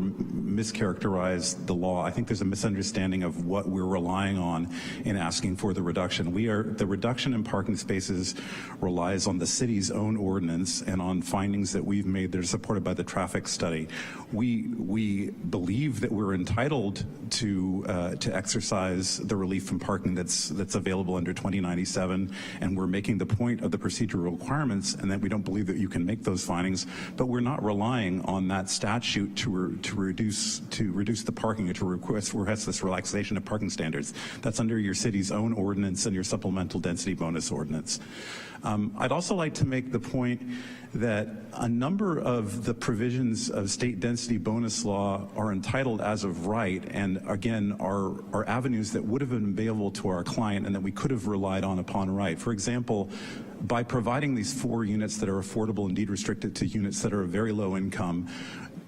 mischaracterize the law. I think there's a misunderstanding of what we're relying on in asking for the reduction. The reduction in parking spaces relies on the city's own ordinance and on findings that we've made that are supported by the traffic study. We believe that we're entitled to exercise the relief from parking that's available under 2097, and we're making the point of the procedural requirements, and that we don't believe that you can make those findings, but we're not relying on that statute to reduce the parking or to request this relaxation of parking standards. That's under your city's own ordinance and your supplemental density bonus ordinance. I'd also like to make the point that a number of the provisions of state density bonus law are entitled as of right, and again are avenues that would have been available to our client and that we could have relied on upon right. For example, by providing these 4 units that are affordable and deed restricted to units that are very low income,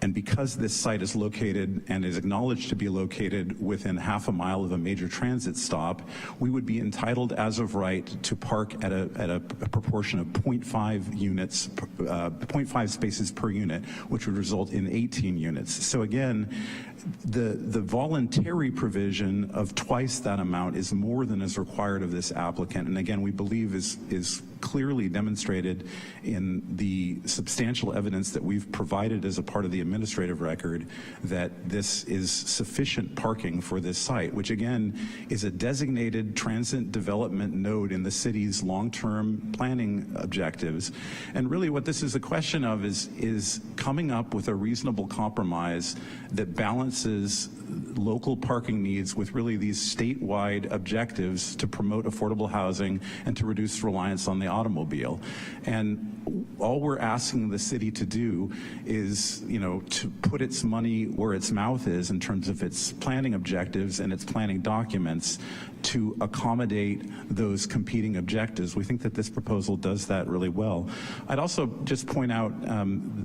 and because this site is located and is acknowledged to be located within half a mile of a major transit stop, we would be entitled as of right to park at a proportion of 0.5 units, 0.5 spaces per unit, which would result in 18 units. So again, the voluntary provision of twice that amount is more than is required of this applicant, and again, we believe is clearly demonstrated in the substantial evidence that we've provided as a part of the administrative record that this is sufficient parking for this site, which again is a designated transit development node in the city's long-term planning objectives. And really what this is a question of is coming up with a reasonable compromise that balances local parking needs with really these statewide objectives to promote affordable housing and to reduce reliance on the automobile. And all we're asking the city to do is, to put its money where its mouth is in terms of its planning objectives and its planning documents to accommodate those competing objectives. We think that this proposal does that really well. I'd also just point out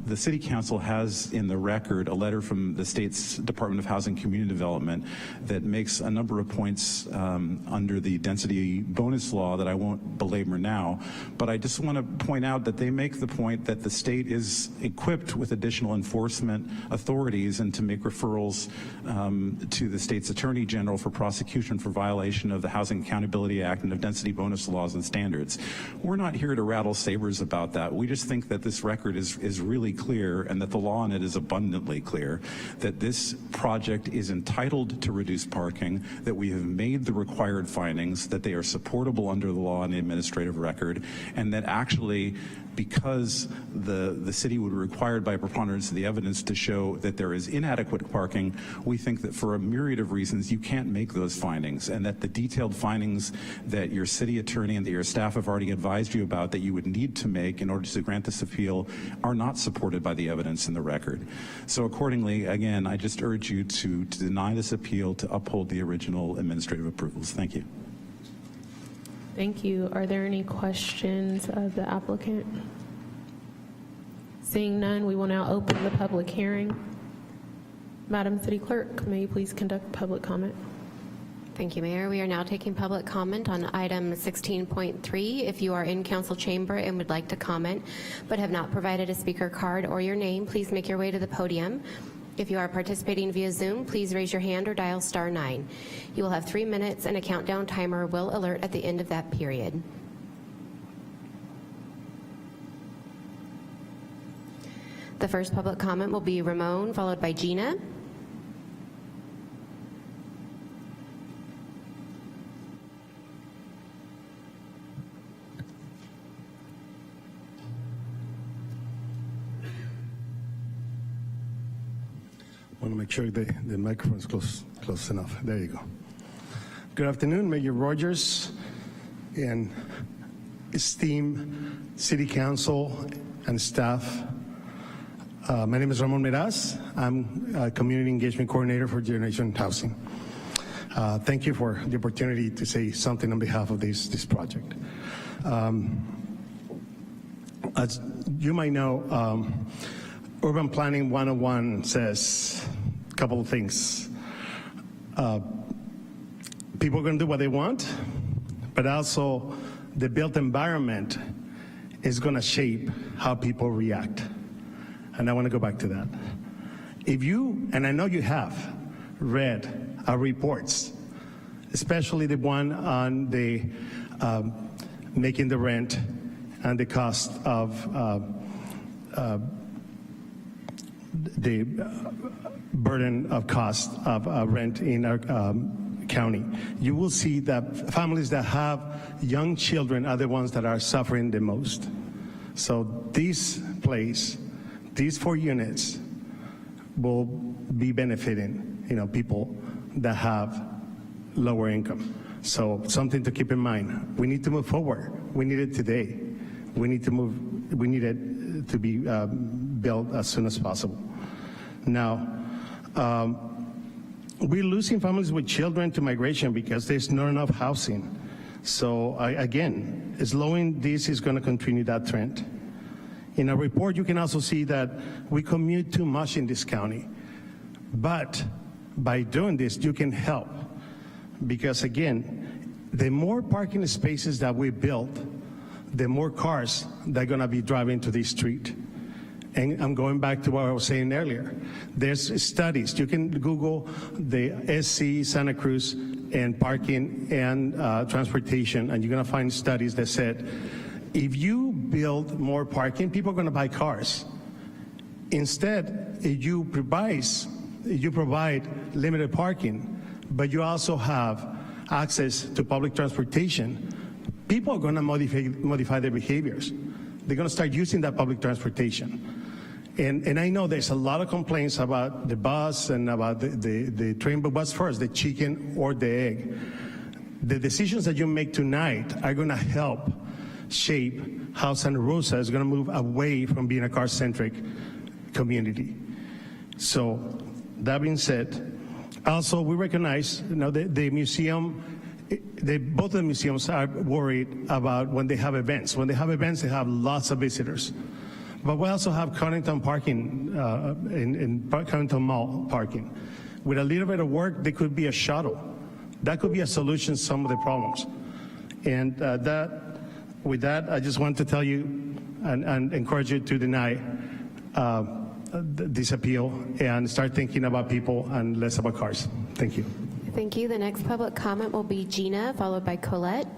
the City Council has in the record a letter from the state's Department of Housing and Community Development that makes a number of points under the density bonus law that I won't belabor now, but I just want to point out that they make the point that the state is equipped with additional enforcement authorities and to make referrals to the state's Attorney General for prosecution for violation of the Housing Accountability Act and of density bonus laws and standards. We're not here to rattle sabers about that. We just think that this record is really clear and that the law in it is abundantly clear, that this project is entitled to reduce parking, that we have made the required findings, that they are supportable under the law and the administrative record, and that actually because the city would be required by a preponderance of the evidence to show that there is inadequate parking, we think that for a myriad of reasons you can't make those findings, and that the detailed findings that your city attorney and that your staff have already advised you about that you would need to make in order to grant this appeal are not supported by the evidence in the record. So accordingly, again, I just urge you to deny this appeal, to uphold the original administrative approvals. Thank you. Thank you. Are there any questions of the applicant? Seeing none, we will now open the public hearing. Madam City Clerk, may you please conduct public comment? Thank you, Mayor. We are now taking public comment on item 16.3. If you are in council chamber and would like to comment but have not provided a speaker card or your name, please make your way to the podium. If you are participating via Zoom, please raise your hand or dial *9. You will have 3 minutes and a countdown timer will alert at the end of that period. The first public comment will be Ramon, followed by Gina. I want to make sure the microphone's close enough. There you go. Good afternoon, Mayor Rogers and esteemed City Council and staff. My name is Ramon Meraz. I'm a Community Engagement Coordinator for Generation Housing. Thank you for the opportunity to say something on behalf of this project. As you might know, Urban Planning 101 says a couple of things. People are going to do what they want, but also the built environment is going to shape how people react. And I want to go back to that. If you, and I know you have, read our reports, especially the one on the making the rent and the cost of the burden of cost of rent in our county, you will see that families that have young children are the ones that are suffering the most. So this place, these 4 units, will be benefiting, people that have lower income. So something to keep in mind. We need to move forward. We need it today. We need it to be built as soon as possible. Now, we're losing families with children to migration because there's not enough housing. So again, slowing this is going to continue that trend. In our report, you can also see that we commute too much in this county. But by doing this, you can help. Because again, the more parking spaces that we build, the more cars that are going to be driving to this street. And I'm going back to what I was saying earlier. There's studies. You can Google the SC Santa Cruz and parking and transportation, and you're going to find studies that said, if you build more parking, people are going to buy cars. Instead, if you provide limited parking, but you also have access to public transportation, people are going to modify their behaviors. They're going to start using that public transportation. And I know there's a lot of complaints about the bus and about the train, but what's first, the chicken or the egg? The decisions that you make tonight are going to help shape how Santa Rosa is going to move away from being a car-centric community. So that being said, also we recognize the museum, both of the museums are worried about when they have events. When they have events, they have lots of visitors. But we also have Connington parking, in Connington Mall parking. With a little bit of work, there could be a shuttle. That could be a solution to some of the problems. And with that, I just want to tell you and encourage you to deny this appeal and start thinking about people and less about cars. Thank you. Thank you. The next public comment will be Gina, followed by Colette.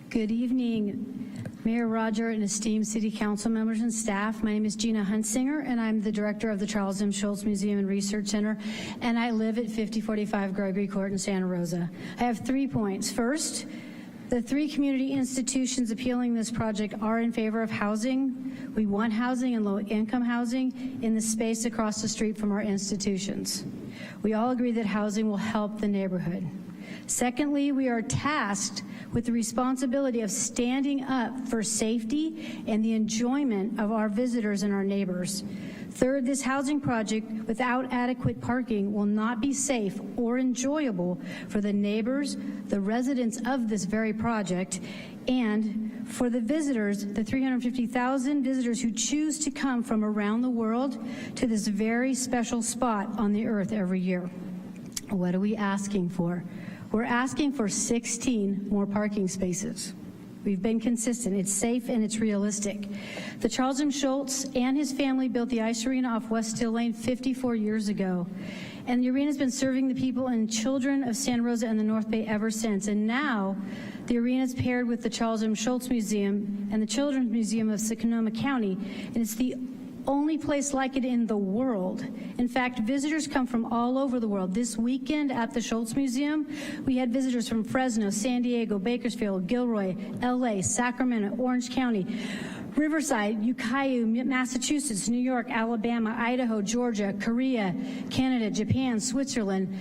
Good evening, Mayor Roger and esteemed City Council members and staff. My name is Gina Hunsinger, and I'm the director of the Charles M. Schulz Museum and Research Center, and I live at 5045 Gregory Court in Santa Rosa. I have 3 points. First, the 3 community institutions appealing this project are in favor of housing. We want housing and low-income housing in the space across the street from our institutions. We all agree that housing will help the neighborhood. Secondly, we are tasked with the responsibility of standing up for safety and the enjoyment of our visitors and our neighbors. Third, this housing project without adequate parking will not be safe or enjoyable for the neighbors, the residents of this very project, and for the visitors, the 350,000 visitors who choose to come from around the world to this very special spot on the earth every year. What are we asking for? We're asking for 16 more parking spaces. We've been consistent. It's safe and it's realistic. The Charles M. Schulz and his family built the ice arena off West Still Lane 54 years ago. And the arena's been serving the people and children of Santa Rosa and the North Bay ever since. And now the arena's paired with the Charles M. Schulz Museum and the Children's Museum of Sonoma County. And it's the only place like it in the world. In fact, visitors come from all over the world. This weekend at the Schulz Museum, we had visitors from Fresno, San Diego, Bakersfield, Gilroy, LA, Sacramento, Orange County, Riverside, Ukiah, Massachusetts, New York, Alabama, Idaho, Georgia, Korea, Canada, Japan, Switzerland,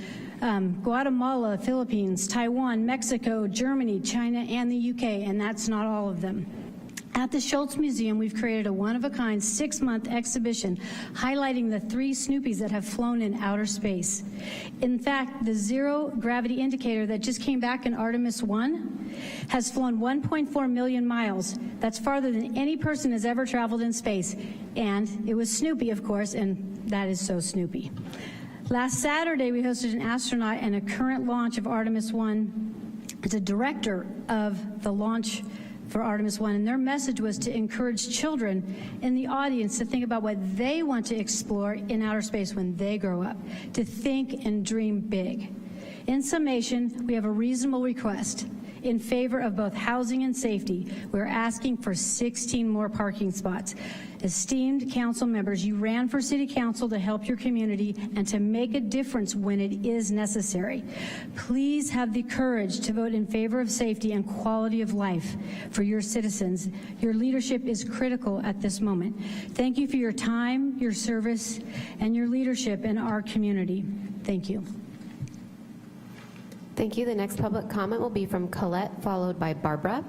Guatemala, Philippines, Taiwan, Mexico, Germany, China, and the UK, and that's not all of them. At the Schulz Museum, we've created a one-of-a-kind 6-month exhibition highlighting the 3 Snoopies that have flown in outer space. In fact, the zero gravity indicator that just came back in Artemis 1 has flown 1.4 million miles. That's farther than any person has ever traveled in space. And it was Snoopy, of course, and that is so Snoopy. Last Saturday, we hosted an astronaut and a current launch of Artemis 1 It's a director of the launch for Artemis 1, and their message was to encourage children in the audience to think about what they want to explore in outer space when they grow up, to think and dream big. In summation, we have a reasonable request. In favor of both housing and safety, we're asking for 16 more parking spots. Esteemed council members, you ran for city council to help your community and to make a difference when it is necessary. Please have the courage to vote in favor of safety and quality of life for your citizens. Your leadership is critical at this moment. Thank you for your time, your service, and your leadership in our community. Thank you. Thank you. The next public comment will be from Colette, followed by Barbara.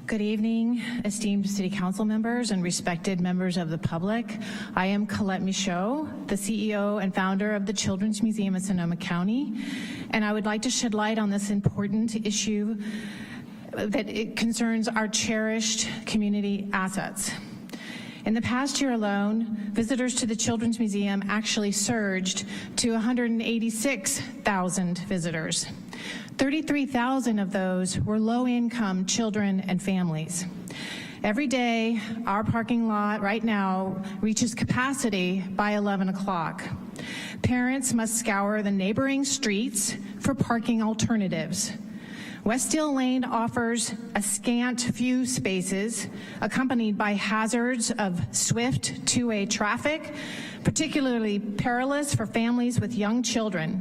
Good evening, esteemed City Council members and respected members of the public. I am Colette Michaud, the CEO and founder of the Children's Museum of Sonoma County, and I would like to shed light on this important issue that it concerns our cherished community assets. In the past year alone, visitors to the Children's Museum actually surged to 186,000 visitors. 33,000 of those were low-income children and families. Every day, our parking lot right now reaches capacity by 11 o'clock. Parents must scour the neighboring streets for parking alternatives. Westdale Lane offers a scant few spaces, accompanied by hazards of swift two-way traffic, particularly perilous for families with young children.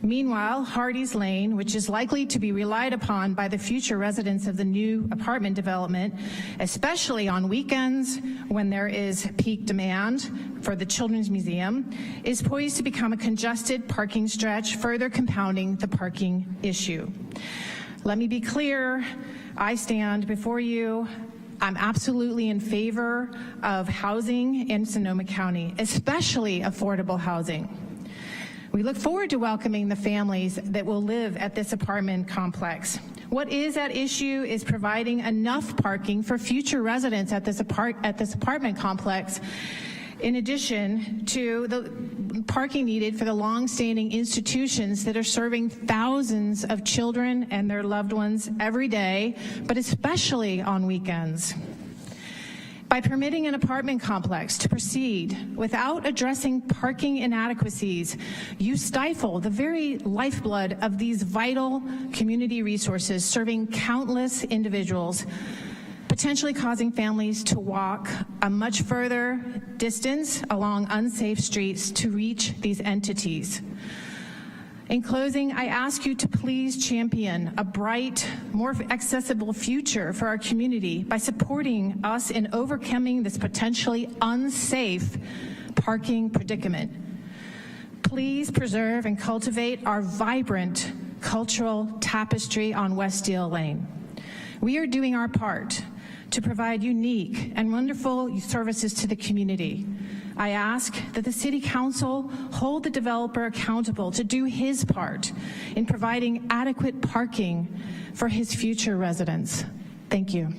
Meanwhile, Hardy's Lane, which is likely to be relied upon by the future residents of the new apartment development, especially on weekends when there is peak demand for the Children's Museum, is poised to become a congested parking stretch, further compounding the parking issue. Let me be clear, I stand before you. I'm absolutely in favor of housing in Sonoma County, especially affordable housing. We look forward to welcoming the families that will live at this apartment complex. What is at issue is providing enough parking for future residents at this apartment complex, in addition to the parking needed for the long-standing institutions that are serving thousands of children and their loved ones every day, but especially on weekends. By permitting an apartment complex to proceed without addressing parking inadequacies, you stifle the very lifeblood of these vital community resources serving countless individuals, potentially causing families to walk a much further distance along unsafe streets to reach these entities. In closing, I ask you to please champion a bright, more accessible future for our community by supporting us in overcoming this potentially unsafe parking predicament. Please preserve and cultivate our vibrant cultural tapestry on Westdale Lane. We are doing our part to provide unique and wonderful services to the community. I ask that the City Council hold the developer accountable to do his part in providing adequate parking for his future residents. Thank you.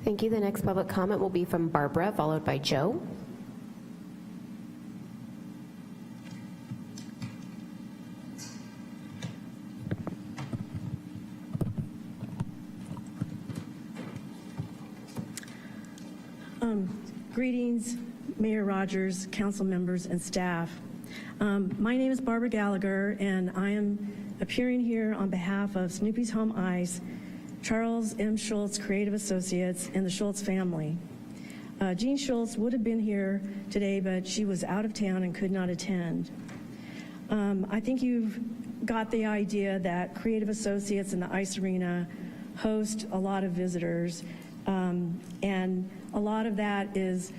Thank you. The next public comment will be from Barbara, followed by Joe. Greetings, Mayor Rogers, council members, and staff. My name is Barbara Gallagher, and I am appearing here on behalf of Snoopy's Home Ice, Charles M. Schultz Creative Associates, and the Schultz family. Jean Schultz would have been here today, but she was out of town and could not attend. I think you've got the idea that Creative Associates and the Ice Arena host a lot of visitors, and a lot of that is,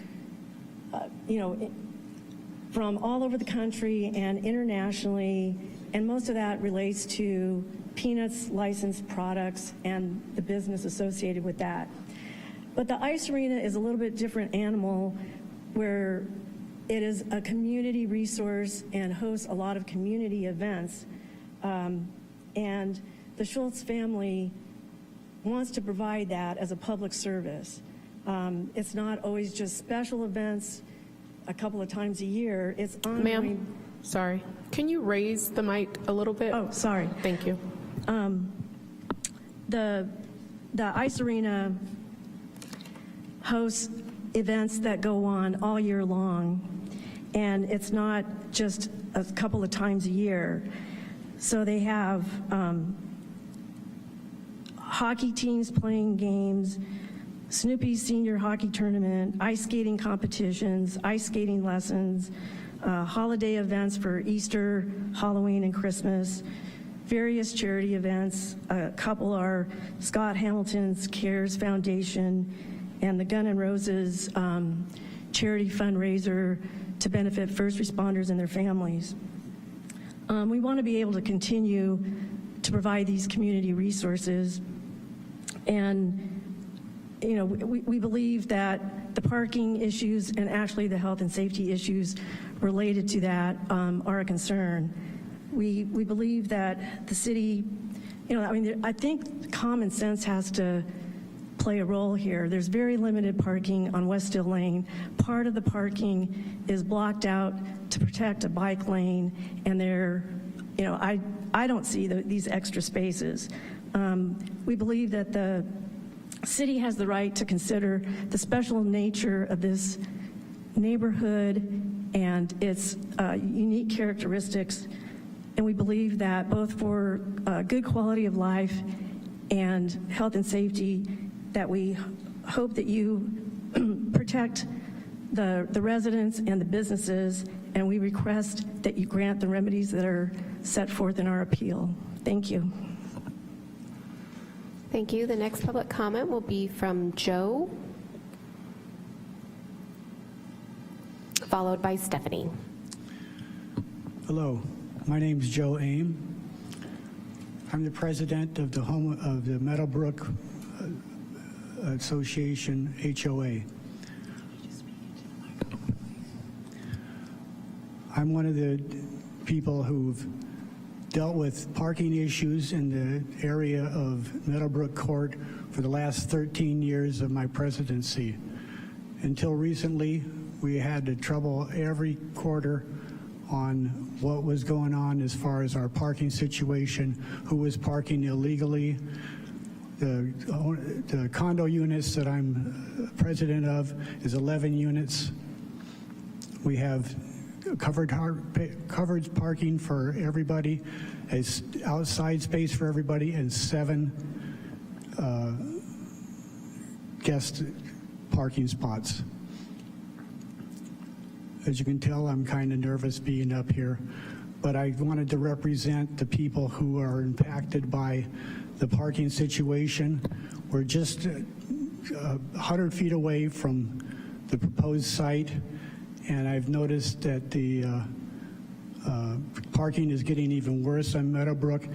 from all over the country and internationally, and most of that relates to Peanuts licensed products and the business associated with that. But the Ice Arena is a little bit different animal, where it is a community resource and hosts a lot of community events. And the Schultz family wants to provide that as a public service. It's not always just special events. a couple of times a year. It's ongoing. Ma'am, sorry. Can you raise the mic a little bit? Oh, sorry. Thank you. The ice arena hosts events that go on all year long, and it's not just a couple of times a year. So they have hockey teams playing games, Snoopy's senior hockey tournament, ice skating competitions, ice skating lessons, holiday events for Easter, Halloween, and Christmas, various charity events. A couple are Scott Hamilton's CARES Foundation and the Gun and Roses charity fundraiser to benefit first responders and their families. We want to be able to continue to provide these community resources, and we believe that the parking issues and actually the health and safety issues related to that are a concern. We believe that the city, I think common sense has to play a role here. There's very limited parking on West Still Lane. Part of the parking is blocked out to protect a bike lane, and I don't see these extra spaces. We believe that the city has the right to consider the special nature of this neighborhood and its unique characteristics, and we believe that both for good quality of life and health and safety, that we hope that you protect the residents and the businesses, and we request that you grant the remedies that are set forth in our appeal. Thank you. Thank you. The next public comment will be from Joe, followed by Stephanie. Hello, my name is Joe Aim. I'm the president of the Meadowbrook Association, HOA. I'm one of the people who've dealt with parking issues in the area of Meadowbrook Court for the last 13 years of my presidency. Until recently, we had trouble every quarter on what was going on as far as our parking situation, who was parking illegally. The condo units that I'm president of is 11 units. We have covered parking for everybody, as outside space for everybody, and 7 guest parking spots. As you can tell, I'm kind of nervous being up here, but I wanted to represent the people who are impacted by the parking situation. We're just 100 feet away from the proposed site, and I've noticed that the parking is getting even worse on Meadowbrook.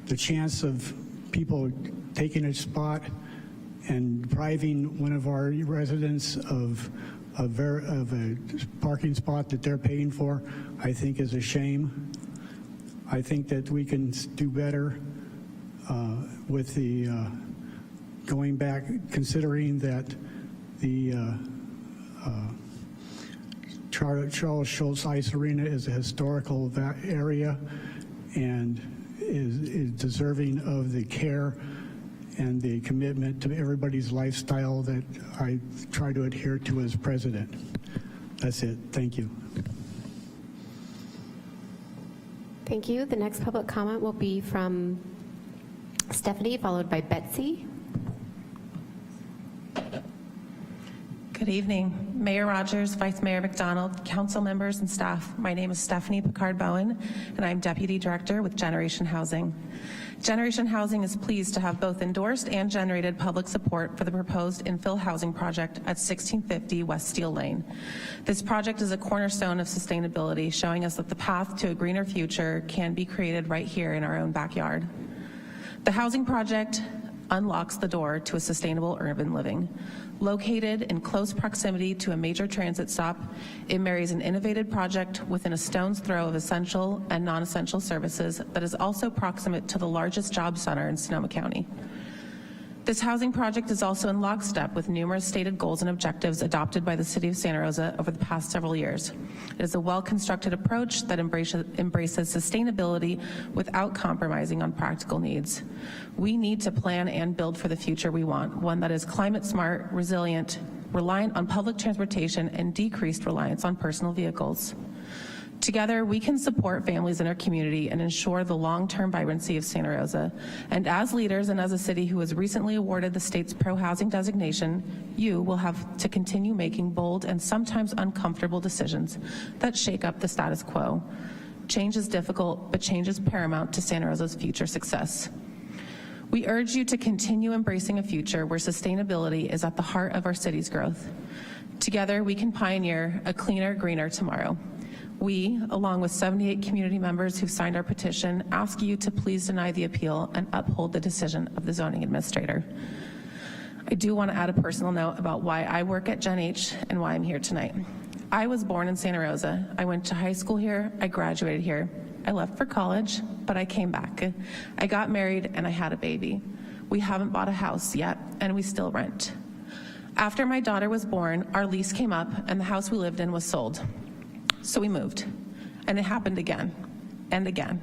The chance of people taking a spot and depriving one of our residents of a parking spot that they're paying for, I think is a shame. I think that we can do better with the going back, considering that the Charles Schultz Ice Arena is a historical area and is deserving of the care and the commitment to everybody's lifestyle that I try to adhere to as president. That's it. Thank you. Thank you. The next public comment will be from Stephanie, followed by Betsy. Good evening, Mayor Rogers, Vice Mayor McDonald, council members and staff. My name is Stephanie Picard-Bowen, and I'm Deputy Director with Generation Housing. Generation Housing is pleased to have both endorsed and generated public support for the proposed infill housing project at 1650 West Steel Lane. This project is a cornerstone of sustainability, showing us that the path to a greener future can be created right here in our own backyard. The housing project unlocks the door to a sustainable urban living. Located in close proximity to a major transit stop, it marries an innovative project within a stone's throw of essential and non-essential services that is also proximate to the largest job center in Sonoma County. This housing project is also in lockstep with numerous stated goals and objectives adopted by the City of Santa Rosa over the past several years. It is a well-constructed approach that embraces sustainability without compromising on practical needs. We need to plan and build for the future we want, one that is climate smart, resilient, reliant on public transportation, and decreased reliance on personal vehicles. Together, we can support families in our community and ensure the long-term vibrancy of Santa Rosa. And as leaders and as a city who was recently awarded the state's pro-housing designation, you will have to continue making bold and sometimes uncomfortable decisions that shake up the status quo. Change is difficult, but change is paramount to Santa Rosa's future success. We urge you to continue embracing a future where sustainability is at the heart of our city's growth. Together, we can pioneer a cleaner, greener tomorrow. We, along with 78 community members who've signed our petition, ask you to please deny the appeal and uphold the decision of the zoning administrator. I do want to add a personal note about why I work at Gen H and why I'm here tonight. I was born in Santa Rosa. I went to high school here. I graduated here. I left for college, but I came back. I got married and I had a baby. We haven't bought a house yet, and we still rent. After my daughter was born, our lease came up and the house we lived in was sold. So we moved, and it happened again, and again,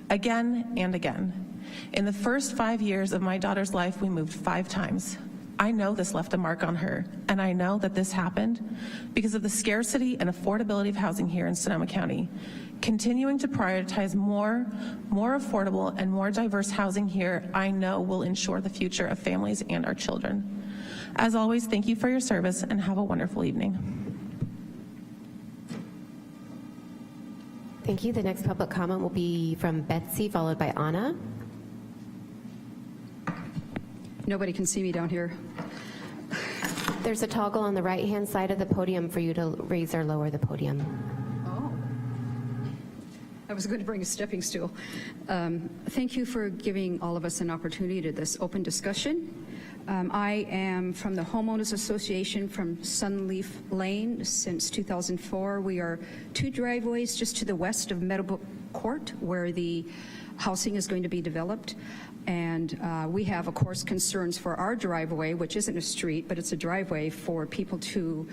again, and again. In the first 5 years of my daughter's life, we moved 5 times. I know this left a mark on her, and I know that this happened because of the scarcity and affordability of housing here in Sonoma County. Continuing to prioritize more affordable and more diverse housing here, I know will ensure the future of families and our children. As always, thank you for your service, and have a wonderful evening. Thank you. The next public comment will be from Betsy, followed by Anna. Nobody can see me down here. There's a toggle on the right-hand side of the podium for you to raise or lower the podium. Oh. I was going to bring a stepping stool. Thank you for giving all of us an opportunity to this open discussion. I am from the Homeowners Association from Sunleaf Lane since 2004. We are 2 driveways just to the west of Meadowbrook Court, where the housing is going to be developed. And we have, of course, concerns for our driveway, which isn't a street, but it's a driveway for people to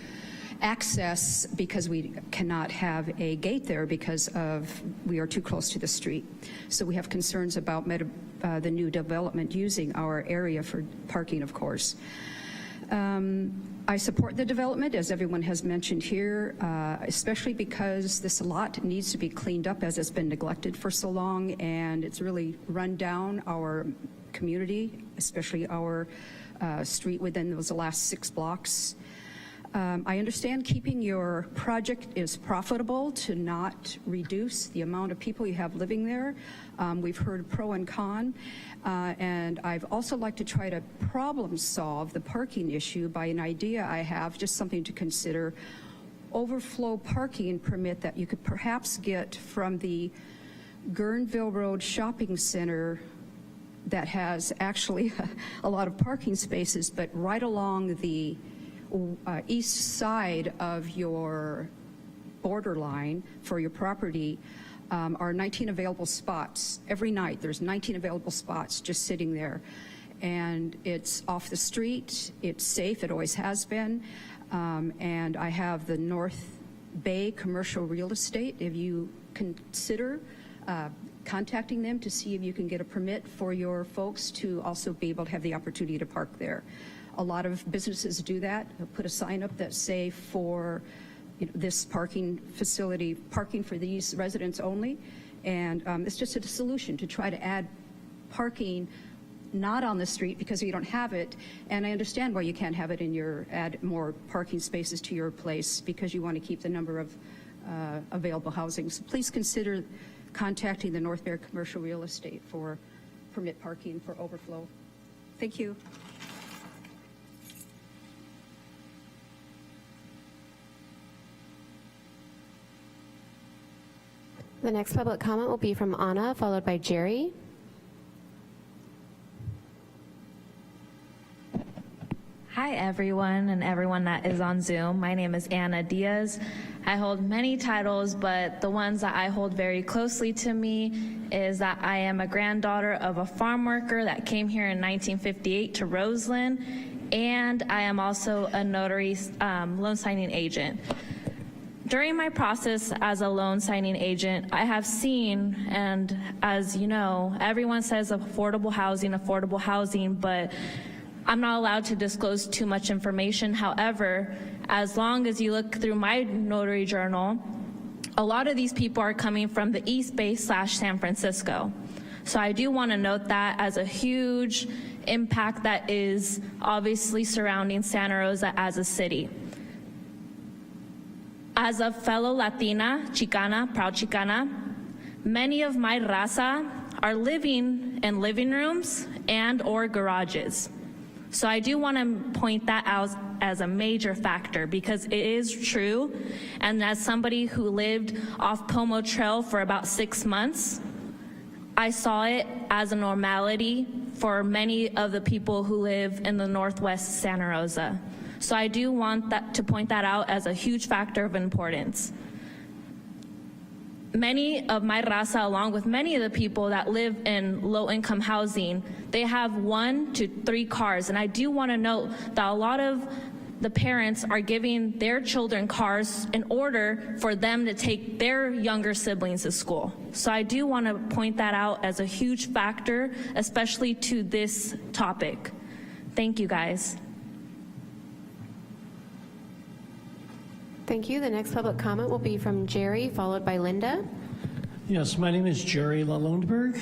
access, because we cannot have a gate there because we are too close to the street. So we have concerns about the new development using our area for parking, of course. I support the development, as everyone has mentioned here, especially because this lot needs to be cleaned up, as it's been neglected for so long, and it's really run down our community, especially our street within those last 6 blocks. I understand keeping your project is profitable to not reduce the amount of people you have living there. We've heard pro and con, and I've also like to try to problem solve the parking issue by an idea I have, just something to consider. Overflow parking permit that you could perhaps get from the Guerneville Road Shopping Center that has actually a lot of parking spaces, but right along the east side of your borderline for your property are 19 available spots. Every night there's 19 available spots just sitting there. And it's off the street, it's safe, it always has been. And I have the North Bay Commercial Real Estate. If you consider contacting them to see if you can get a permit for your folks to also be able to have the opportunity to park there. A lot of businesses do that, put a sign up that say for this parking facility, parking for these residents only. And it's just a solution to try to add parking not on the street because you don't have it. And I understand why you can't have it in add more parking spaces to your place because you want to keep the number of available housing. So please consider contacting the North Bay Commercial Real Estate for permit parking for overflow. Thank you. The next public comment will be from Anna, followed by Jerry. Hi, everyone, and everyone that is on Zoom. My name is Anna Diaz. I hold many titles, but the ones that I hold very closely to me is that I am a granddaughter of a farm worker that came here in 1958 to Roseland, and I am also a notary loan signing agent. During my process as a loan signing agent, I have seen, and as you know, everyone says affordable housing, but I'm not allowed to disclose too much information. However, as long as you look through my notary journal, a lot of these people are coming from the East Bay / San Francisco. So I do want to note that as a huge impact that is obviously surrounding Santa Rosa as a city. As a fellow Latina, Chicana, proud Chicana, many of my raza are living in living rooms and or garages. So I do want to point that out as a major factor because it is true. And as somebody who lived off Pomo Trail for about 6 months, I saw it as a normality for many of the people who live in the Northwest Santa Rosa. So I do want to point that out as a huge factor of importance. Many of my raza, along with many of the people that live in low-income housing, they have 1 to 3 cars. And I do want to note that a lot of the parents are giving their children cars in order for them to take their younger siblings to school. So I do want to point that out as a huge factor, especially to this topic. Thank you, guys. Thank you. The next public comment will be from Jerry, followed by Linda. Yes, my name is Jerry LaLundberg.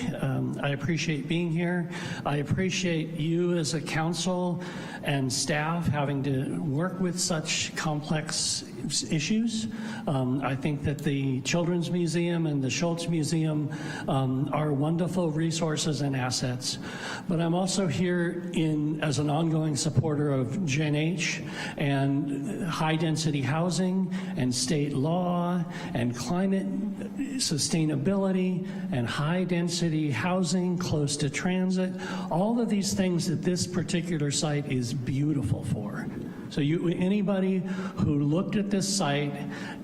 I appreciate being here. I appreciate you as a council and staff having to work with such complex issues. I think that the Children's Museum and the Schultz Museum are wonderful resources and assets. But I'm also here as an ongoing supporter of Gen H and high-density housing and state law and climate sustainability and high-density housing close to transit, all of these things that this particular site is beautiful for. So anybody who looked at this site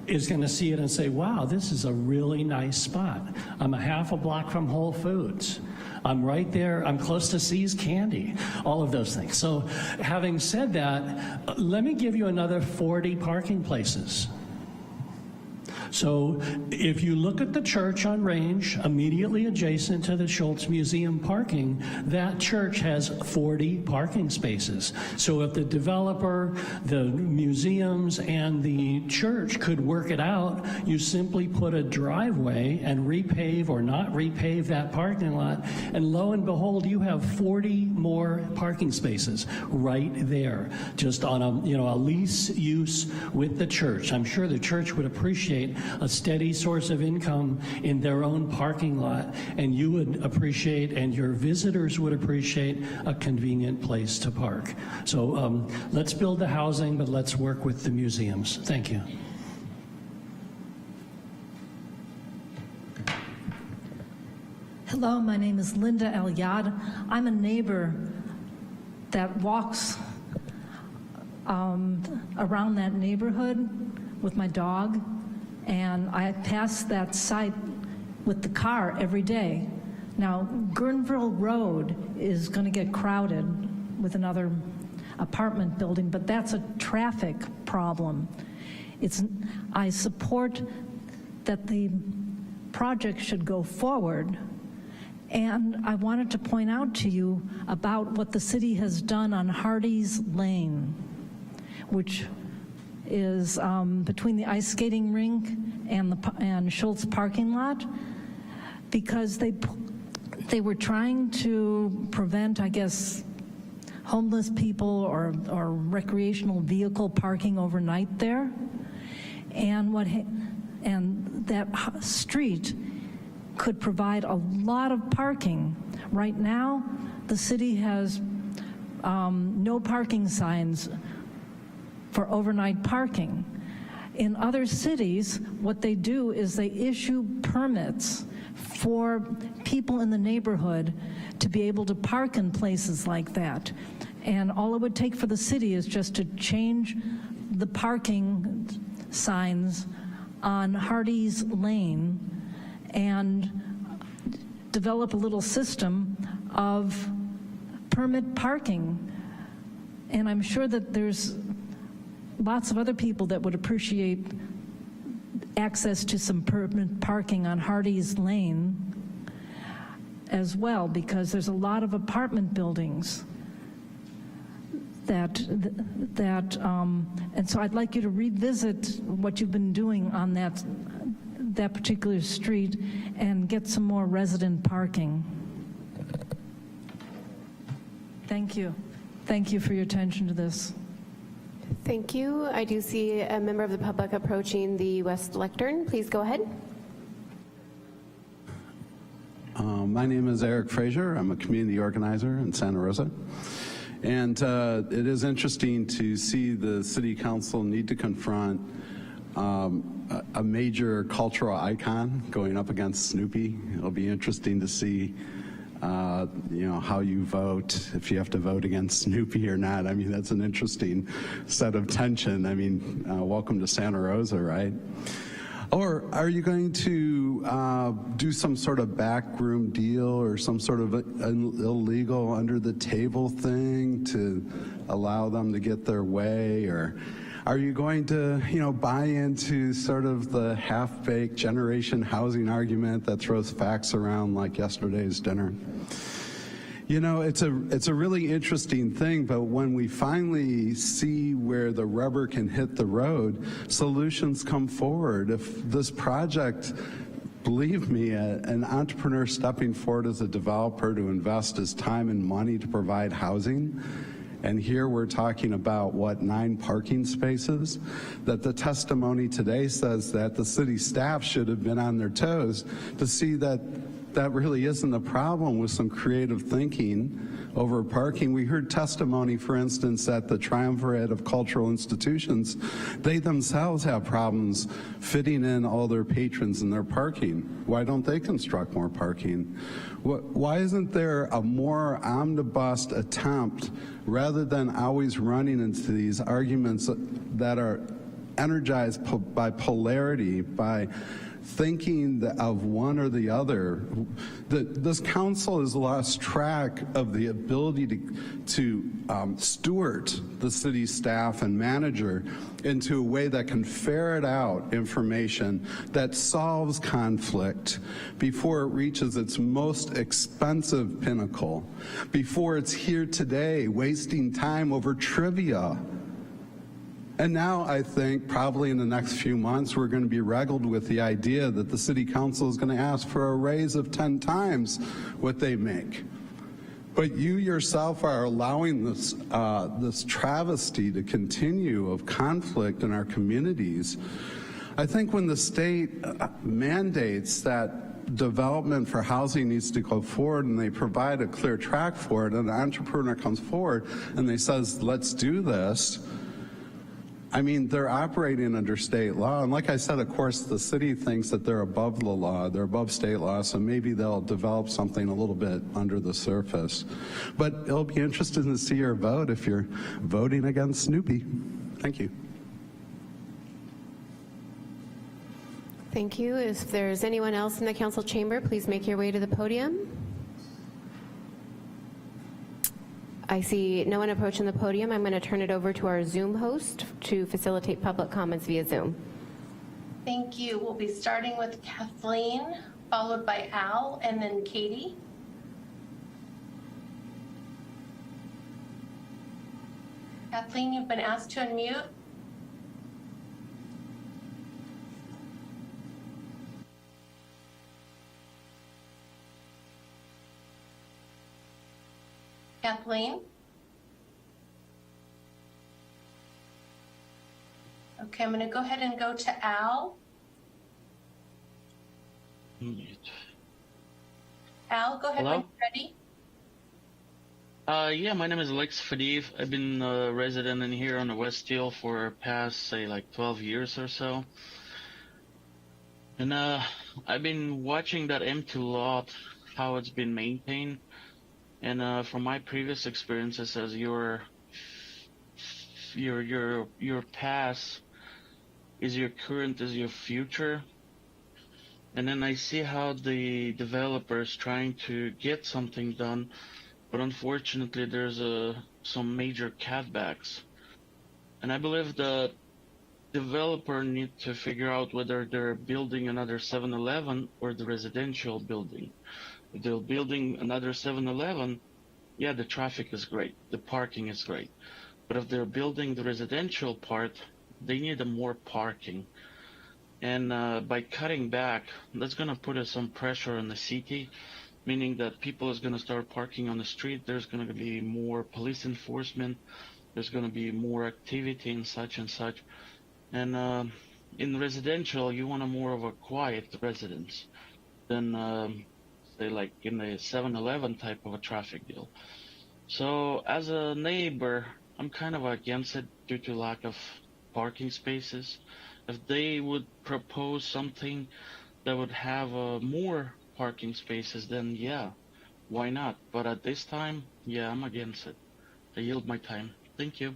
is going to see it and say, wow, this is a really nice spot. I'm a half a block from Whole Foods. I'm right there. I'm close to See's Candy, all of those things. So having said that, let me give you another 40 parking places. So if you look at the church on Range, immediately adjacent to the Schultz Museum parking, that church has 40 parking spaces. So if the developer, the museums, and the church could work it out, you simply put a driveway and repave or not repave that parking lot, and lo and behold, you have 40 more parking spaces right there, just on a lease use with the church. I'm sure the church would appreciate a steady source of income in their own parking lot, and you would appreciate, and your visitors would appreciate, a convenient place to park. So let's build the housing, but let's work with the museums. Thank you. Hello, my name is Linda El-Yad. I'm a neighbor that walks around that neighborhood with my dog, and I pass that site with the car every day. Now, Guerneville Road is going to get crowded with another apartment building, but that's a traffic problem. I support that the project should go forward, and I wanted to point out to you about what the city has done on Hardy's Lane, which is between the ice skating rink and Schultz parking lot, because they were trying to prevent, I guess, homeless people or recreational vehicle parking overnight there, and that street could provide a lot of parking. Right now, the city has no parking signs for overnight parking. In other cities, what they do is they issue permits for people in the neighborhood to be able to park in places like that. And all it would take for the city is just to change the parking signs on Hardy's Lane and develop a little system of permit parking. And I'm sure that there's lots of other people that would appreciate access to some permit parking on Hardy's Lane as well, because there's a lot of apartment buildings and so I'd like you to revisit what you've been doing on that particular street and get some more resident parking. Thank you. Thank you for your attention to this. Thank you. I do see a member of the public approaching the west lectern. Please go ahead. My name is Eric Frazier. I'm a community organizer in Santa Rosa. And it is interesting to see the city council need to confront a major cultural icon going up against Snoopy. It'll be interesting to see how you vote, if you have to vote against Snoopy or not. I mean, that's an interesting set of tension. I mean, welcome to Santa Rosa, right? Or are you going to do some sort of backroom deal or some sort of illegal under the table thing to allow them to get their way? Or are you going to, buy into sort of the half-baked generation housing argument that throws facts around like yesterday's dinner? It's a really interesting thing, but when we finally see where the rubber can hit the road, solutions come forward. If this project, believe me, an entrepreneur stepping forward as a developer to invest his time and money to provide housing, and here we're talking about, 9 parking spaces, that the testimony today says that the city staff should have been on their toes to see that that really isn't a problem with some creative thinking over parking. We heard testimony, for instance, at the Triumvirate of Cultural Institutions. They themselves have problems fitting in all their patrons in their parking. Why don't they construct more parking? Why isn't there a more omnibus attempt, rather than always running into these arguments that are energized by polarity, by thinking of one or the other? This council has lost track of the ability to steward the city staff and manager into a way that can ferret out information that solves conflict before it reaches its most expensive pinnacle, before it's here today wasting time over trivia. And now I think probably in the next few months we're going to be regaled with the idea that the city council is going to ask for a raise of 10 times what they make. But you yourself are allowing this travesty to continue of conflict in our communities. I think when the state mandates that development for housing needs to go forward and they provide a clear track for it, and an entrepreneur comes forward and they says, let's do this, I mean, they're operating under state law. And like I said, of course, the city thinks that they're above the law, they're above state law, so maybe they'll develop something a little bit under the surface. But it'll be interesting to see your vote if you're voting against Snoopy. Thank you. Thank you. If there's anyone else in the council chamber, please make your way to the podium. I see no one approaching the podium. I'm going to turn it over to our Zoom host to facilitate public comments via Zoom. Thank you. We'll be starting with Kathleen, followed by Al, and then Katie. Kathleen, you've been asked to unmute. Kathleen? Okay, I'm going to go ahead and go to Al. Al, go ahead when you're ready. Yeah, my name is Alex Fadif. I've been a resident in here on the West Hill for past, say, like 12 years or so. And I've been watching that empty lot, how it's been maintained. And from my previous experiences, as your past is your current, is your future. And then I see how the developers trying to get something done, but unfortunately there's some major cutbacks. And I believe the developer need to figure out whether they're building another 7-Eleven or the residential building. If they're building another 7-Eleven, yeah, the traffic is great, the parking is great. But if they're building the residential part, they need more parking. And by cutting back, that's going to put some pressure on the city, meaning that people is going to start parking on the street. There's going to be more police enforcement. There's going to be more activity and such and such. And in residential, you want a more of a quiet residence than, say, like in a 7-Eleven type of a traffic deal. So as a neighbor, I'm kind of against it due to lack of parking spaces. If they would propose something that would have more parking spaces, then yeah, why not? But at this time, yeah, I'm against it. I yield my time. Thank you.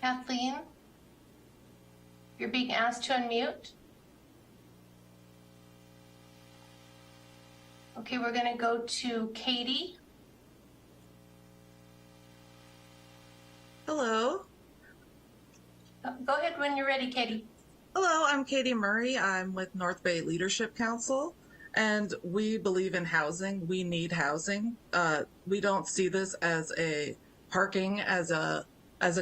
Kathleen, you're being asked to unmute. Okay, we're going to go to Katie. Hello. Go ahead when you're ready, Katie. Hello, I'm Katie Murray. I'm with North Bay Leadership Council, and we believe in housing. We need housing. We don't see this as a parking as a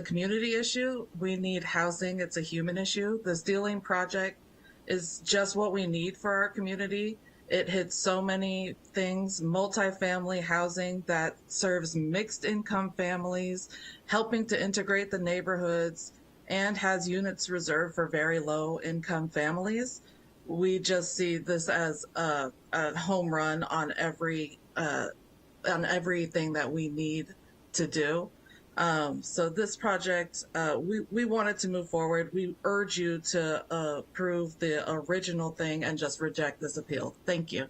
community issue. We need housing. It's a human issue. The Steeling project is just what we need for our community. It hits so many things, multifamily housing that serves mixed income families, helping to integrate the neighborhoods, and has units reserved for very low income families. We just see this as a home run on everything that we need to do. So this project, we wanted to move forward. We urge you to approve the original thing and just reject this appeal. Thank you.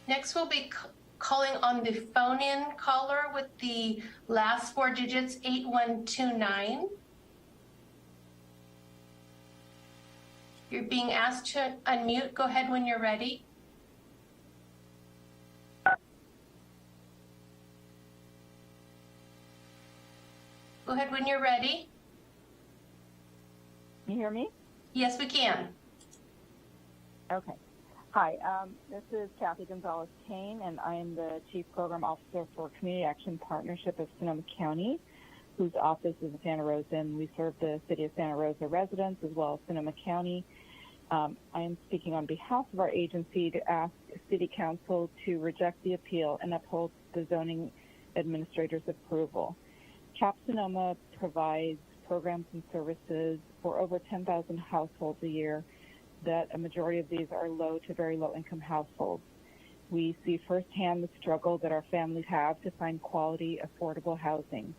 Next, we'll be calling on the phone-in caller with the last 4 digits, 8129. You're being asked to unmute. Go ahead when you're ready. Go ahead when you're ready. Can you hear me? Yes, we can. Okay. Hi, this is Kathy Gonzalez-Kane, and I am the Chief Program Officer for Community Action Partnership of Sonoma County, whose office is in Santa Rosa, and we serve the City of Santa Rosa residents as well as Sonoma County. I am speaking on behalf of our agency to ask City Council to reject the appeal and uphold the zoning administrator's approval. CAP Sonoma provides programs and services for over 10,000 households a year, that a majority of these are low to very low income households. We see firsthand the struggle that our families have to find quality, affordable housing.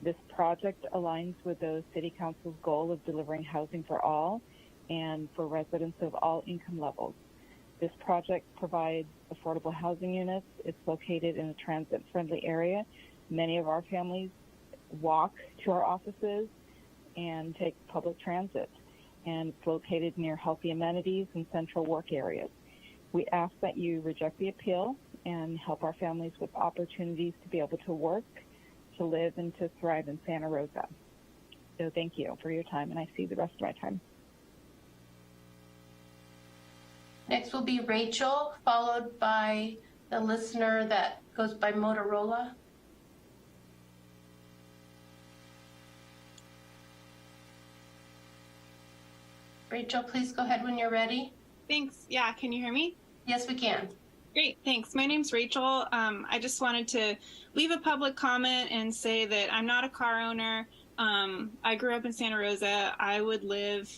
This project aligns with the City Council's goal of delivering housing for all and for residents of all income levels. This project provides affordable housing units. It's located in a transit-friendly area. Many of our families walk to our offices and take public transit, and it's located near healthy amenities and central work areas. We ask that you reject the appeal and help our families with opportunities to be able to work, to live, and to thrive in Santa Rosa. So thank you for your time, and I see the rest of my time. Next will be Rachel, followed by the listener that goes by Motorola. Rachel, please go ahead when you're ready. Thanks. Yeah, can you hear me? Yes, we can. Great, thanks. My name's Rachel. I just wanted to leave a public comment and say that I'm not a car owner. I grew up in Santa Rosa. I would live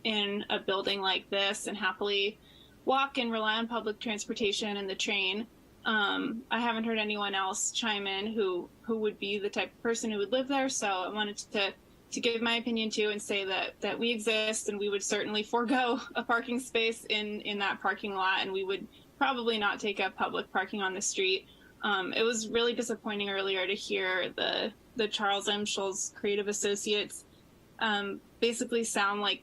in a building like this and happily walk and rely on public transportation and the train. I haven't heard anyone else chime in who would be the type of person who would live there, so I wanted to give my opinion too and say that we exist and we would certainly forego a parking space in that parking lot, and we would probably not take up public parking on the street. It was really disappointing earlier to hear the Charles M. Schulz Creative Associates basically sound like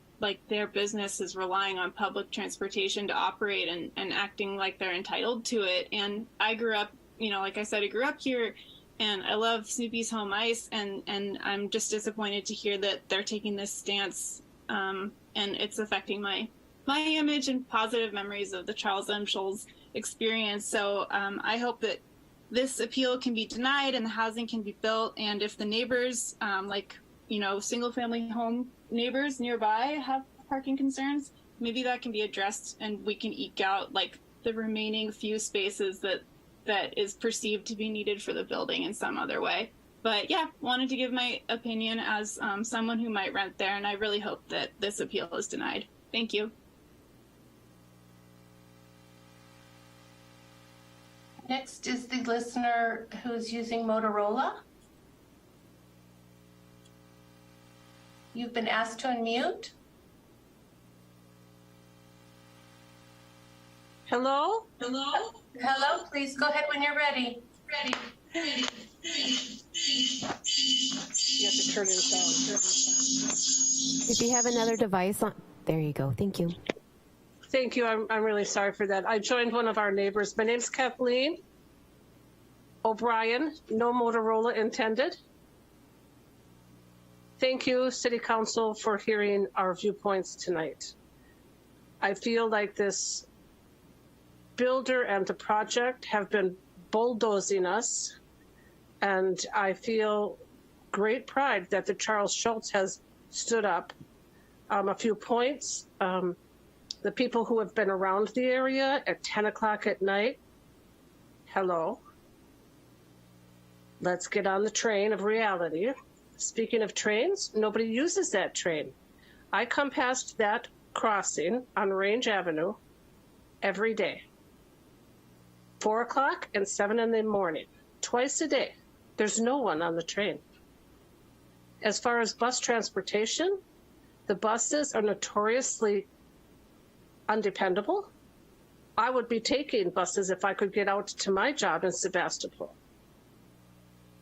their business is relying on public transportation to operate and acting like they're entitled to it. And I grew up, like I said, I grew up here, and I love Snoopy's Home Ice, and I'm just disappointed to hear that they're taking this stance, and it's affecting my image and positive memories of the Charles M. Schulz experience. So I hope that this appeal can be denied and the housing can be built. And if the neighbors, single family home neighbors nearby have parking concerns, maybe that can be addressed and we can eke out like the remaining few spaces that is perceived to be needed for the building in some other way. But yeah, wanted to give my opinion as someone who might rent there, and I really hope that this appeal is denied. Thank you. Next is the listener who's using Motorola. You've been asked to unmute. Hello? Hello? Hello, please go ahead when you're ready. Ready. You have to turn it down. If you have another device on, there you go. Thank you. Thank you. I'm really sorry for that. I joined one of our neighbors. My name's Kathleen O'Brien. No Motorola intended. Thank you, City Council, for hearing our viewpoints tonight. I feel like this builder and the project have been bulldozing us, and I feel great pride that the Charles Schulz has stood up. A few points. The people who have been around the area at 10 o'clock at night, hello. Let's get on the train of reality. Speaking of trains, nobody uses that train. I come past that crossing on Range Avenue every day. 4 o'clock and 7 in the morning, twice a day. There's no one on the train. As far as bus transportation, the buses are notoriously undependable. I would be taking buses if I could get out to my job in Sebastopol.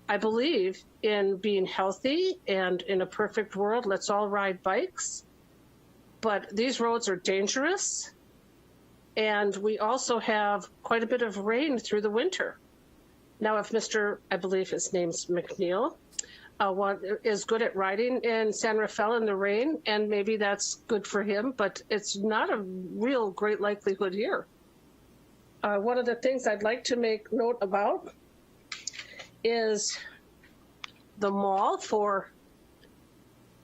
I believe in being healthy, and in a perfect world, let's all ride bikes. But these roads are dangerous, and we also have quite a bit of rain through the winter. Now, if I believe his name's McNeil, is good at riding in San Rafael in the rain, and maybe that's good for him, but it's not a real great likelihood here. One of the things I'd like to make note about is the mall for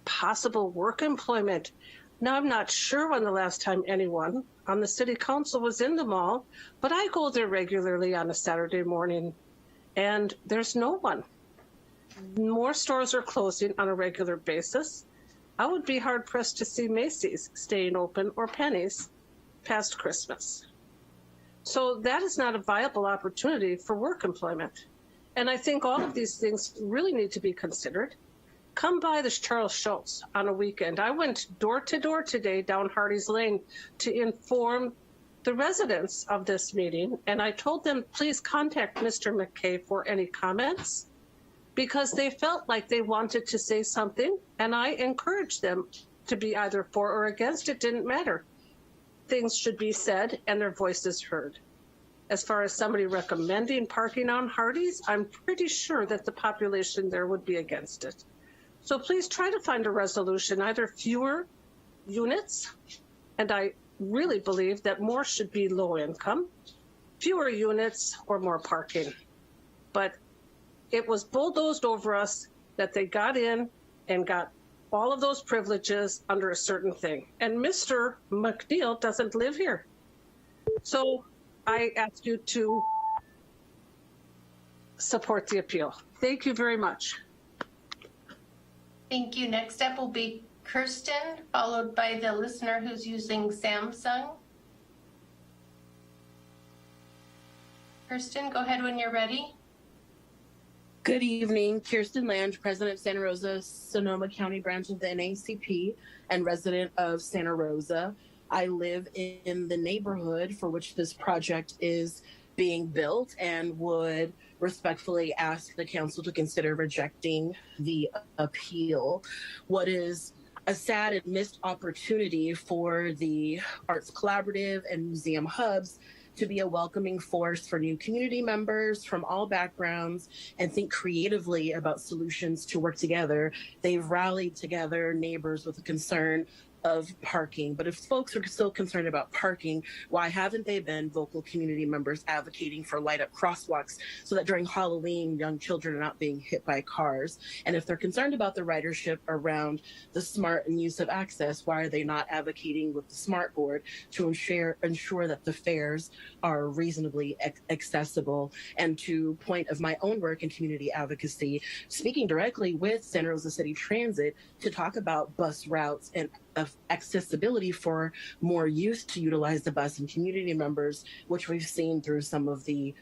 possible work employment. Now, I'm not sure when the last time anyone on the city council was in the mall, but I go there regularly on a Saturday morning, and there's no one. More stores are closing on a regular basis. I would be hard pressed to see Macy's staying open or Penny's past Christmas. So that is not a viable opportunity for work employment. And I think all of these things really need to be considered. Come by this Charles Schulz on a weekend. I went door to door today down Hardy's Lane to inform the residents of this meeting, and I told them, please contact Mr. McKay for any comments, because they felt like they wanted to say something, and I encouraged them to be either for or against. It didn't matter. Things should be said and their voices heard. As far as somebody recommending parking on Hardy's, I'm pretty sure that the population there would be against it. So please try to find a resolution, either fewer units, and I really believe that more should be low income, fewer units or more parking. But it was bulldozed over us that they got in and got all of those privileges under a certain thing. And Mr. McNeil doesn't live here. So I ask you to support the appeal. Thank you very much. Thank you. Next up will be Kirsten, followed by the listener who's using Samsung. Kirsten, go ahead when you're ready. Good evening, Kirsten Land, President of Santa Rosa, Sonoma County branch of the NAACP and resident of Santa Rosa. I live in the neighborhood for which this project is being built and would respectfully ask the council to consider rejecting the appeal. What is a sad and missed opportunity for the Arts Collaborative and Museum Hubs to be a welcoming force for new community members from all backgrounds and think creatively about solutions to work together. They've rallied together neighbors with a concern of parking. But if folks are still concerned about parking, why haven't they been vocal community members advocating for light up crosswalks so that during Halloween, young children are not being hit by cars? And if they're concerned about the ridership around the smart and use of access, why are they not advocating with the smart board to ensure that the fares are reasonably accessible? And to point of my own work in community advocacy, speaking directly with Santa Rosa City Transit to talk about bus routes and of accessibility for more youth to utilize the bus and community members, which we've seen through some of the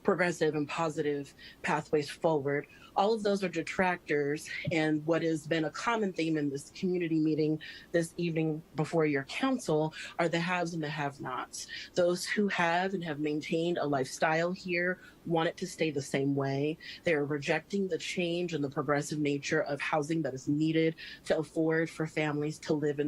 progressive and positive pathways forward. All of those are detractors, and what has been a common theme in this community meeting this evening before your council are the haves and the have-nots. Those who have and have maintained a lifestyle here want it to stay the same way. They are rejecting the change and the progressive nature of housing that is needed to afford for families to live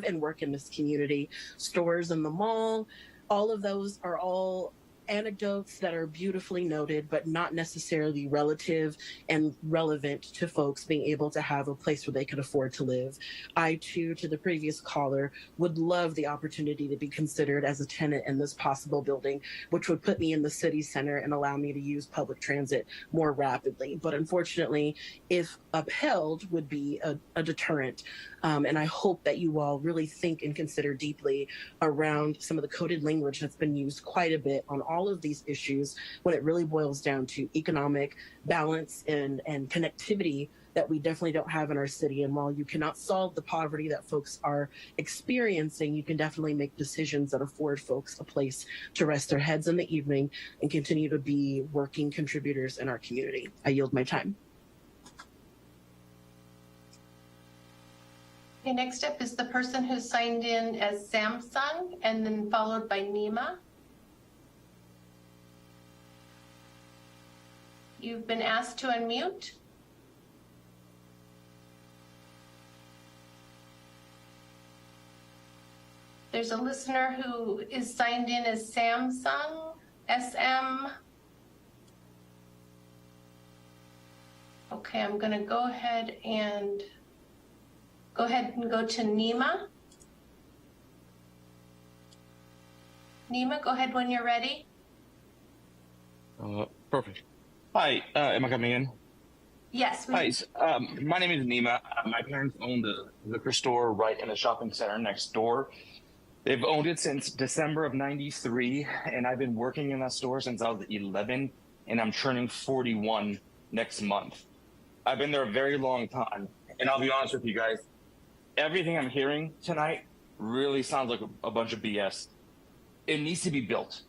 and work in this community. Stores in the mall, all of those are all anecdotes that are beautifully noted, but not necessarily relative and relevant to folks being able to have a place where they can afford to live. I, too, to the previous caller, would love the opportunity to be considered as a tenant in this possible building, which would put me in the city center and allow me to use public transit more rapidly. But unfortunately, if upheld, would be a deterrent. And I hope that you all really think and consider deeply around some of the coded language that's been used quite a bit on all of these issues when it really boils down to economic balance and connectivity that we definitely don't have in our city. And while you cannot solve the poverty that folks are experiencing, you can definitely make decisions that afford folks a place to rest their heads in the evening and continue to be working contributors in our community. I yield my time. Okay, next up is the person who signed in as Samsung and then followed by Nima. You've been asked to unmute. There's a listener who is signed in as Samsung, SM. Okay, I'm gonna go ahead and go to Nima. Nima, go ahead when you're ready. Perfect. Hi, am I coming in? Yes. Hi, my name is Nima. My parents own the liquor store right in the shopping center next door. They've owned it since December of '93, and I've been working in that store since I was 11, and I'm turning 41 next month. I've been there a very long time, and I'll be honest with you guys, everything I'm hearing tonight really sounds like a bunch of BS. It needs to be built.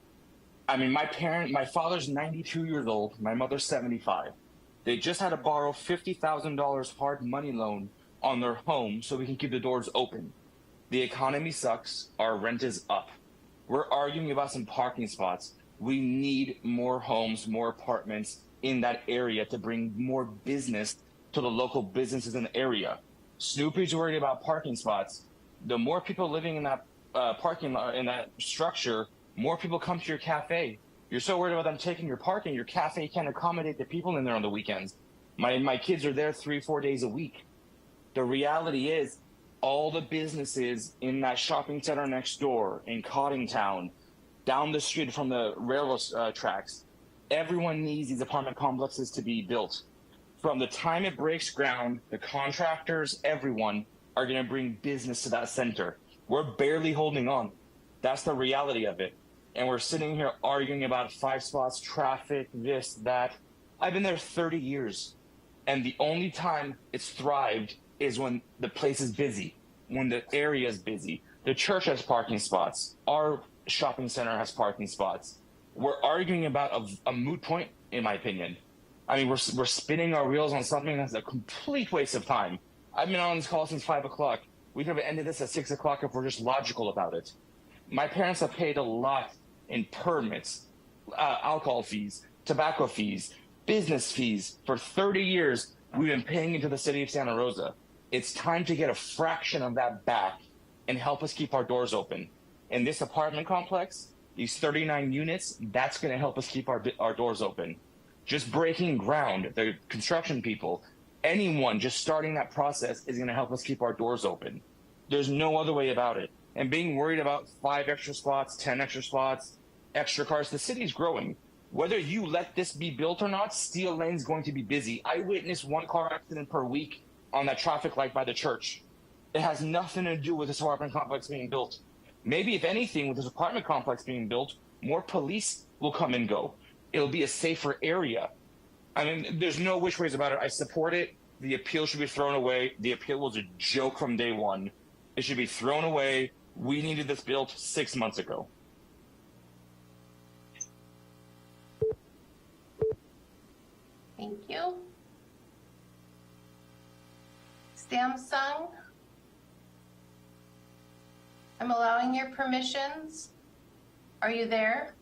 I mean, my father's 92 years old, my mother's 75. They just had to borrow $50,000 hard money loan on their home so we can keep the doors open. The economy sucks, our rent is up. We're arguing about some parking spots. We need more homes, more apartments in that area to bring more business to the local businesses in the area. Snoopy's worried about parking spots. The more people living in that parking lot, in that structure, more people come to your cafe. You're so worried about them taking your parking, your cafe can't accommodate the people in there on the weekends. My kids are there 3-4 days a week. The reality is all the businesses in that shopping center next door, in Cottingtown, down the street from the railroad tracks, everyone needs these apartment complexes to be built. From the time it breaks ground, the contractors, everyone are going to bring business to that center. We're barely holding on. That's the reality of it. And we're sitting here arguing about 5 spots, traffic, this, that. I've been there 30 years. And the only time it's thrived is when the place is busy, when the area is busy. The church has parking spots. Our shopping center has parking spots. We're arguing about a moot point, in my opinion. I mean, we're spinning our wheels on something that's a complete waste of time. I've been on this call since 5 o'clock. We could have ended this at 6 o'clock if we're just logical about it. My parents have paid a lot in permits, alcohol fees, tobacco fees, business fees. For 30 years, we've been paying into the city of Santa Rosa. It's time to get a fraction of that back and help us keep our doors open. In this apartment complex, these 39 units, that's going to help us keep our doors open. Just breaking ground, the construction people, anyone just starting that process is going to help us keep our doors open. There's no other way about it. And being worried about 5 extra spots, 10 extra spots, extra cars, the city's growing. Whether you let this be built or not, Steel Lane's going to be busy. I witness 1 car accident per week on that traffic light by the church. It has nothing to do with this apartment complex being built. Maybe, if anything, with this apartment complex being built, more police will come and go. It'll be a safer area. I mean, there's no which ways about it. I support it. The appeal should be thrown away. The appeal was a joke from day one. It should be thrown away. We needed this built 6 months ago. Thank you. Samsung, I'm allowing your permissions. Are you there?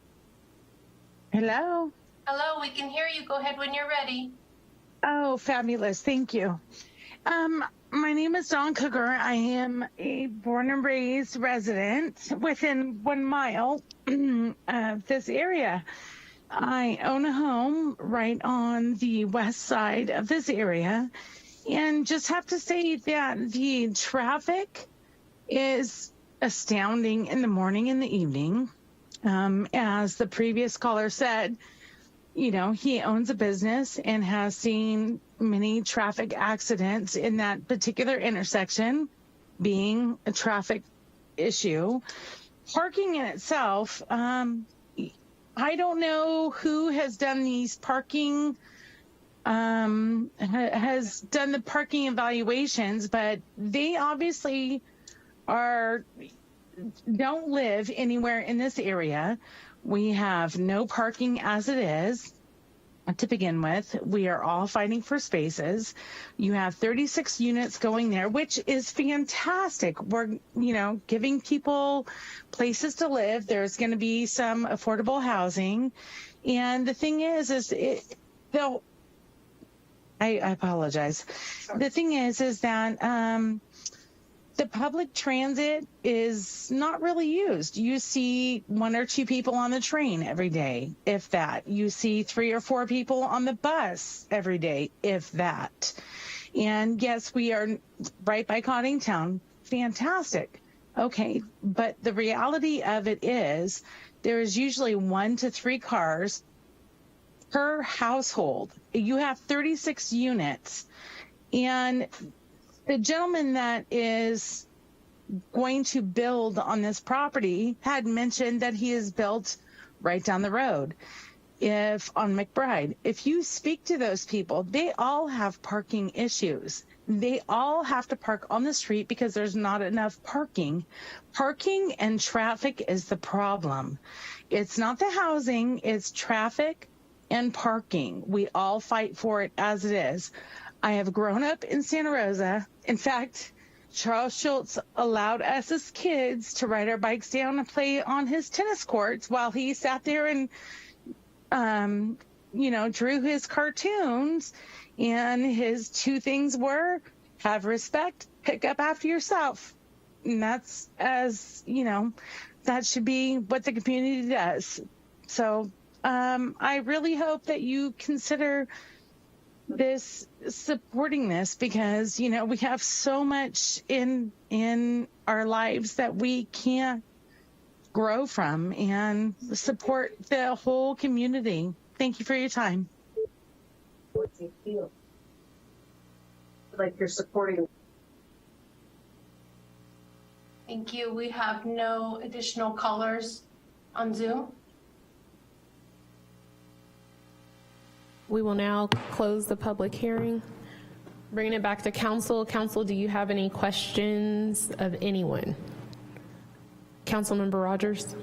Hello. Hello, we can hear you. Go ahead when you're ready. Oh, fabulous. Thank you. My name is Dawn Cougar. I am a born and raised resident within 1 mile of this area. I own a home right on the west side of this area, and just have to say that the traffic is astounding in the morning and the evening. As the previous caller said, you know, he owns a business and has seen many traffic accidents in that particular intersection, being a traffic issue. Parking in itself, I don't know who has done these parking, has done the parking evaluations, but they obviously don't live anywhere in this area. We have no parking as it is. To begin with, we are all fighting for spaces. You have 36 units going there, which is fantastic. We're, you know, giving people places to live. There's going to be some affordable housing. And the thing is I apologize. The thing is that the public transit is not really used. You see 1 or 2 people on the train every day, if that. You see 3 or 4 people on the bus every day, if that. And yes, we are right by Coddingtown. Fantastic. Okay, but the reality of it is there is usually 1 to 3 cars per household. You have 36 units. And the gentleman that is going to build on this property had mentioned that he has built right down the road on McBride. If you speak to those people, they all have parking issues. They all have to park on the street because there's not enough parking. Parking and traffic is the problem. It's not the housing, it's traffic and parking. We all fight for it as it is. I have grown up in Santa Rosa. In fact, Charles Schultz allowed us as kids to ride our bikes down and play on his tennis courts while he sat there and, drew his cartoons. And his 2 things were have respect, pick up after yourself. And that's, as you know, that should be what the community does. So I really hope that you consider supporting this, because we have so much in our lives that we can't grow from, and support the whole community. Thank you for your time. What do you feel like you're supporting? Thank you. We have no additional callers on Zoom. We will now close the public hearing. Bringing it back to council. Council, do you have any questions of anyone? Councilmember Rogers.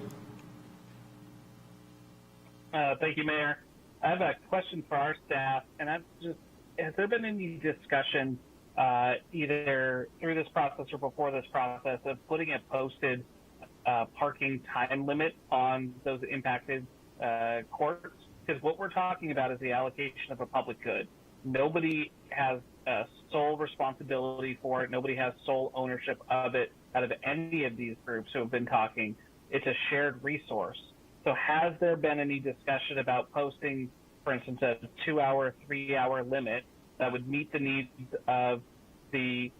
Thank you, Mayor. I have a question for our staff, and that's just, has there been any discussion either through this process or before this process of putting a posted parking time limit on those impacted courts? Because what we're talking about is the allocation of a public good. Nobody has sole responsibility for it. Nobody has sole ownership of it out of any of these groups who have been talking. It's a shared resource. So has there been any discussion about posting, for instance, a 2-hour, 3-hour limit that would meet the needs of the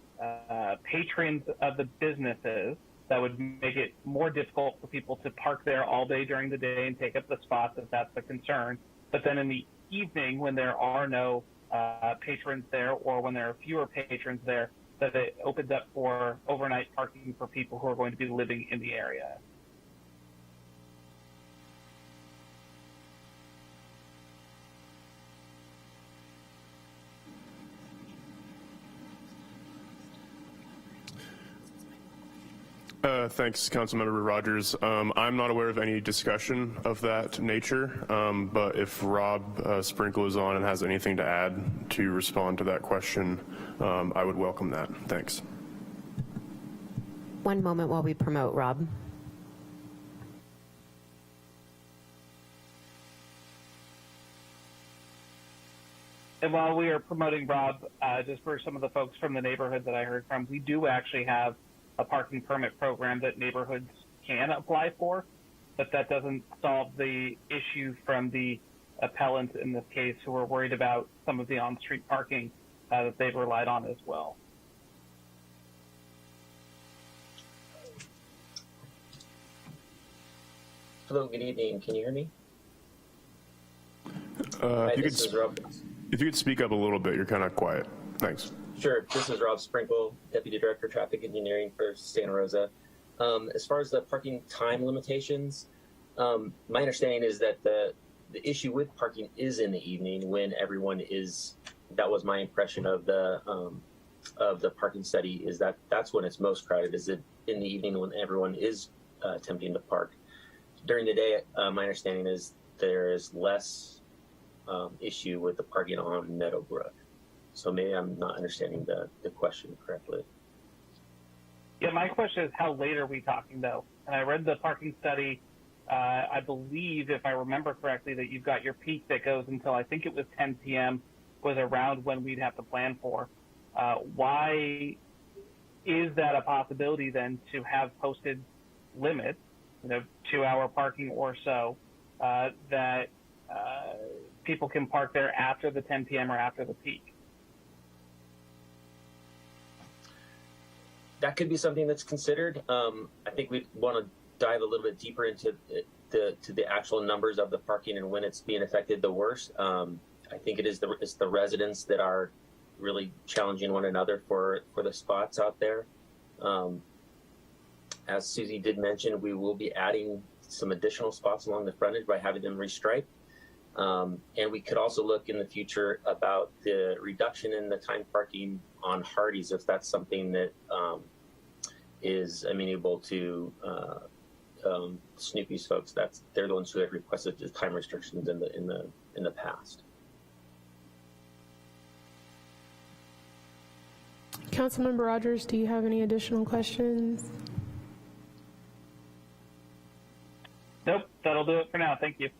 patrons of the businesses, that would make it more difficult for people to park there all day during the day and take up the spots if that's the concern. But then in the evening, when there are no patrons there, or when there are fewer patrons there, that it opens up for overnight parking for people who are going to be living in the area. Thanks, Councilmember Rogers. I'm not aware of any discussion of that nature, but if Rob Sprinkle is on and has anything to add to respond to that question, I would welcome that. Thanks. One moment while we promote Rob. And while we are promoting Rob, just for some of the folks from the neighborhood that I heard from, we do actually have a parking permit program that neighborhoods can apply for, but that doesn't solve the issue from the appellants in this case, who are worried about some of the on-street parking that they've relied on as well. Hello, good evening. Can you hear me? If you could speak up a little bit, you're kind of quiet. Thanks. Sure. This is Rob Sprinkle, Deputy Director of Traffic Engineering for Santa Rosa. As far as the parking time limitations, my understanding is that the issue with parking is in the evening when everyone is. That was my impression of the parking study, is that that's when it's most crowded. Is it in the evening when everyone is attempting to park? During the day, my understanding is there is less issue with the parking on Meadowbrook. So maybe I'm not understanding the question correctly. Yeah, my question is, how late are we talking though? And I read the parking study. I believe, if I remember correctly, that you've got your peak that goes until, I think it was 10 p.m. was around when we'd have to plan for. Why is that a possibility then to have posted limits, 2-hour parking or so, that people can park there after the 10 p.m. or after the peak? That could be something that's considered. I think we want to dive a little bit deeper into the actual numbers of the parking and when it's being affected the worst. I think it's the residents that are really challenging one another for the spots out there. As Susie did mention, we will be adding some additional spots along the frontage by having them restriped. And we could also look in the future about the reduction in the time parking on Hardee's, if that's something that is amenable to Snoopy's folks. They're the ones who have requested the time restrictions in the past. Councilmember Rogers, do you have any additional questions? Nope, that'll do it for now. Thank you.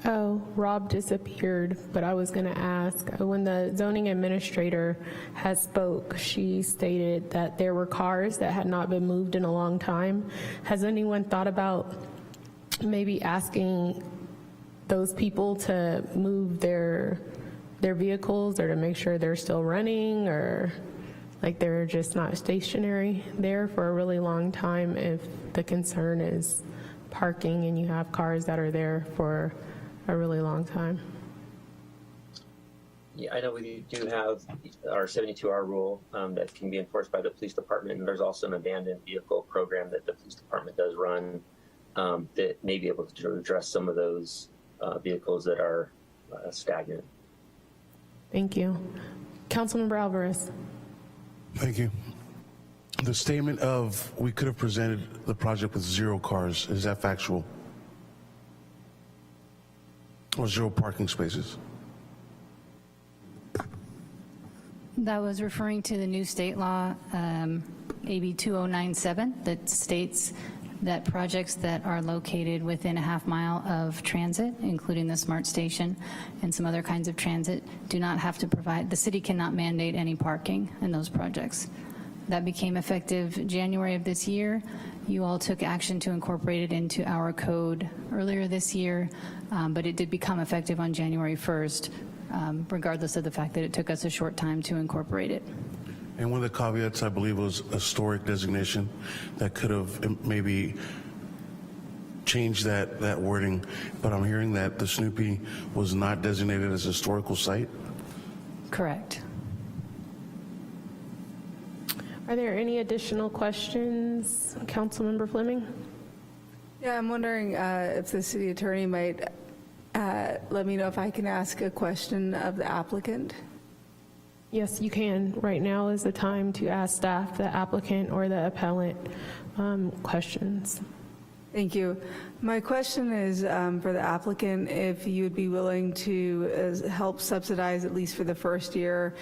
Oh, Rob disappeared, but I was going to ask, when the zoning administrator has spoke, she stated that there were cars that had not been moved in a long time. Has anyone thought about maybe asking those people to move their vehicles, or to make sure they're still running, or like they're just not stationary there for a really long time if the concern is parking and you have cars that are there for a really long time? Yeah, I know we do have our 72-hour rule that can be enforced by the police department, and there's also an abandoned vehicle program that the police department does run that may be able to address some of those vehicles that are stagnant. Thank you. Councilmember Alvarez. Thank you. The statement of we could have presented the project with 0 cars, is that factual? or 0 parking spaces? That was referring to the new state law, AB 2097, that states that projects that are located within a half mile of transit, including the SMART station and some other kinds of transit, do not have to provide, the city cannot mandate any parking in those projects. That became effective January of this year. You all took action to incorporate it into our code earlier this year, but it did become effective on January 1st, regardless of the fact that it took us a short time to incorporate it. And one of the caveats, I believe, was historic designation that could have maybe changed that wording, but I'm hearing that the Snoopy was not designated as a historical site. Correct. Are there any additional questions, Councilmember Fleming? Yeah, I'm wondering if the city attorney might let me know if I can ask a question of the applicant. Yes, you can. Right now is the time to ask staff, the applicant, or the appellant questions. Thank you. My question is for the applicant, if you'd be willing to help subsidize, at least for the first year,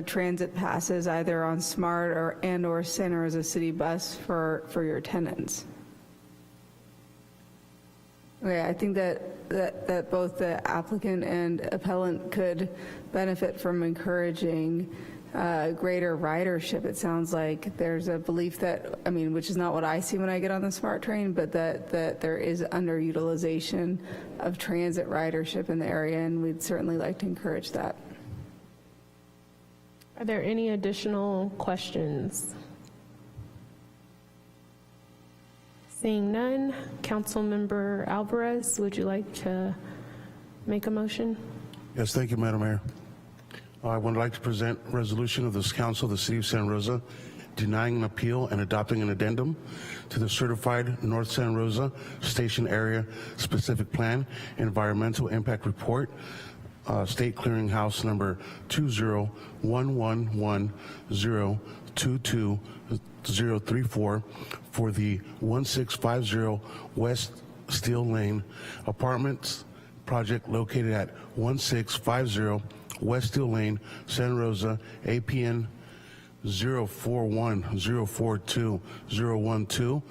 transit passes either on SMART or Santa Rosa City Bus for your tenants. Okay, I think that both the applicant and appellant could benefit from encouraging greater ridership. It sounds like there's a belief that, I mean, which is not what I see when I get on the SMART train, but that there is underutilization of transit ridership in the area, and we'd certainly like to encourage that. Are there any additional questions? Seeing none, Councilmember Alvarez, would you like to make a motion? Yes, thank you, Madam Mayor. I would like to present a resolution of this council of the City of Santa Rosa denying an appeal and adopting an addendum to the Certified North Santa Rosa Station Area Specific Plan Environmental Impact Report, State Clearinghouse number 20111022034 for the 1650 West Steel Lane Apartments project located at 1650 West Steel Lane, Santa Rosa, APN 041042012,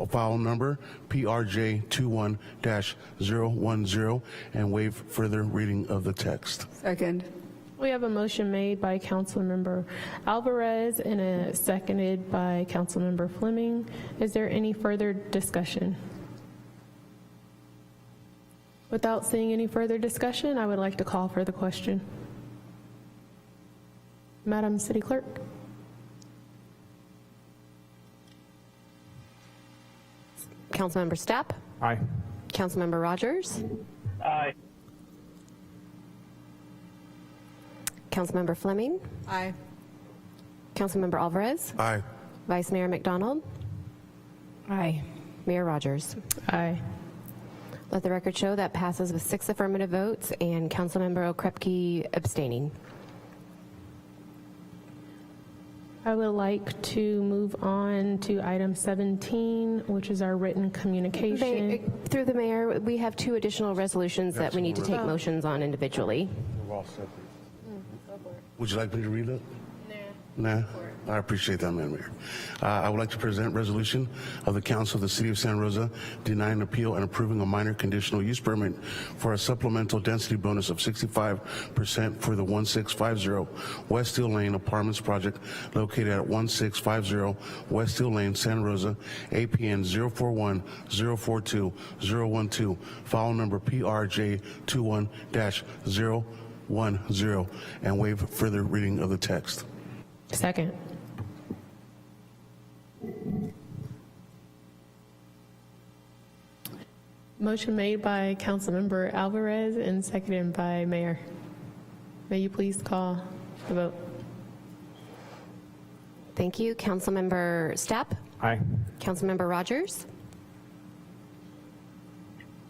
file number PRJ21-010, and waive further reading of the text. Second. We have a motion made by Councilmember Alvarez and a seconded by Councilmember Fleming. Is there any further discussion? Without seeing any further discussion, I would like to call for the question. Madam City Clerk. Councilmember Stapp? Aye. Councilmember Rogers? Aye. Councilmember Fleming? Aye. Councilmember Alvarez? Aye. Vice Mayor McDonald? Aye. Mayor Rogers? Aye. Let the record show that passes with 6 affirmative votes and Councilmember Okrepke abstaining. I would like to move on to item 17, which is our written communication. Through the mayor, we have 2 additional resolutions that we need to take motions on individually. Would you like me to read it? Nah. I appreciate that, Madam Mayor. I would like to present resolution of the Council of the City of Santa Rosa denying appeal and approving a minor conditional use permit for a supplemental density bonus of 65% for the 1650 West Steel Lane Apartments project located at 1650 West Steel Lane, Santa Rosa, APN 041042012, file number PRJ21-010, and waive further reading of the text. Second. Motion made by Councilmember Alvarez and seconded by Mayor. May you please call the vote. Thank you. Councilmember Stapp? Aye. Councilmember Rogers?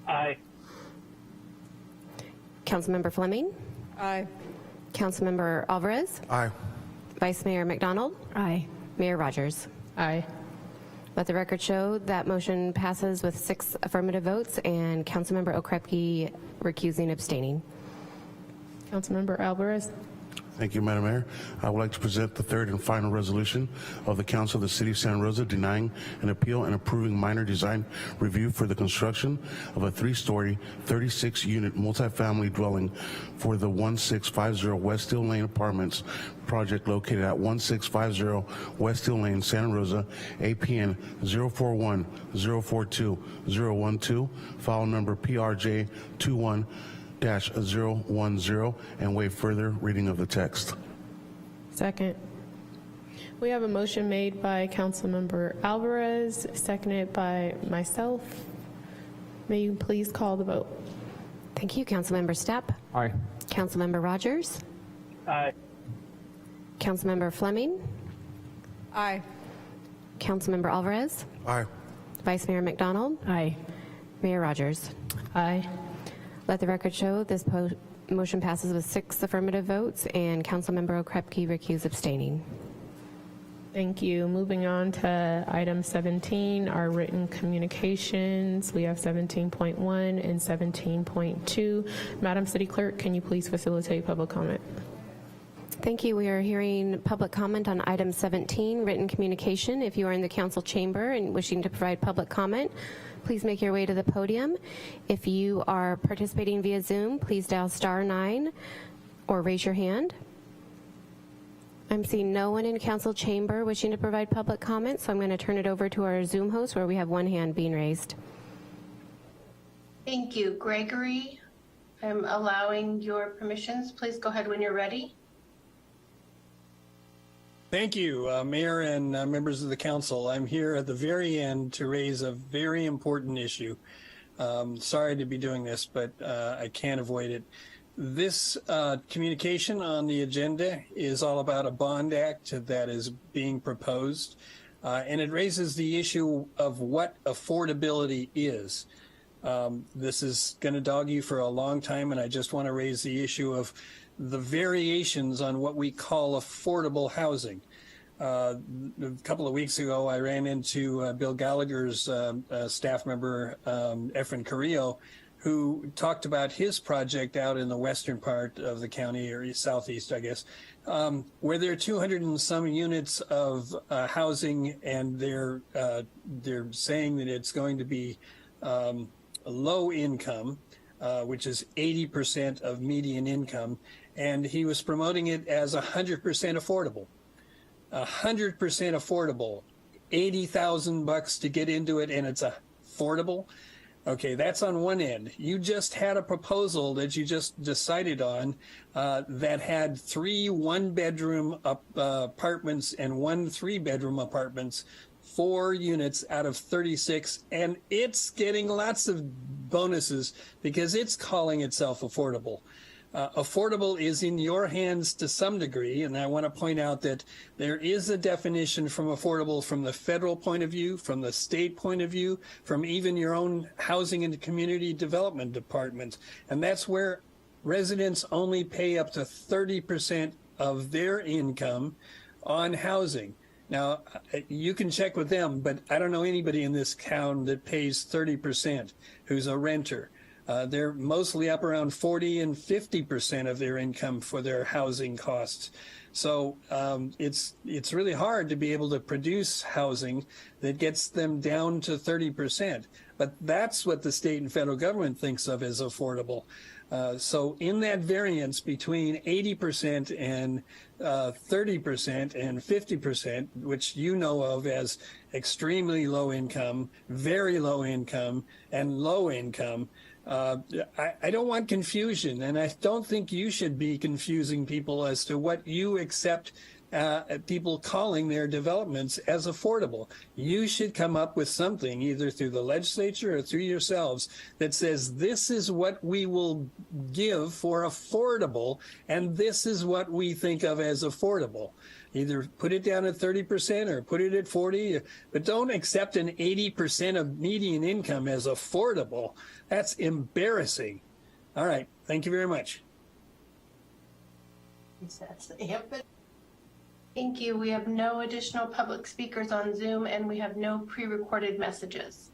Aye. Councilmember Fleming? Aye. Councilmember Alvarez? Aye. Vice Mayor McDonald? Aye. Mayor Rogers? Aye. Let the record show that motion passes with 6 affirmative votes and Councilmember Okrepke recusing, abstaining. Councilmember Alvarez. Thank you, Madam Mayor. I would like to present the third and final resolution of the Council of the City of Santa Rosa denying an appeal and approving minor design review for the construction of a 3-story, 36-unit multifamily dwelling for the 1650 West Hill Lane Apartments project located at 1650 West Hill Lane, Santa Rosa, APN 041-042-012, file number PRJ 21-010, and waive further reading of the text. Second. We have a motion made by Councilmember Alvarez, seconded by myself. May you please call the vote? Thank you. Councilmember Stepp. Aye. Councilmember Rogers. Aye. Councilmember Fleming. Aye. Councilmember Alvarez. Aye. Vice Mayor McDonald. Aye. Mayor Rogers. Aye. Let the record show this motion passes with 6 affirmative votes and Councilmember Okrepke recused, abstaining. Thank you. Moving on to item 17, our written communications. We have 17.1 and 17.2. Madam City Clerk, can you please facilitate public comment? Thank you. We are hearing public comment on item 17, written communication. If you are in the council chamber and wishing to provide public comment, please make your way to the podium. If you are participating via Zoom, please dial *9 or raise your hand. I'm seeing no one in council chamber wishing to provide public comment, so I'm going to turn it over to our Zoom host where we have one hand being raised. Thank you. Gregory, I'm allowing your permissions. Please go ahead when you're ready. Thank you, Mayor and members of the council. I'm here at the very end to raise a very important issue. Sorry to be doing this, but I can't avoid it. This communication on the agenda is all about a bond act that is being proposed, and it raises the issue of what affordability is. This is going to dog you for a long time, and I just want to raise the issue of the variations on what we call affordable housing. A couple of weeks ago, I ran into Bill Gallagher's staff member, Efren Carrillo, who talked about his project out in the western part of the county, or southeast, I guess, where there are 200 and some units of housing, and they're saying that it's going to be low income, which is 80% of median income, and he was promoting it as 100% affordable. 100% affordable, $80,000 to get into it, and it's affordable. Okay, that's on one end. You just had a proposal that you just decided on that had 3 one-bedroom apartments and 1 3-bedroom apartments, 4 units out of 36, and it's getting lots of bonuses because it's calling itself affordable. Affordable is in your hands to some degree, and I want to point out that there is a definition from affordable from the federal point of view, from the state point of view, from even your own housing and community development department, and that's where residents only pay up to 30% of their income on housing. Now, you can check with them, but I don't know anybody in this town that pays 30% who's a renter. They're mostly up around 40 and 50% of their income for their housing costs. So it's really hard to be able to produce housing that gets them down to 30%. But that's what the state and federal government thinks of as affordable. So in that variance between 80% and 30% and 50%, which you know of as extremely low income, very low income, and low income, I don't want confusion, and I don't think you should be confusing people as to what you accept people calling their developments as affordable. You should come up with something, either through the legislature or through yourselves, that says this is what we will give for affordable, and this is what we think of as affordable. Either put it down at 30% or put it at 40%, but don't accept an 80% of median income as affordable. That's embarrassing. All right, thank you very much. Thank you. We have no additional public speakers on Zoom, and we have no pre-recorded messages.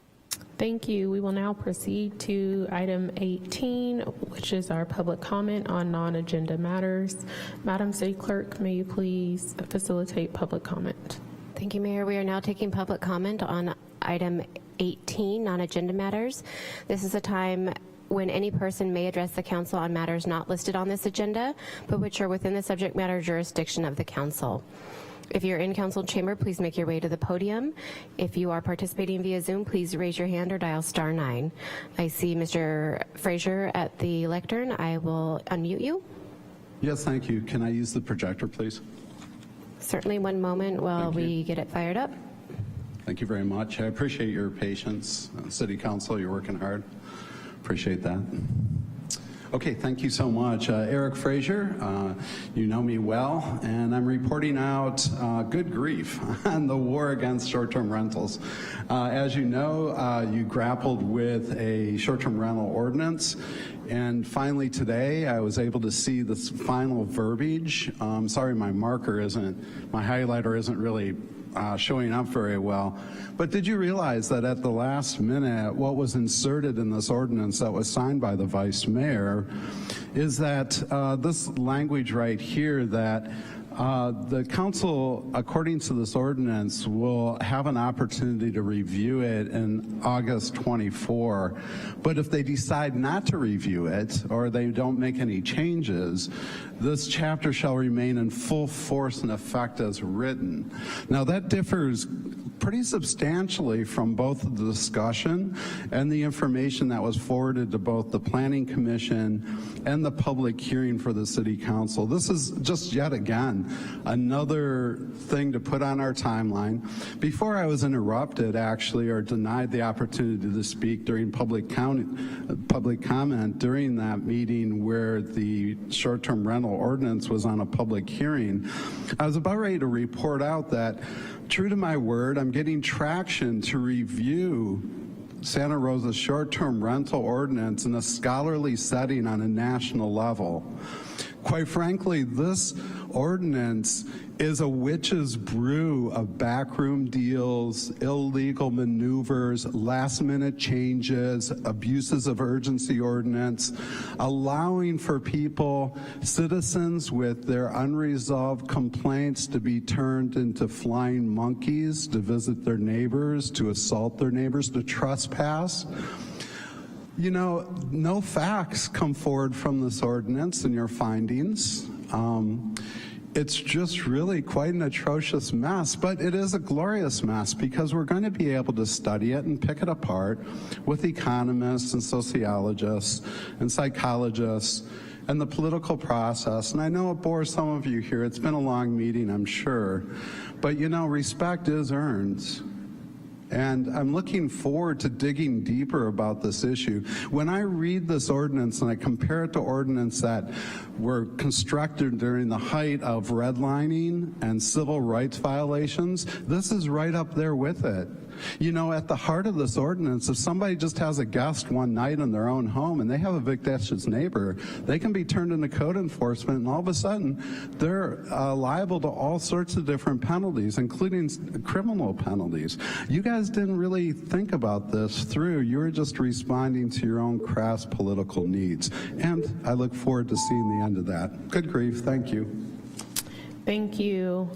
Thank you. We will now proceed to item 18, which is our public comment on non-agenda matters. Madam City Clerk, may you please facilitate public comment? Thank you, Mayor. We are now taking public comment on item 18, non-agenda matters. This is a time when any person may address the council on matters not listed on this agenda, but which are within the subject matter jurisdiction of the council. If you're in council chamber, please make your way to the podium. If you are participating via Zoom, please raise your hand or dial *9. I see Mr. Frazier at the lectern. I will unmute you. Yes, thank you. Can I use the projector, please? Certainly, one moment while we get it fired up. Thank you very much. I appreciate your patience. City Council, you're working hard. Appreciate that. Okay, thank you so much. Eric Frazier, you know me well, and I'm reporting out good grief on the war against short-term rentals. As you know, you grappled with a short-term rental ordinance, and finally today I was able to see this final verbiage. Sorry, my highlighter isn't really showing up very well. But did you realize that at the last minute, what was inserted in this ordinance that was signed by the Vice Mayor is that this language right here that the council, according to this ordinance, will have an opportunity to review it in August 24. But if they decide not to review it or they don't make any changes, this chapter shall remain in full force and effect as written. Now that differs pretty substantially from both the discussion and the information that was forwarded to both the Planning Commission and the public hearing for the City Council. This is just yet again another thing to put on our timeline. Before I was interrupted, actually, or denied the opportunity to speak during public comment during that meeting where the short-term rental ordinance was on a public hearing, I was about ready to report out that, true to my word, I'm getting traction to review Santa Rosa's short-term rental ordinance in a scholarly setting on a national level. Quite frankly, this ordinance is a witch's brew of backroom deals, illegal maneuvers, last-minute changes, abuses of urgency ordinance, allowing for people, citizens with their unresolved complaints to be turned into flying monkeys, to visit their neighbors, to assault their neighbors, to trespass. You know, no facts come forward from this ordinance and your findings. It's just really quite an atrocious mess, but it is a glorious mess because we're going to be able to study it and pick it apart with economists and sociologists and psychologists and the political process. And I know it bores some of you here. It's been a long meeting, I'm sure. But you know, respect is earned. And I'm looking forward to digging deeper about this issue. When I read this ordinance and I compare it to ordinances that were constructed during the height of redlining and civil rights violations, this is right up there with it. You know, at the heart of this ordinance, if somebody just has a guest one night in their own home and they have a vexatious neighbor, they can be turned into code enforcement, and all of a sudden they're liable to all sorts of different penalties, including criminal penalties. You guys didn't really think about this through. You were just responding to your own crass political needs. And I look forward to seeing the end of that. Good grief. Thank you. Thank you.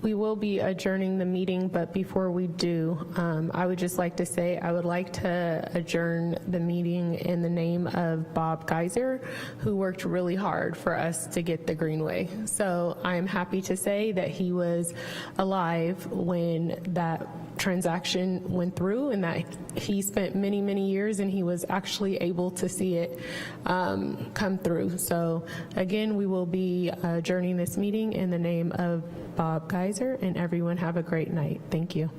We will be adjourning the meeting, but before we do, I would just like to say I would like to adjourn the meeting in the name of Bob Geiser, who worked really hard for us to get the Greenway. So I am happy to say that he was alive when that transaction went through and that he spent many, many years and he was actually able to see it come through. So again, we will be adjourning this meeting in the name of Bob Geiser, and everyone have a great night. Thank you.